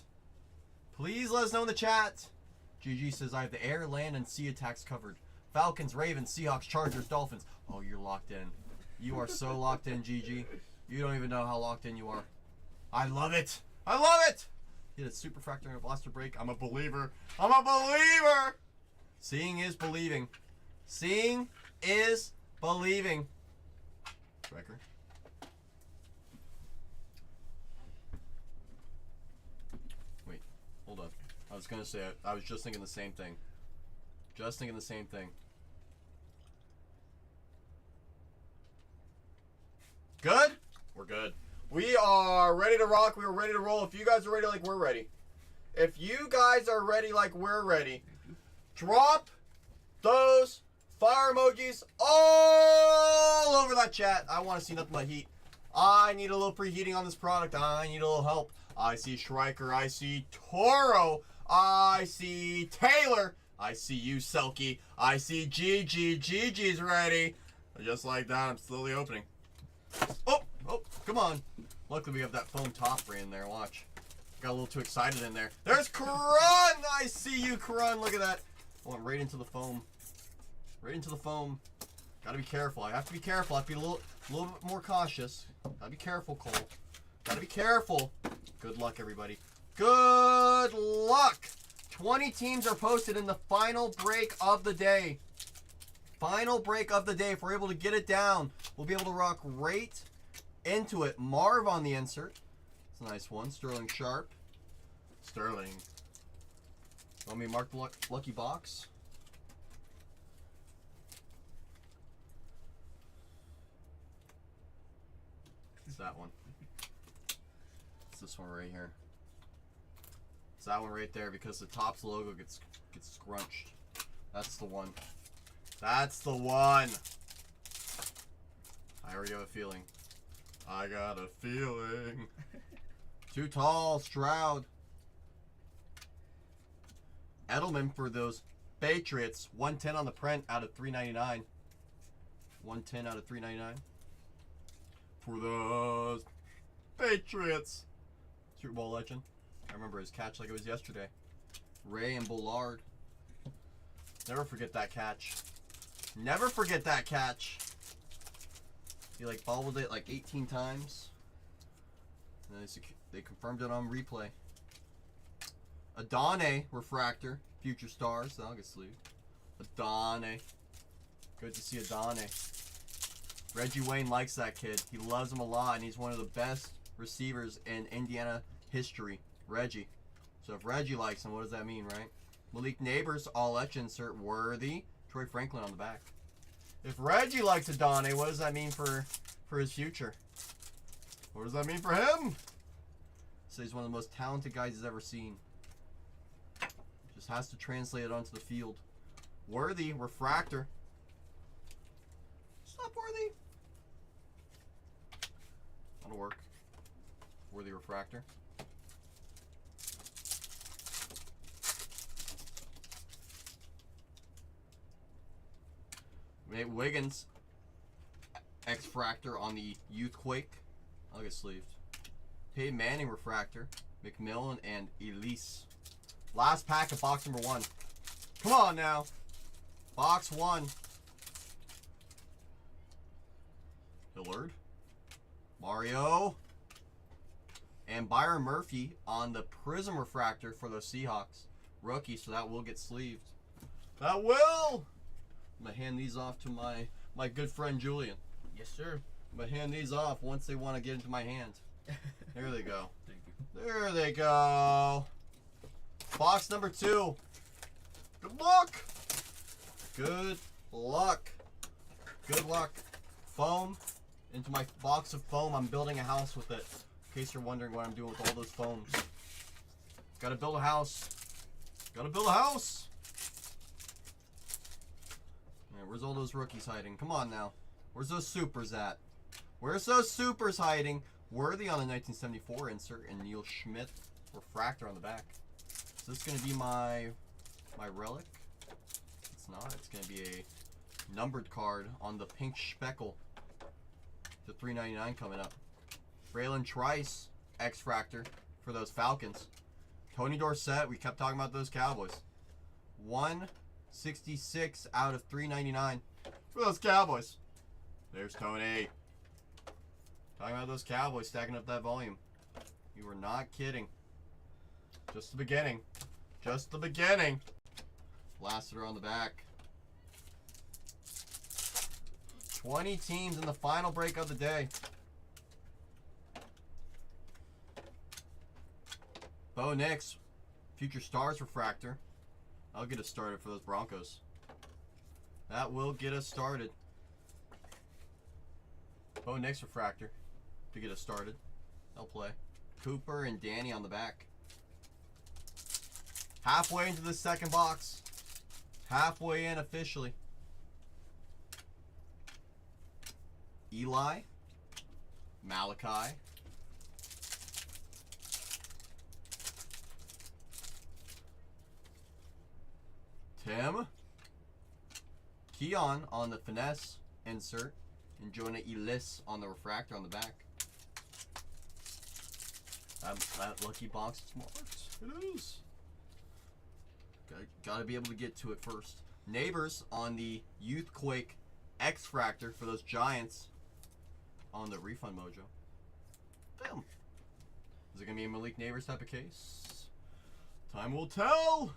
Please let us know in the chat. GG says, I have the air, land, and sea attacks covered. Falcons, Ravens, Seahawks, Chargers, Dolphins. Oh, you're locked in. You are so locked in, GG. You don't even know how locked in you are. I love it. I love it. Hit a super fractor and a blaster break. I'm a believer. I'm a believer. Seeing is believing. Seeing is believing. Record. Wait, hold on. I was gonna say I was just thinking the same thing. Just thinking the same thing. Good? We're good. We are ready to rock. We are ready to roll. If you guys are ready like we're ready. If you guys are ready like we're ready, drop those fire emojis all over that chat. I want to see nothing but heat. I need a little preheating on this product. I need a little help. I see Schreiker. I see Toro. I see Taylor. I see you, Selkie. I see Gigi. Gigi's ready. Just like that, I'm slowly opening. Oh, come on. Luckily, we have that foam topper in there. Watch. Got a little too excited in there. There's Karun. I see you, Karun. Look at that. I went right into the foam. Right into the foam. Gotta be careful. I have to be careful. I have to be a little bit more cautious. Gotta be careful, Cole. Gotta be careful. Good luck, everybody. Good luck. 20 teams are posted in the final break of the day. Final break of the day. If we're able to get it down, we'll be able to rock right into it. Marv on the insert. It's a nice one. Sterling Sharp. Sterling. Want me to mark the lucky box? It's that one. It's this one right here. It's that one right there because the Topps logo gets scrunched. That's the one. That's the one. I already have a feeling. I got a feeling. Too tall, Stroud. Edelman for those Patriots. 110 on the print out of 399. 110 out of 399. For those Patriots. Super Bowl legend. I remember his catch like it was yesterday. Ray and Bullard. Never forget that catch. Never forget that catch. He like bobbled it like 18 times. And then they confirmed it on replay. Adane refractor. Future stars. That'll get sleeved. Adane. Good to see Adane. Reggie Wayne likes that kid. He loves him a lot, and he's one of the best receivers in Indiana history. Reggie. So if Reggie likes him, what does that mean, right? Malik Neighbors, all etch insert worthy. Troy Franklin on the back. If Reggie likes Adane, what does that mean for his future? What does that mean for him? So he's one of the most talented guys he's ever seen. Just has to translate it onto the field. Worthy refractor. Stop Worthy. That'll work. Worthy refractor. Wiggins X-Fractor on the Youthquake. I'll get sleeved. Peyton Manning refractor. McMillan and Elise. Last pack of box number 1. Come on now. Box 1. Hillard. Mario. And Byron Murphy on the Prism refractor for those Seahawks. Rookie, so that will get sleeved. That will! I'm going to hand these off to my good friend Julian. Yes, sir. I'm going to hand these off once they want to get into my hand. There they go. Thank you. There they go. Box number 2. Good luck. Good luck. Good luck. Foam. Into my box of foam. I'm building a house with it. In case you're wondering what I'm doing with all those foams. Gotta build a house. Gotta build a house. Alright, where's all those rookies hiding? Come on now. Where's those supers at? Where's those supers hiding? Worthy on the 1974 insert and Neil Schmidt refractor on the back. Is this gonna be my relic? It's not. It's gonna be a numbered card on the pink speckle. The $3.99 coming up. Braylon Trice X-Fractor for those Falcons. Tony Dorsett, we kept talking about those Cowboys. 166 out of $3.99 for those Cowboys. There's Tony. Talking about those Cowboys stacking up that volume. You were not kidding. Just the beginning. Just the beginning. Lassiter on the back. 20 teams in the final break of the day. Bo Nix, Future Stars refractor. I'll get us started for those Broncos. That will get us started. Bo Nix refractor to get us started. They'll play. Cooper and Danny on the back. Halfway into the second box. Halfway in officially. Eli. Malachi. Tim. Keon on the finesse insert. And Jonah Ellis on the refractor on the back. That lucky box is marked. It is. Gotta be able to get to it first. Neighbors on the Youthquake X-Fractor for those Giants on the Refund Mojo. Damn. Is it gonna be a Malik Neighbors type of case? Time will tell.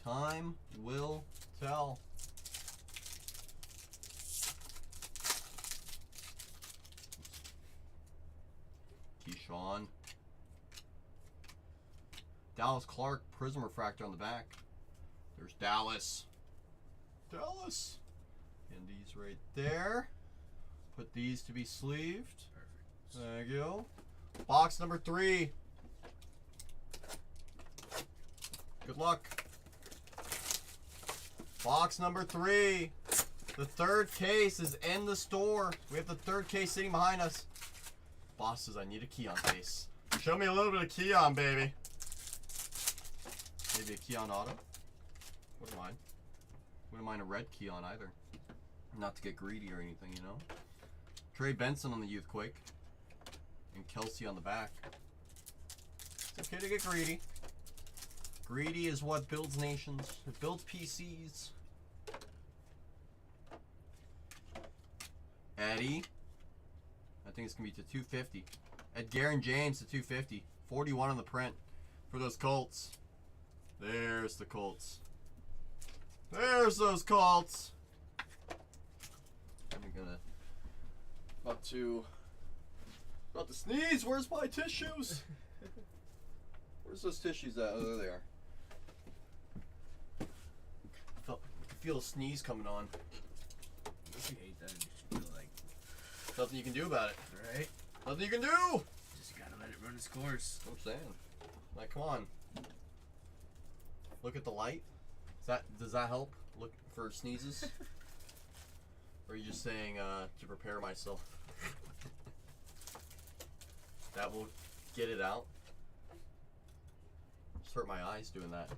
Time will tell. Keyshawn. Dallas Clark Prism Refractor on the back. There's Dallas. Dallas. And these right there. Put these to be sleeved. Perfect. There you go. Box number 3. Good luck. Box number 3. The third case is in the store. We have the third case sitting behind us. Boss says I need a Keon case. Show me a little bit of Keon, baby. Maybe a Keon auto. Wouldn't mind. Wouldn't mind a red Keon either. Not to get greedy or anything, you know. Trey Benson on the Youthquake. And Kelsey on the back. It's okay to get greedy. Greedy is what builds nations. It builds PCs. Eddie. I think it's going to be to 250. Edgerrin James to 250. 41 on the print for those Colts. There's the Colts. There's those Colts. I'm gonna about to sneeze. Where's my tissues? Where's those tissues at? Oh, there they are. I can feel a sneeze coming on. If you hate that, you should feel like, Nothing you can do about it. right? Nothing you can do. Just gotta let it run its course. I'm saying. Like, come on. Look at the light. Does that help? Look for sneezes? Or are you just saying to prepare myself? That will get it out. Just hurt my eyes doing that.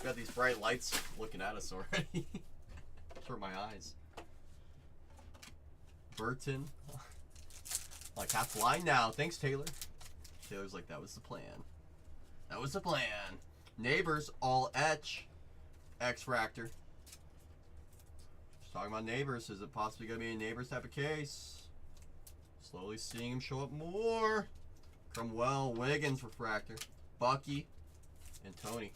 Got these bright lights looking at us already. Just hurt my eyes. Burton. Like half blind now. Thanks, Taylor. Taylor's like, that was the plan. That was the plan. Neighbors, all etch. X-Fractor. Just talking about neighbors. Is it possibly going to be a neighbors type of case? Slowly seeing him show up more. Cromwell, Wiggins, Refractor. Bucky, and Tony.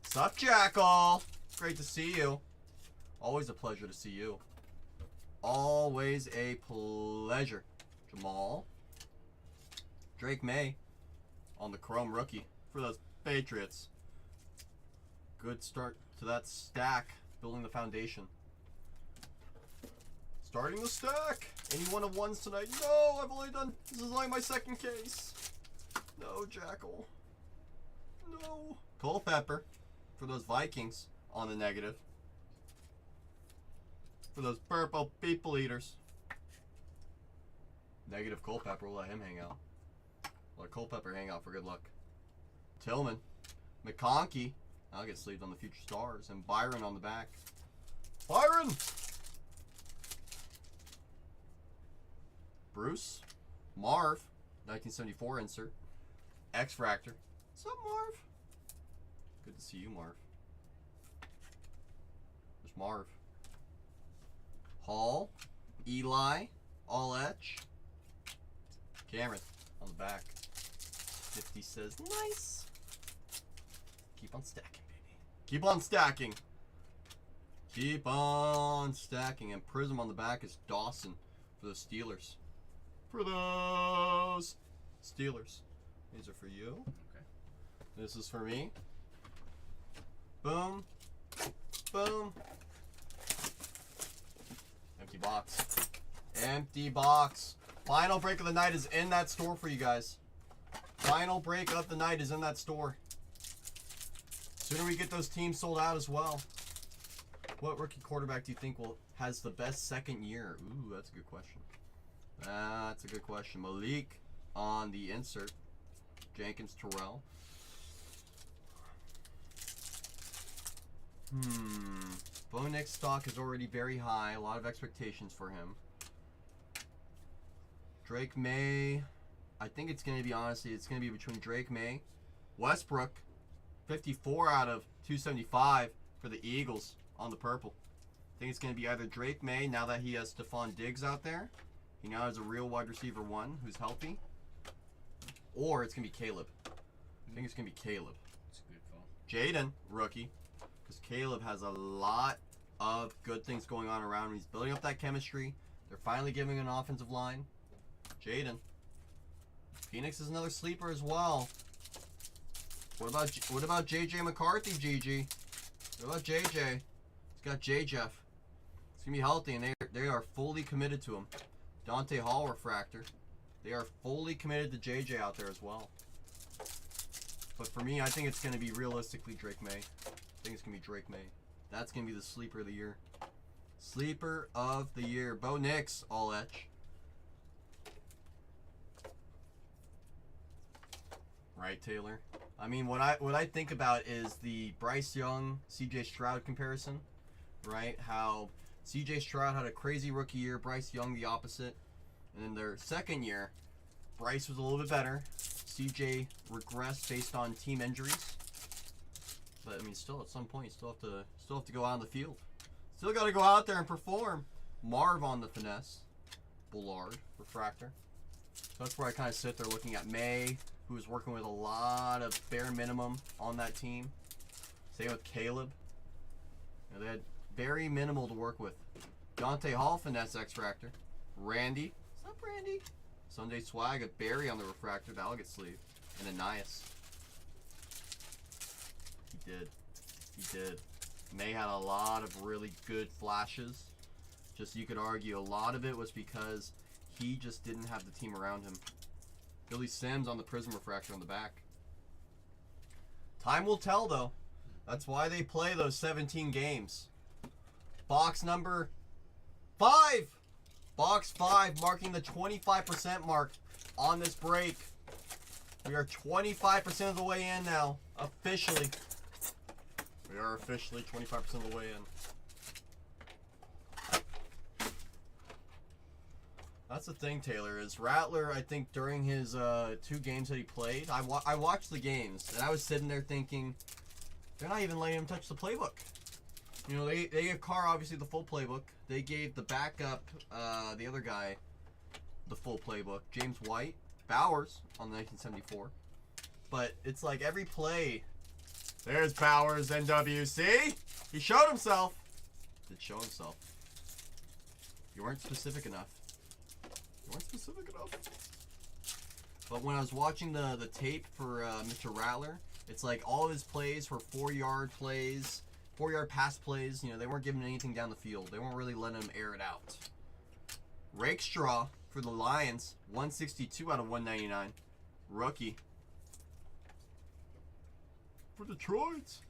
Sup, Jackal? Great to see you. Always a pleasure to see you. Always a pleasure. Jamal. Drake May on the Chrome rookie for those Patriots. Good start to that stack. Building the foundation. Starting the stack. Any one of ones tonight? No, I've only done. This is like my second case. No, Jackal. No. Culpepper for those Vikings on the negative. For those purple people eaters. Negative Culpepper, we'll let him hang out. Let Culpepper hang out for good luck. Tillman. McConkey. I'll get sleeved on the future stars. And Byron on the back. Byron! Bruce. Marv. 1974 insert. X-Fractor. What's up, Marv? Good to see you, Marv. There's Marv. Hall. Eli. All etch. Cameron on the back. 50 says, nice. Keep on stacking, baby. Keep on stacking. Keep on stacking. And Prism on the back is Dawson for the Steelers. For those Steelers. These are for you. Okay. This is for me. Boom. Boom. Empty box. Empty box. Final break of the night is in that store for you guys. Final break of the night is in that store. Sooner we get those teams sold out as well. What rookie quarterback do you think has the best second year? Ooh, that's a good question. That's a good question. Malik on the insert. Jenkins, Terrell. Bo Nix stock is already very high. A lot of expectations for him. Drake May. I think it's going to be, honestly, it's going to be between Drake May. Westbrook. 54 out of 275 for the Eagles on the purple. I think it's going to be either Drake May, now that he has Stephon Diggs out there. He now has a real wide receiver one who's healthy. Or it's going to be Caleb. I think it's going to be Caleb. It's a good call. Jaden, rookie. Because Caleb has a lot of good things going on around him. He's building up that chemistry. They're finally giving an offensive line. Jaden. Phoenix is another sleeper as well. What about JJ McCarthy, GG? What about JJ? He's got J Jeff. He's gonna be healthy, and they are fully committed to him. Dante Hall refractor. They are fully committed to JJ out there as well. But for me, I think it's gonna be realistically Drake May. I think it's gonna be Drake May. That's gonna be the sleeper of the year. Sleeper of the year. Bo Nix, all etch. Right, Taylor? I mean, what I think about is the Bryce Young, CJ Stroud comparison, right? How CJ Stroud had a crazy rookie year, Bryce Young the opposite. And then their second year, Bryce was a little bit better. CJ regressed based on team injuries. But I mean, still at some point, you still have to go out on the field. Still got to go out there and perform. Marv on the finesse. Bullard, refractor. So that's where I kind of sit there looking at May, who was working with a lot of bare minimum on that team. Same with Caleb. You know, they had very minimal to work with. Dante Hall, finesse X-Fractor. Randy. What's up, Randy? Sunday Swag, a Barry on the refractor. That'll get sleeved. And Ananias. He did. He did. May had a lot of really good flashes. Just, you could argue a lot of it was because he just didn't have the team around him. Billy Sims on the Prism refractor on the back. Time will tell, though. That's why they play those 17 games. Box number 5. Box 5 marking the 25% mark on this break. We are 25% of the way in now. Officially. We are officially 25% of the way in. That's the thing, Taylor, is Rattler, I think during his 2 games that he played, I watched the games, and I was sitting there thinking, they're not even letting him touch the playbook. You know, they gave Carr, obviously, the full playbook. They gave the backup, the other guy, the full playbook. James White, Bowers on the 1974. But it's like every play, there's Bowers, NWC. He showed himself. Did show himself. You weren't specific enough. But when I was watching the tape for Mr. Rattler, it's like all of his plays were 4-yard plays, 4-yard pass plays. You know, they weren't giving anything down the field. They weren't really letting him air it out. Rakestraw for the Lions, 162 out of 199. Rookie. For Detroit.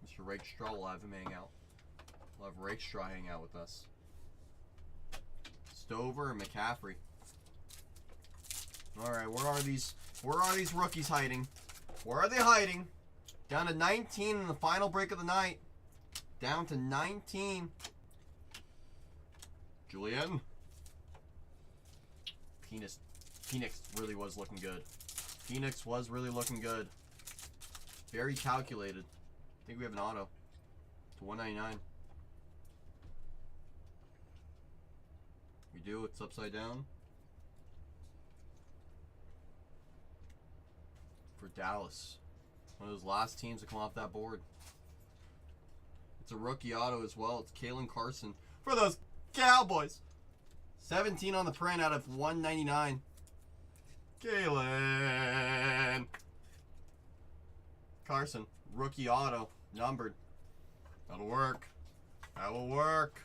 Mr. Rakestraw will have him hang out. We'll have Rakestraw hang out with us. Stover and McCaffrey. All right, where are these rookies hiding? Where are they hiding? Down to 19 in the final break of the night. Down to 19. Julian. Phoenix really was looking good. Phoenix was really looking good. Very calculated. I think we have an auto. To 199. We do. It's upside down. For Dallas. One of those last teams to come off that board. It's a rookie auto as well. It's Kalen Carson for those Cowboys. 17 on the print out of 199. Kalen Carson. Rookie auto. Numbered. That'll work. That will work.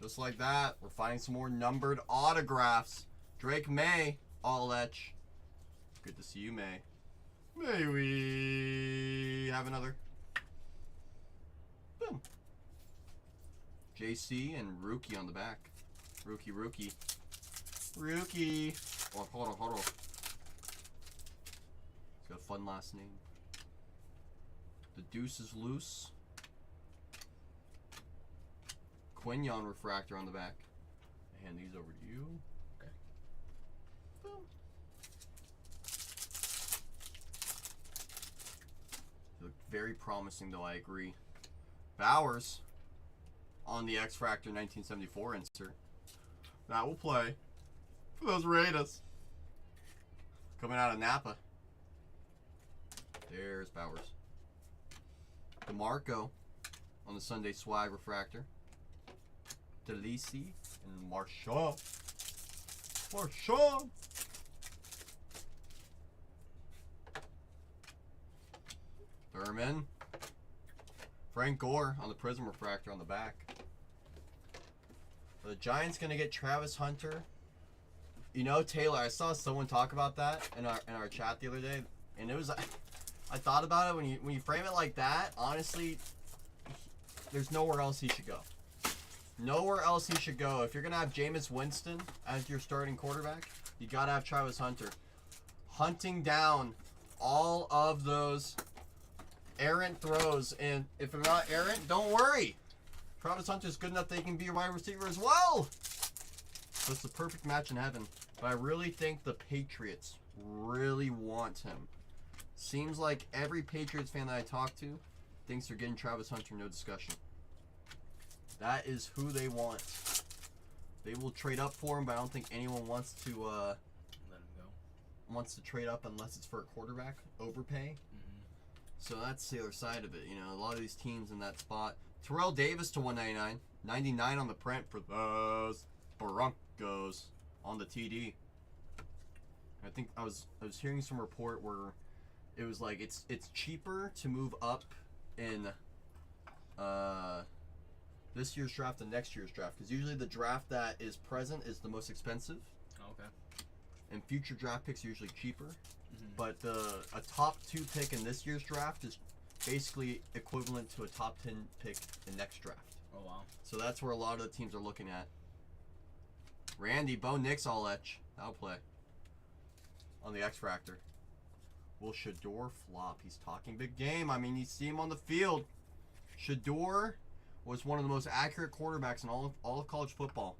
Just like that, we're finding some more numbered autographs. Drake May, all etch. Good to see you, May. May we have another? Boom. JC and Rookie on the back. Rookie. Oh, hold on. He's got a fun last name. The deuce is loose. Quinyon refractor on the back. I hand these over to you. Okay. Boom. They look very promising, though, I agree. Bowers on the X-Fractor 1974 insert. That will play for those Raiders. Coming out of Napa. There's Bowers. DeMarco on the Sunday Swag refractor. Delisi and Marshawn. Thurman. Frank Gore on the Prism refractor on the back. The Giants gonna get Travis Hunter. You know, Taylor, I saw someone talk about that in our chat the other day, and it was I thought about it when you frame it like that. Honestly, there's nowhere else he should go. Nowhere else he should go. If you're gonna have Jameis Winston as your starting quarterback, you gotta have Travis Hunter. Hunting down all of those errant throws, and if they're not errant, don't worry. Travis Hunter's good enough that he can be a wide receiver as well. So it's the perfect match in heaven. But I really think the Patriots really want him. Seems like every Patriots fan that I talk to thinks they're getting Travis Hunter, no discussion. That is who they want. They will trade up for him, but I don't think anyone wants to Let him go. wants to trade up unless it's for a quarterback overpay. So that's the other side of it. You know, a lot of these teams in that spot. Terrell Davis to 199. 99 on the print for those Broncos on the TD. I think I was hearing some report where it was like it's cheaper to move up in this year's draft than next year's draft, because usually the draft that is present is the most expensive. Okay. and future draft picks are usually cheaper. Mhm. But a top 2 pick in this year's draft is basically equivalent to a top 10 pick in next draft. Oh wow. So that's where a lot of the teams are looking at. Randy, Bo Nix, all etch. That'll play. On the X Factor. Will Shador flop? He's talking big game. I mean, you see him on the field. Shador was one of the most accurate quarterbacks in all of college football.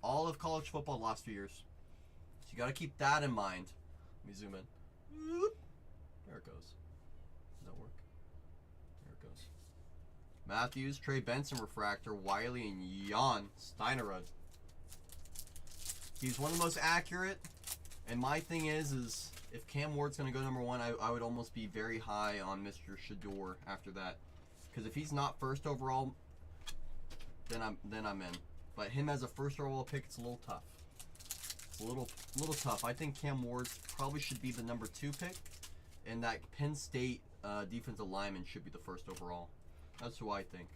All of college football the last few years. So you got to keep that in mind. Let me zoom in. Whoop. There it goes. Does that work? There it goes. Matthews, Trey Benson, Refractor, Wiley, and Jan Steinerud. He's one of the most accurate. And my thing is if Cam Ward's going to go number 1, I would almost be very high on Mr. Shador after that. Because if he's not first overall, then I'm in. But him as a first overall pick, it's a little tough. It's a little tough. I think Cam Ward probably should be the number 2 pick, and that Penn State defensive lineman should be the first overall. That's who I think.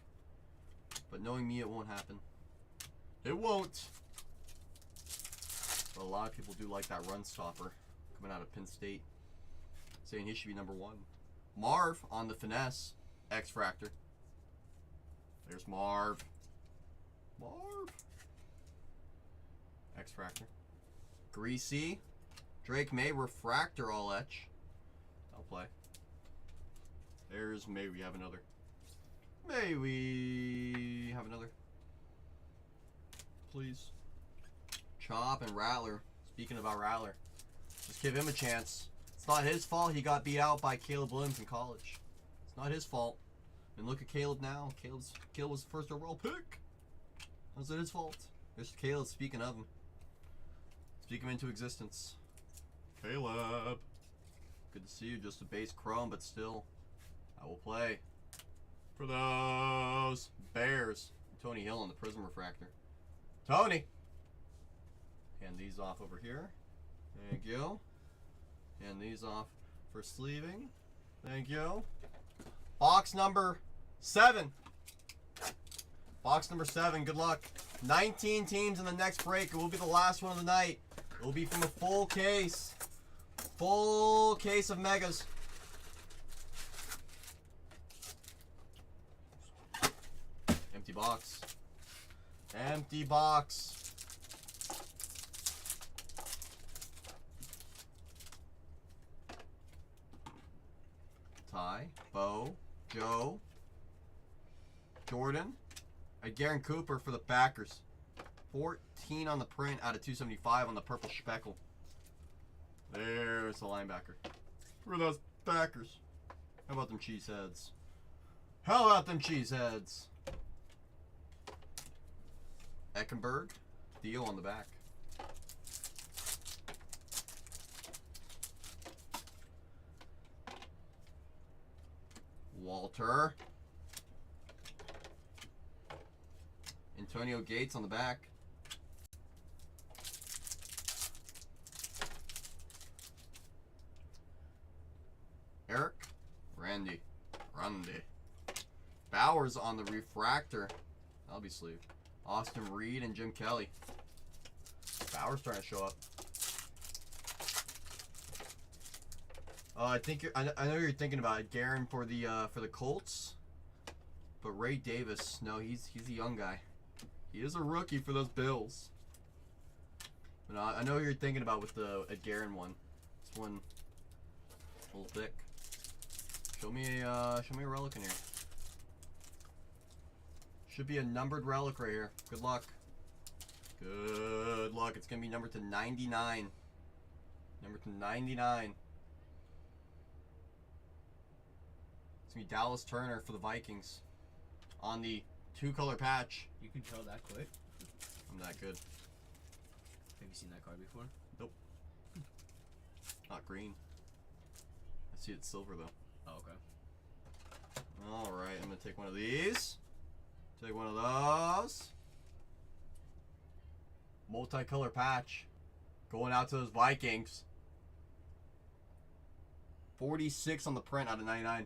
But knowing me, it won't happen. It won't. But a lot of people do like that run stopper coming out of Penn State, saying he should be number 1. Marv on the finesse, X Factor. There's Marv. X Factor. Greasy. Drake May, Refractor, all etch. I'll play. There's May. We have another. May we have another? Please. Chop and Rattler. Speaking about Rattler, just give him a chance. It's not his fault he got beat out by Caleb Williams in college. It's not his fault. And look at Caleb now. Caleb was the first overall pick. How's it his fault? There's Caleb, speaking of him. Speak him into existence. Caleb. Good to see you. Just a base chrome, but still. I will play. For those Bears. Tony Hill on the Prism Refractor. Tony! Hand these off over here. Thank you. Hand these off for sleeving. Thank you. Box number 7. Box number 7. Good luck. 19 teams in the next break. It will be the last one of the night. It will be from a full case. Full case of megas. Empty box. Empty box. Ty, Bo, Joe, Jordan, Garen Cooper for the Packers. 14 on the print out of 275 on the purple speckle. There's the linebacker. For those Packers. How about them cheeseheads? How about them cheeseheads? Eckenberg, Theo on the back. Walter. Antonio Gates on the back. Eric. Randy. Bowers on the refractor. That'll be sleeved. Austin Reed and Jim Kelly. Bowers starting to show up. I know you're thinking about it, Garen, for the Colts, but Ray Davis, no, he's a young guy. He is a rookie for those Bills. But I know you're thinking about with the Garen one. This one, a little thick. Show me a relic in here. Should be a numbered relic right here. Good luck. Good luck. It's gonna be numbered to 99. Numbered to 99. It's going to be Dallas Turner for the Vikings on the 2-color patch. You can tell that quick. I'm that good. Have you seen that card before? Nope. Not green. I see it's silver though. Oh, okay. Alright, I'm going to take one of these. Take one of those. Multicolor patch. Going out to those Vikings. 46 on the print out of 99.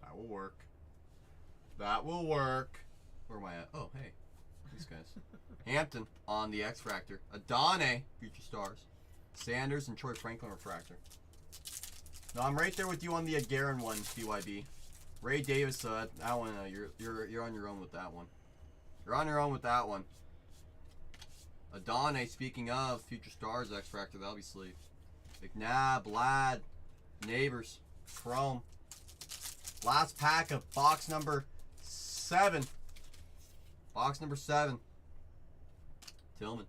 That will work. That will work. Where am I at? Oh, hey. These guys. Hampton on the X Fractor. Adane, Future Stars. Sanders and Troy Franklin Refractor. No, I'm right there with you on the Garen one, BYB. Ray Davis, that one, you're on your own with that one. You're on your own with that one. Adane, speaking of Future Stars X Fractor, that'll be sleeve. McNabb, Ladd, Neighbors, Chrome. Last pack of box number 7. Box number 7. Tillman.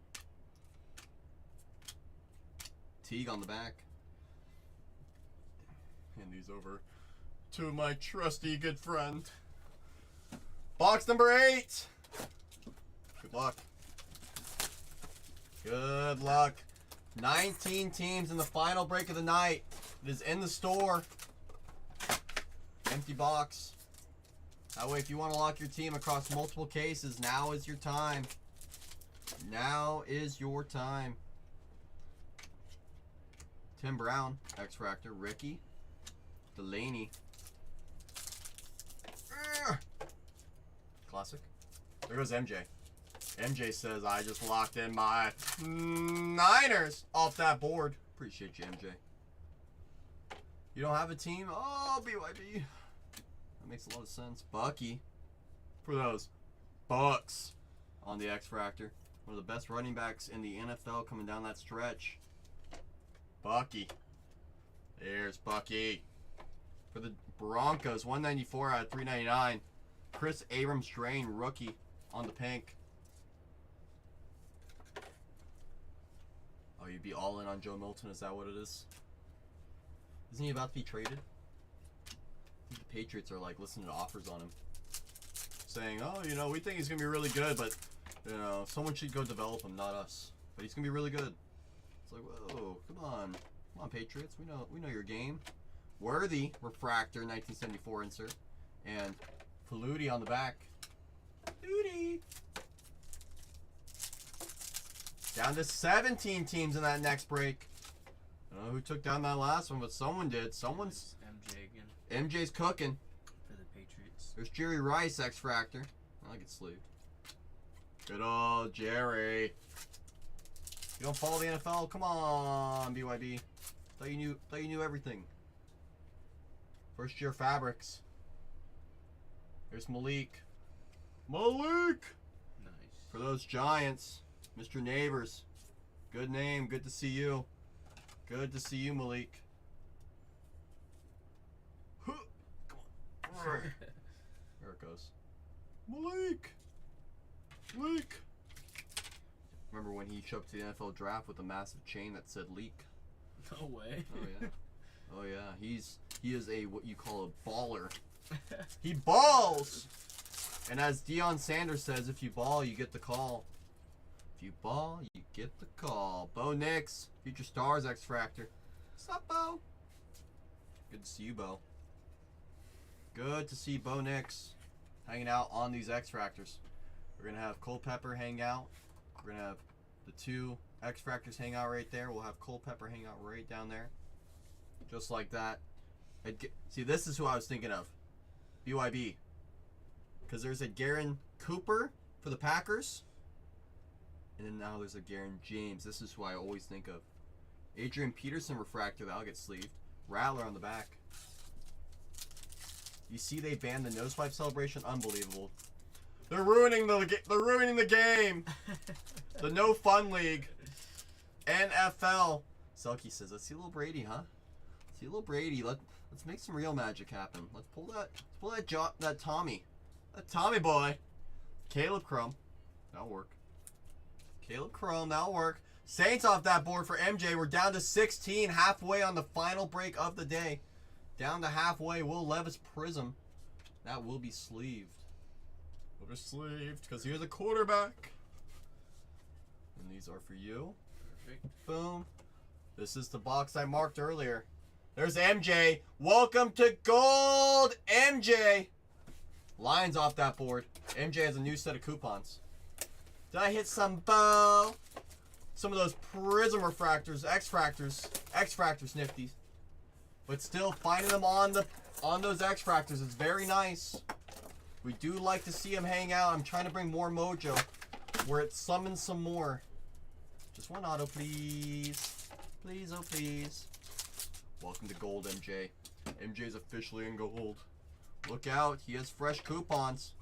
Teague on the back. Hand these over to my trusty good friend. Box number 8. Good luck. Good luck. 19 teams in the final break of the night. It is in the store. Empty box. That way, if you want to lock your team across multiple cases, now is your time. Now is your time. Tim Brown, X Fractor, Ricky, Delaney. Classic. There goes MJ. MJ says, I just locked in my Niners off that board. Appreciate you, MJ. You don't have a team? Oh, BYB. That makes a lot of sense. Bucky. For those Bucks on the X Fractor. One of the best running backs in the NFL coming down that stretch. Bucky. There's Bucky. For the Broncos, 194 out of 399. Chris Abrams Drain, rookie on the pink. Oh, you'd be all in on Joe Milton, is that what it is? Isn't he about to be traded? I think the Patriots are like listening to offers on him. Saying, oh, you know, we think he's going to be really good, but, you know, someone should go develop him, not us. But he's going to be really good. It's like, whoa, come on. Come on, Patriots. We know your game. Worthy, Refractor, 1974 insert. And Faludi on the back. Faludi. Down to 17 teams in that next break. I don't know who took down that last one, but someone did. Someone's... MJ again. MJ's cooking. For the Patriots. There's Jerry Rice, X Fractor. I like it sleeved. Good old Jerry. You don't follow the NFL? Come on, BYB. Thought you knew everything. First year fabrics. There's Malik. Malik! Nice. For those Giants. Mr. Neighbors. Good name. Good to see you. Good to see you, Malik. Come on. There it goes. Malik! Malik! Remember when he showed up to the NFL draft with a massive chain that said leak? No way. Oh yeah. Oh yeah. He is a what you call a baller. He balls! And as Deion Sanders says, if you ball, you get the call. If you ball, you get the call. Bo Nix, Future Stars X Fractor. What's up, Bo? Good to see you, Bo. Good to see Bo Nix hanging out on these X Fractors. We're gonna have Culpepper hang out. We're gonna have the 2 X Fractors hang out right there. We'll have Culpepper hang out right down there. Just like that. See, this is who I was thinking of. BYB. Because there's a Garen Cooper for the Packers. And then now there's a Garen James. This is who I always think of. Adrian Peterson Refractor. That'll get sleeved. Rattler on the back. You see they banned the nose wipe celebration? Unbelievable. They're ruining the game. The No Fun League. NFL. Selkie says, let's see a little Brady, huh? Let's see a little Brady. Let's make some real magic happen. Let's pull that Tommy. That Tommy boy. Caleb Crum. That'll work. Caleb Crum, that'll work. Saints off that board for MJ. We're down to 16, halfway on the final break of the day. Down to halfway, Will Levis Prism. That will be sleeved. Will be sleeved, because here's a quarterback. And these are for you. Perfect. Boom. This is the box I marked earlier. There's MJ. Welcome to Gold, MJ. Lions off that board. MJ has a new set of coupons. Did I hit some bow? Some of those Prism Refractors, X Fractors nifties. But still, finding them on those X Fractors is very nice. We do like to see them hang out. I'm trying to bring more mojo where it summons some more. Just one auto, please. Please, oh please. Welcome to gold, MJ. MJ's officially in gold. Look out, he has fresh coupons.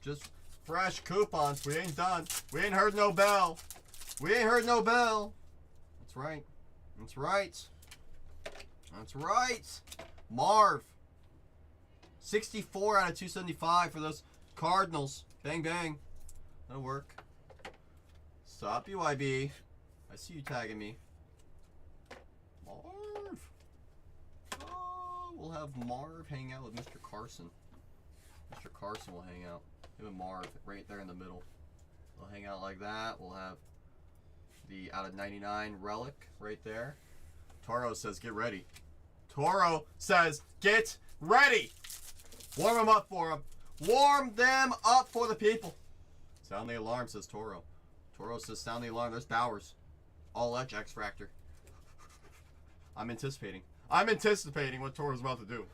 Just fresh coupons. We ain't done. We ain't heard no bell. We ain't heard no bell. That's right. That's right. That's right. Marv. 64 out of 275 for those Cardinals. Bang, bang. That'll work. Stop, UIB. I see you tagging me. Marv. Oh, we'll have Marv hang out with Mr. Carson. Mr. Carson will hang out. Him and Marv right there in the middle. We'll hang out like that. We'll have the out of 99 relic right there. Toro says, get ready. Toro says, get ready. Warm them up for him. Warm them up for the people. Sound the alarm, says Toro. Toro says, sound the alarm. There's Bowers. All Edge X-Fractor. I'm anticipating. I'm anticipating what Toro's about to do.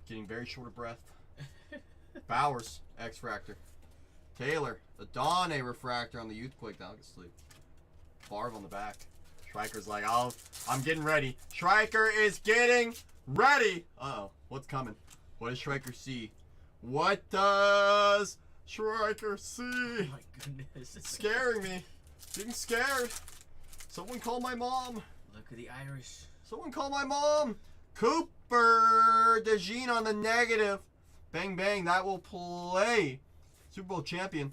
Getting very short of breath. Bowers, X-Fractor. Taylor, the Dawn A Refractor on the Youthquake. Now I can sleep. Barb on the back. Striker's like, I'm getting ready. Striker is getting ready. Uh-oh. What's coming? What does Striker see? What does Striker see? Oh my goodness. It's scaring me. Getting scared. Someone call my mom. Look at the Irish. Someone call my mom. Cooper DeJean on the negative. Bang, bang. That will play. Super Bowl champion.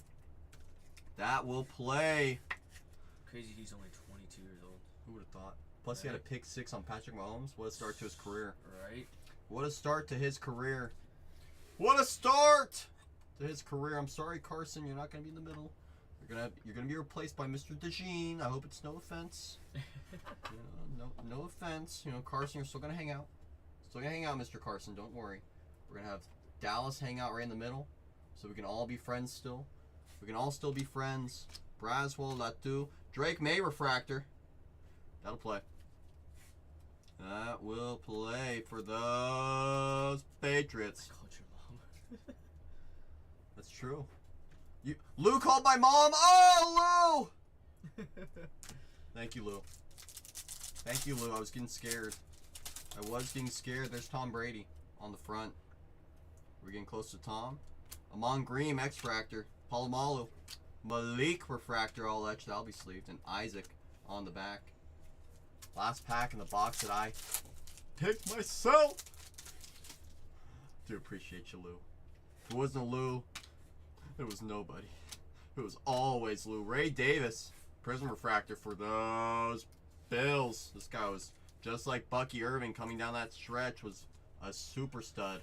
That will play. Crazy he's only 22 years old. Who would have thought? Plus he had a pick 6 on Patrick Mahomes. What a start to his career. Right? What a start to his career. What a start to his career. I'm sorry, Carson. You're not going to be in the middle. You're gonna be replaced by Mr. DeJean. I hope it's no offense. No offense. You know, Carson, you're still gonna hang out. Still gonna hang out, Mr. Carson. Don't worry. We're gonna have Dallas hang out right in the middle, so we can all be friends still. We can all still be friends. Braswell, Latu, Drake May Refractor. That'll play. That will play for those Patriots. I called your mom. That's true. Lou called my mom. Oh, Lou! Thank you, Lou. Thank you, Lou. I was getting scared. There's Tom Brady on the front. We're getting close to Tom. Amon Green, X-Fractor. Palomalu. Malik Refractor, all etched. That'll be sleeved. And Isaac on the back. Last pack in the box that I picked myself. Do appreciate you, Lou. If it wasn't Lou, there was nobody. It was always Lou. Ray Davis, Prism Refractor for those Bills. This guy was just like Bucky Irving coming down that stretch, was a super stud.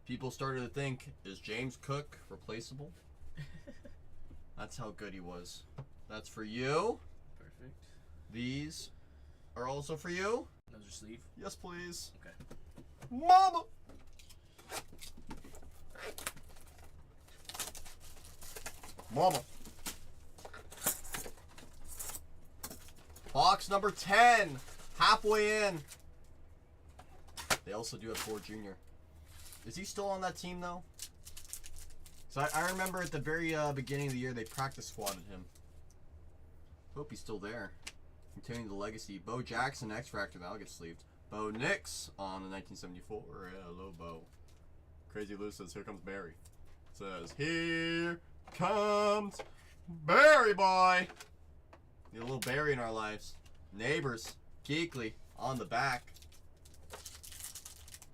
People started to think, is James Cook replaceable? That's how good he was. That's for you. Perfect. These are also for you. Those are sleeve. Yes, please. Okay. Mama! Mama. Box number 10. Halfway in. They also do have Ford Jr. Is he still on that team, though? So I remember at the very beginning of the year, they practice squatted him. Hope he's still there. Continuing the legacy. Bo Jackson, X-Fractor. That'll get sleeved. Bo Nix on the 1974. Hello, Bo. Crazy Lou says, here comes Barry. Says, here comes Barry boy. Need a little Barry in our lives. Neighbors, Geekly on the back.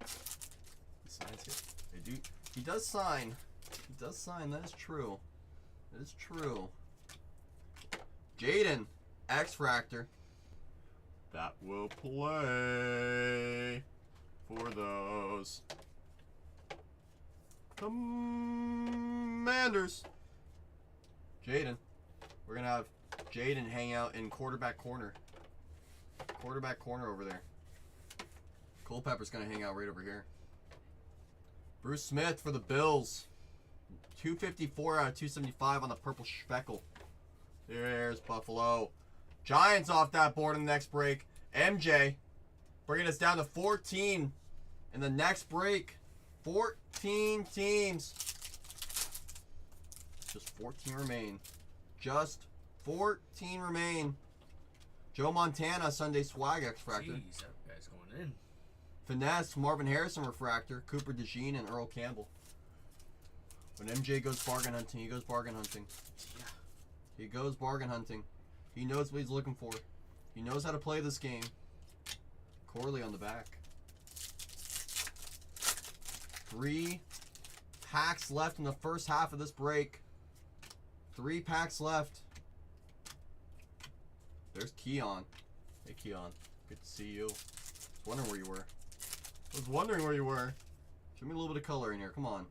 He signs it. They do. He does sign. He does sign. That is true. That is true. Jaden, X-Fractor. That will play for those Commanders. Jaden. We're going to have Jaden hang out in quarterback corner. Quarterback corner over there. Culpepper's going to hang out right over here. Bruce Smith for the Bills. 254 out of 275 on the purple speckle. There's Buffalo. Giants off that board in the next break. MJ bringing us down to 14 in the next break. 14 teams. Just 14 remain. Just 14 remain. Joe Montana, Sunday Swag X-Fractor. Jeez, that guy's going in. Finesse, Marvin Harrison Refractor, Cooper DeJean, and Earl Campbell. When MJ goes bargain hunting, he goes bargain hunting. Yeah. He goes bargain hunting. He knows what he's looking for. He knows how to play this game. Corley on the back. 3 packs left in the first half of this break. 3 packs left. There's Keon. Hey, Keon. Good to see you. I was wondering where you were. Show me a little bit of color in here. Come on.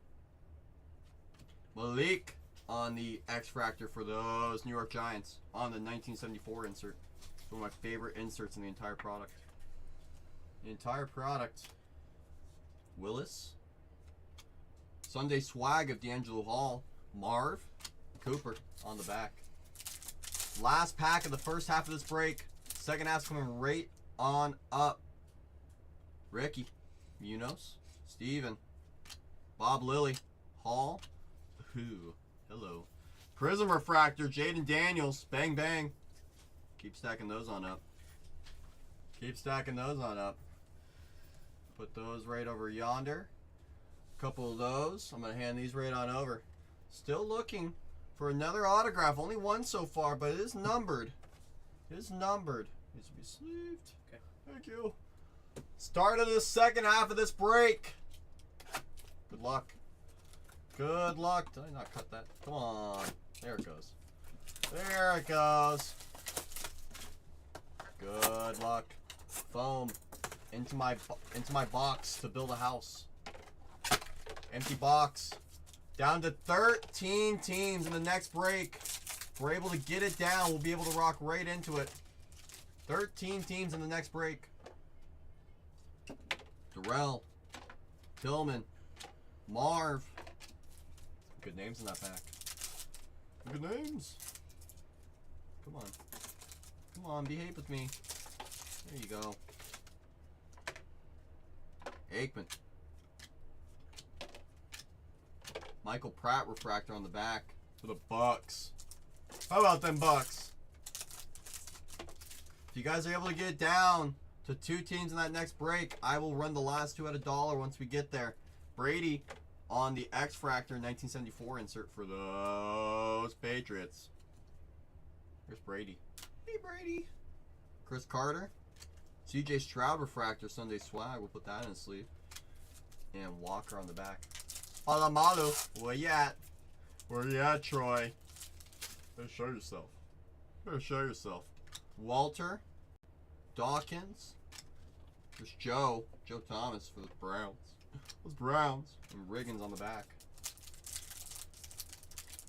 Malik on the X-Fractor for those New York Giants on the 1974 insert. It's one of my favorite inserts in the entire product. Willis. Sunday Swag of D'Angelo Hall. Marv. Cooper on the back. Last pack of the first half of this break. Second half's coming right on up. Ricky. Munoz. Steven. Bob Lilly. Hall. Ooh. Hello. Prism Refractor. Jaden Daniels. Bang bang. Keep stacking those on up. Put those right over yonder. Couple of those. I'm going to hand these right on over. Still looking for another autograph. Only one so far, but it is numbered. Needs to be sleeved. Okay. Thank you. Start of the second half of this break. Good luck. Did I not cut that? Come on. There it goes. Good luck. Foam. Into my box to build a house. Empty box. Down to 13 teams in the next break. If we're able to get it down, we'll be able to rock right into it. 13 teams in the next break. Darrell. Tillman. Marv. Good names in that pack. Good names. Come on, behave with me. There you go. Aikman. Michael Pratt Refractor on the back for the Bucks. How about them Bucks? If you guys are able to get it down to 2 teams in that next break, I will run the last 2 at $1 once we get there. Brady on the X-Fractor 1974 insert for those Patriots. Here's Brady. Hey, Brady. Chris Carter. CJ Stroud Refractor Sunday Swag. We'll put that in a sleeve. And Walker on the back. Alamalu. Where you at? Where you at, Troy? Better show yourself. Walter. Dawkins. There's Joe Thomas for the Browns. Those Browns. And Riggins on the back.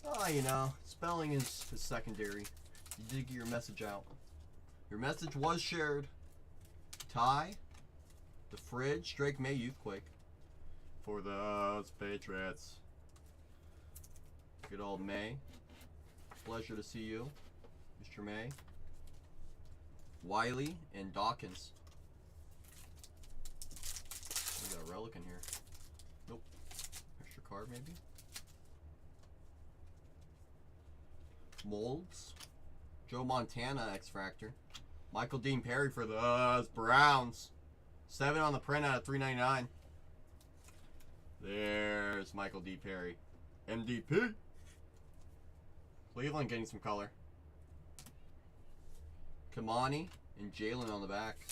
Oh, you know, spelling is secondary. You did get your message out. Your message was shared. Ty. The Fridge. Drake May Youthquake. For those Patriots. Good old May. Pleasure to see you, Mr. May. Wiley and Dawkins. We got a relic in here. Nope. Extra card maybe. Molds. Joe Montana X-Fractor. Michael Dean Perry for the Browns. 7 on the print out of $3.99. There's Michael D. Perry. MDP. Cleveland getting some color. Kamani and Jalen on the back.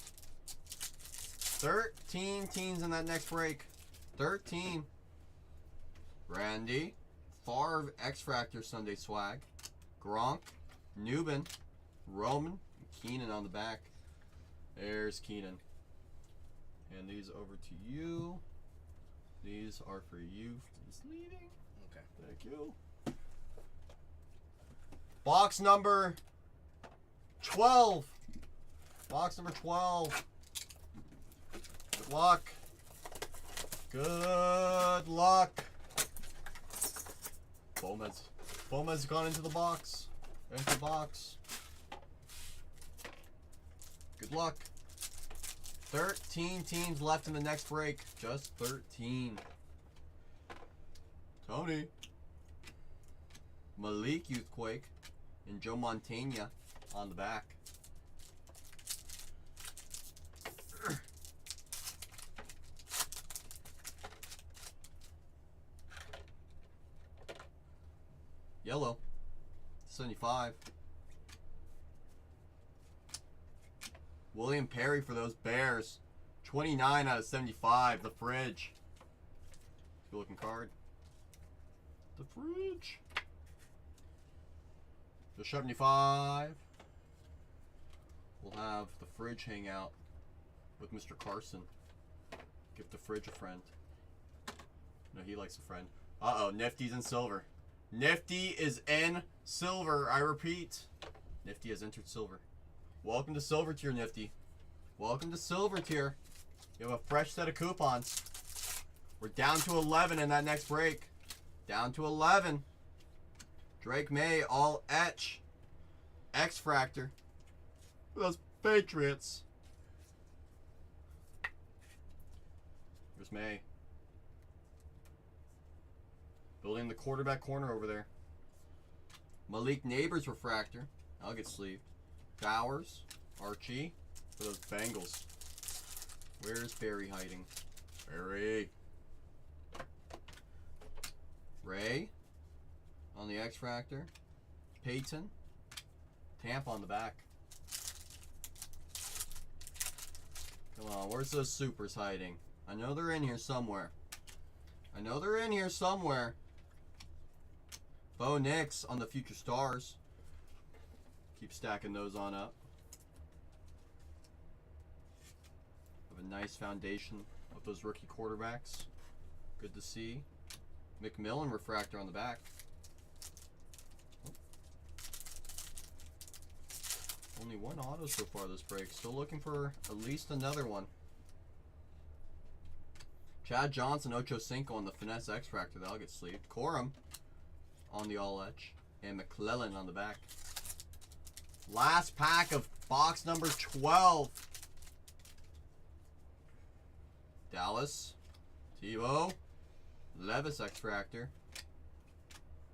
13 teams in that next break. 13. Randy. Favre X-Fractor Sunday Swag. Gronk. Newbin. Roman. And Keenan on the back. There's Keenan. And these over to you. These are for you for this leading. Okay. Thank you. Box number 12. Box number 12. Good luck. Good luck. Bomez. Bomez gone into the box. Into the box. Good luck. 13 teams left in the next break. Just 13. Tony. Malik Youthquake, and Joe Montana on the back. Yellow, 75. William Perry for those Bears. 29 out of 75. The fridge. Good looking card. The fridge. The 75. We'll have the fridge hang out with Mr. Carson. Give the fridge a friend. No, he likes a friend. Uh-oh, Nifty's in silver. Nifty is in silver. I repeat. Nifty has entered silver. Welcome to silver tier, Nifty. Welcome to silver tier. You have a fresh set of coupons. We're down to 11 in that next break. Down to 11. Drake May, all etch. X-Fractor. Those Patriots. Here's May. Building the quarterback corner over there. Malik Neighbors refractor. I'll get sleeved. Bowers. Archie. For those Bengals. Where's Barry hiding? Barry. Ray. On the X-Fractor. Peyton. Tampa on the back. Come on, where's those supers hiding? I know they're in here somewhere. I know they're in here somewhere. Bo Nix on the Future Stars. Keep stacking those on up. Have a nice foundation of those rookie quarterbacks. Good to see. McMillan refractor on the back. Only one auto so far this break. Still looking for at least another one. Chad Johnson, Ocho Cinco on the Finesse X-Fractor. That'll get sleeved. Corum on the all etch. And McClellan on the back. Last pack of box number 12. Dallas. Tebow. Levis X-Fractor.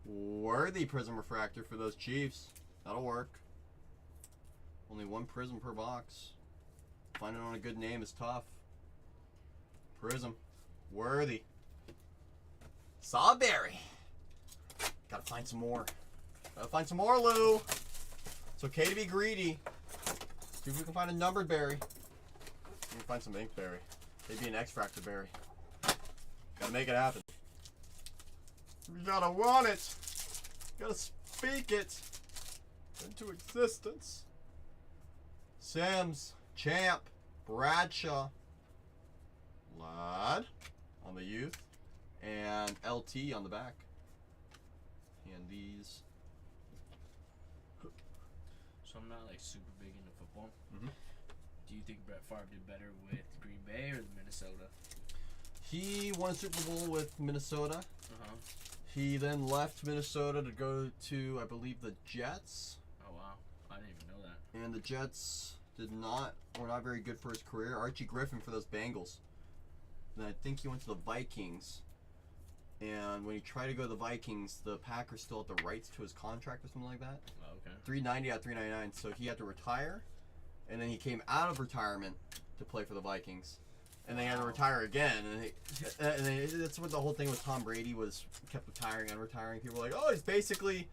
Worthy Prism Refractor for those Chiefs. That'll work. Only one prism per box. Finding on a good name is tough. Prism. Worthy. Sawberry. Gotta find some more. Gotta find some more, Lou. It's okay to be greedy. See if we can find a numbered berry. We can find some ink berry. Maybe an X-Fractor berry. Gotta make it happen. We gotta want it. Gotta speak it into existence. Sims, Champ, Bradshaw, Ladd on the youth, and LT on the back. And these. So I'm not like super big into football. Mhm. Do you think Brett Favre did better with Green Bay or the Minnesota? He won a Super Bowl with Minnesota. Uh-huh. He then left Minnesota to go to, I believe, the Jets. Oh wow, I didn't even know that. And the Jets were not very good for his career. Archie Griffin for those Bengals. Then I think he went to the Vikings. And when he tried to go to the Vikings, the Packers still had the rights to his contract or something like that. Oh, okay. 390 out of 399, so he had to retire. And then he came out of retirement to play for the Vikings. And then he had to retire again. And that's what the whole thing with Tom Brady was, kept retiring and retiring. People were like, oh, he's basically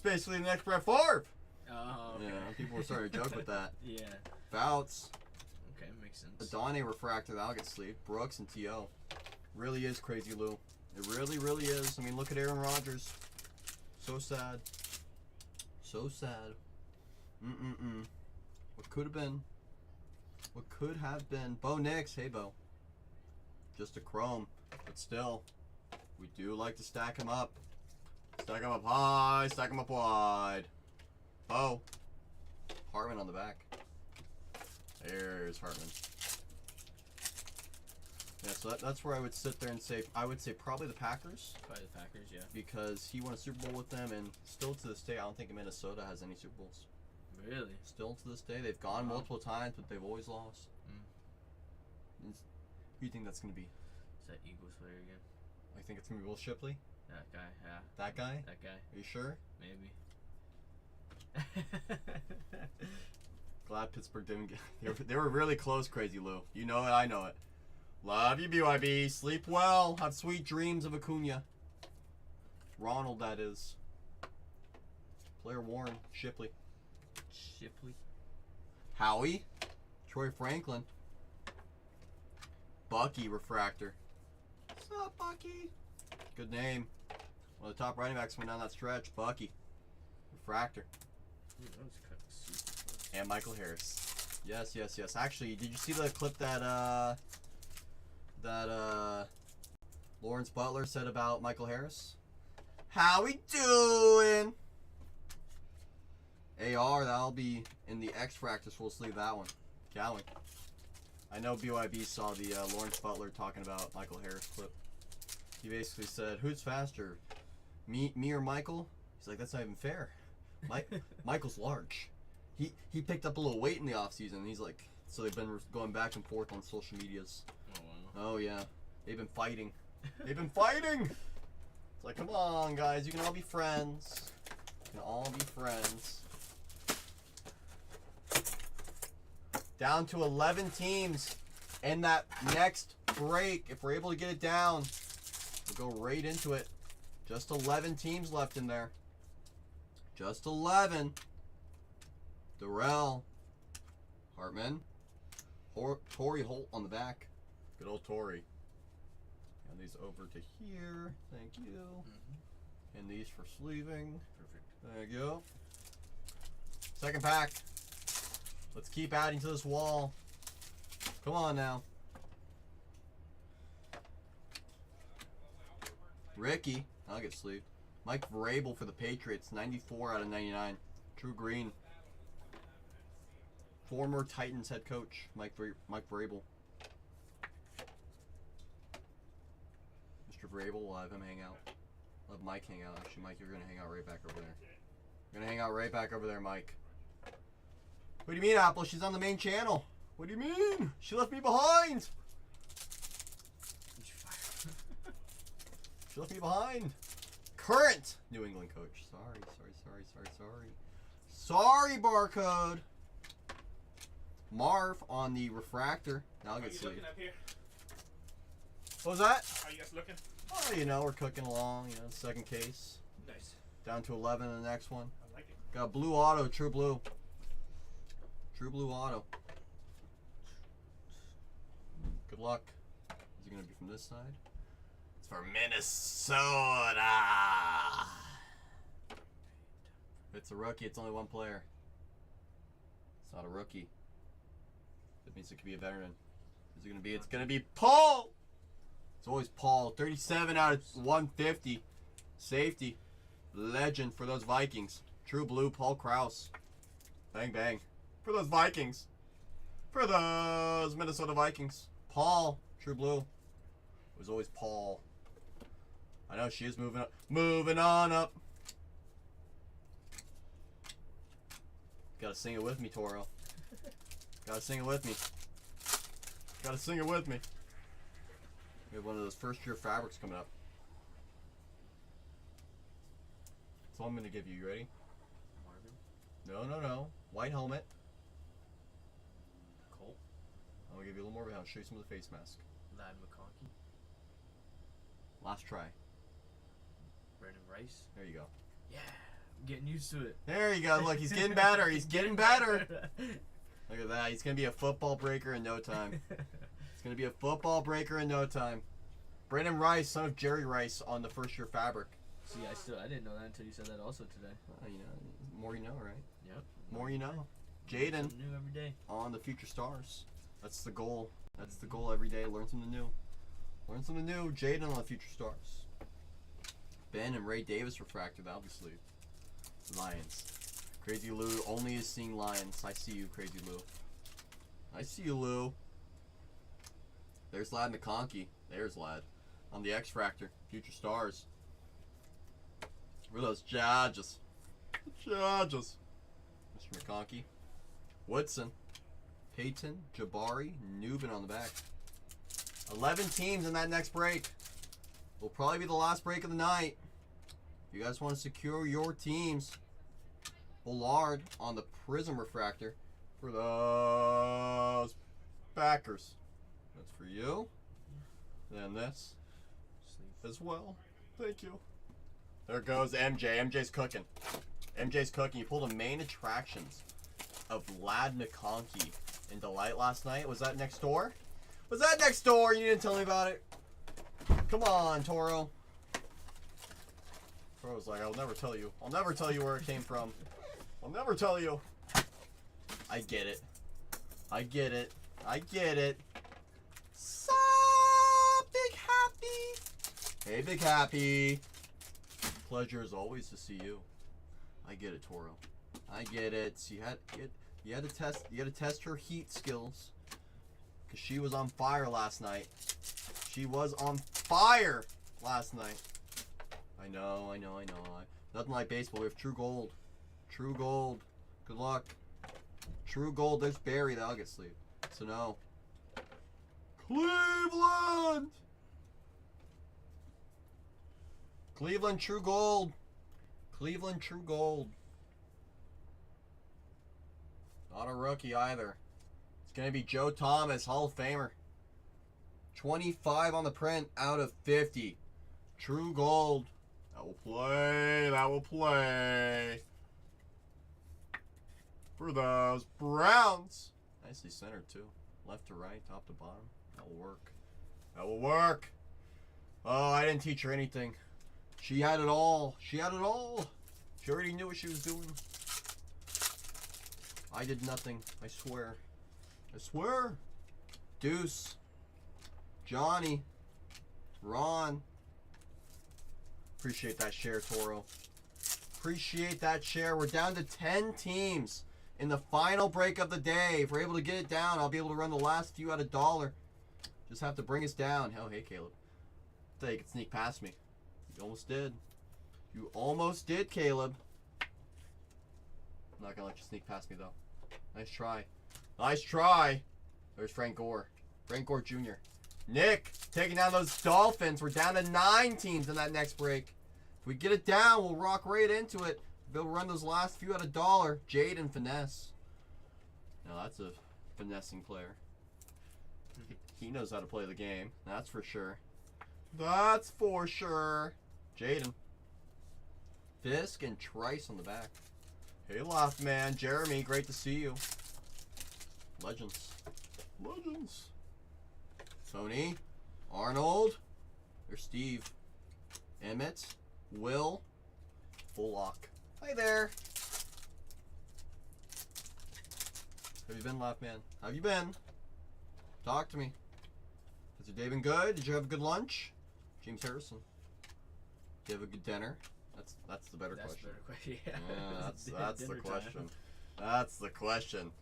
the next Brett Favre. Oh, okay. Yeah, people were starting to joke with that. Yeah. Bouts. Okay, makes sense. Adane refractor, that'll get sleeved. Brooks and T.O. Really is crazy, Lou. It really, really is. I mean, look at Aaron Rodgers. So sad. So sad. What could have been? What could have been? Bo Nix. Hey, Bo. Just a chrome. But still, we do like to stack him up. Stack him up high, stack him up wide. Bo. Hartman on the back. There's Hartman. Yeah, so that's where I would sit there and say, I would say probably the Packers. Probably the Packers, yeah. Because he won a Super Bowl with them, and still to this day, I don't think Minnesota has any Super Bowls. Really? Still to this day, they've gone multiple times, but they've always lost. Who do you think that's going to be? Is that Eagles player again? I think it's going to be Will Shipley. That guy, yeah. That guy? That guy, Are you sure? maybe. Glad Pittsburgh didn't get. They were really close, Crazy Lou. You know it, I know it. Love you, BYB. Sleep well. Have sweet dreams of Acuna. Ronald, that is. Player Warren. Shipley. Shipley. Howie. Troy Franklin. Bucky Refractor. What's up, Bucky? Good name. One of the top running backs went down that stretch. Bucky. Refractor. Ooh, that was cut super close. And Michael Harris. Yes, yes, yes. Actually, did you see the clip that Lawrence Butler said about Michael Harris? How we doing? AR, that'll be in the X Fractor, so we'll sleeve that one. Cowie. I know BYB saw the Lawrence Butler talking about Michael Harris clip. He basically said, "Who's faster, me or Michael?" He's like, "That's not even fair. Michael's large. He picked up a little weight in the offseason." He's like, so they've been going back and forth on social medias. Oh, wow. Oh yeah, they've been fighting. They've been fighting. It's like, come on, guys, you can all be friends. You can all be friends. Down to 11 teams, and that next break, if we're able to get it down, we'll go right into it. Just 11 teams left in there. Just 11. Darrell, Hartman, Torrey Holt on the back. Good old Torrey. And these over to here. Thank you. Mm-hmm. And these for sleeving. Perfect. There you go. Second pack. Let's keep adding to this wall. Come on now. Ricky. I'll get sleeved. Mike Vrabel for the Patriots. 94 out of 99. True green. Former Titans head coach. Mike Vrabel. Mr. Vrabel, we'll have him hang out. Let Mike hang out. Actually, Mike, you're going to hang out right back over there. You're going to hang out right back over there, Mike. What do you mean, Apple? She's on the main channel. What do you mean? She left me behind. She left me behind. Current New England coach. Sorry. Sorry, barcode. Marv on the refractor. Now I'll How get you sleeved. looking up here? What was that? How you guys looking? Oh, you know, we're cooking along. You know, second case. Nice. Down to 11 in the next one. I like it. Got blue auto, true blue. True blue auto. Good luck. Is it going to be from this side? It's for Minnesota. If it's a rookie, it's only one player. It's not a rookie. That means it could be a veteran. Is it going to be? It's going to be Paul. It's always Paul. 37 out of 150. Safety. Legend for those Vikings. True blue, Paul Krause. Bang, bang. For those Vikings. For those Minnesota Vikings. Paul. True blue. It was always Paul. I know she is moving up. Moving on up. Gotta sing it with me, Toro. Gotta sing it with me. Gotta sing it with me. We have one of those first year fabrics coming up. That's all I'm gonna give you. You ready? Marvin. No. White helmet. Colt. I'm gonna give you a little more. I'll show you some of the face mask. Lad McConkey. Last try. Brandon Rice. There you go. Yeah. I'm getting used to it. There you go. Look, he's getting better. He's getting better. Look at that. He's gonna be a football breaker in no time. He's gonna be a football breaker in no time. Brandon Rice, son of Jerry Rice, on the first year fabric. See, I didn't know that until you said that also today. You know, more you know, right? Yep. More you know. Jaden Something new every day. on the future stars. That's the goal. That's the goal every day. Learn something new. Learn something new. Jaden on the future stars. Ben and Ray Davis refractor. That'll be sleeved. Lions. Crazy Lou only is seeing Lions. I see you, Crazy Lou. I see you, Lou. There's Lad McConkey. There's Lad. On the X Fractor. Future stars. Where are those judges? Judges. Mr. McConkey. Woodson. Peyton. Jabari. Newbin on the back. 11 teams in that next break. Will probably be the last break of the night. You guys want to secure your teams. Bullard on the Prism Refractor for those Packers. That's for you. Then this as well. Thank you. There goes MJ. MJ's cooking. MJ's cooking. You pulled the main attractions of Vlad McConkey in Delight last night. Was that next door? Was that next door? You didn't tell me about it. Come on, Toro. Toro's like, I'll never tell you. I'll never tell you where it came from. I'll never tell you. I get it. I get it. I get it. Sup, Big Happy? Hey, Big Happy. Pleasure as always to see you. I get it, Toro. I get it. So you had to test her heat skills. Cause she was on fire last night. She was on fire last night. I know. Nothing like baseball. We have True Gold. True Gold. Good luck. True Gold. There's Barry. That'll get sleep. So no. Cleveland. Cleveland True Gold. Cleveland True Gold. Not a rookie either. It's going to be Joe Thomas, Hall of Famer. 25 on the print out of 50. True Gold. That will play. That will play. For those Browns. Nicely centered too. Left to right, top to bottom. That will work. That will work. Oh, I didn't teach her anything. She had it all. She had it all. She already knew what she was doing. I did nothing. I swear. I swear. Deuce. Johnny. Ron. Appreciate that share, Toro. Appreciate that share. We're down to 10 teams in the final break of the day. If we're able to get it down, I'll be able to run the last few at $1. Just have to bring us down. Oh, hey, Caleb. I thought you could sneak past me. You almost did. You almost did, Caleb. I'm not going to let you sneak past me, though. Nice try. Nice try. There's Frank Gore. Frank Gore Jr. Nick taking down those Dolphins. We're down to 9 teams in that next break. If we get it down, we'll rock right into it. We'll run those last few at $1. Jaden Finesse. Now that's a finessing player. He knows how to play the game. That's for sure. That's for sure. Jaden. Fisk and Trice on the back. Hey, Loft Man. Jeremy, great to see you. Legends. Legends. Tony. Arnold. There's Steve. Emmett. Will. Bullock. Hi there. Have you been, Loft Man? How have you been? Talk to me. Has your day been good? Did you have a good lunch? James Harrison. Did you have a good dinner? That's the better question. Yeah, that's the question. That's the question.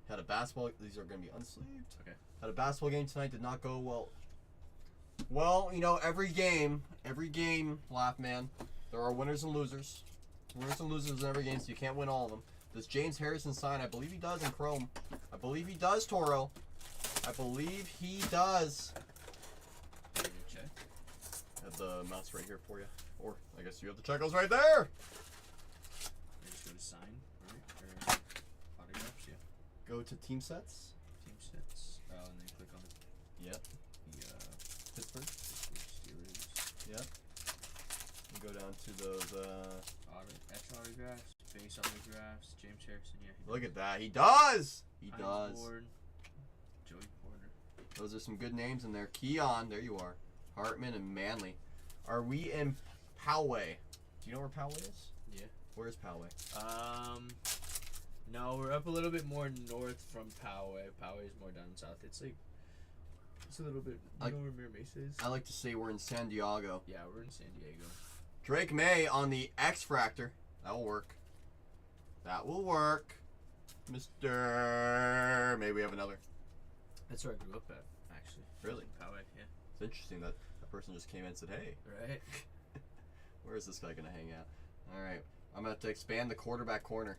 Had a basketball. These are going to be unsleeved. Okay. Had a basketball game tonight. Did not go well. Well, you know, every game, Laugh Man, there are winners and losers. Winners and losers in every game, so you can't win all of them. Does James Harrison sign? I believe he does in Chrome. I believe he does, Toro. I believe he does. Check. I have the mouse right here for you. Or, I guess you have the checkos right there. I just go to sign, right? Or autographs, yeah. Go to team sets. Team sets. Oh, and then click on Yep. the Pittsburgh. Steelers. Yep. And go down to those, X autographs, base autographs, James Harrison, yeah. Look at that. He does. He Hines does. Ward, Joey Porter. Those are some good names in there. Keon, there you are. Hartman and Manley. Are we in Poway? Do you know where Poway is? Yeah. Where's Poway? No, we're up a little bit more north from Poway. Poway's more down south. It's a little bit. You know where Mira Mesa is? I like to say we're in San Diego. Yeah, we're in San Diego. Drake May on the X-Fractor. That will work. That will work. Mr. May we have another. That's where I grew up at, actually. Really? Poway, yeah. It's interesting that a person just came in and said, hey, Right? where is this guy going to hang out? All right. I'm going to have to expand the quarterback corner.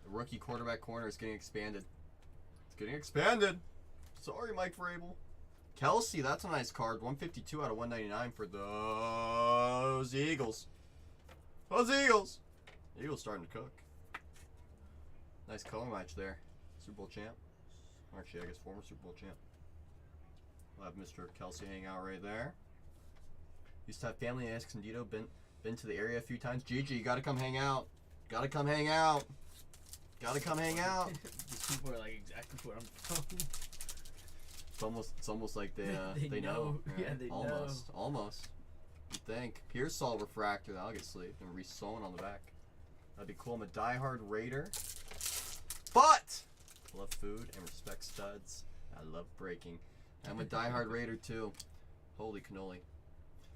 The rookie quarterback corner is getting expanded. It's getting expanded. Sorry, Mike Vrabel. Kelsey, that's a nice card. 152 out of 199 for those Eagles. Oh, the Eagles. Eagles starting to cook. Nice color match there. Super Bowl champ. Actually, I guess former Super Bowl champ. We'll have Mr. Kelsey hang out right there. Used to have family in Escondido. Been to the area a few times. Gigi, you gotta come hang out. Gotta come hang out. Gotta come hang out. These people are like exactly where I'm from. It's almost like they They know. know. Right? Yeah, they almost. Almost. You think. Pearsall refractor, that'll get sleeved and re-sewn on the back. That'd be cool. I'm a diehard Raider. But love food and respect studs. I love breaking. I'm a diehard Raider too. Holy cannoli.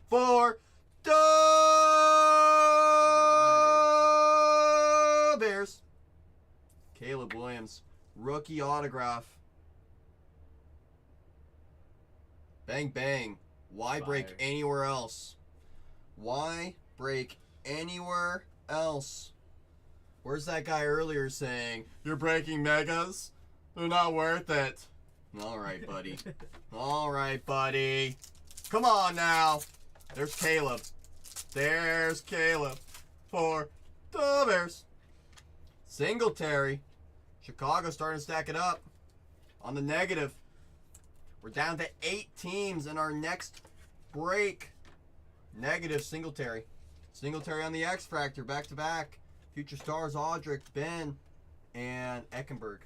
For the Bears. Caleb Williams. Rookie autograph. Bang bang. Why break Fire. anywhere else? Why break anywhere else? Where's that guy earlier saying, you're breaking megas? They're not worth it. Alright, buddy. Alright, buddy. Come on now. There's Caleb. There's Caleb for the Bears. Singletary. Chicago starting to stack it up. On the negative. We're down to 8 teams in our next break. Negative Singletary. Singletary on the X Factor, back to back. Future stars Audric, Ben, and Eckenberg.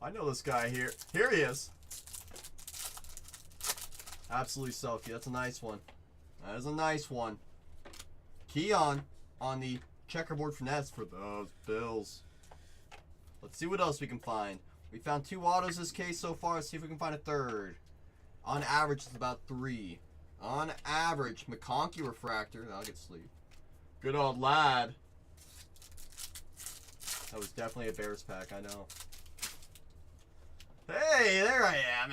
I know this guy here. Here he is. Absolutely selfie. That's a nice one. That is a nice one. Keon on the checkerboard finesse for those Bills. Let's see what else we can find. We found 2 autos this case so far. Let's see if we can find a third. On average, it's about 3. On average, McConkey refractor. That'll get sleeved. Good old lad. That was definitely a Bears pack, I know. Hey, there I am.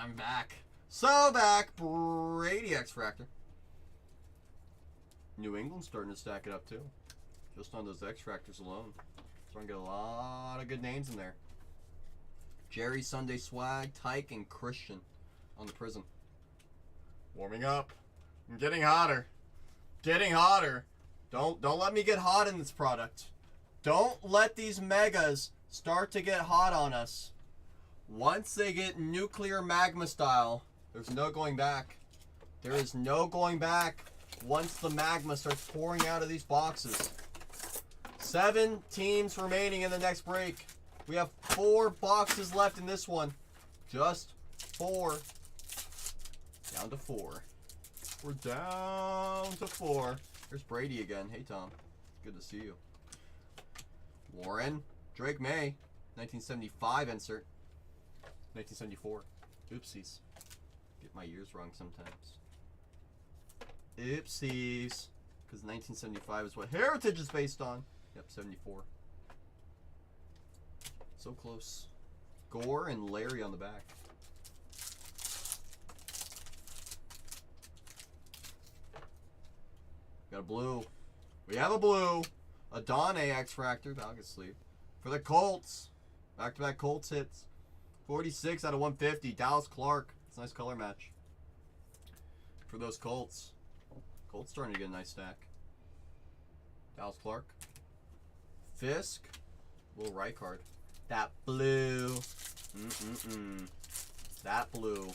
I'm back. So back. Brady X Fractor. New England starting to stack it up too. Just on those X Fractors alone. Starting to get a lot of good names in there. Jerry Sunday Swag, Tyke, and Christian on the Prism. Warming up. I'm getting hotter. Getting hotter. Don't let me get hot in this product. Don't let these megas start to get hot on us. Once they get nuclear magma style, there's no going back. There is no going back once the magma starts pouring out of these boxes. 7 teams remaining in the next break. We have 4 boxes left in this one. Just 4. Down to 4. We're down to 4. There's Brady again. Hey, Tom. Good to see you. Warren. Drake May. 1975 insert. 1974. Oopsies. Get my years wrong sometimes. Oopsies. Because 1975 is what Heritage is based on. Yep, 74. So close. Gore and Larry on the back. Got a blue. We have a blue. A Don X Fractor. That'll get sleeved. For the Colts. Back-to-back Colts hits. 46 out of 150. Dallas Clark. It's a nice color match. For those Colts. Colts starting to get a nice stack. Dallas Clark. Fisk. Will Reichard. That blue. That blue.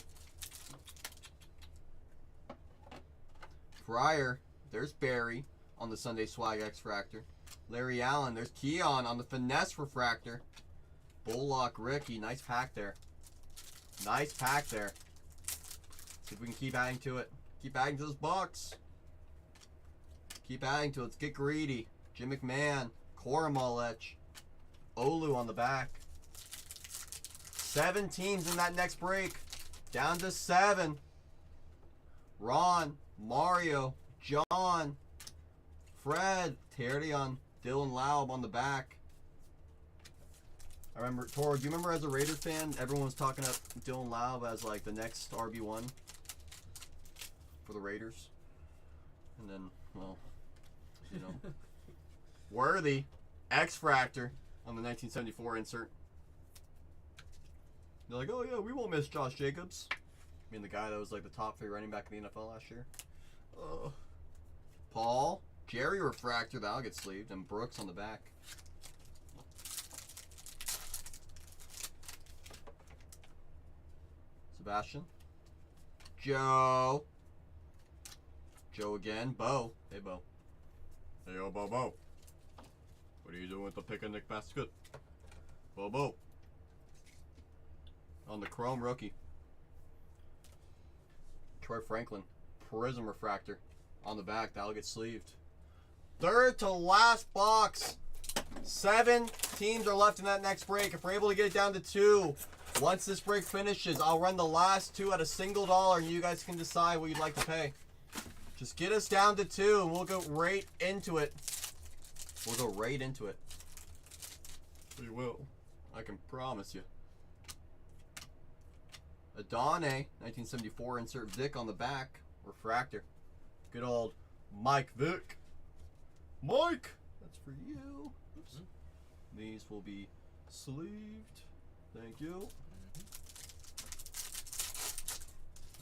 Fryer. There's Barry on the Sunday Swag X Fractor. Larry Allen. There's Keon on the Finesse Refractor. Bullock Ricky. Nice pack there. Nice pack there. See if we can keep adding to it. Keep adding to this box. Keep adding to it. Let's get greedy. Jim McMahon. Koromalech. Olu on the back. 7 teams in that next break. Down to 7. Ron. Mario. John. Fred. Terrion. Dylan Laub on the back. I remember, Toro, do you remember as a Raiders fan, everyone was talking up Dylan Laub as like the next RB1 for the Raiders? And then, well, you know, Worthy, X Fractor on the 1974 insert. They're like, oh yeah, we won't miss Josh Jacobs. I mean, the guy that was like the top 3 running back in the NFL last year. Paul. Jerry refractor, that'll get sleeved. And Brooks on the back. Sebastian. Joe. Joe again. Bo. Hey, Bo. Hey, yo, Bo. What are you doing with the picnic basket? Bo. On the chrome rookie. Troy Franklin. Prism refractor. On the back. That'll get sleeved. Third to last box. 7 teams are left in that next break. If we're able to get it down to 2, once this break finishes, I'll run the last 2 at a single dollar, and you guys can decide what you'd like to pay. Just get us down to 2, and we'll go right into it. We will. I can promise you. Adane, 1974, insert Vic on the back. Refractor. Good old Mike Vick. Mike! That's for you. Oops. These will be sleeved. Thank you.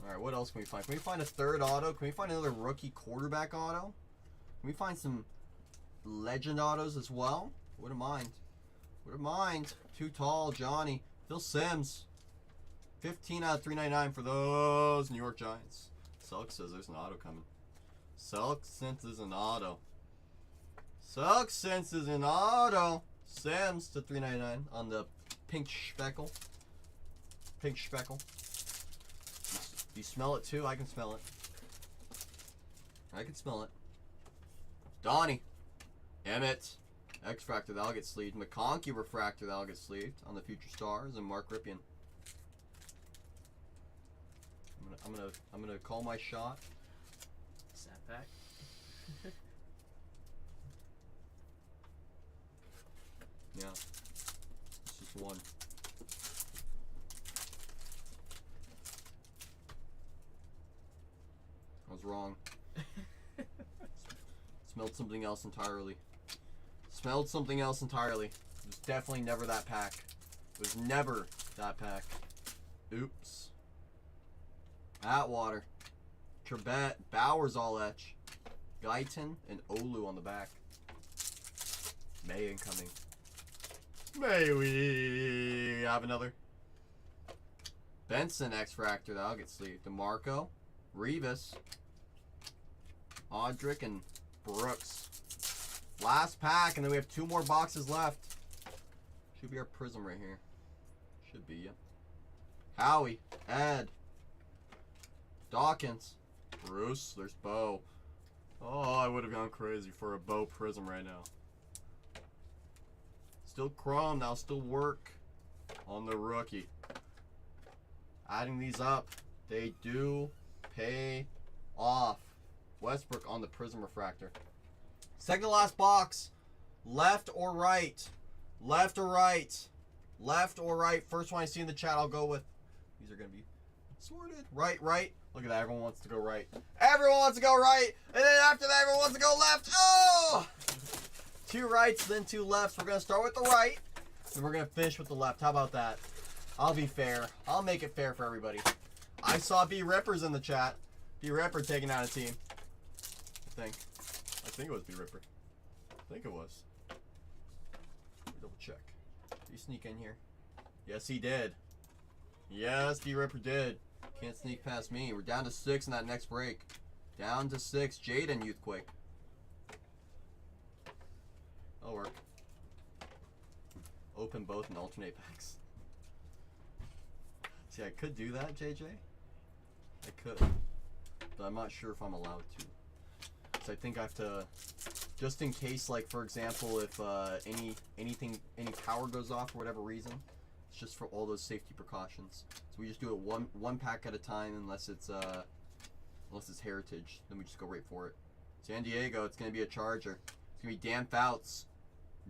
Alright, what else can we find? Can we find a third auto? Can we find another rookie quarterback auto? Can we find some legend autos as well? Wouldn't mind. Too tall, Johnny. Phil Simms. 15 out of 399 for those New York Giants. Selk says there's an auto coming. Selk senses an auto. Sims to 399 on the pink speckle. Do you smell it too? I can smell it. Donnie. Emmett. X-Fractor, that'll get sleeved. McConkey refractor, that'll get sleeved on the Future Stars. And Mark Ripien. I'm gonna call my shot. Sat pack. Yeah. It's just one. I was wrong. Smelled something else entirely. It was definitely never that pack. Oops. Atwater. Trebet. Bowers all etch. Guyton and Olu on the back. May incoming. May we have another? Benson X-Fractor, that'll get sleeved. DeMarco, Revis, Audric, and Brooks. Last pack, and then we have 2 more boxes left. Should be our Prism right here. Should be, yep. Howie, Ed, Dawkins, Bruce, there's Bo. Oh, I would have gone crazy for a Bo Prism right now. Still chrome, now still work on the rookie. Adding these up, they do pay off. Westbrook on the Prism refractor. Second to last box. Left or right? Left or right? First one I see in the chat, I'll go with. These are going to be sorted. Right. Look at that. Everyone wants to go right. And then after that, everyone wants to go left. Oh! 2 rights, then 2 lefts. We're going to start with the right, and we're going to finish with the left. How about that? I'll be fair. I'll make it fair for everybody. I saw B Rippers in the chat. B Ripper taking out a team. I think it was B Ripper. I think it was. Let me double check. Did he sneak in here? Yes, he did. Yes, B Ripper did. Can't sneak past me. We're down to 6 in that next break. Down to 6. Jaden Youthquake. That'll work. Open both and alternate packs. See, I could do that, JJ. I could. But I'm not sure if I'm allowed to. So I think I have to, just in case, like, for example, if any power goes off for whatever reason, it's just for all those safety precautions. So we just do it one pack at a time, unless it's heritage. Then we just go right for it. San Diego, it's gonna be a Charger. It's gonna be Dan Fouts.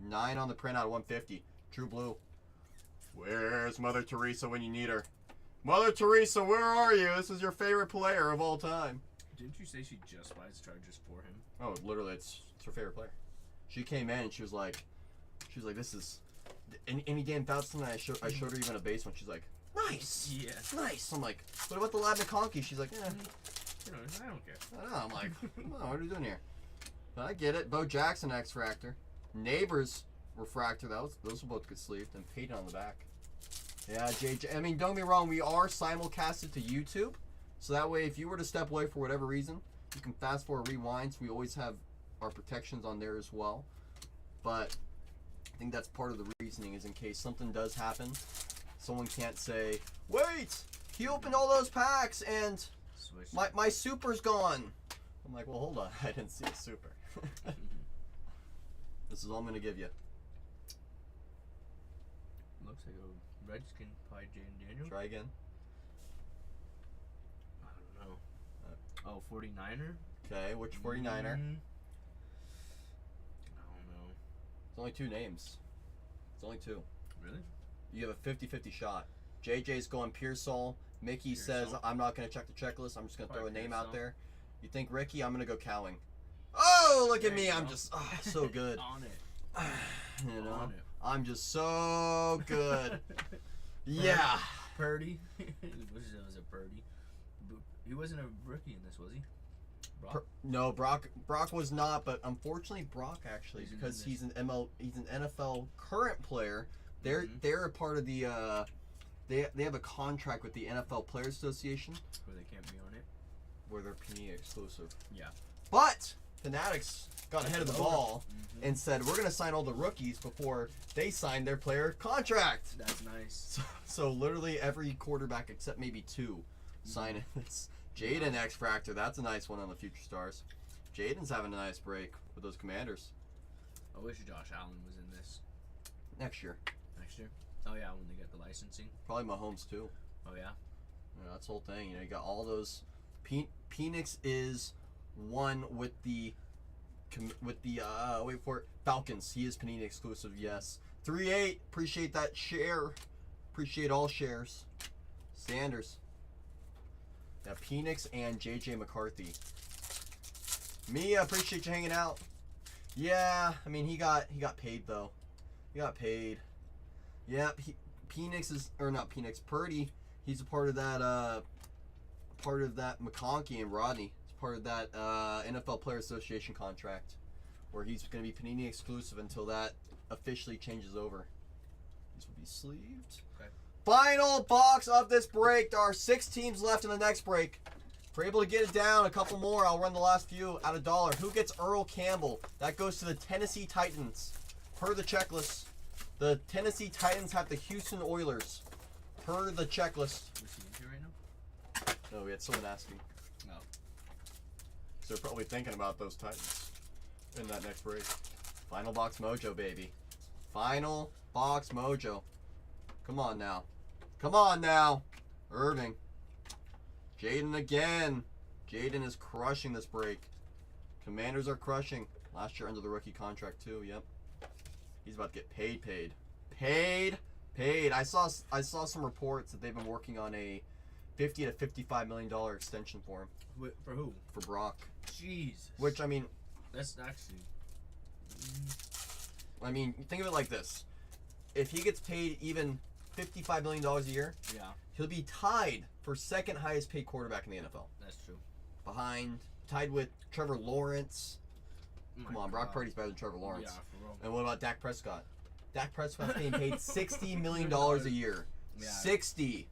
9 on the print out of 150. True blue. Where's Mother Teresa when you need her? Mother Teresa, where are you? This is your favorite player of all time. Didn't you say she just buys Chargers for him? Oh, literally, it's her favorite player. She came in and she was like, this is any Dan Fouts thing that I showed her even a base one. She's like, nice. Yeah. Nice. I'm like, what about the Lab McConkey? She's like, You know, I don't care. I don't know. I'm like, what are you doing here? I get it. Bo Jackson X-Fractor. Neighbors Refractor. Those will both get sleeved. And Peyton on the back. Yeah, JJ. I mean, don't get me wrong. We are simulcasted to YouTube. So that way, if you were to step away for whatever reason, you can fast forward rewinds. We always have our protections on there as well. But I think that's part of the reasoning is in case something does happen, someone can't say, wait, he opened all those packs and Switch. my super's gone. I'm like, well, hold on. I didn't see a super. This is all I'm going to give you. Looks like a Redskin pie Jaden Daniel. Try again. I don't know. Oh, 49er? Okay, which 49er? I don't know. It's only 2 names. It's only 2. Really? You have a 50-50 shot. JJ's going Pearsall. Mickey says, Pearsall. I'm not going to check the checklist. I'm just going to throw a Probably name out Pearsall. there. You think Ricky? I'm going to go Cowing. Oh, look at There me. you I'm go. just so good. On it. You know? On it. I'm just so good. Yeah. Purdy. was it Purdy? He wasn't a rookie in this, was he? Brock? No, Brock was not, but unfortunately Brock actually, He's in because this. he's an NFL current player. They're Mhm. they're a part of the they have a contract with the NFL Players Association Where they can't be on it. where they're PE exclusive. Yeah. But Fanatics got ahead of the Over. ball Mhm. and said we're gonna sign all the rookies before they sign their player contract. That's nice. So literally every quarterback except maybe 2 sign it. It's Jaden X-Fractor. That's a nice one on the Future Stars. Jaden's having a nice break with those Commanders I wish Josh Allen was in this next year. next year. Oh yeah, when they get the licensing. Probably Mahomes too. Oh yeah. You know, that's the whole thing. You know, you got all those. Penix is one with the wait for it, Falcons. He is Panini exclusive. Yes. 3-8. Appreciate that share. Appreciate all shares. Sanders. Yeah, Penix and JJ McCarthy. Mia, appreciate you hanging out. Yeah, I mean he got paid though. He got paid. Yep, Penix is or not Penix, Purdy. He's a part of that McConkey and Rodney. It's part of that NFL Player Association contract where he's going to be Panini exclusive until that officially changes over. These will be sleeved. Okay. Final box of this break. There are 6 teams left in the next break. If we're able to get it down, a couple more, I'll run the last few at $1. Who gets Earl Campbell? That goes to the Tennessee Titans. Per the checklist, the Tennessee Titans have the Houston Oilers. Per the checklist. Was he injured right now? No, we had someone asking. No. So they're probably thinking about those Titans in that next break. Final box mojo, baby. Final box mojo. Come on now. Come on now. Irving. Jaden again. Jaden is crushing this break. Commanders are crushing. Last year under the rookie contract too. Yep. He's about to get paid. I saw some reports that they've been working on a $50 to $55 million extension for him. For who? For Brock. Jesus. Which, I mean, That's actually. think of it like this. If he gets paid even $55 million a year, Yeah, he'll be tied for second highest paid quarterback in the NFL. that's true. Tied with Trevor Lawrence. Come My on, Brock God. Purdy's better than Trevor Lawrence. Yeah, for real. And what about Dak Prescott? Dak Prescott's being paid $60 million a year. Yeah. 60.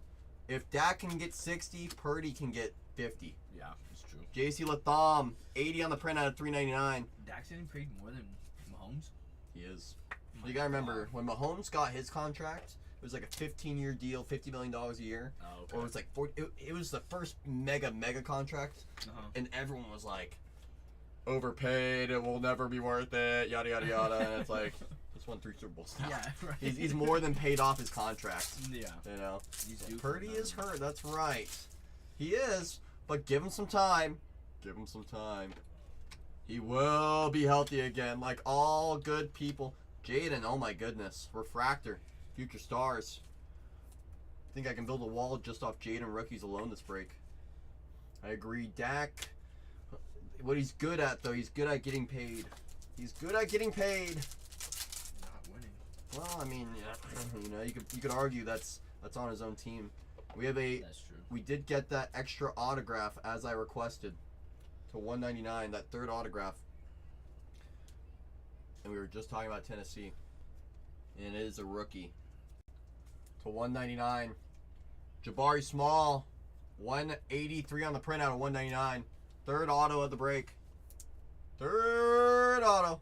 If Dak can get 60, Purdy can get 50. Yeah, it's true. JC Latham, 80 on the print out of $3.99. Dak's getting paid more than Mahomes. He is. My You gotta remember, God. when Mahomes got his contract, it was like a 15-year deal, $50 million a year. Oh, okay. Or it was like 40, it was the first mega contract, Uh-huh. and everyone was like, overpaid, it will never be worth it, yada yada yada. And it's like, he's won 3 Super Bowls now. Yeah, right. He's more than paid off his contract. Yeah. You know, He's due for Purdy another is one. hurt. That's right. He is, but give him some time. Give him some time. He will be healthy again, like all good people. Jaden, oh my goodness, Refractor, Future Stars. I think I can build a wall just off Jaden rookies alone this break. I agree. Dak, what he's good at though, he's good at getting paid. He's good at getting paid. Not winning. Well, I mean, yeah, you know, you could argue that's on his own team. We have That's true. we did get that extra autograph as I requested to 199, that third autograph. And we were just talking about Tennessee. And it is a rookie. To 199. Jabari Small. 183 on the printout of 199. Third auto of the break. Third auto.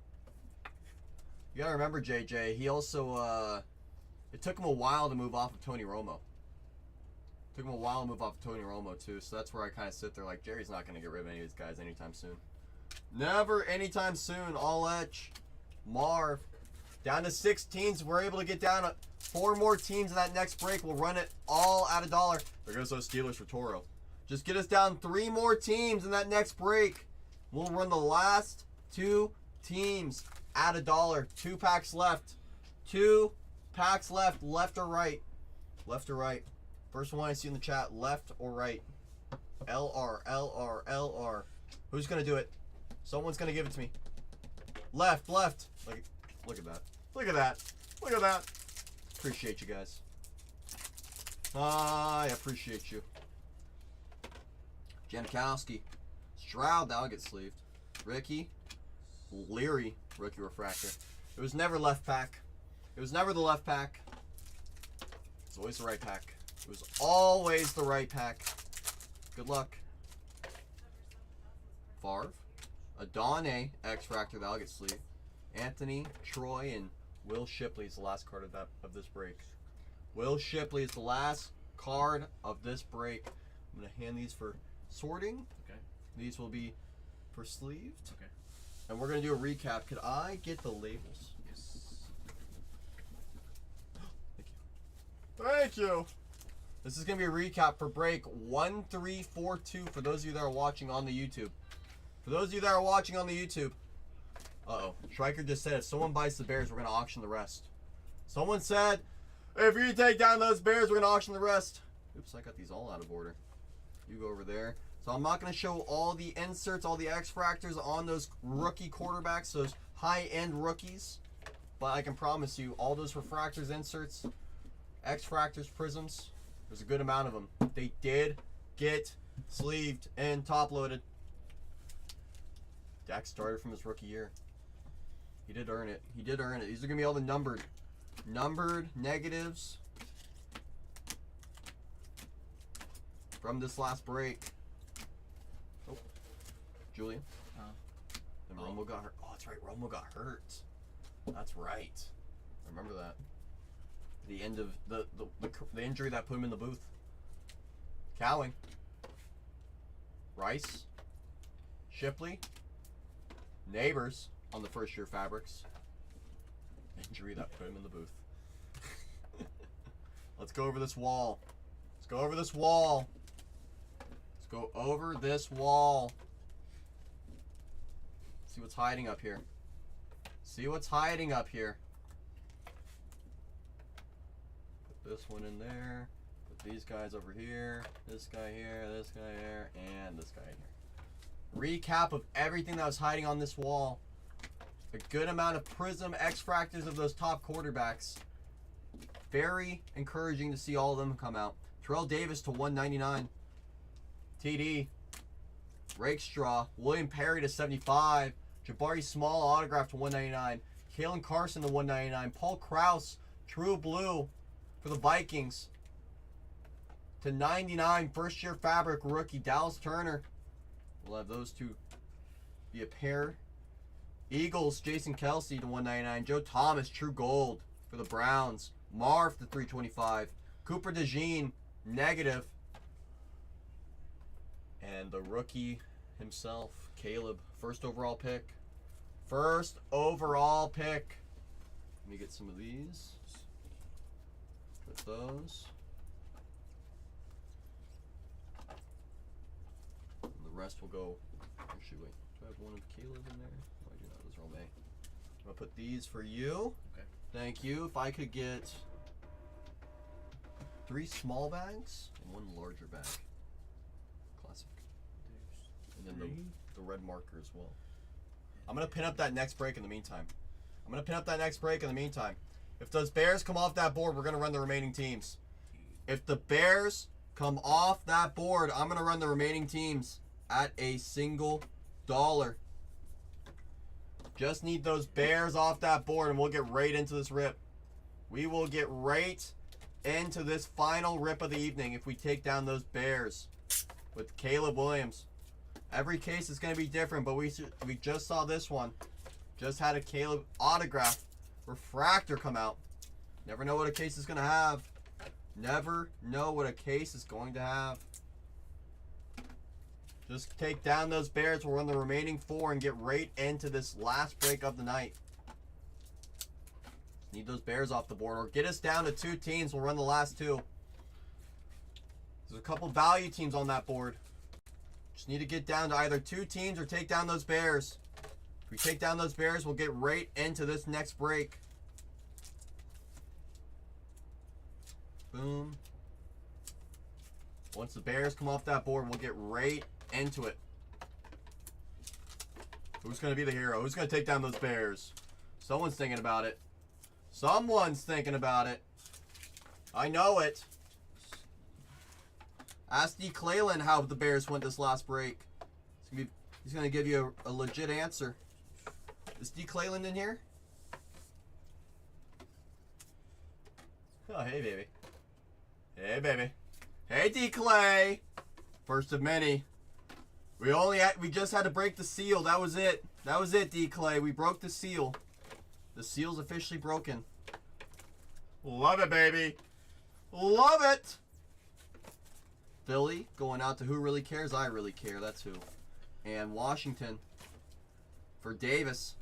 You gotta remember, JJ, he also, it took him a while to move off of Tony Romo. Took him a while to move off of Tony Romo, too. So that's where I kind of sit there like, Jerry's not going to get rid of any of these guys anytime soon. Never anytime soon. All edge. Marv. Down to 6 teams. We're able to get down to 4 more teams in that next break. We'll run it all at $1. There goes those Steelers for Toro. Just get us down 3 more teams in that next break. We'll run the last 2 teams at $1. 2 packs left. 2 packs left. Left or right? Left or right? First one I see in the chat, left or right? LR, LR, LR. Who's going to do it? Someone's going to give it to me. Left, left. Look at that. Look at that. Look at that. Appreciate you guys. I appreciate you. Janikowski. Stroud, that'll get sleeved. Ricky. Leary, rookie refractor. It was never left pack. It was never the left pack. It's always the right pack. It was always the right pack. Good luck. Favre. Adane, X-Fractor, that'll get sleeved. Anthony, Troy, and Will Shipley is the last card of this break. Will Shipley is the last card of this break. I'm going to hand these for sorting. Okay. These will be for sleeved. Okay. And we're going to do a recap. Could I get the labels? Yes. Thank you. This is going to be a recap for break 1342 for those of you that are watching on the YouTube. For those of you that are watching on the YouTube. Uh-oh. Schreiker just said if someone buys the Bears, we're going to auction the rest. Someone said, if you take down those Bears, we're going to auction the rest. Oops, I got these all out of order. You go over there. So I'm not going to show all the inserts, all the X-Fractors on those rookie quarterbacks, those high-end rookies. But I can promise you, all those refractors, inserts, X-Fractors, prisms, there's a good amount of them. They did get sleeved and top-loaded. Dak started from his rookie year. He did earn it. He did earn it. These are going to be all the numbered negatives from this last break. Oh, Julian. And Romo got hurt. Oh, that's right. Romo got hurt. That's right. I remember that. The end of the injury that put him in the booth. Cowing. Rice. Shipley. Neighbors on the first year fabrics. Injury that put him in the booth. Let's go over this wall. Let's go over this wall. Let's go over this wall. See what's hiding up here. See what's hiding up here. Put this one in there. Put these guys over here. This guy here. This guy here. And this guy here. Recap of everything that was hiding on this wall. A good amount of prism X-Fractors of those top quarterbacks. Very encouraging to see all of them come out. Terrell Davis to 199. TD. Rakestraw. William Perry to 75. Jabari Small autograph to 199. Kalen Carson to 199. Paul Krause. True Blue for the Vikings. To 99. First year fabric rookie Dallas Turner. We'll have those two be a pair. Eagles, Jason Kelsey to 199. Joe Thomas, True Gold for the Browns. Marv to 325. Cooper DeJean, negative. And the rookie himself, Caleb, first overall pick. First overall pick. Let me get some of these. Put those. And the rest will go. Actually, wait. Do I have one of Caleb in there? No, I do not. Those are all May. I'm going to put these for you. Okay. Thank you. If I could get 3 small bags and 1 larger bag. Classic. And then the red marker as well. I'm going to pin up that next break in the meantime. If those Bears come off that board, we're going to run the remaining teams. If the Bears come off that board, I'm going to run the remaining teams at a single $1. Just need those Bears off that board, and we'll get right into this rip. We will get right into this final rip of the evening if we take down those Bears with Caleb Williams. Every case is going to be different, but we just saw this one. Just had a Caleb autograph refractor come out. Never know what a case is going to have. Never know what a case is going to have. Just take down those Bears. We'll run the remaining 4 and get right into this last break of the night. Need those Bears off the board. Or get us down to 2 teams. We'll run the last 2. There's a couple value teams on that board. Just need to get down to either 2 teams or take down those Bears. If we take down those Bears, we'll get right into this next break. Boom. Once the Bears come off that board, we'll get right into it. Who's going to be the hero? Who's going to take down those Bears? Someone's thinking about it. Someone's thinking about it. I know it. Ask D. Clayland how the Bears went this last break. He's going to give you a legit answer. Is D. Clayland in here? Oh, hey, baby. Hey, baby. Hey, D. Clay. First of many. We just had to break the seal. That was it. That was it, D. Clay. We broke the seal. The seal's officially broken. Love it, baby. Love it. Philly going out to Who Really Cares? I Really Care. That's who. And Washington for Davis.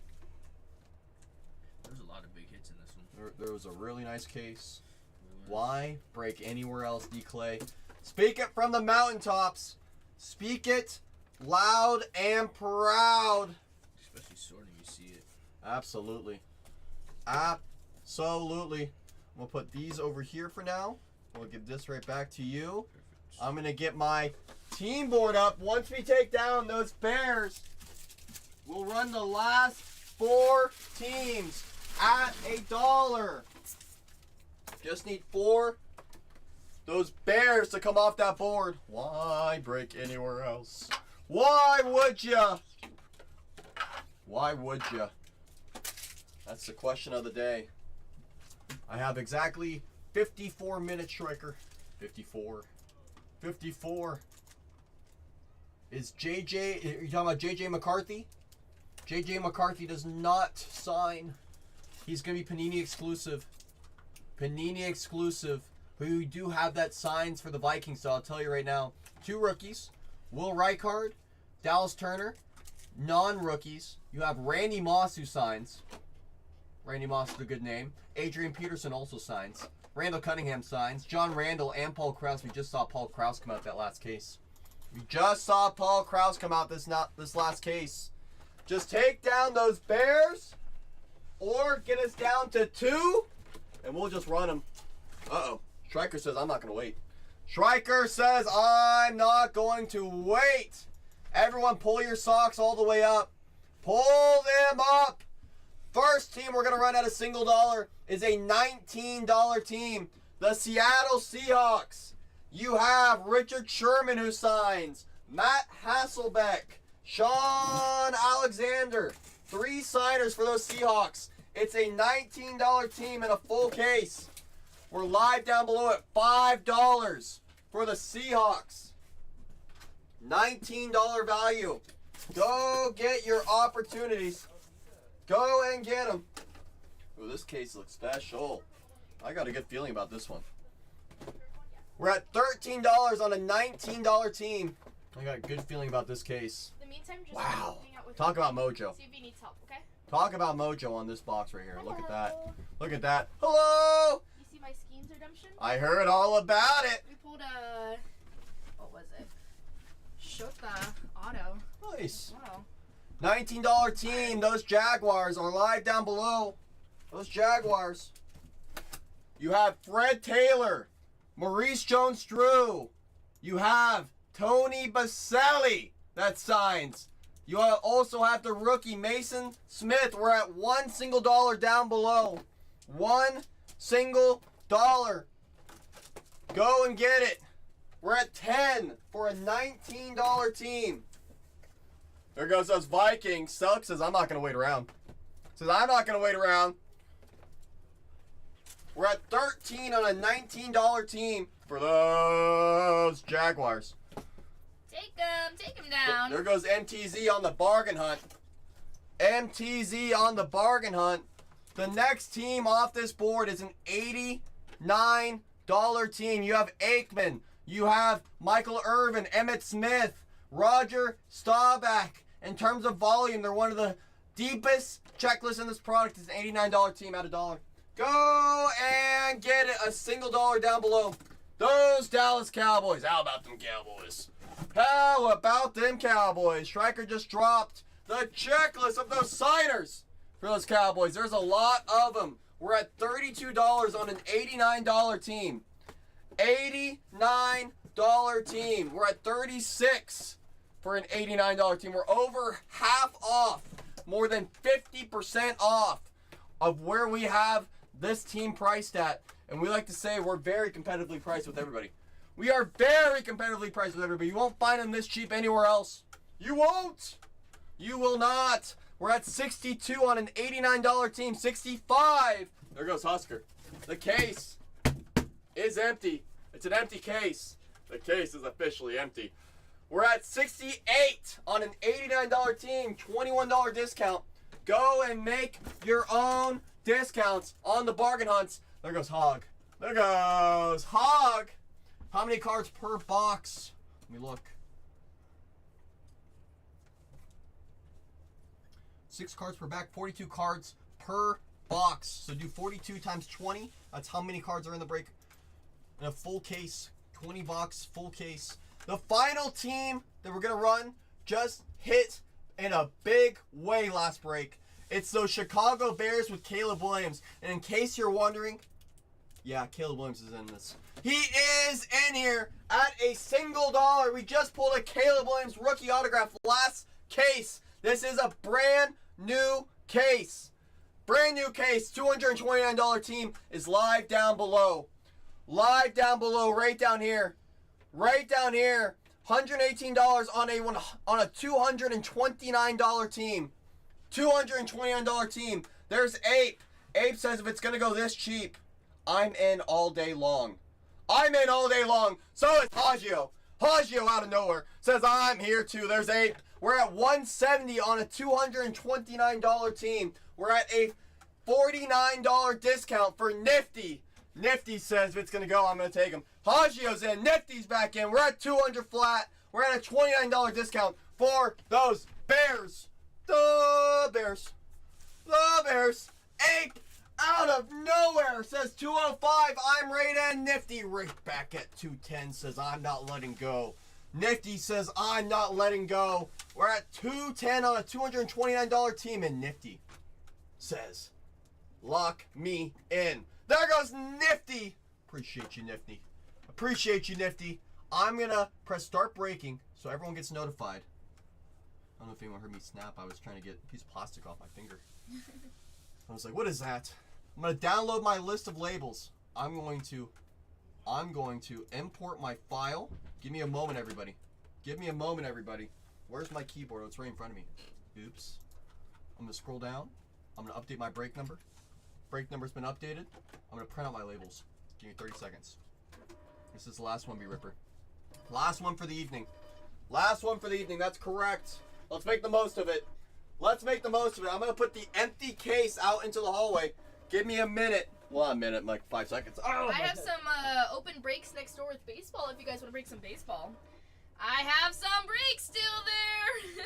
There's a lot of big hits in this one. There was a really nice case. Why break anywhere else, D. Clay? Speak it from the mountaintops. Speak it loud and proud. Especially sorting, you see it. Absolutely. Absolutely. I'm going to put these over here for now. We'll give this right back to you. Perfect. I'm going to get my team board up. Once we take down those Bears, we'll run the last 4 teams at $1. Just need 4 those Bears to come off that board. Why break anywhere else? Why would ya? Why would ya? That's the question of the day. I have exactly 54 minutes, Striker. 54. 54. Is JJ, are you talking about JJ McCarthy? JJ McCarthy does not sign. He's going to be Panini exclusive. Panini exclusive. We do have that signs for the Vikings, so I'll tell you right now. 2 rookies. Will Reichard, Dallas Turner. Non-rookies. You have Randy Moss who signs. Randy Moss is a good name. Adrian Peterson also signs. Randall Cunningham signs. John Randall and Paul Krause. We just saw Paul Krause come out that last case. We just saw Paul Krause come out this last case. Just take down those Bears or get us down to 2 and we'll just run them. Uh-oh. Striker says I'm not going to wait. Striker says I'm not going to wait. Everyone pull your socks all the way up. Pull them up. First team we're going to run at $1 is a $19 team. The Seattle Seahawks. You have Richard Sherman who signs. Matt Hasselbeck. Sean Alexander. 3 signers for those Seahawks. It's a $19 team in a full case. We're live down below at $5 for the Seahawks. $19 value. Go get your opportunities. Go and get them. Ooh, this case looks special. I got a good feeling about this one. We're at $13 on a $19 team. I got a good feeling about this case. In the meantime, just Wow. hang out with Talk about mojo. See if he needs help, okay? Talk about mojo on this box right here. Look at that. Hello. Look at that. Hello! You see my Skeens redemption? I heard all about it. We pulled a, what was it? Shota Auto. Nice. Wow. $19 team. Those Jaguars are live down below. Those Jaguars. You have Fred Taylor, Maurice Jones-Drew. You have Tony Baselli that signs. You also have the rookie Mason Smith. We're at $1 down below. $1. Go and get it. We're at 10 for a $19 team. There goes those Vikings. Selk says, I'm not going to wait around. says, I'm not going to wait around. We're at 13 on a $19 team for those Jaguars. Take him down. There goes MTZ on the bargain hunt. MTZ on the bargain hunt. The next team off this board is an $89 team. You have Aikman. You have Michael Irvin, Emmitt Smith, Roger Staubach. In terms of volume, they're one of the deepest checklists in this product. It's an $89 team at $1. Go and get it. A single dollar down below. Those Dallas Cowboys. How about them Cowboys? How about them Cowboys? Striker just dropped the checklist of those signers for those Cowboys. There's a lot of them. We're at $32 on an $89 team. $89 team. We're at $36 for an $89 team. We're over half off. More than 50% off of where we have this team priced at. And we like to say we're very competitively priced with everybody. We are very competitively priced with everybody. You won't find them this cheap anywhere else. You won't. You will not. We're at 62 on an $89 team. 65. There goes Husker. The case is empty. It's an empty case. The case is officially empty. We're at 68 on an $89 team. $21 discount. Go and make your own discounts on the bargain hunts. There goes Hog. There goes Hog. How many cards per box? Let me look. 6 cards per back, 42 cards per box. So do 42 times 20. That's how many cards are in the break. In a full case, 20 box, full case. The final team that we're going to run just hit in a big way last break. It's those Chicago Bears with Caleb Williams. And in case you're wondering, yeah, Caleb Williams is in this. He is in here at a single dollar. We just pulled a Caleb Williams rookie autograph last case. This is a brand new case. Brand new case. $229 team is live down below. Live down below, right down here. Right down here. $118 on a $229 team. $229 team. There's Ape. Ape says if it's going to go this cheap, I'm in all day long. I'm in all day long. So is Haggio. Haggio out of nowhere says I'm here too. There's Ape. We're at $170 on a $229 team. We're at a $49 discount for Nifty. Nifty says if it's going to go, I'm going to take him. Haggio's in. Nifty's back in. We're at 200 flat. We're at a $29 discount for those Bears. The Bears. The Bears. Ape out of nowhere says 205. I'm right at Nifty. Right back at 210 says I'm not letting go. Nifty says I'm not letting go. We're at 210 on a $229 team, and Nifty says lock me in. There goes Nifty. Appreciate you, Nifty. Appreciate you, Nifty. I'm gonna press start breaking so everyone gets notified. I don't know if anyone heard me snap. I was trying to get a piece of plastic off my finger. I was like, what is that? I'm gonna download my list of labels. I'm going to import my file. Give me a moment, everybody. Give me a moment, everybody. Where's my keyboard? Oh, it's right in front of me. Oops. I'm gonna scroll down. I'm gonna update my break number. Break number's been updated. I'm gonna print out my labels. Give me 30 seconds. This is the last one, B-Ripper. Last one for the evening. Last one for the evening. That's correct. Let's make the most of it. Let's make the most of it. I'm gonna put the empty case out into the hallway. Give me a minute. Well, a minute, like 5 seconds. Oh, I have some open breaks next door with baseball if you guys want to break some baseball. I have some breaks still there.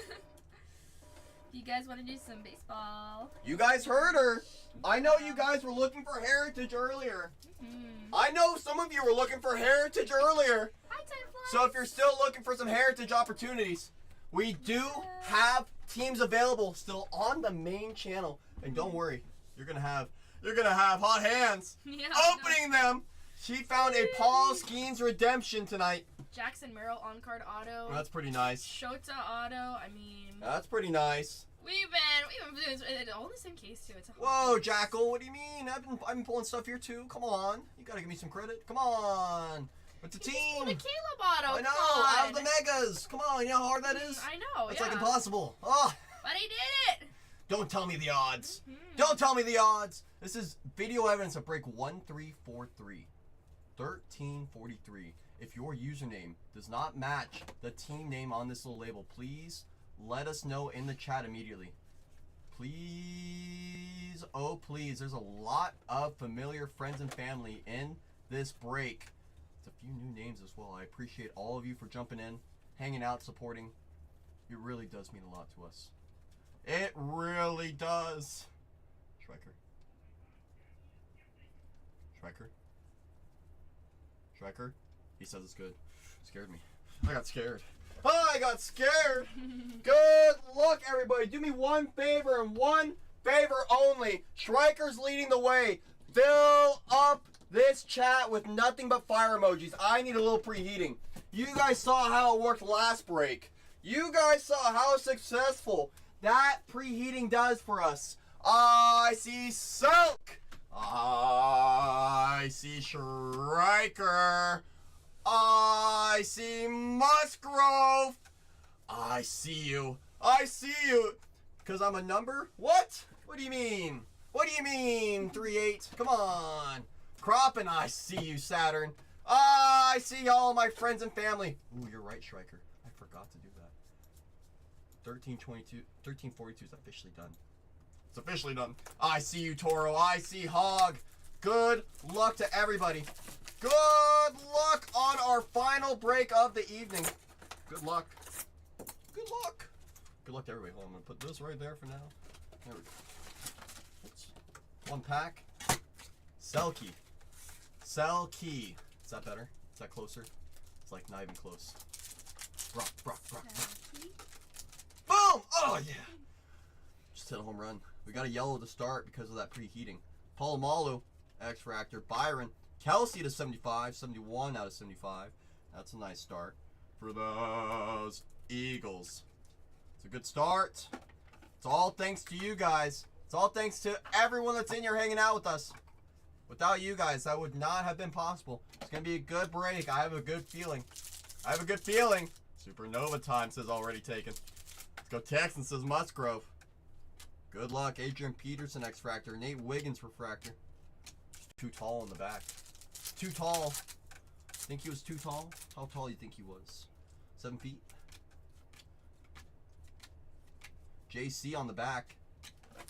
You guys want to do some baseball? You guys heard her. I know you guys were looking for Heritage earlier. I know some of you were looking for Heritage earlier. Hi, Timefly. So if you're still looking for some Heritage opportunities, we do have teams available still on the main channel. And don't worry, you're gonna have hot hands opening them. She found a Paul Skeens redemption tonight. Jackson Merrill on card auto. That's pretty nice. Shota auto. I mean, That's pretty nice. we've been doing it all in the same case too. It's a Whoa, Jackal, what do you mean? I've been pulling stuff here too. Come on, you gotta give me some credit. Come on, with the You just team. pulled a Caleb auto. I know, Come on. out of the megas. Come on, you know how hard that is? I know. That's yeah. like impossible. Oh, But he did it. Don't tell me the odds. Mhm. Don't tell me the odds. This is video evidence of break 1343. 1343. If your username does not match the team name on this little label, please let us know in the chat immediately. Please, oh please. There's a lot of familiar friends and family in this break. It's a few new names as well. I appreciate all of you for jumping in, hanging out, supporting. It really does mean a lot to us. It really does. Striker. Striker. He says it's good. Scared me. I got scared. I got scared. Good luck, everybody. Do me one favor and one favor only. Striker's leading the way. Fill up this chat with nothing but fire emojis. I need a little preheating. You guys saw how it worked last break. You guys saw how successful that preheating does for us. I see Silk. I see Striker. I see Musgrove. I see you. I see you. Because I'm a number? What? What do you mean? What do you mean, 3-8? Come on. Croppin', I see you, Saturn. I see all my friends and family. Ooh, you're right, Striker. I forgot to do that. 1342 is officially done. It's officially done. I see you, Toro. I see Hog. Good luck to everybody. Good luck on our final break of the evening. Good luck. Good luck. Good luck to everybody. Hold on, I'm going to put this right there for now. There we go. Oops. One pack. Selkie. Selkie. Is that better? Is that closer? It's like not even close. Brock. Boom! Oh, yeah. Just hit a home run. We got a yellow to start because of that preheating. Palomalu, X-Fractor. Byron. Kelsey to 75. 71 out of 75. That's a nice start for those Eagles. It's a good start. It's all thanks to you guys. It's all thanks to everyone that's in here hanging out with us. Without you guys, that would not have been possible. It's going to be a good break. I have a good feeling. Supernova time says already taken. Let's go Texan, says Musgrove. Good luck. Adrian Peterson, X-Fractor. Nate Wiggins, Refractor. Too tall in the back. Too tall. Think he was too tall? How tall do you think he was? 7 feet? JC on the back. I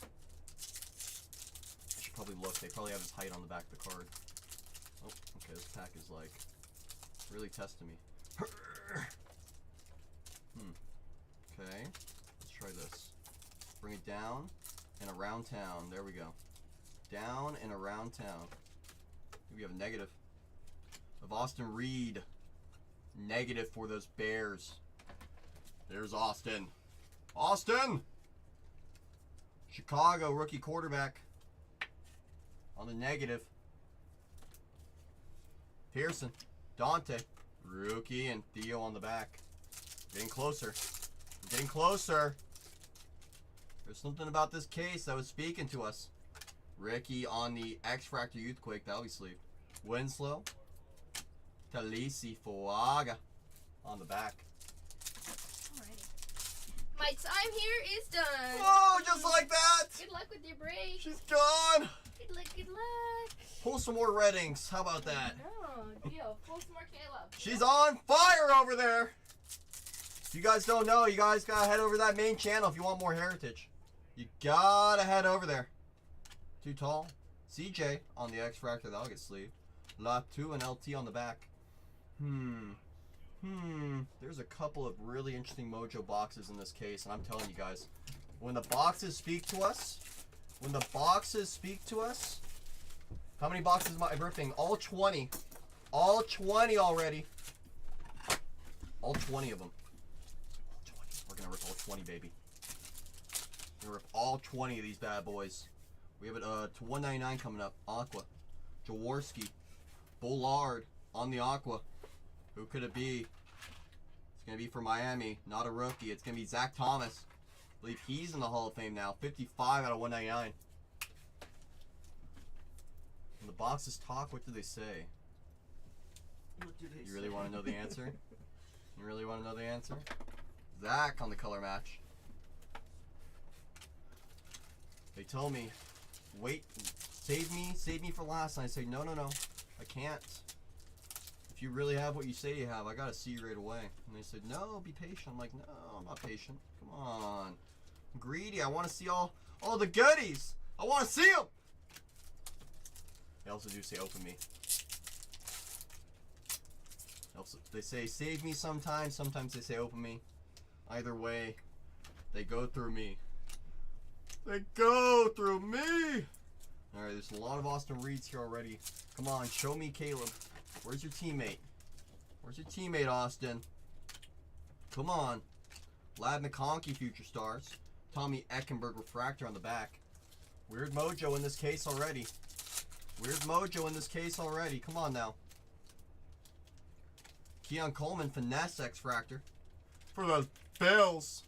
should probably look. They probably have his height on the back of the card. Oh, okay. This pack is like really testing me. Okay. Let's try this. Bring it down and around town. There we go. Down and around town. We have a negative of Austin Reed. Negative for those Bears. There's Austin. Austin! Chicago rookie quarterback. On the negative. Pearson. Dante. Rookie and Theo on the back. Getting closer. Getting closer. There's something about this case that was speaking to us. Ricky on the X-Fractor Youthquake. That'll be sleeved. Winslow. Talisi Fuaga on the back. Alrighty. My time here is done. Oh, just like that! Good luck with your break. She's gone! Good luck, good luck. Pull some more Reddings. How about that? No, deal. Pull some more Caleb. She's on fire over there! If you guys don't know, you guys gotta head over to that main channel if you want more heritage. You gotta head over there. Too tall. CJ on the X-Fractor. That'll get sleeved. Latu and LT on the back. There's a couple of really interesting Mojo boxes in this case, and I'm telling you guys, when the boxes speak to us, how many boxes am I ripping? All 20. All 20 already. All 20 of them. All 20. We're gonna rip all 20, baby. We're gonna rip all 20 of these bad boys. We have it to 199 coming up. Aqua. Jaworski. Bullard on the Aqua. Who could it be? It's going to be for Miami. Not a rookie. It's going to be Zach Thomas. I believe he's in the Hall of Fame now. 55 out of 199. When the boxes talk, what do they say? You really want to know the answer? You really want to know the answer? Zach on the color match. They tell me, wait, save me for last. And I say, no, I can't. If you really have what you say you have, I gotta see you right away. And they said, no, be patient. I'm like, no, I'm not patient. Come on. I'm greedy. I want to see all the goodies. I want to see them. They also do say open me. They say save me sometimes. Sometimes they say open me. Either way, they go through me. They go through me. All right, there's a lot of Austin Reeds here already. Come on, show me Caleb. Where's your teammate? Where's your teammate, Austin? Come on. Lad McConkey, Future Stars. Tommy Eckenberg, Refractor on the back. Weird Mojo in this case already. Weird Mojo in this case already. Come on now. Keon Coleman, Finesse X-Fractor. For the Bills.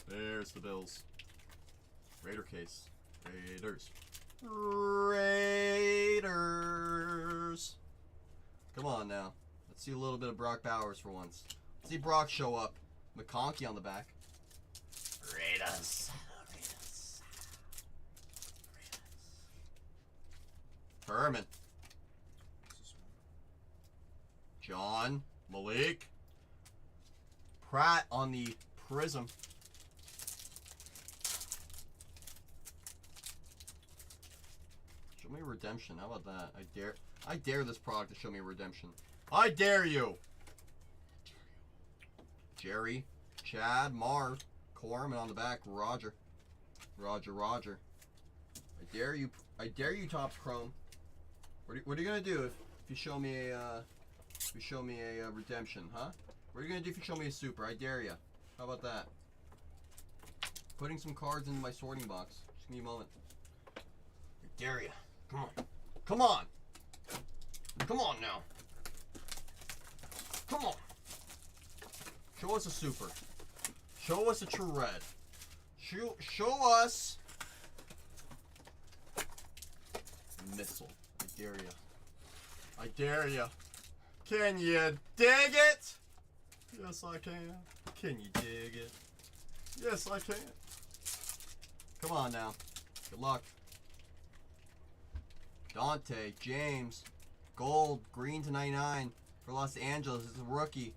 There's the Bills. Raider case. Raiders. Raiders. Come on now. Let's see a little bit of Brock Bowers for once. Let's see Brock show up. McConkey on the back. Raiders. Raiders. Herman. John. Malik. Pratt on the Prism. Show me redemption. How about that? I dare this product to show me redemption. I dare you. Jerry, Chad, Marv, Corman on the back, Roger. I dare you, Topps Chrome. What are you gonna do if you show me a redemption, huh? What are you gonna do if you show me a super? I dare you. How about that? Putting some cards into my sorting box. Just give me a moment. I dare you. Come on. Come on. Come on now. Come on. Show us a super. Show us a true red. Show us missile. I dare you. I dare you. Can you dig it? Yes, I can. Can you dig it? Yes, I can. Come on now. Good luck. Dante, James, gold, green to 99 for Los Angeles. It's a rookie.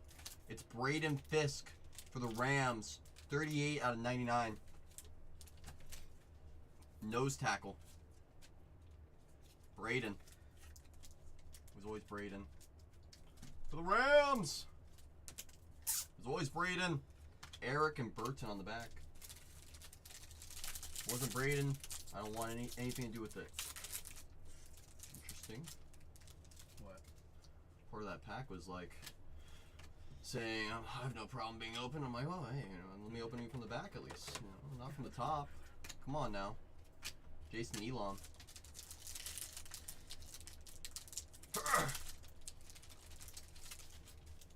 It's Braden Fisk for the Rams. 38 out of 99. Nose tackle. Braden. It was always Braden. For the Rams. It was always Braden. Eric and Burton on the back. Wasn't Braden. I don't want anything to do with it. Interesting. What? Part of that pack was like saying, I have no problem being open. I'm like, well, hey, let me open you from the back at least. Not from the top. Come on now. Jason Elam.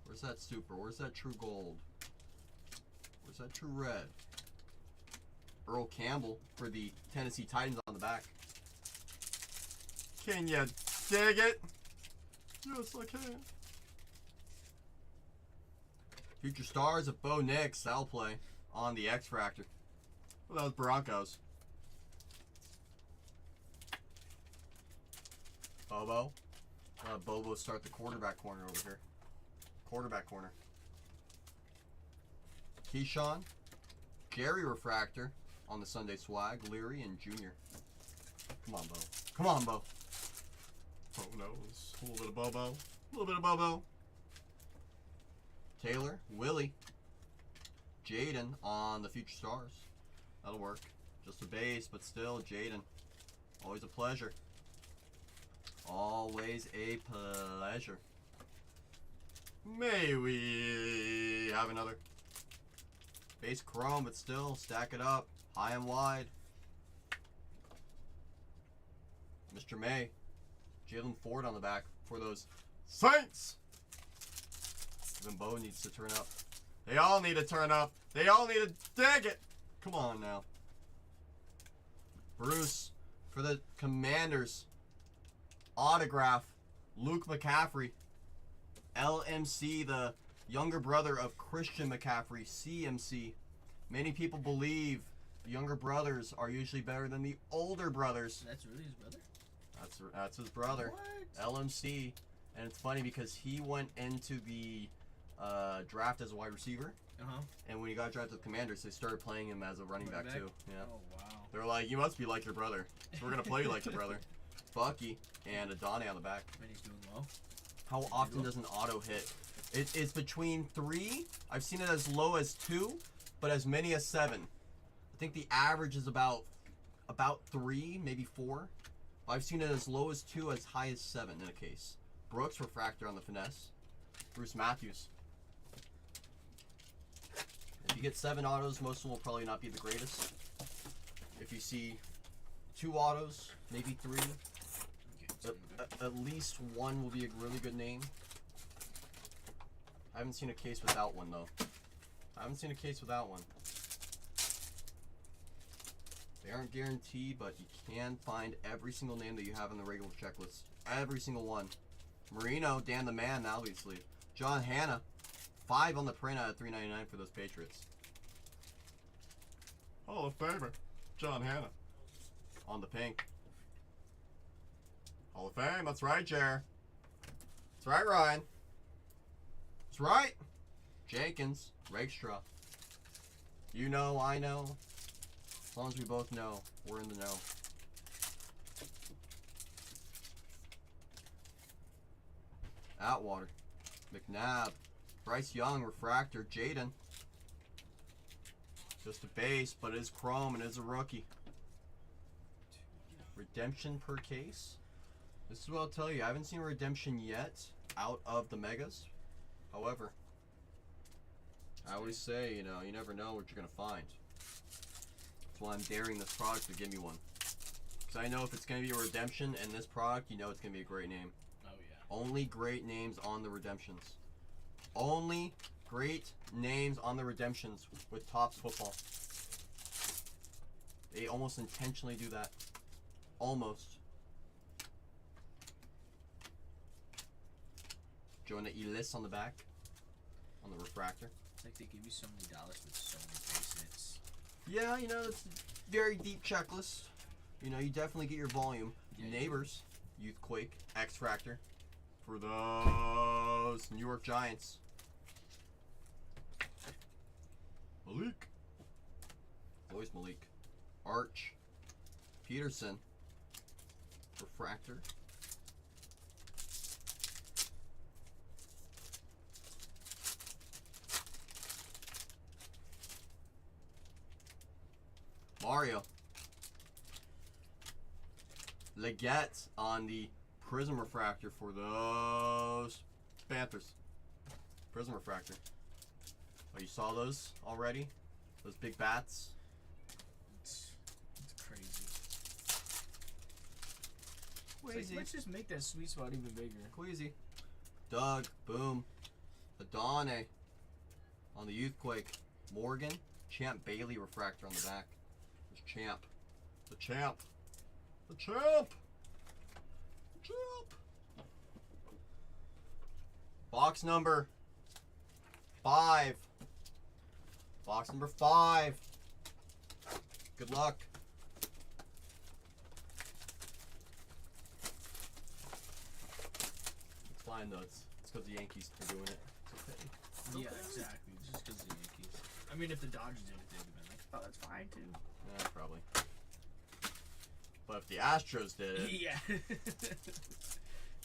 Where's that super? Where's that true gold? Where's that true red? Earl Campbell for the Tennessee Titans on the back. Can you dig it? Yes, I can. Future Stars of Bo Nix. That'll play on the X-Fractor. Well, that was Broncos. Bobo. Bobo start the quarterback corner over here. Quarterback corner. Keyshawn. Jerry Refractor on the Sunday swag. Leary and Junior. Come on, Bo. Come on, Bo. Oh, no. A little bit of Bobo. A little bit of Bobo. Taylor. Willie. Jaden on the Future Stars. That'll work. Just a base, but still, Jaden. Always a pleasure. Always a pleasure. May we have another base chrome, but still stack it up high and wide. Mr. May, Jalen Ford on the back for those Saints. Even Bo needs to turn up. They all need to turn up. They all need to dig it. Come on now. Bruce for the Commanders. Autograph, Luke McCaffrey. LMC, the younger brother of Christian McCaffrey, CMC. Many people believe younger brothers are usually better than the older brothers. That's really his brother? That's his brother. What? LMC. And it's funny because he went into the draft as a wide receiver. Uh-huh. And when he got drafted to the Commanders, they started playing him as a running back too. Yeah. Oh, wow. They're like, you must be like your brother. So we're going to play you like your brother. Bucky and Adane on the back. And he's doing well. How often does an auto hit? It's between 3. I've seen it as low as 2, but as many as 7. I think the average is about 3, maybe 4. I've seen it as low as 2, as high as 7 in a case. Brooks refractor on the finesse. Bruce Matthews. If you get 7 autos, most of them will probably not be the greatest. If you see 2 autos, maybe 3, at least 1 will be a really good name. I haven't seen a case without one though. They aren't guaranteed, but you can find every single name that you have in the regular checklist. Every single one. Marino, Dan the Man, obviously. John Hanna, 5 on the print out of $3.99 for those Patriots. Hall of Famer, John Hanna. On the pink. Hall of Fame, that's right, Jer. That's right, Ryan. That's right. Jenkins, Rakestraw. You know, I know. As long as we both know, we're in the know. Atwater, McNabb, Bryce Young, refractor, Jaden. Just a base, but it is chrome and it is a rookie. Redemption per case. This is what I'll tell you. I haven't seen a redemption yet out of the megas. However, I always say, you know, you never know what you're going to find. That's why I'm daring this product to give me one. Because I know if it's going to be a redemption in this product, you know it's going to be a great name. Oh, yeah. Only great names on the redemptions. Only great names on the redemptions with Topps Football. They almost intentionally do that. Almost. Jonah Ellis on the back. On the refractor. It's like they give you so many dollars for so many base hits. Yeah, you know, it's a very deep checklist. You know, you definitely get your volume. Yeah, Neighbors, Youthquake, X-Fractor. For those New York Giants. Malik. Always Malik. Arch. Peterson. Refractor. Mario. Leggett on the Prism Refractor for those Panthers. Prism Refractor. Oh, you saw those already? Those big bats? It's crazy. It's Queasy. like, let's just make that sweet spot even bigger. Queasy. Doug. Boom. Adane on the Youthquake. Morgan. Champ Bailey Refractor on the back. There's Champ. The Champ. The Champ. Champ. Box number 5. Box number 5. Good luck. It's fine though. It's because the Yankees are doing it. It's okay. It's Yeah, okay. exactly. Just because the Yankees. I mean, if the Dodgers did it, they'd have been like, oh, that's fine too. Yeah, probably. But if the Astros did it, Yeah. It'd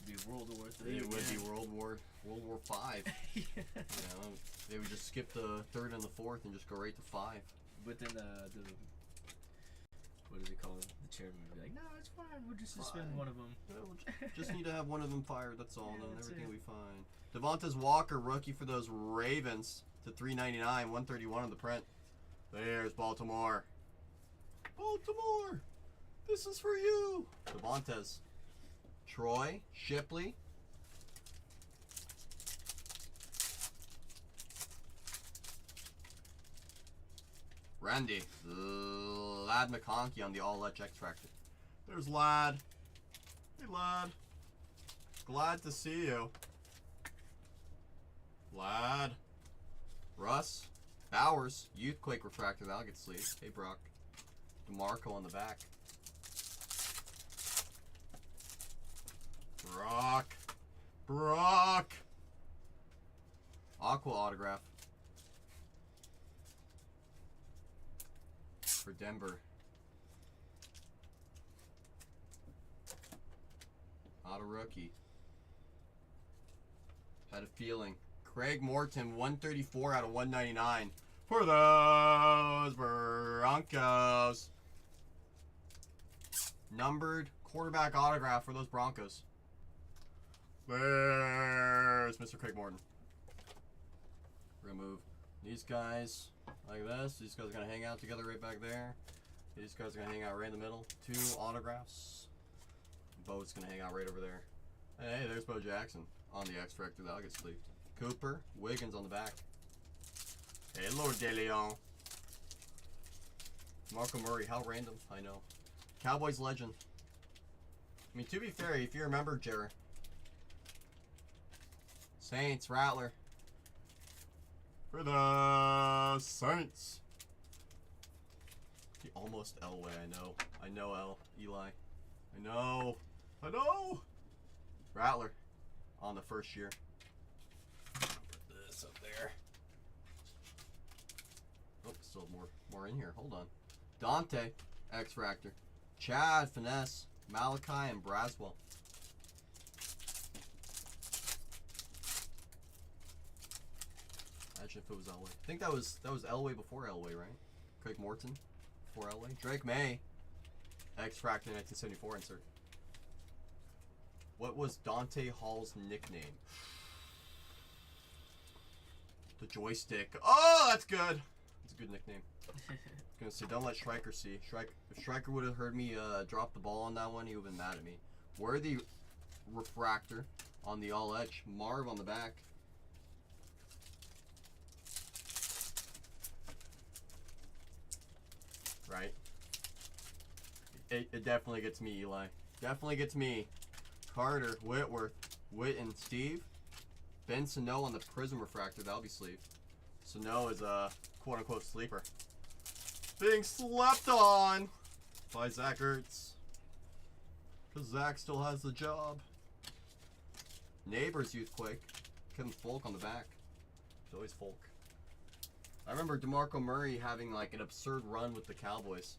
be World War III. it would be World War V. Yeah. You know, they would just skip the 3rd and the 4th and just go right to 5. But then the what do they call it? The chairman would be like, no, it's fine. We'll just suspend Fine. one of them. Yeah, we'll just need to have one of them fired. That's all. Yeah, Then that's everything it. will be fine. Devontae Walker, rookie for those Ravens, to $3.99, 131 on the print. There's Baltimore. Baltimore, this is for you. Devontae's. Troy Shipley. Randy. Lad McConkey on the All-Letch X-Fractor. There's Lad. Hey, Lad. Glad to see you. Lad. Russ. Bowers. Youthquake Refractor. That'll get sleeve. Hey, Brock. DeMarco on the back. Brock. Aqua autograph. For Denver. Auto rookie. Had a feeling. Craig Morton, 134 out of 199 for those Broncos. Numbered quarterback autograph for those Broncos. There's Mr. Craig Morton. We're gonna move these guys like this. These guys are gonna hang out together right back there. These guys are gonna hang out right in the middle. 2 autographs. Bo's gonna hang out right over there. Hey, there's Bo Jackson on the X Factor. That'll get sleeved. Cooper, Wiggins on the back. Hello, De Leon. Marco Murray, how random, I know. Cowboys legend. I mean, to be fair, if you remember, Jared. Saints, Rattler. For the Saints. He almost Elway, I know. I know L. Eli. I know. Rattler on the first year. Put this up there. Oh, still more in here. Hold on. Dante, X-Fractor. Chad, Finesse, Malachi, and Braswell. Imagine if it was Elway. I think that was Elway before Elway, right? Craig Morton before Elway. Drake May, X-Fractor 1974 insert. What was Dante Hall's nickname? The joystick. Oh, that's good. That's a good nickname. I was gonna say, don't let Stryker see. If Stryker would have heard me drop the ball on that one, he would have been mad at me. Worthy refractor on the all edge. Marv on the back. Right. It definitely gets me, Eli. Definitely gets me. Carter, Whitworth, Witten, Steve. Ben Sano on the Prism Refractor. That'll be sleeved. Sano is a quote-unquote sleeper. Being slept on by Zach Ertz. Because Zach still has the job. Neighbors Youthquake. Kevin Folk on the back. It's always Folk. I remember DeMarco Murray having like an absurd run with the Cowboys.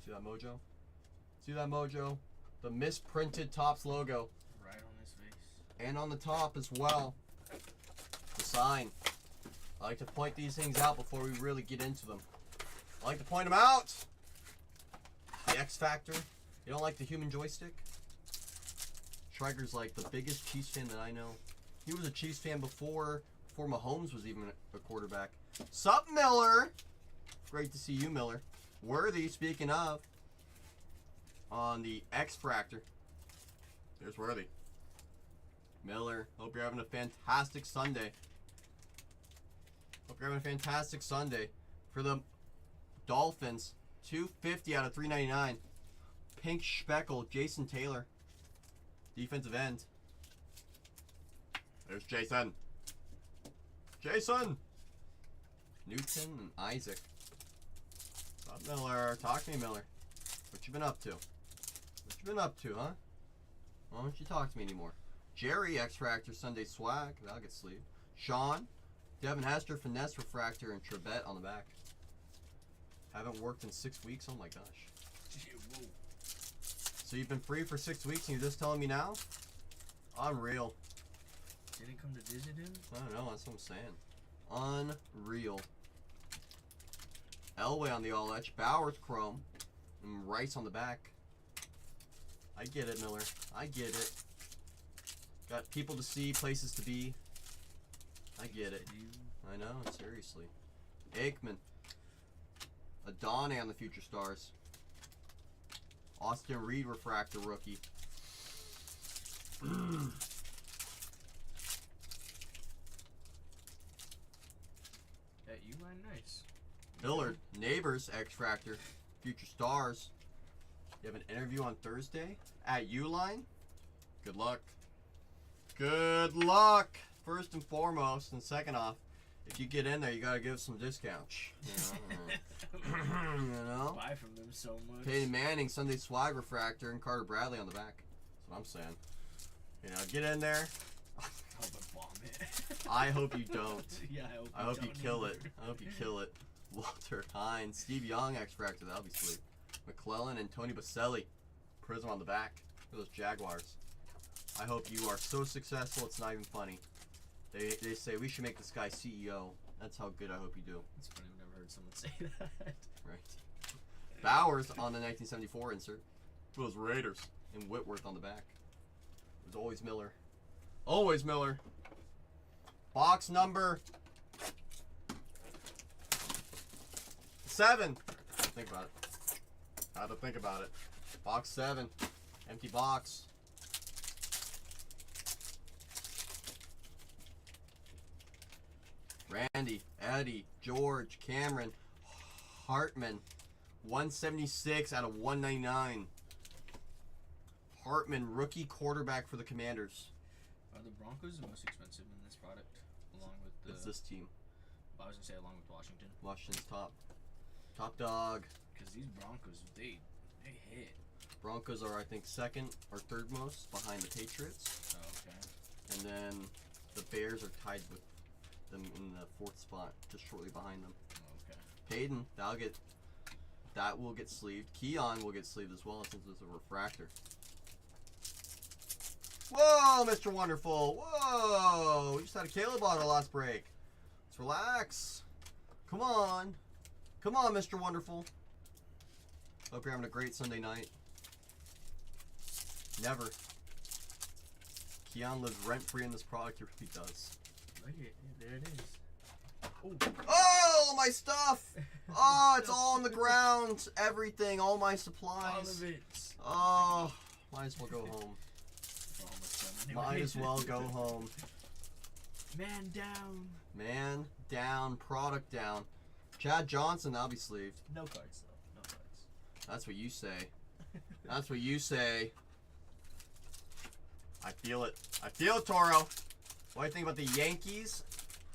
See that mojo? See that mojo? The misprinted Topps logo. Right on his face. And on the top as well. The sign. I like to point these things out before we really get into them. I like to point them out! The X Factor. You don't like the human joystick? Schreiger's like the biggest Chiefs fan that I know. He was a Chiefs fan before Mahomes was even a quarterback. Sup, Miller? Great to see you, Miller. Worthy, speaking of, on the X-Fractor. There's Worthy. Miller, hope you're having a fantastic Sunday. Hope you're having a fantastic Sunday. For the Dolphins, 250 out of 399. Pink speckle, Jason Taylor. Defensive end. There's Jason. Jason! Newton and Isaac. What's up, Miller? Talk to me, Miller. What you been up to? What you been up to, huh? Why don't you talk to me anymore? Jerry, X-Fractor, Sunday Swag. That'll get sleeved. Sean, Devin Hester, Finesse Refractor, and Trebet on the back. Haven't worked in 6 weeks? Oh my gosh. So you've been free for 6 weeks and you're just telling me now? Unreal. Didn't come to visit him? I don't know, that's what I'm saying. Unreal. Elway on the all edge, Bowers chrome, and Rice on the back. I get it, Miller. I get it. Got people to see, places to be. I get it. I know, seriously. Aikman. Adonai on the Future Stars. Austin Reed refractor rookie. That U-line, nice. Billard, Neighbors, X-Fractor, Future Stars. You have an interview on Thursday at Uline? Good luck. Good luck, first and foremost. And second off, if you get in there, you gotta give some discounts. You know? Buy from them so much. Peyton Manning, Sunday Swag Refractor, and Carter Bradley on the back. That's what I'm saying. You know, get in there. I hope I bomb it. I hope you don't. Yeah, I hope you don't kill either. it. I hope you kill it. Walter Hines, Steve Young, X-Fractor, that'll be sweet. McClellan and Tony Baselli. Prism on the back. For those Jaguars. I hope you are so successful it's not even funny. They say we should make this guy CEO. That's how good I hope you do. It's funny, I've never heard someone say that. Right. Bowers on the 1974 insert. For those Raiders. And Whitworth on the back. It was always Miller. Always Miller. Box number 7. Think about it. Had to think about it. Box 7. Empty box. Randy, Eddie, George, Cameron, Hartman. 176 out of 199. Hartman, rookie quarterback for the Commanders. Are the Broncos the most expensive in this product? Along with the... It's this team. I was going to say along with Washington. Washington's top. Top dog. Because these Broncos, they hit. Broncos are, I think, second or third most behind the Patriots. Oh, okay. And then the Bears are tied with them in the 4th spot, just shortly behind them. Oh, okay. Payton, that will get sleeved. Keon will get sleeved as well since it's a refractor. Whoa, Mr. Wonderful. Whoa. We just had a Caleb auto last break. Let's relax. Come on. Come on, Mr. Wonderful. Hope you're having a great Sunday night. Never. Keon lives rent-free in this product. He really does. Look at it. There it is. Oh, my stuff. Oh, it's all on the ground. Everything. All my supplies. All of it. Oh, might as well go home. We're almost done Might anyway. as well go home. Man down. Man down, product down. Chad Johnson, that'll be sleeved. No cards, though. No cards. That's what you say. That's what you say. I feel it. I feel it, Toro. What do you think about the Yankees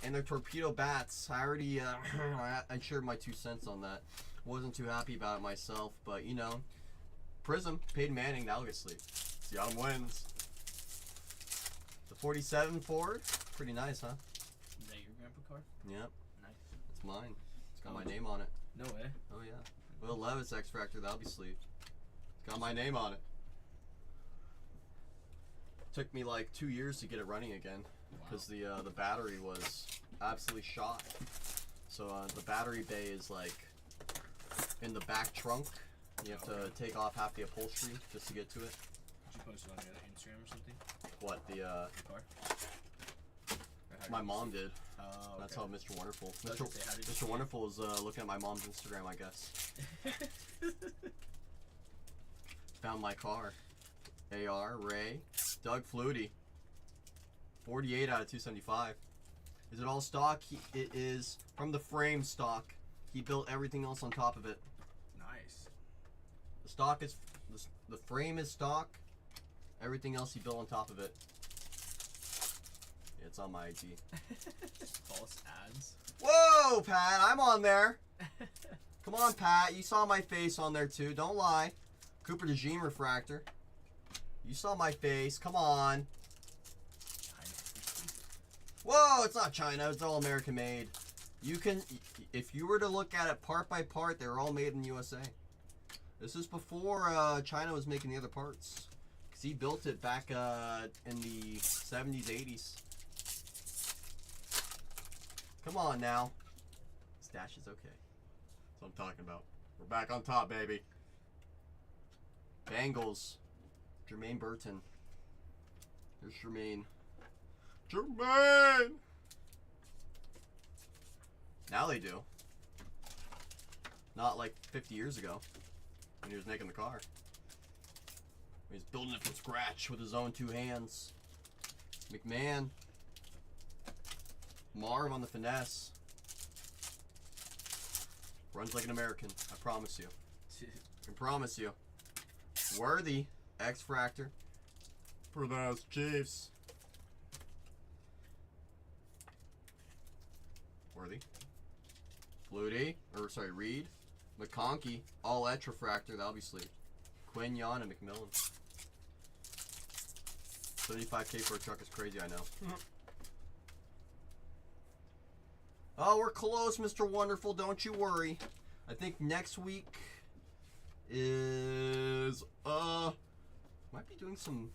and their torpedo bats? I already, I shared my 2 cents on that. Wasn't too happy about it myself, but you know, Prism, Peyton Manning, that'll get sleeved. Seattle wins. The 47 Ford, pretty nice, huh? Is that your grandpa card? Yep, Nice. it's mine. It's got my name on it. No way. Oh yeah. Will Levis X-Fractor, that'll be sleeved. It's got my name on it. Took me like 2 years to get it running again because the battery was absolutely shot. So the battery bay is like in the back trunk. You have to take off half the upholstery just to get to it. Did you post it on your Instagram or something? What the The card? Or how my did you mom see it? did. Oh, That's okay. how Mr. Wonderful. I was gonna say, how did you Mr. see it? Wonderful is looking at my mom's Instagram, I guess. Found my car. AR, Ray, Doug Flutie. 48 out of 275. Is it all stock? It is from the frame stock. He built everything else on top of it. Nice. The stock is, the frame is stock. Everything else he built on top of it. Yeah, it's on my IG. False ads. Whoa, Pat, I'm on there. Come on, Pat. You saw my face on there too. Don't lie. Cooper DeJean refractor. You saw my face. Come on. Whoa, it's not China. It's all American made. You can, if you were to look at it part by part, they were all made in the USA. This is before China was making the other parts. Because he built it back in the 70s, 80s. Come on now. Stash is okay. That's what I'm talking about. We're back on top, baby. Bengals. Jermaine Burton. Here's Jermaine. Jermaine! Now they do. Not like 50 years ago when he was making the car. He was building it from scratch with his own 2 hands. McMahon. Marv on the finesse. Runs like an American, I promise you. I promise you. Worthy, X-Fractor. For those Chiefs. Worthy. Flutie. Reed. McConkey. All etch refractor. That'll be sleep. Quignon and McMillan. 35K for a truck is crazy, I know. Oh, we're close, Mr. Wonderful. Don't you worry. I think next week is might be doing some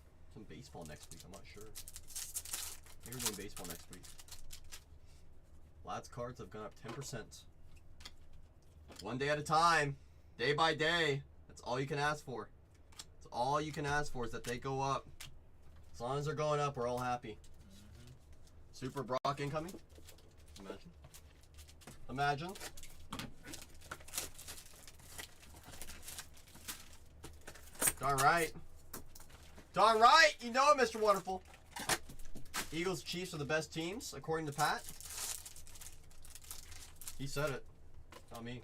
baseball next week. I'm not sure. I think we're doing baseball next week. Lads cards have gone up 10%. One day at a time, day by day. That's all you can ask for. That's all you can ask for is that they go up. As long as they're going up, we're all happy. Super Brock incoming. Imagine. Imagine. Darn right. Darn right. You know it, Mr. Wonderful. Eagles, Chiefs are the best teams, according to Pat. He said it. Not me.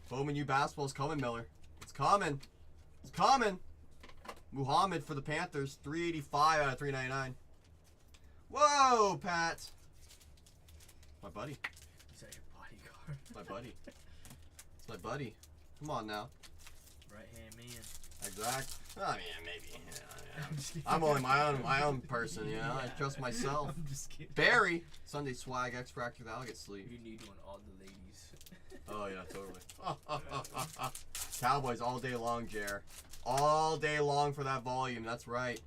Bowman U basketball's coming, Miller. It's coming. It's coming. Muhammad for the Panthers. 385 out of 399. Whoa, Pat. My buddy. Is that your bodyguard? My buddy. It's my buddy. Come on now. Right hand man. Exact. I mean, maybe. Yeah. I'm just kidding. I'm only my own person, you know. I trust myself. I'm just kidding. Barry. Sunday swag X Fractor. That'll get sleep. You need one, all the ladies. Oh yeah, totally. Cowboys all day long, Jer. All day long for that volume. That's right.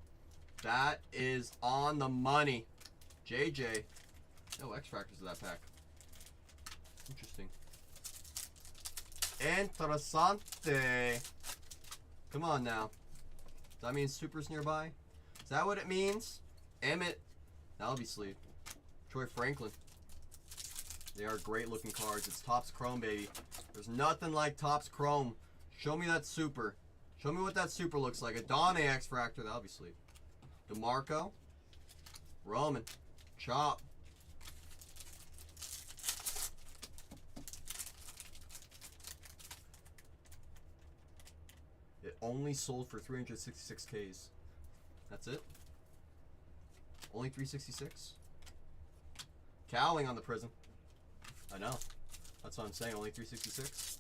That is on the money. JJ. No X Fractors in that pack. Interesting. Interessante. Come on now. Does that mean Super's nearby? Is that what it means? Emmett. That'll be sleep. Troy Franklin. They are great looking cards. It's Topps Chrome, baby. There's nothing like Topps Chrome. Show me that Super. Show me what that Super looks like. A Donnie X Fractor. That'll be sleep. DeMarco. Roman. Chop. It only sold for 366Ks. That's it? Only 366? Cowling on the Prism. I know. That's what I'm saying. Only 366.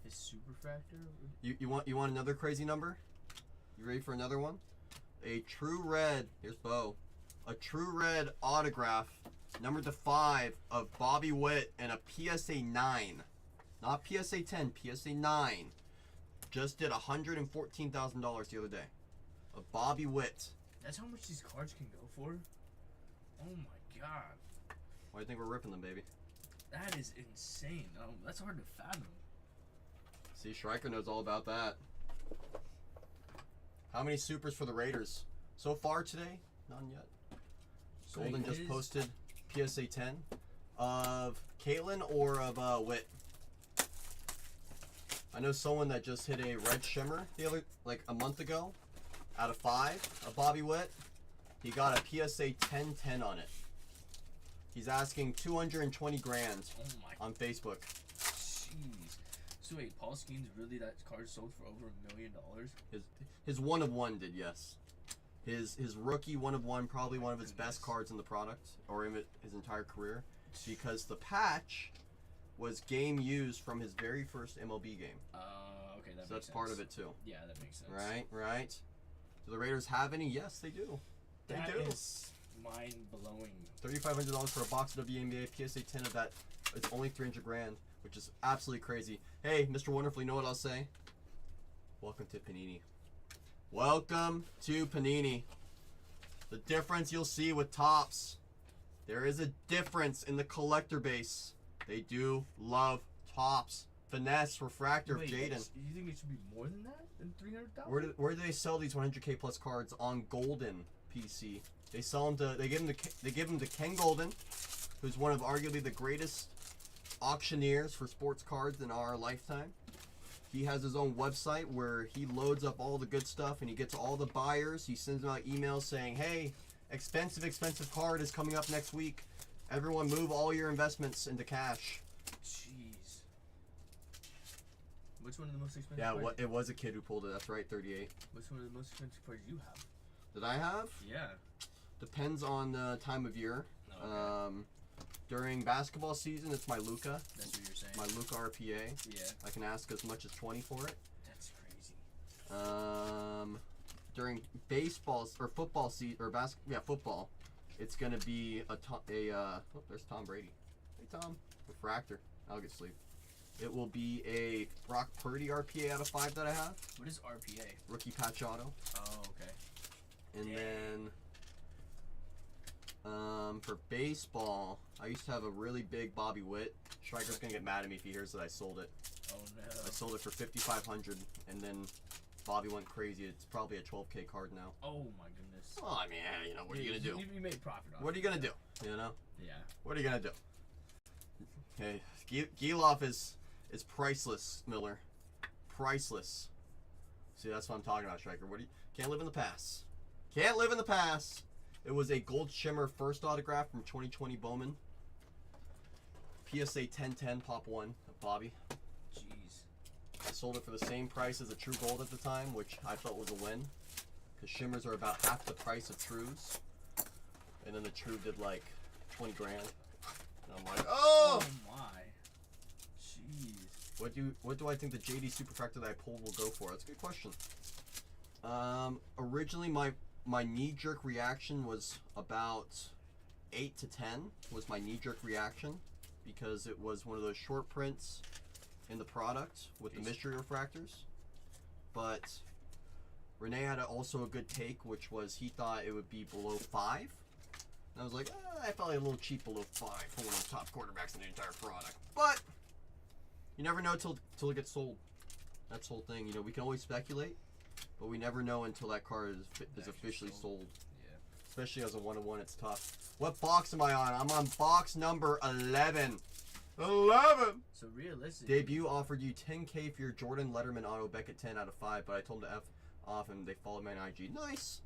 His superfractor? You want another crazy number? You ready for another one? A true red. Here's Bo. A true red autograph, number to 5 of Bobby Witt and a PSA 9, not PSA 10, PSA 9. Just did $114,000 the other day. A Bobby Witt. That's how much these cards can go for? Oh my god. Why do you think we're ripping them, baby? That is insane. That's hard to fathom. See, Schreiker knows all about that. How many supers for the Raiders? So far today? None yet. Golden just posted PSA 10 of Caitlin or of Witt. I know someone that just hit a red shimmer like a month ago out of 5 of Bobby Witt. He got a PSA 10-10 on it. He's asking 220 grand Oh my on Facebook. jeez. So wait, Paul Skeens really, that card sold for over $1 million? His 1 of 1 did, yes. His rookie 1 of 1, probably one of his best cards in the product or in his entire career, because the patch was game used from his very first MLB game. Okay, that So makes that's sense. part of it too. Yeah, that makes sense. Right. Do the Raiders have any? Yes, they do. They That do. is mind blowing. $3,500 for a box of WNBA PSA 10 of that. It's only 300 grand, which is absolutely crazy. Hey, Mr. Wonderful, you know what I'll say? Welcome to Panini. Welcome to Panini. The difference you'll see with Topps. There is a difference in the collector base. They do love Topps. Finesse, refractor of Wait, Jaden. you think it should be more than that? Than 300,000? Where do they sell these 100K plus cards on Golden PC? They sell them to. They give them to Ken Golden, who's one of arguably the greatest auctioneers for sports cards in our lifetime. He has his own website where he loads up all the good stuff and he gets all the buyers. He sends them out emails saying, "Hey, expensive card is coming up next week. Everyone, move all your investments into cash." Jeez. Which one of the most expensive Yeah, cards? it was a kid who pulled it. That's right, 38. Which one of the most expensive cards you have? Did I have? Yeah. Depends on the time of year. Okay. During basketball season, it's my Luca. That's what you're saying. My Luca RPA. Yeah. I can ask as much as 20 for it. That's crazy. During baseball or football season or football, it's gonna be there's Tom Brady. Hey Tom, refractor. I'll get sleep. It will be a Brock Purdy RPA out of 5 that I have. What is RPA? Rookie patch auto. Oh, okay. And Dang. then for baseball, I used to have a really big Bobby Witt. Striker's gonna get mad at me if he hears that I sold it. Oh no. I sold it for $5,500, and then Bobby went crazy. It's probably a 12K card now. Oh my goodness. Well, I mean, you know, what are you gonna do? You made profit off. What are you gonna do? You know? Yeah. What are you gonna do? Hey, Giloff is priceless, Miller. Priceless. See, that's what I'm talking about, Striker. Can't live in the past. Can't live in the past. It was a Gold Shimmer first autograph from 2020 Bowman. PSA 1010 Pop 1 of Bobby. Jeez. I sold it for the same price as a True Gold at the time, which I felt was a win. Because Shimmers are about half the price of Trues. And then the True did like 20 grand. And I'm like, oh! Oh my. Jeez. What do I think the JD Superfractor that I pulled will go for? That's a good question. Originally my knee-jerk reaction was about 8 to 10 was my knee-jerk reaction because it was one of those short prints in the product with the mystery refractors. But Renee had also a good take, which was he thought it would be below 5. And I was like, I felt like a little cheap below 5 for one of the top quarterbacks in the entire product. But you never know till it gets sold. That's the whole thing. You know, we can always speculate, but we never know until that card is officially sold. Yeah. Especially as a 1-on-1, it's tough. What box am I on? I'm on box number 11. 11! So realistically. Debut offered you 10K for your Jordan Letterman auto Beckett 10 out of 5, but I told them to F off and they followed me on IG. Nice!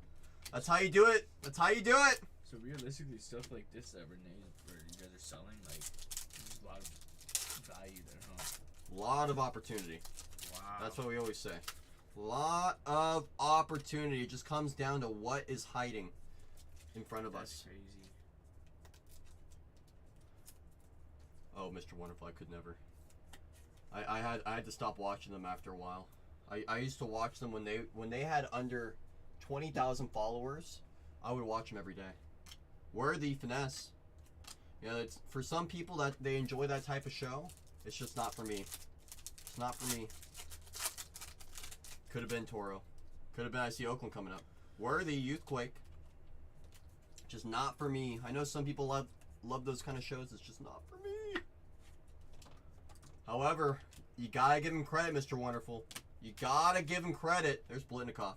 That's how you do it! That's how you do it! So realistically, stuff like this that Renee, where you guys are selling, like, there's a lot of value there, huh? Lot of opportunity. Wow. That's what we always say. Lot of opportunity. It just comes down to what is hiding in front of That's us. crazy. Oh, Mr. Wonderful, I could never. I had to stop watching them after a while. I used to watch them when they had under 20,000 followers. I would watch them every day. Worthy finesse. You know, it's for some people that they enjoy that type of show. It's just not for me. It's not for me. Could have been Toro. Could have been I see Oakland coming up. Worthy Youthquake. Just not for me. I know some people love those kind of shows. It's just not for me. However, you gotta give him credit, Mr. Wonderful. You gotta give him credit. There's Blitnikoff.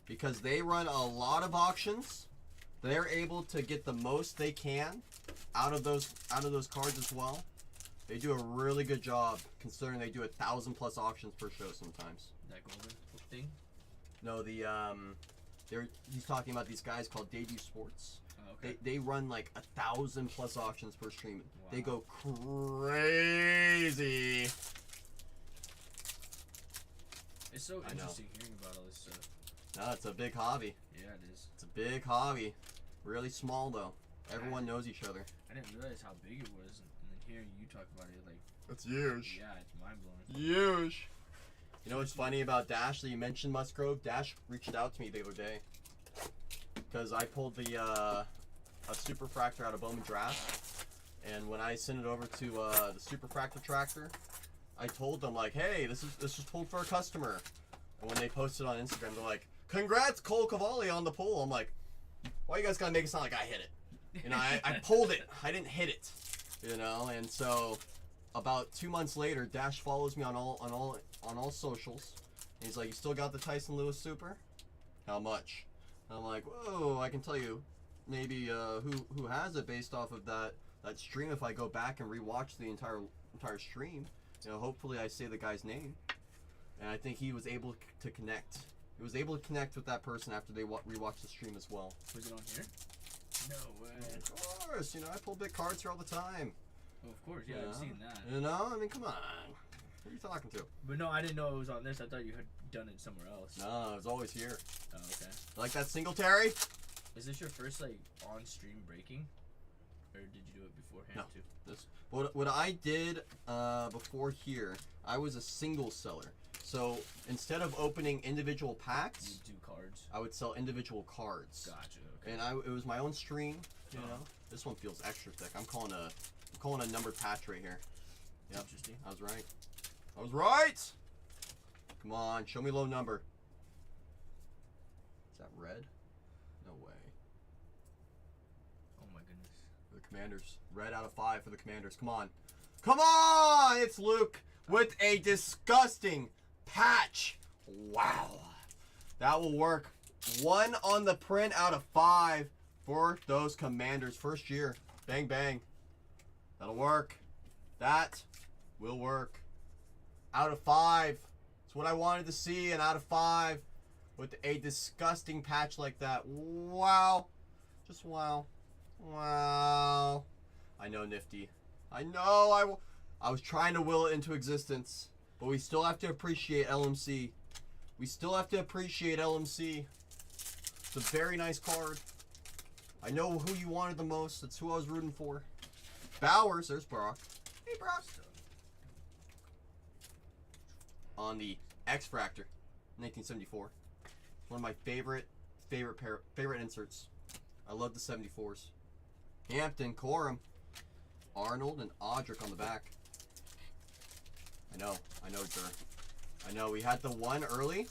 Because they run a lot of auctions. They're able to get the most they can out of those cards as well. They do a really good job considering they do 1,000+ auctions per show sometimes. That golden thing? No, he's talking about these guys called Debut Sports. Oh, okay. They run like 1,000+ auctions per stream. Wow. They go crazy. It's so I know. interesting hearing about all this stuff. No, it's a big hobby. Yeah, it is. It's a big hobby. Really small though. Everyone knows each other. I didn't realize how big it was, and then hearing you talk about it, like, That's huge. yeah, it's mind blowing. Huge. You know what's funny about Dash that you mentioned Musgrove? Dash reached out to me the other day because I pulled a Superfractor out of Bowman Draft, and when I sent it over to the Superfractor tracker, I told them like, hey, this is pulled for a customer. And when they posted on Instagram, they're like, congrats Cole Cavalli on the pull. I'm like, why you guys gotta make it sound like I hit it? You know, I pulled it. I didn't hit it. You know, and so about 2 months later, Dash follows me on all socials. And he's like, you still got the Tyson Lewis Super? How much? And I'm like, whoa, I can tell you maybe who has it based off of that stream if I go back and rewatch the entire stream. You know, hopefully I say the guy's name. And I think he was able to connect. He was able to connect with that person after they rewatched the stream as well. Was it on here? No way. Of course, you know, I pull big cards here all the time. Oh, of course, yeah, I've seen that. You know, I mean, come on. Who are you talking to? But no, I didn't know it was on this. I thought you had done it somewhere else. No, it's always here. Oh, okay. Like that Singletary? Is this your first like on stream breaking, or did you do it beforehand No. too? This what I did before here, I was a single seller. So instead of opening individual packs, You do cards. I would sell individual cards. Gotcha. Okay. And it was my own stream, you Uh-huh. know. This one feels extra thick. I'm calling a numbered patch right here. Yep. Interesting. I was right. I was right. Come on, show me low number. Is that red? No way. Oh my goodness. For the Commanders. Red out of 5 for the Commanders. Come on. Come on! It's Luke with a disgusting patch. Wow. That will work. 1 on the print out of 5 for those Commanders. First year. Bang, bang. That'll work. That will work. Out of 5. It's what I wanted to see. And out of 5 with a disgusting patch like that. Wow. Just wow. Wow. I know, Nifty. I know. I was trying to will it into existence. But we still have to appreciate LMC. We still have to appreciate LMC. It's a very nice card. I know who you wanted the most. That's who I was rooting for. Bowers. There's Brock. Hey, Brock. On the X-Fractor. 1974. One of my favorite inserts. I love the 74s. Hampton, Corum, Arnold, and Audric on the back. I know, Jer. I know, we had the one early.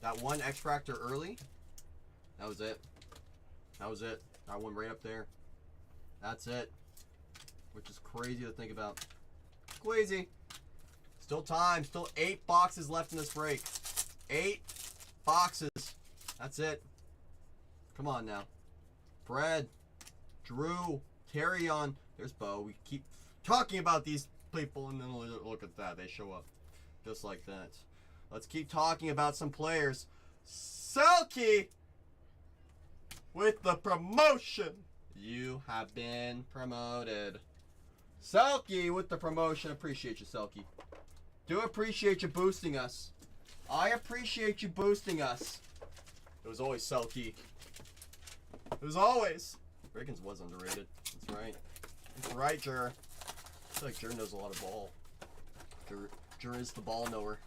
That one X-Fractor early. That was it. That was it. That one right up there. That's it. Which is crazy to think about. Crazy. Still time. Still 8 boxes left in this break. 8 boxes. That's it. Come on now. Fred. Drew. Terrion. There's Bo. We keep talking about these people and then look at that. They show up. Just like that. Let's keep talking about some players. Selkie with the promotion. You have been promoted. Selkie with the promotion. Appreciate you, Selkie. Do appreciate you boosting us. I appreciate you boosting us. It was always Selkie. It was always. Riggins was underrated. That's right. That's right, Jer. I feel like Jer knows a lot of ball. Jer is the ball knower.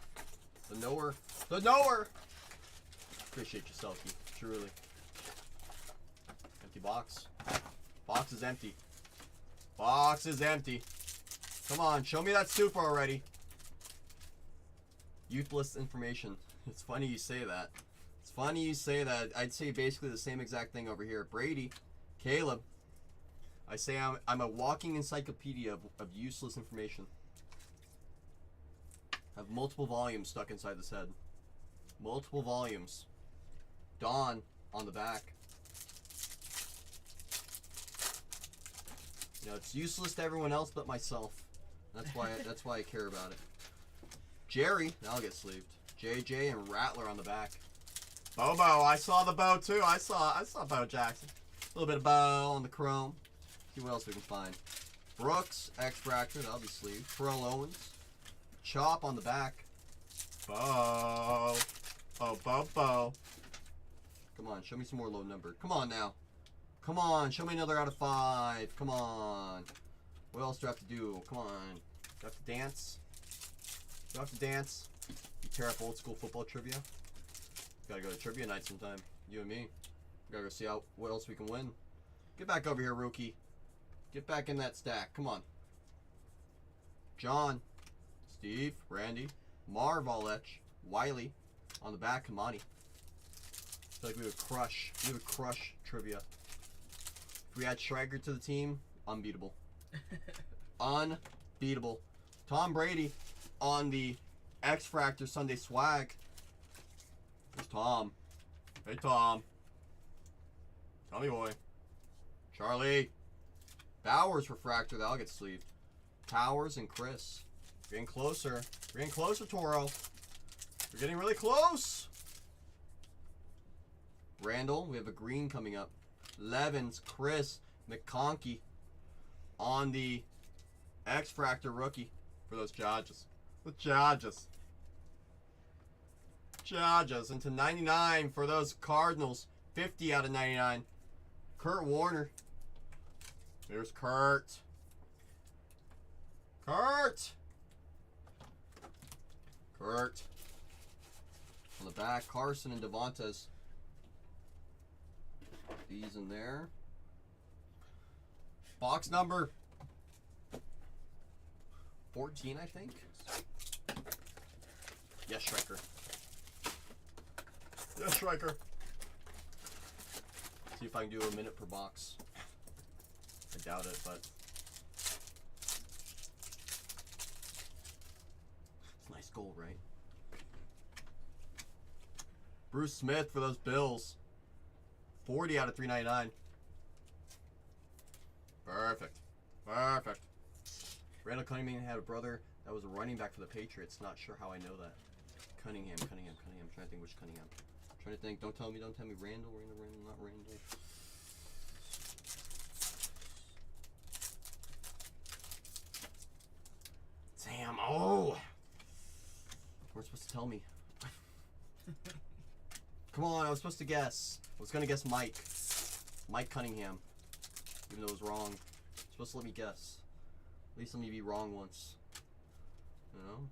The knower. The knower! Appreciate you, Selkie. Truly. Empty box. Box is empty. Box is empty. Come on, show me that super already. Youthless information. It's funny you say that. It's funny you say that. I'd say basically the same exact thing over here. Brady, Caleb. I say I'm a walking encyclopedia of useless information. Have multiple volumes stuck inside this head. Multiple volumes. Dawn on the back. You know, it's useless to everyone else but myself. That's why I care about it. Jerry, that'll get sleeved. JJ and Rattler on the back. Bobo, I saw the Bo too. I saw Bo Jackson. A little bit of Bo on the chrome. See what else we can find. Brooks, X-Fractor, that'll be sleeved. Terrell Owens. Chop on the back. Bo. Oh, Bo. Come on, show me some more low number. Come on now. Come on, show me another out of 5. Come on. What else do I have to do? Come on. Do I have to dance? Do I have to dance? You tear up old school football trivia? Gotta go to trivia night sometime. You and me. Gotta go see what else we can win. Get back over here, rookie. Get back in that stack. Come on. John. Steve. Randy. Marvalech. Wiley. On the back, Kamani. I feel like we would crush. We would crush trivia. If we had Schrager to the team, unbeatable. Unbeatable. Tom Brady on the X-Fractor Sunday swag. There's Tom. Hey, Tom. Tommy boy. Charlie. Bowers Refractor. That'll get sleeved. Towers and Chris. We're getting closer. We're getting closer, Toro. We're getting really close. Randall. We have a green coming up. Levens. Chris. McConkey. On the X-Fractor rookie. For those Chargers. The Chargers. Chargers into 99 for those Cardinals. 50 out of 99. Kurt Warner. There's Kurt. Kurt! Kurt. On the back, Carson and Devontae. These in there. Box number 14, I think. Yes, Striker. Yes, Striker. See if I can do a minute per box. I doubt it, but it's nice gold, right? Bruce Smith for those Bills. 40 out of 399. Perfect. Perfect. Randall Cunningham had a brother that was a running back for the Patriots. Not sure how I know that. Cunningham. I'm trying to think which Cunningham. I'm trying to think. Don't tell me. Randall, not Randall. Damn. Oh. We're supposed to tell me. Come on. I was supposed to guess. I was gonna guess Mike. Mike Cunningham. Even though it was wrong. You're supposed to let me guess. At least let me be wrong once. You know?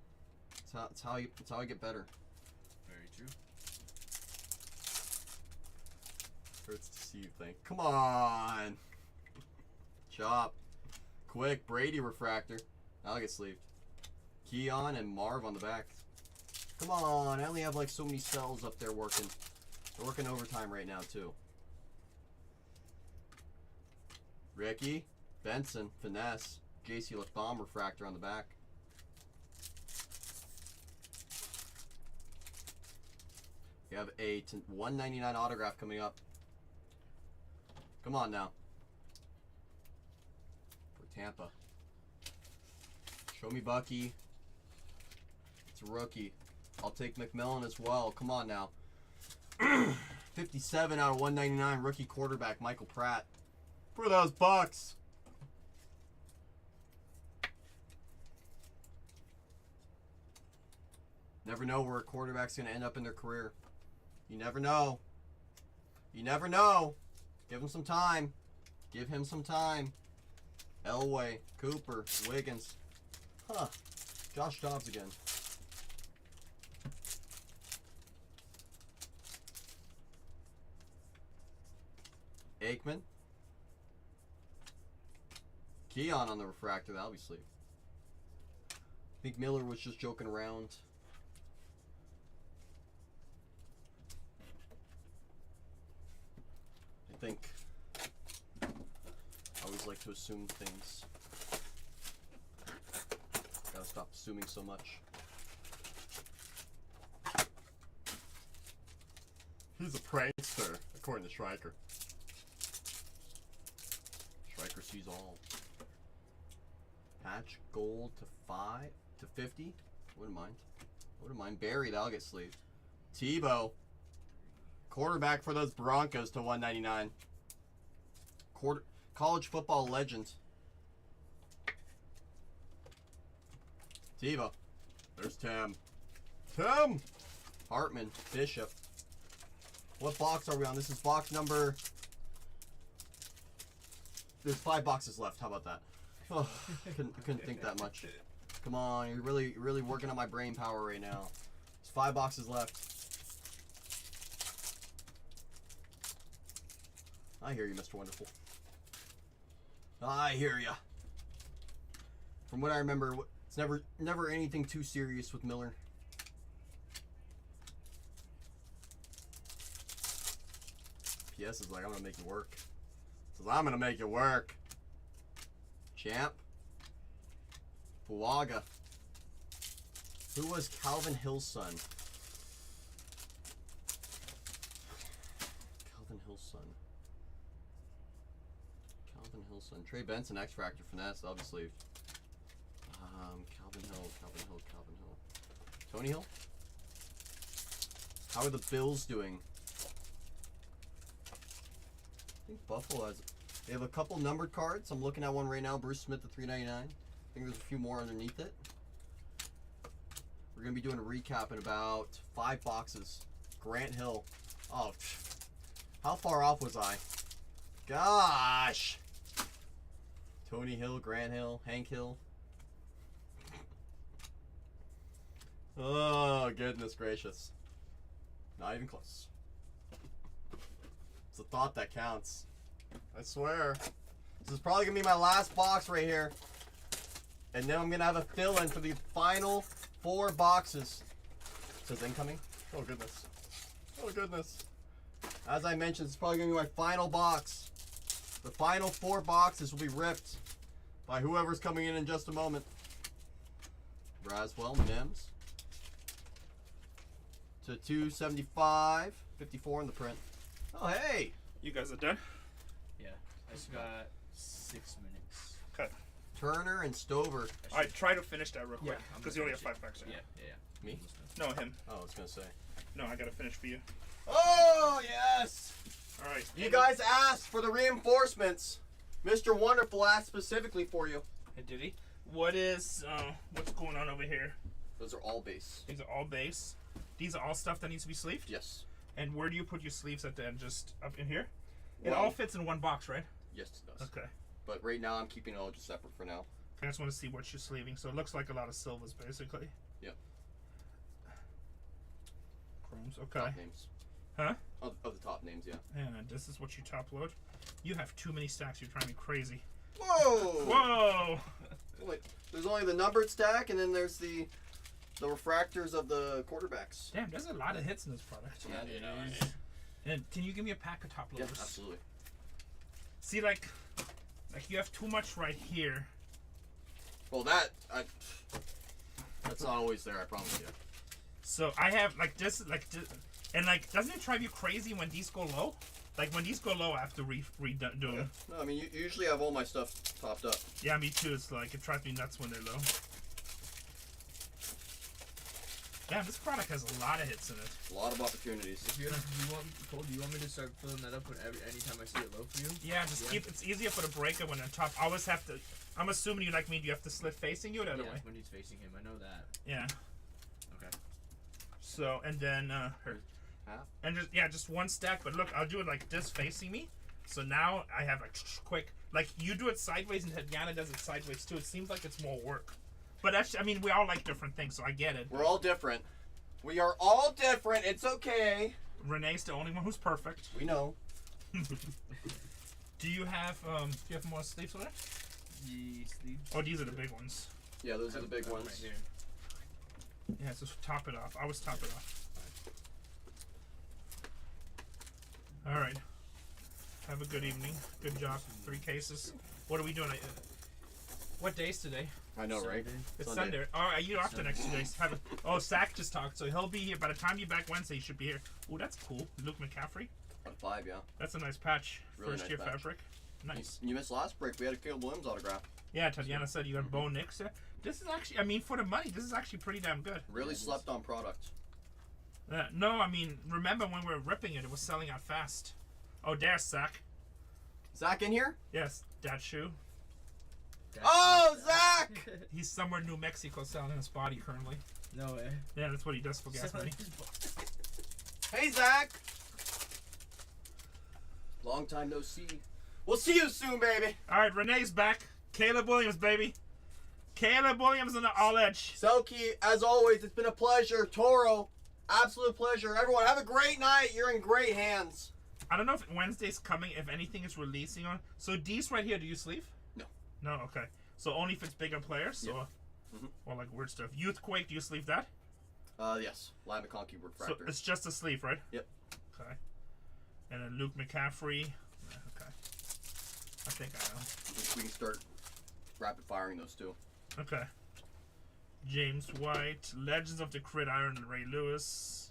It's how I get better. Very true. Hurts to see you think. Come on! Chop. Quick, Brady refractor. I'll get sleeved. Keon and Marv on the back. Come on, I only have like so many cells up there working. They're working overtime right now too. Ricky, Benson, Finesse, JC Lethbomb refractor on the back. We have a 199 autograph coming up. Come on now. For Tampa. Show me Bucky. It's a rookie. I'll take McMillan as well. Come on now. 57 out of 199 rookie quarterback Michael Pratt. For those Bucks. Never know where a quarterback's going to end up in their career. You never know. You never know. Give him some time. Give him some time. Elway, Cooper, Wiggins. Huh. Josh Dobbs again. Aikman. Keon on the refractor. That'll be sleep. I think Miller was just joking around. I think I always like to assume things. Gotta stop assuming so much. He's a prankster, according to Striker. Striker sees all. Patch gold to 5 to 50. Wouldn't mind. Wouldn't mind. Barry, that'll get sleeved. Tebow. Quarterback for those Broncos to 199. College football legend. Tebow. There's Tim. Tim! Hartman. Bishop. What box are we on? This is box number... There's 5 boxes left. How about that? Oh, couldn't think that much. Come on, you're really working on my brain power right now. There's 5 boxes left. I hear you, Mr. Wonderful. I hear ya. From what I remember, it's never anything too serious with Miller. PS is like, I'm gonna make you work. Says, I'm gonna make you work. Champ. Fuaga. Who was Calvin Hill's son? Calvin Hill's son. Calvin Hill's son. Trey Benson, X Factor, Finesse, that'll be sleeved. Calvin Hill. Tony Hill? How are the Bills doing? I think Buffalo has... They have a couple numbered cards. I'm looking at one right now. Bruce Smith, the 399. I think there's a few more underneath it. We're going to be doing a recap in about 5 boxes. Grant Hill. Oh, how far off was I? Gosh. Tony Hill, Grant Hill, Hank Hill. Oh, goodness gracious. Not even close. It's the thought that counts. I swear. This is probably going to be my last box right here. And then I'm going to have a fill-in for the final 4 boxes. It says incoming. Oh, goodness. Oh, goodness. As I mentioned, it's probably going to be my final box. The final 4 boxes will be ripped by whoever's coming in just a moment. Braswell, Mims. To 275. 54 in the print. Oh, hey! You guys are done? Yeah. I just got 6 minutes. Okay. Turner and Stover. Alright, try to finish that real quick. Yeah, I'm Because you gonna only have finish 5 packs, right? Yeah. Me? No, him. Oh, I was going to say. No, I gotta finish for you. Oh, yes! Alright. You guys asked for the reinforcements. Mr. Wonderful asked specifically for you. Hey, did he? What's going on over here? Those are all base. These are all base. These are all stuff that needs to be sleeved? Yes. And where do you put your sleeves at the end? Just up in here? It Well, all fits in one box, right? Yes, it does. Okay. But right now I'm keeping it all just separate for now. I just want to see what you're sleeving. So it looks like a lot of silvers, basically. Yep. Chromes, okay. Top names. Huh? Of the top names, yeah. And this is what you top load. You have too many stacks. You're driving me crazy. Whoa! Whoa! Wait, there's only the numbered stack, and then there's the refractors of the quarterbacks. Damn, there's a lot of hits in this product. Yeah, it yeah, is. yeah. And can you give me a pack of top Yeah, loaders? absolutely. See, like you have too much right here. Well, that's not always there, I promise you. So I have like this, and like, doesn't it drive you crazy when these go low? Like when these go low, I have to redo them. No, I mean, you usually have all my stuff topped up. Yeah, me too. It's like it drives me nuts when they're low. Damn, this product has a lot of hits in it. A lot of opportunities. If you Cole, do you want me to start filling that up anytime I see it low for you? Yeah, just keep. It's easier for the breaker when on top. I always have to. I'm assuming you like me. Do you have to slit facing you or the other way? When he's facing him, I know that. Yeah. Okay. So and then her. Half? And just one stack. But look, I'll do it like this facing me. So now I have like quick. Like you do it sideways and Tatiana does it sideways too. It seems like it's more work. But actually, I mean, we all like different things, so I get it. We're all different. We are all different. It's okay. Renee's the only one who's perfect. We know. Do you have more sleeves on it? The sleeves. Oh, these are the big ones. Yeah, those are the big ones. Right here. Yeah, so top it off. I always top it off. All right. Have a good evening. Good job. 3 cases. What are we doing? What day's today? I know, right? Sunday. It's Sunday. Sunday. All right, you off the next 2 days. Sack just talked, so he'll be here. By the time you're back Wednesday, he should be here. Oh, that's cool. Luke McCaffrey. Out of 5, yeah. That's a nice patch. Really First nice year patch. fabric. Nice. You missed last break. We had a Caleb Williams autograph. Yeah, Tatiana said you got Bo Nix there. This is actually, I mean, for the money, this is actually pretty damn good. Really it is. slept on product. No, I mean, remember when we were ripping it, it was selling out fast. Oh, there's Zach. Zach in here? Yes, that shoe. Oh, Zach! He's somewhere in New Mexico selling his body currently. No way. Yeah, that's what he does for gas money. Hey, Zach! Long time no see. We'll see you soon, baby. All right, Renee's back. Caleb Williams, baby. Caleb Williams on the all edge. Selkie, as always, it's been a pleasure. Toro, absolute pleasure. Everyone, have a great night. You're in great hands. I don't know if Wednesday's coming, if anything is releasing on. So these right here, do you sleeve? No. No, okay. So only if it's bigger players? Yep. Or like weird stuff. Youthquake, do you sleeve that? Yes. Live McConkey refractor. So it's just a sleeve, right? Yep. Okay. And then Luke McCaffrey. Yeah, okay. I think I know. We can start rapid firing those two. Okay. James White, Legends of the Gridiron, Ray Lewis.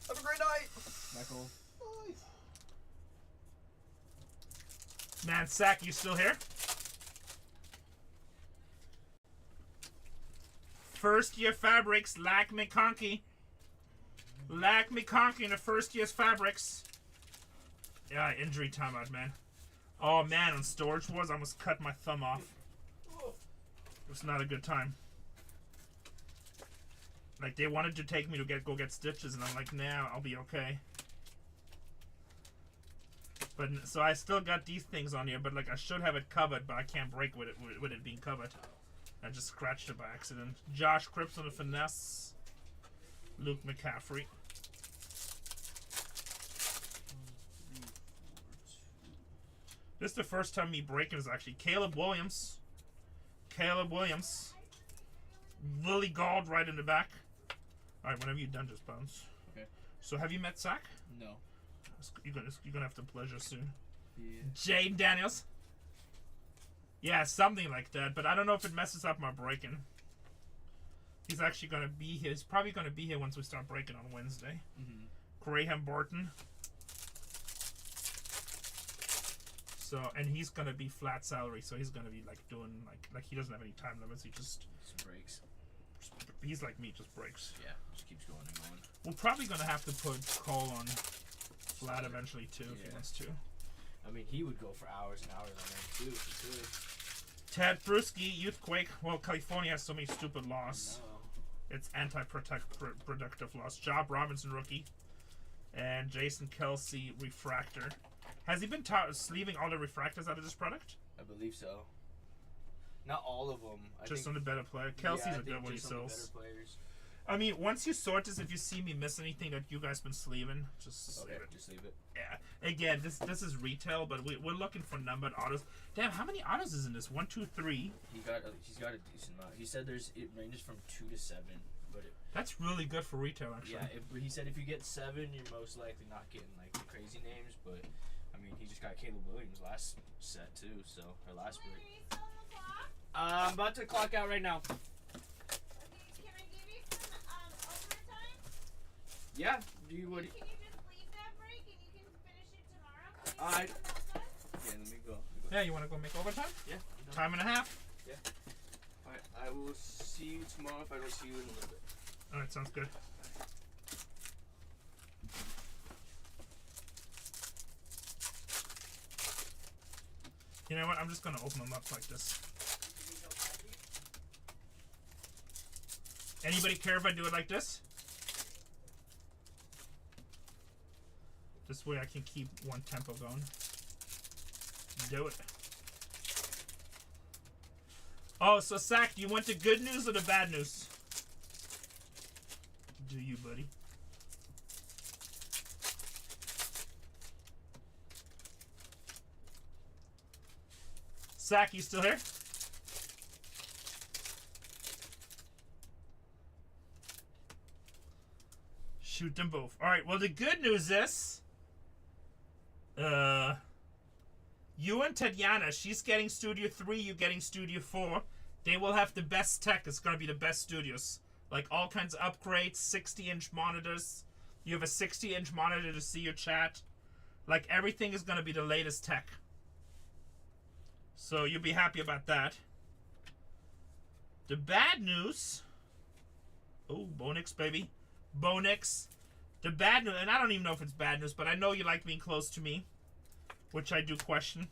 Have a great night. Michael. Man, Sack, you still here? First year fabrics, Lack McConkey. Lack McConkey in the first year's fabrics. Yeah, injury timeout, man. Oh man, on Storage Wars, I almost cut my thumb off. It was not a good time. Like, they wanted to take me to go get stitches, and I'm like, nah, I'll be okay. But so I still got these things on here, but like I should have it covered, but I can't break with it being covered. I just scratched it by accident. Josh Cripps on the finesse. Luke McCaffrey. This is the first time me breaking is actually Caleb Williams. Caleb Williams. Lily Gold right in the back. Alright, whenever you're done, just bounce. Okay. So have you met Zach? No. You're gonna have the pleasure soon. Yeah. Jade Daniels. Yeah, something like that, but I don't know if it messes up my breaking. He's actually gonna be here. He's probably gonna be here once we start breaking on Wednesday. Graham Barton. So, and he's gonna be flat salary, so he's gonna be like doing like he doesn't have any time limits. He just breaks. He's like me, just breaks. Yeah, just keeps going and going. We're probably gonna have to put Cole on flat eventually too if he wants to. I mean, he would go for hours and hours on there too if he could. Ted Bruschi, Youthquake. Well, California has so many stupid laws. No. It's anti-productive laws. Job Robinson rookie, and Jason Kelsey refractor. Has he been sleeving all the refractors out of this product? I believe so. Not all of them. Just on the better player. Kelsey's a good one he sells. I mean, once you sort this, if you see me miss anything that you guys been sleeving, just leave it. Just leave it. Yeah. Again, this is retail, but we're looking for numbered autos. Damn, how many autos is in this? 1, 2, 3. He's got a decent amount. He said it ranges from 2 to 7, but that's really good for retail, actually. Yeah. He said if you get 7, you're most likely not getting like the crazy names, but I mean, he just got Caleb Williams last set too, so or last break. I'm about to clock out right now. Yeah. Do you what? Can you just leave that break and you can finish it tomorrow? Alright. Yeah, let me go. Yeah, you want to go make overtime? Yeah. Time and a half? Yeah. Alright, I will see you tomorrow if I don't see you in a little bit. Alright, sounds good. You know what? I'm just going to open them up like this. Anybody care if I do it like this? This way I can keep one tempo going. Do it. Oh, so Zach, do you want the good news or the bad news? Do you, buddy? Zach, you still here? Shoot them both. Alright, well the good news is you and Tatiana, she's getting Studio 3, you getting Studio 4. They will have the best tech. It's gonna be the best studios. Like all kinds of upgrades, 60-inch monitors. You have a 60-inch monitor to see your chat. Like everything is gonna be the latest tech. So you'll be happy about that. The bad news. Oh, Bonix, baby. Bonix. The bad news, and I don't even know if it's bad news, but I know you like being close to me, which I do question.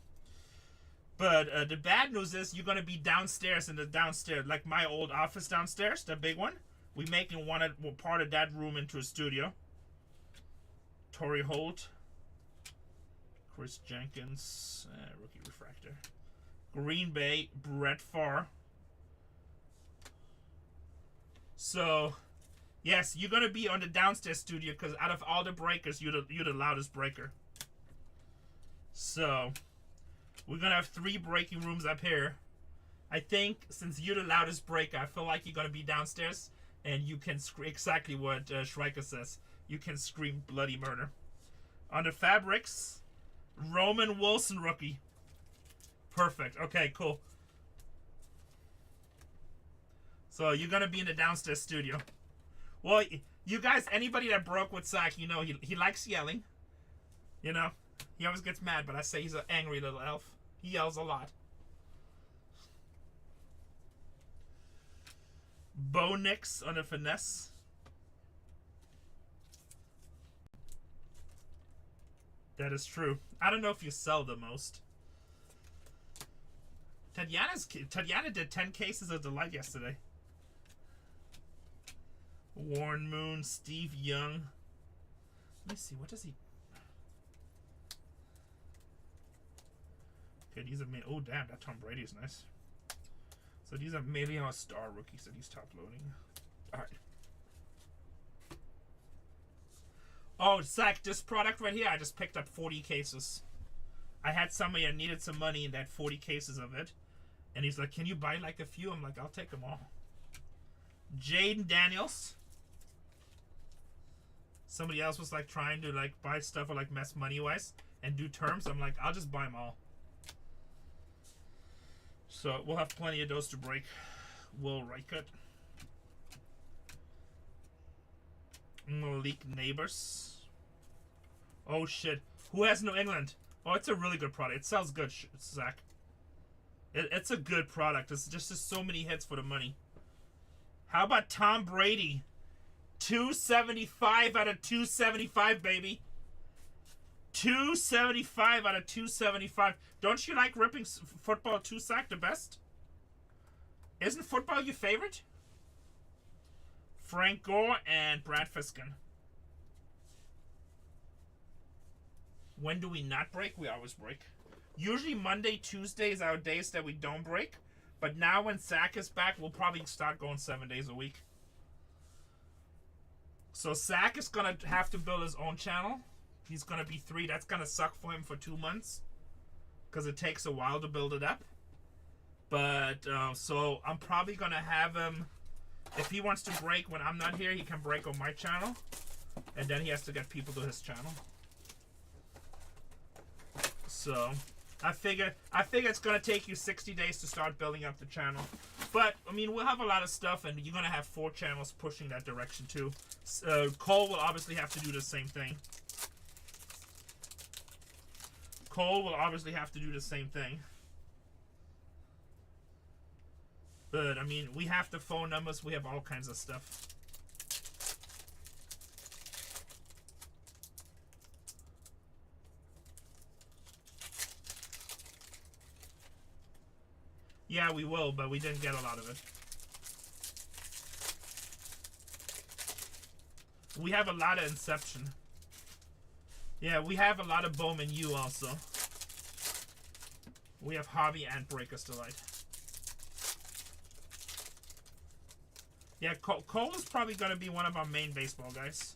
But the bad news is you're going to be downstairs in the downstairs, like my old office downstairs, the big one. We're making part of that room into a studio. Torrey Holt. Chris Jenkins. Rookie refractor. Green Bay, Brett Favre. So, yes, you're going to be on the downstairs studio because out of all the breakers, you're the loudest breaker. So, we're going to have 3 breaking rooms up here. I think since you're the loudest breaker, I feel like you're going to be downstairs and you can scream exactly what Schreiker says. You can scream bloody murder. On the fabrics, Roman Wilson rookie. Perfect. Okay, cool. So you're going to be in the downstairs studio. Well, you guys, anybody that broke with Zach, you know he likes yelling. You know, he always gets mad, but I say he's an angry little elf. He yells a lot. Bo Nix on a finesse. That is true. I don't know if you sell the most. Tatiana did 10 cases of Delight yesterday. Warren Moon, Steve Young. Let me see, what does he... Okay, these are oh damn, that Tom Brady is nice. So these are maybe our star rookies that he's top loading. All right. Oh, Zach, this product right here, I just picked up 40 cases. I had somebody that needed some money and they had 40 cases of it. And he's like, can you buy like a few? I'm like, I'll take them all. Jaden Daniels. Somebody else was like trying to like buy stuff or like mess money wise and do terms. I'm like, I'll just buy them all. So we'll have plenty of those to break. Will Reichert. Malik Neighbors. Oh shit. Who has New England? Oh, it's a really good product. It sells good, Zach. It's a good product. It's just so many hits for the money. How about Tom Brady? 275 out of 275, baby. 275 out of 275. Don't you like ripping football 2 sack the best? Isn't football your favorite? Frank Gore and Brad Fiskin. When do we not break? We always break. Usually Monday, Tuesdays are days that we don't break. But now when Zach is back, we'll probably start going 7 days a week. So Zach is going to have to build his own channel. He's going to be 3. That's going to suck for him for 2 months. Because it takes a while to build it up. But, so I'm probably going to have him... If he wants to break when I'm not here, he can break on my channel. And then he has to get people to his channel. So, I figure it's going to take you 60 days to start building up the channel. But, I mean, we'll have a lot of stuff, and you're going to have 4 channels pushing that direction, too. Cole will obviously have to do the same thing. Cole will obviously have to do the same thing. But, I mean, we have the phone numbers. We have all kinds of stuff. Yeah, we will, but we didn't get a lot of it. We have a lot of Inception. Yeah, we have a lot of Bowman U also. We have Hobby and Breaker's Delight. Yeah, Cole is probably going to be one of our main baseball guys.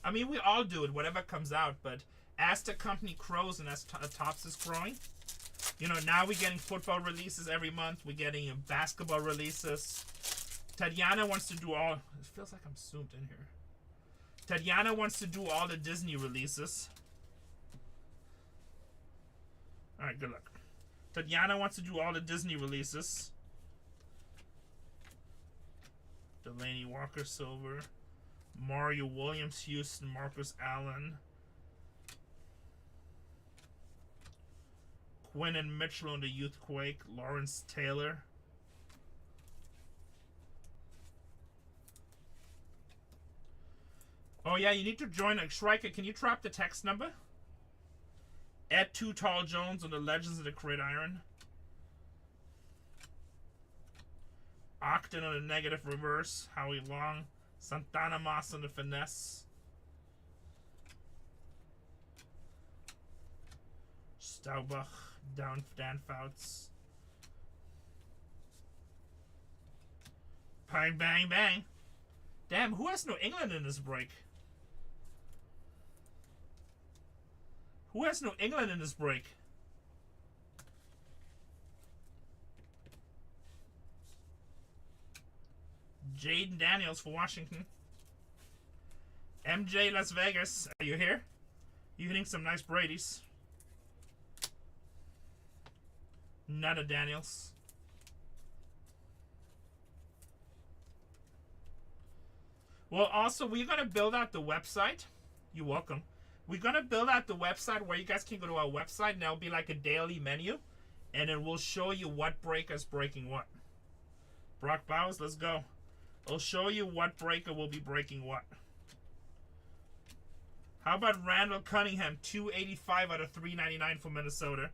I mean, we all do it, whatever comes out, but as the company grows and as Topps is growing, you know, now we're getting football releases every month. We're getting basketball releases. Tatiana wants to do all... It feels like I'm zoomed in here. Tatiana wants to do all the Disney releases. Alright, good luck. Tatiana wants to do all the Disney releases. Delaney Walker Silver. Mario Williams Houston. Marcus Allen. Quinn and Mitchell on the Youthquake. Lawrence Taylor. Oh yeah, you need to join. Shrika, can you drop the text number? Add 2 Tall Jones on the Legends of the Gridiron. Octon on the Negative Reverse. Howie Long. Santana Moss on the Finesse. Staubach. Dan Fouts. Bang, bang, bang. Damn, who has New England in this break? Who has New England in this break? Jaden Daniels for Washington. MJ Las Vegas. Are you here? You hitting some nice Brady's. Nada Daniels. Well, also, we're going to build out the website. You're welcome. We're going to build out the website where you guys can go to our website, and there'll be like a daily menu, and it will show you what breaker is breaking what. Brock Bowers, let's go. It'll show you what breaker will be breaking what. How about Randall Cunningham, 285 out of 399 for Minnesota.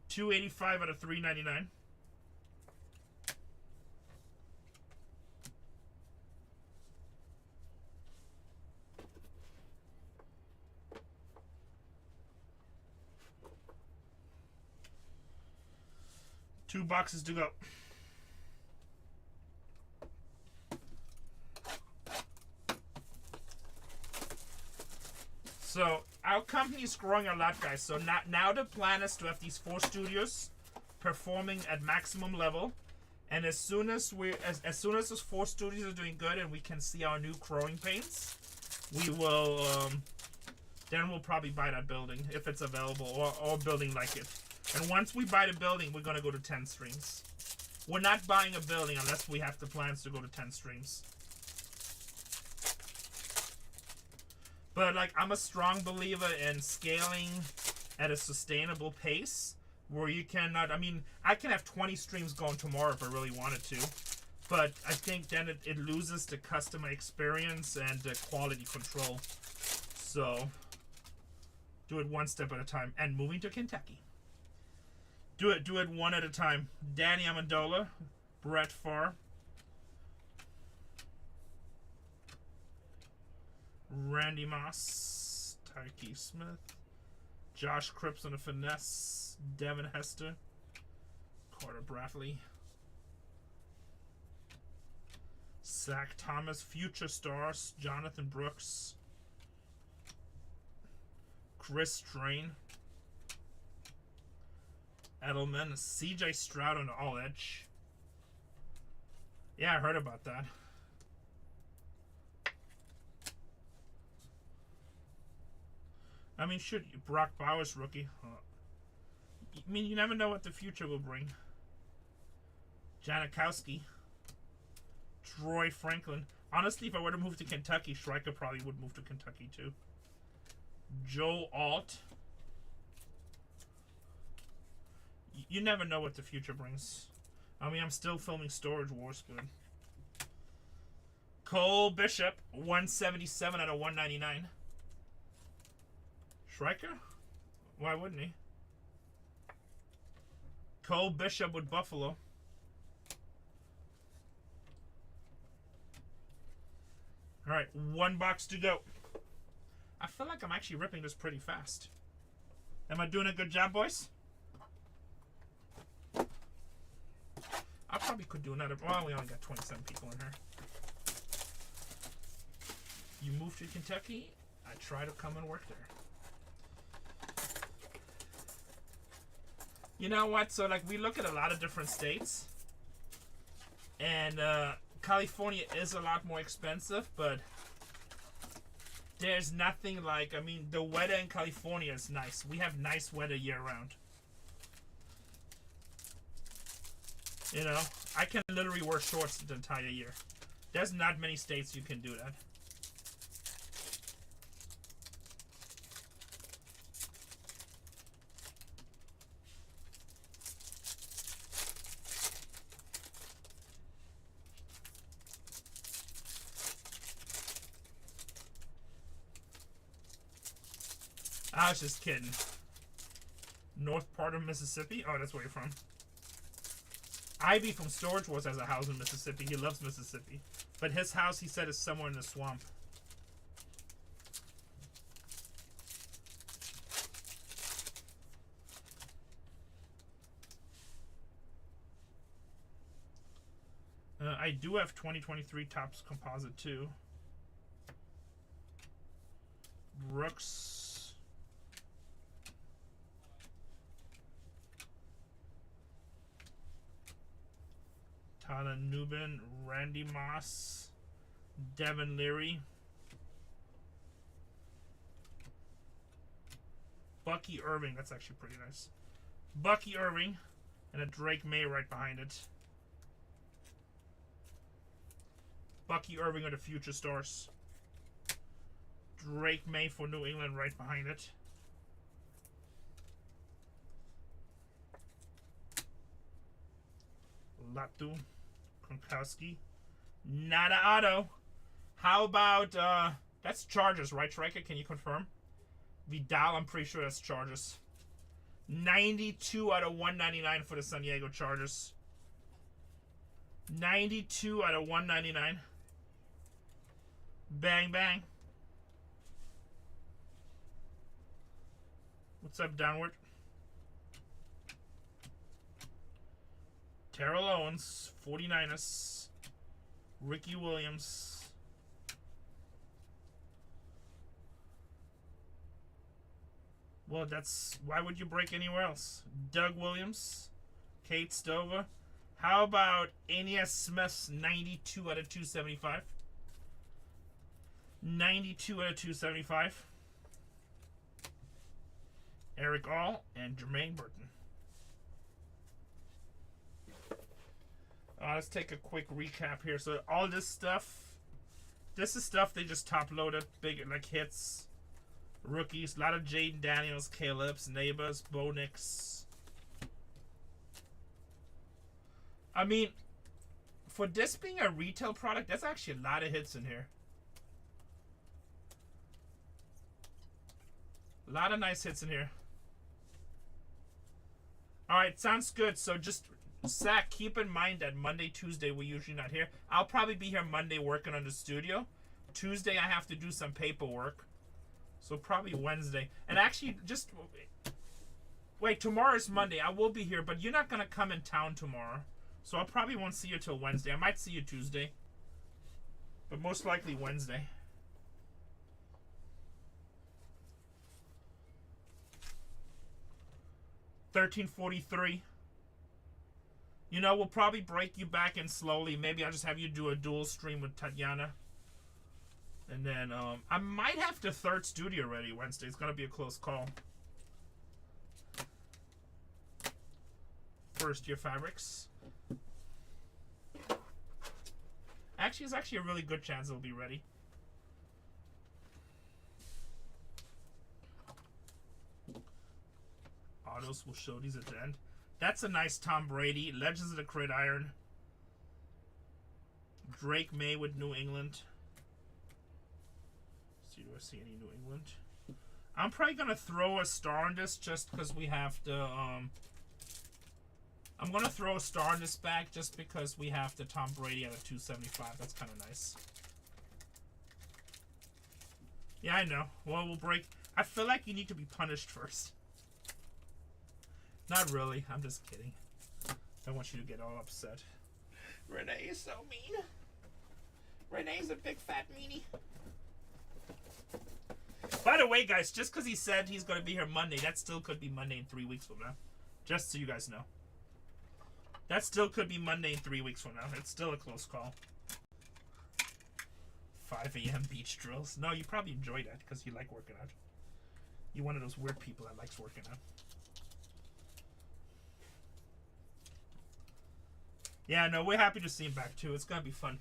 285 out of 399. 2 boxes to go. So our company is growing a lot, guys. So now the plan is to have these 4 studios performing at maximum level, and as soon as as soon as those 4 studios are doing good and we can see our new growing pains, we will then we'll probably buy that building if it's available, or a building like it. And once we buy the building, we're gonna go to 10 streams. We're not buying a building unless we have the plans to go to 10 streams. But like, I'm a strong believer in scaling at a sustainable pace where you cannot, I mean, I can have 20 streams going tomorrow if I really wanted to, but I think then it loses the customer experience and the quality control. So do it one step at a time. And moving to Kentucky, do it one at a time. Danny Amendola, Brett Favre, Randy Moss, Tyke Smith, Josh Cripps on a finesse, Devin Hester, Carter Bradley, Zach Thomas, future stars, Jonathan Brooks, Chris Strain, Edelman, CJ Stroud on the all edge. Yeah, I heard about that. I mean, should Brock Bowers rookie? I mean, you never know what the future will bring. Janikowski, Troy Franklin. Honestly, if I were to move to Kentucky, Stryker probably would move to Kentucky too. Joe Alt. You never know what the future brings. I mean, I'm still filming Storage Wars. Good. Cole Bishop, 177 out of 199. Stryker? Why wouldn't he? Cole Bishop with Buffalo. Alright, 1 box to go. I feel like I'm actually ripping this pretty fast. Am I doing a good job, boys? I probably could do another. Well, we only got 27 people in here. You move to Kentucky, I try to come and work there. You know what? So, like, we look at a lot of different states. And California is a lot more expensive, but there's nothing like, I mean, the weather in California is nice. We have nice weather year-round. You know, I can literally wear shorts the entire year. There's not many states you can do that. I was just kidding. North part of Mississippi? Oh, that's where you're from. Ivy from Storage Wars has a house in Mississippi. He loves Mississippi. But his house, he said, is somewhere in the swamp. I do have 2023 Topps Composite too. Brooks. Tyler Nubin, Randy Moss, Devin Leary, Bucky Irving. That's actually pretty nice. Bucky Irving, and a Drake May right behind it. Bucky Irving are the future stars. Drake May for New England right behind it. Latu, Gronkowski, Nada Auto. How about, that's Chargers, right, Striker? Can you confirm? Vidal, I'm pretty sure that's Chargers. 92 out of 199 for the San Diego Chargers. 92 out of 199. Bang, bang. What's up, Downward? Terrell Owens, 49ers. Ricky Williams. Well, that's... Why would you break anywhere else? Doug Williams. Kate Stover. How about Aeneas Smith's 92 out of 275? 92 out of 275. Eric All and Jermaine Burton. Let's take a quick recap here. So all this stuff, this is stuff they just top loaded, big like hits, rookies. A lot of Jaden Daniels, Caleb's, Neighbors, Bo Nix. I mean, for this being a retail product, there's actually a lot of hits in here. A lot of nice hits in here. Alright, sounds good. So just, Zach, keep in mind that Monday, Tuesday, we're usually not here. I'll probably be here Monday working on the studio. Tuesday, I have to do some paperwork. So probably Wednesday. And actually, just... Wait, tomorrow's Monday. I will be here, but you're not going to come in town tomorrow. So I probably won't see you till Wednesday. I might see you Tuesday. But most likely Wednesday. $13.43. You know, we'll probably break you back in slowly. Maybe I'll just have you do a dual stream with Tatiana. And then, I might have the third studio ready Wednesday. It's going to be a close call. First year fabrics. Actually, it's actually a really good chance it'll be ready. Autos will show these at the end. That's a nice Tom Brady. Legends of the Gridiron. Drake May with New England. Let's see, do I see any New England? I'm probably gonna throw a star on this just because we have to. I'm gonna throw a star in this bag just because we have the Tom Brady at a 275. That's kind of nice. Yeah, I know. Well, we'll break. I feel like you need to be punished first. Not really. I'm just kidding. I want you to get all upset. Renee is so mean. Renee's a big fat meanie. By the way, guys, just because he said he's going to be here Monday, that still could be Monday in 3 weeks from now. Just so you guys know. That still could be Monday in 3 weeks from now. It's still a close call. 5 a.m. beach drills. No, you probably enjoy that because you like working out. You're one of those weird people that likes working out. Yeah, no, we're happy to see him back too. It's gonna be fun.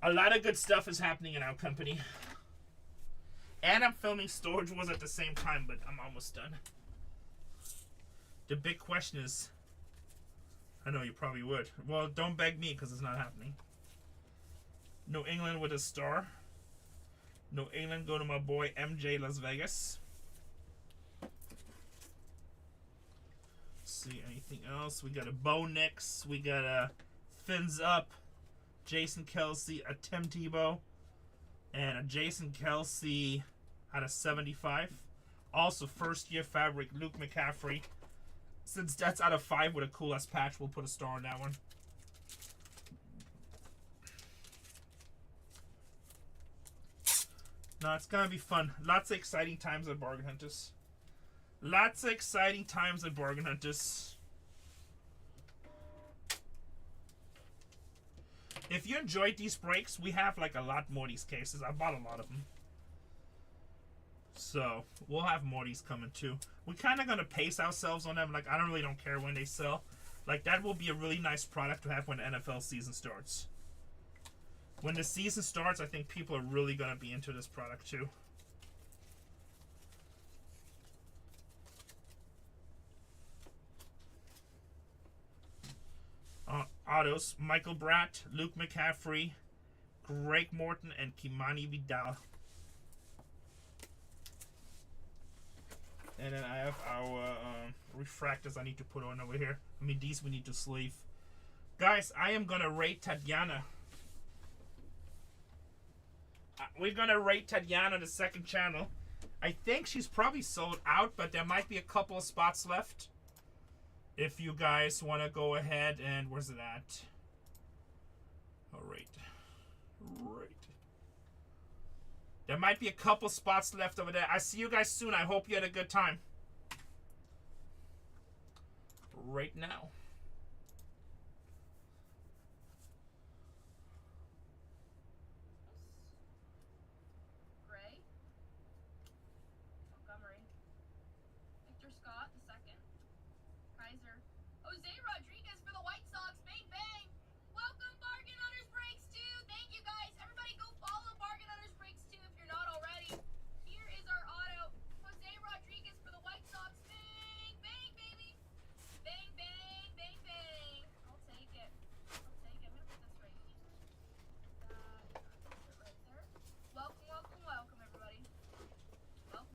A lot of good stuff is happening in our company. And I'm filming Storage Wars at the same time, but I'm almost done. The big question is... I know you probably would. Well, don't beg me because it's not happening. New England with a star. New England go to my boy MJ Las Vegas. See anything else? We got a Bo Nix. We got a Fins Up. Jason Kelsey, a Tim Tebow, and a Jason Kelsey out of 75. Also, first year fabric, Luke McCaffrey. Since that's out of 5 with a cool ass patch, we'll put a star on that one. No, it's gonna be fun. Lots of exciting times at Bargain Hunters. Lots of exciting times at Bargain Hunters. If you enjoyed these breaks, we have like a lot more of these cases. I bought a lot of them. So, we'll have more of these coming too. We're kind of going to pace ourselves on them. Like, I really don't care when they sell. Like, that will be a really nice product to have when the NFL season starts. When the season starts, I think people are really going to be into this product too. Autos, Michael Bratt, Luke McCaffrey, Greg Morton, and Kimani Vidal. And then I have our refractors I need to put on over here. I mean, these we need to sleeve. Guys, I am going to rate Tatiana. We're going to rate Tatiana, the second channel. I think she's probably sold out, but there might be a couple of spots left. if you guys want to go ahead and where's it at? All right. Right. There might be a couple spots left over there. I see you guys soon. I hope you had a good time. Right now. Gray. Montgomery. Victor Scott, the second. Kaiser. Jose Rodriguez.